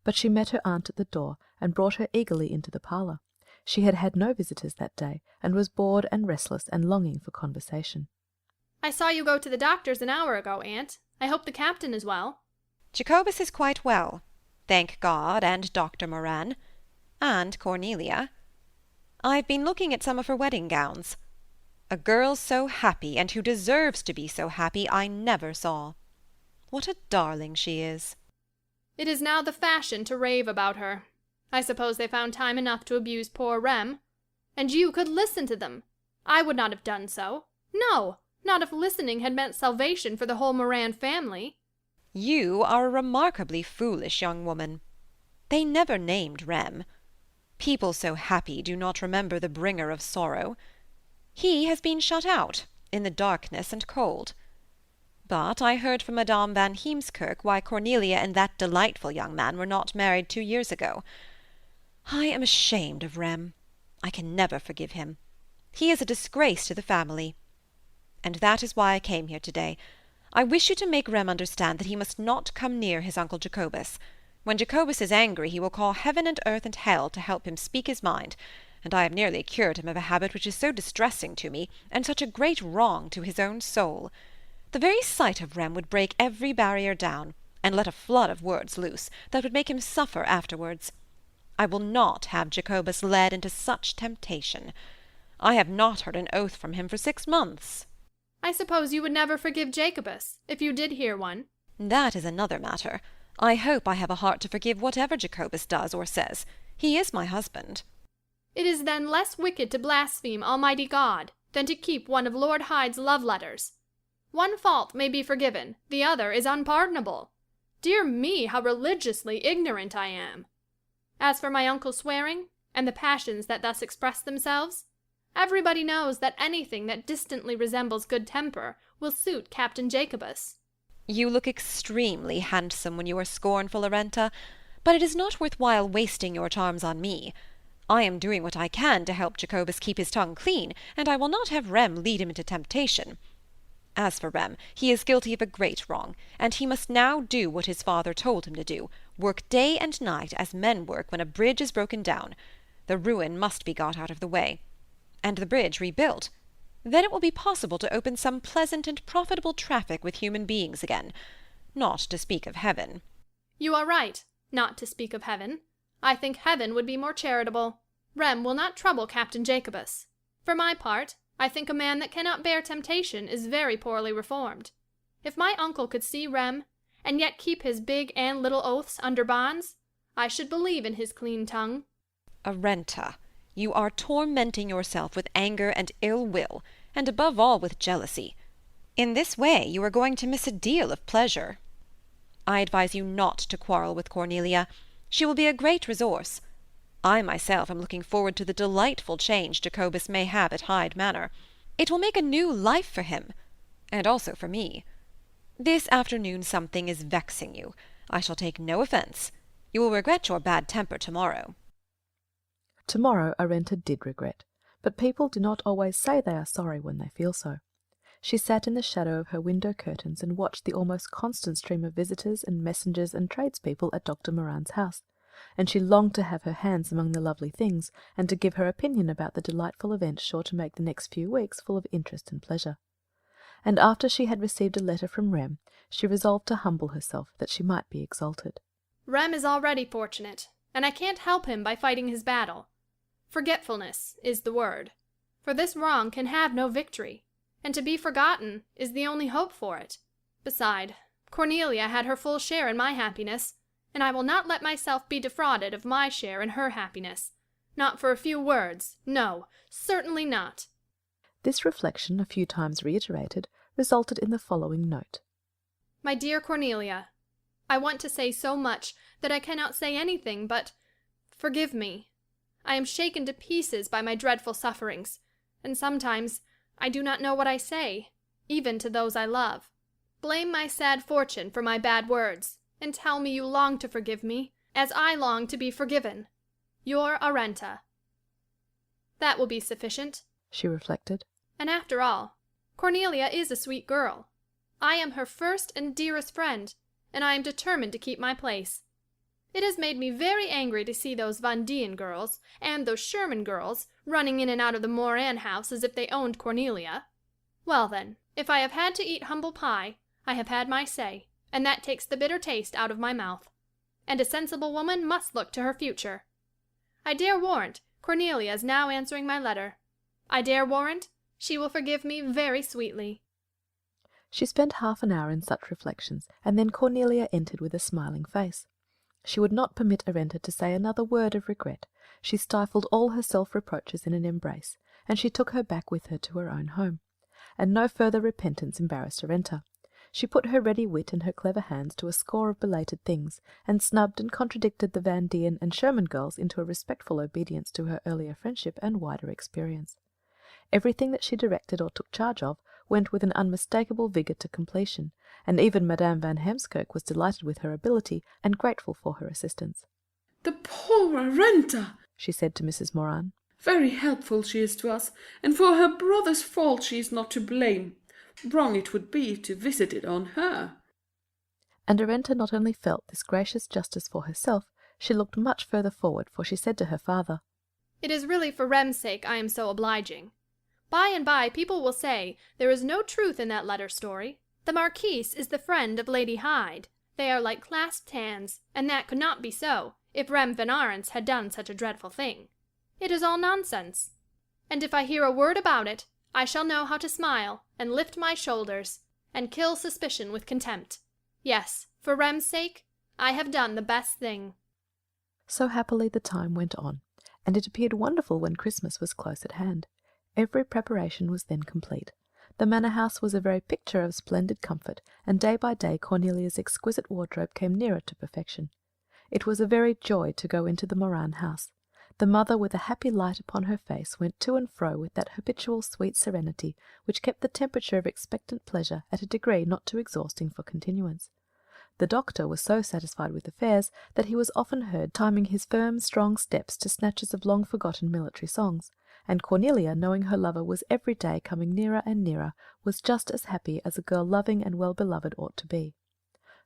But she met her aunt at the door, and brought her eagerly into the parlour. She had had no visitors that day, and was bored and restless and longing for conversation. I saw you go to the doctor's an hour ago, Aunt. I hope the captain is well. Jacobus is quite well, thank God, and Dr. Moran, and Cornelia. I've been looking at some of her wedding gowns. A girl so happy, and who deserves to be so happy, I never saw. What a darling she is. It is now the fashion to rave about her. I suppose they found time enough to abuse poor Rem. And you could listen to them. I would not have done so. No, not if listening had meant salvation for the whole Moran family. You are a remarkably foolish young woman. They never named Rem. People so happy do not remember the bringer of sorrow. He has been shut out, in the darkness and cold. But I heard from Madame van Heemskirk why Cornelia and that delightful young man were not married 2 years ago. I am ashamed of Rem. I can never forgive him. He is a disgrace to the family. And that is why I came here today. I wish you to make Rem understand that he must not come near his uncle Jacobus. When Jacobus is angry, he will call heaven and earth and hell to help him speak his mind, and I have nearly cured him of a habit which is so distressing to me, and such a great wrong to his own soul. The very sight of Rem would break every barrier down, and let a flood of words loose, that would make him suffer afterwards. I will not have Jacobus led into such temptation. I have not heard an oath from him for 6 months. I suppose you would never forgive Jacobus, if you did hear one. That is another matter. I hope I have a heart to forgive whatever Jacobus does or says. He is my husband. It is then less wicked to blaspheme Almighty God than to keep one of Lord Hyde's love letters. One fault may be forgiven, the other is unpardonable. Dear me, how religiously ignorant I am! As for my uncle swearing, and the passions that thus express themselves, everybody knows that anything that distantly resembles good temper will suit Captain Jacobus. You look extremely handsome when you are scornful, Arenta, but it is not worth while wasting your charms on me. I am doing what I can to help Jacobus keep his tongue clean, and I will not have Rem lead him into temptation. As for Rem, he is guilty of a great wrong, and he must now do what his father told him to do, work day and night as men work when a bridge is broken down. The ruin must be got out of the way, and the bridge rebuilt. Then it will be possible to open some pleasant and profitable traffic with human beings again, not to speak of heaven. You are right, not to speak of heaven. I think heaven would be more charitable. Rem will not trouble Captain Jacobus. For my part, I think a man that cannot bear temptation is very poorly reformed. If my uncle could see Rem, and yet keep his big and little oaths under bonds, I should believe in his clean tongue. Arenta, you are tormenting yourself with anger and ill will, and above all with jealousy. In this way you are going to miss a deal of pleasure. I advise you not to quarrel with Cornelia. She will be a great resource. I myself am looking forward to the delightful change Jacobus may have at Hyde Manor. It will make a new life for him, and also for me. This afternoon something is vexing you. I shall take no offence. You will regret your bad temper tomorrow. Tomorrow Arenta did regret, but people do not always say they are sorry when they feel so. She sat in the shadow of her window curtains and watched the almost constant stream of visitors and messengers and tradespeople at Dr. Moran's house, and she longed to have her hands among the lovely things, and to give her opinion about the delightful event sure to make the next few weeks full of interest and pleasure. And after she had received a letter from Rem, she resolved to humble herself that she might be exalted. Rem is already fortunate, and I can't help him by fighting his battle. Forgetfulness is the word, for this wrong can have no victory, and to be forgotten is the only hope for it. Beside, Cornelia had her full share in my happiness, and I will not let myself be defrauded of my share in her happiness. Not for a few words, no, certainly not. This reflection, a few times reiterated, resulted in the following note. My dear Cornelia, I want to say so much that I cannot say anything but forgive me. I am shaken to pieces by my dreadful sufferings, and sometimes I do not know what I say, even to those I love. Blame my sad fortune for my bad words, and tell me you long to forgive me, as I long to be forgiven. Your Arenta. That will be sufficient, she reflected. And after all, Cornelia is a sweet girl. I am her first and dearest friend, and I am determined to keep my place. It has made me very angry to see those Van Dien girls and those Sherman girls running in and out of the Moran house as if they owned Cornelia. Well then, if I have had to eat humble pie, I have had my say, and that takes the bitter taste out of my mouth. And a sensible woman must look to her future. I dare warrant Cornelia is now answering my letter. I dare warrant she will forgive me very sweetly. She spent half an hour in such reflections, and then Cornelia entered with a smiling face. She would not permit Arenta to say another word of regret. She stifled all her self-reproaches in an embrace, and she took her back with her to her own home. And no further repentance embarrassed Arenta. She put her ready wit and her clever hands to a score of belated things, and snubbed and contradicted the Van Dien and Sherman girls into a respectful obedience to her earlier friendship and wider experience. Everything that she directed or took charge of went with an unmistakable vigour to completion, and even Madame Van Heemskirk was delighted with her ability and grateful for her assistance. "The poor Arenta!" she said to Mrs. Moran. "Very helpful she is to us, and for her brother's fault she is not to blame. Wrong it would be to visit it on her." And Arenta not only felt this gracious justice for herself, she looked much further forward, for she said to her father, "It is really for Rem's sake I am so obliging. By and by people will say there is no truth in that letter story. The Marquise is the friend of Lady Hyde. They are like clasped hands, and that could not be so, if Rem Van Arens had done such a dreadful thing. It is all nonsense. And if I hear a word about it, I shall know how to smile, and lift my shoulders, and kill suspicion with contempt. Yes, for Rem's sake, I have done the best thing." So happily the time went on, and it appeared wonderful when Christmas was close at hand. Every preparation was then complete. The manor house was a very picture of splendid comfort, and day by day Cornelia's exquisite wardrobe came nearer to perfection. It was a very joy to go into the Moran house. The mother, with a happy light upon her face, went to and fro with that habitual sweet serenity which kept the temperature of expectant pleasure at a degree not too exhausting for continuance. The doctor was so satisfied with affairs that he was often heard timing his firm, strong steps to snatches of long-forgotten military songs, and Cornelia, knowing her lover was every day coming nearer and nearer, was just as happy as a girl loving and well-beloved ought to be.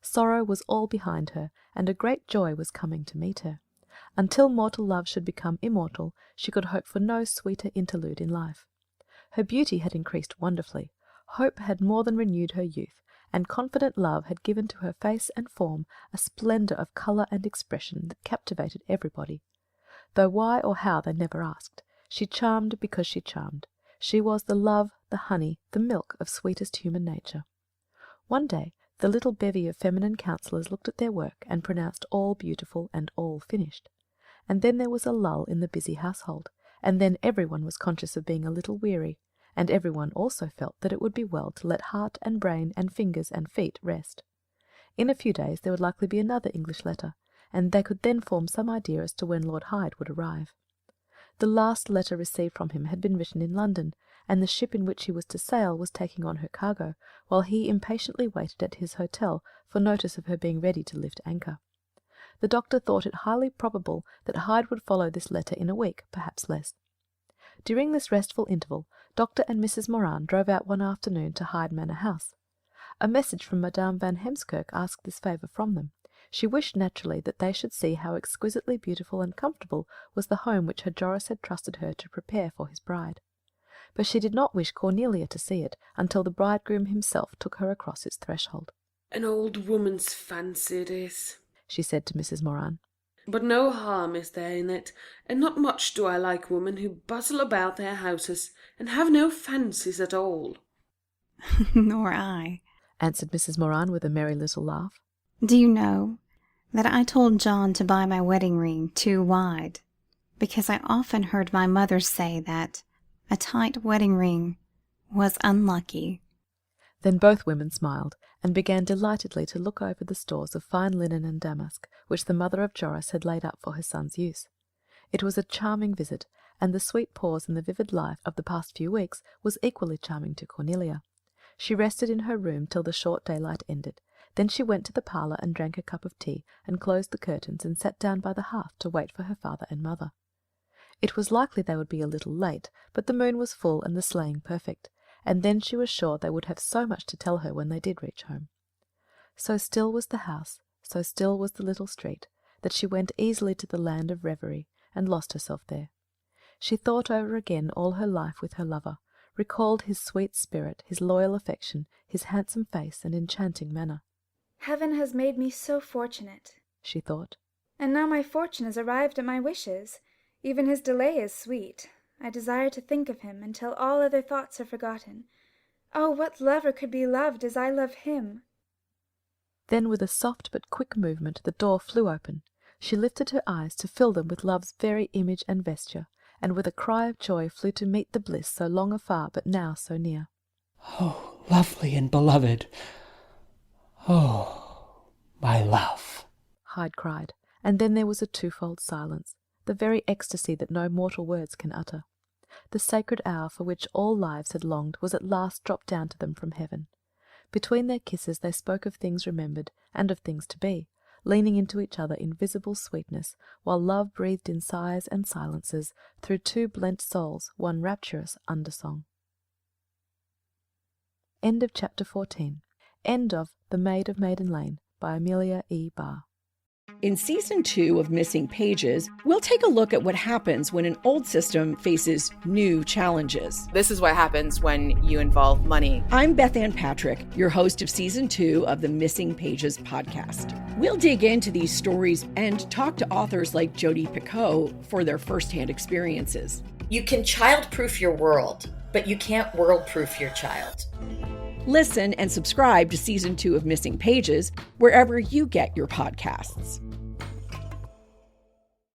Sorrow was all behind her, and a great joy was coming to meet her. Until mortal love should become immortal, she could hope for no sweeter interlude in life. Her beauty had increased wonderfully, hope had more than renewed her youth, and confident love had given to her face and form a splendour of colour and expression that captivated everybody. Though why or how they never asked, she charmed because she charmed. She was the love, the honey, the milk of sweetest human nature. One day the little bevy of feminine counsellors looked at their work and pronounced all beautiful and all finished. And then there was a lull in the busy household, and then everyone was conscious of being a little weary, and everyone also felt that it would be well to let heart and brain and fingers and feet rest. In a few days there would likely be another English letter, and they could then form some idea as to when Lord Hyde would arrive. The last letter received from him had been written in London, and the ship in which he was to sail was taking on her cargo, while he impatiently waited at his hotel for notice of her being ready to lift anchor. The doctor thought it highly probable that Hyde would follow this letter in a week, perhaps less. During this restful interval, Dr. and Mrs. Moran drove out one afternoon to Hyde Manor House. A message from Madame Van Heemskirk asked this favour from them. She wished naturally that they should see how exquisitely beautiful and comfortable was the home which her Joris had trusted her to prepare for his bride. But she did not wish Cornelia to see it until the bridegroom himself took her across its threshold. "An old woman's fancy it is," she said to Mrs. Moran. "But no harm is there in it, and not much do I like women who bustle about their houses and have no fancies at all." "Nor I," answered Mrs. Moran with a merry little laugh. "Do you know that I told John to buy my wedding ring too wide, because I often heard my mother say that a tight wedding ring was unlucky." Then both women smiled, and began delightedly to look over the stores of fine linen and damask, which the mother of Joris had laid up for her son's use. It was a charming visit, and the sweet pause in the vivid life of the past few weeks was equally charming to Cornelia. She rested in her room till the short daylight ended. Then she went to the parlour and drank a cup of tea, and closed the curtains, and sat down by the hearth to wait for her father and mother. It was likely they would be a little late, but the moon was full and the sleighing perfect, and then she was sure they would have so much to tell her when they did reach home. So still was the house, so still was the little street, that she went easily to the land of reverie, and lost herself there. She thought over again all her life with her lover, recalled his sweet spirit, his loyal affection, his handsome face and enchanting manner. Heaven has made me so fortunate, she thought. And now my fortune has arrived at my wishes. Even his delay is sweet. I desire to think of him until all other thoughts are forgotten. Oh, what lover could be loved as I love him? Then with a soft but quick movement the door flew open. She lifted her eyes to fill them with love's very image and vesture, and with a cry of joy flew to meet the bliss so long afar but now so near. Oh, lovely and beloved! Oh, my love! Hyde cried, and then there was a twofold silence, the very ecstasy that no mortal words can utter. The sacred hour for which all lives had longed was at last dropped down to them from heaven. Between their kisses they spoke of things remembered and of things to be, leaning into each other in visible sweetness, while love breathed in sighs and silences through two blent souls one rapturous undersong. End of chapter 14. End of The Maid of Maiden Lane by Amelia E. Barr. In Season 2 of Missing Pages, we'll take a look at what happens when an old system faces new challenges. This is what happens when you involve money. I'm Beth Ann Patrick, your host of Season 2 of the Missing Pages podcast. We'll dig into these stories and talk to authors like Jodi Picoult for their firsthand experiences. You can child-proof your world, but you can't world-proof your child. Listen and subscribe to Season 2 of Missing Pages wherever you get your podcasts.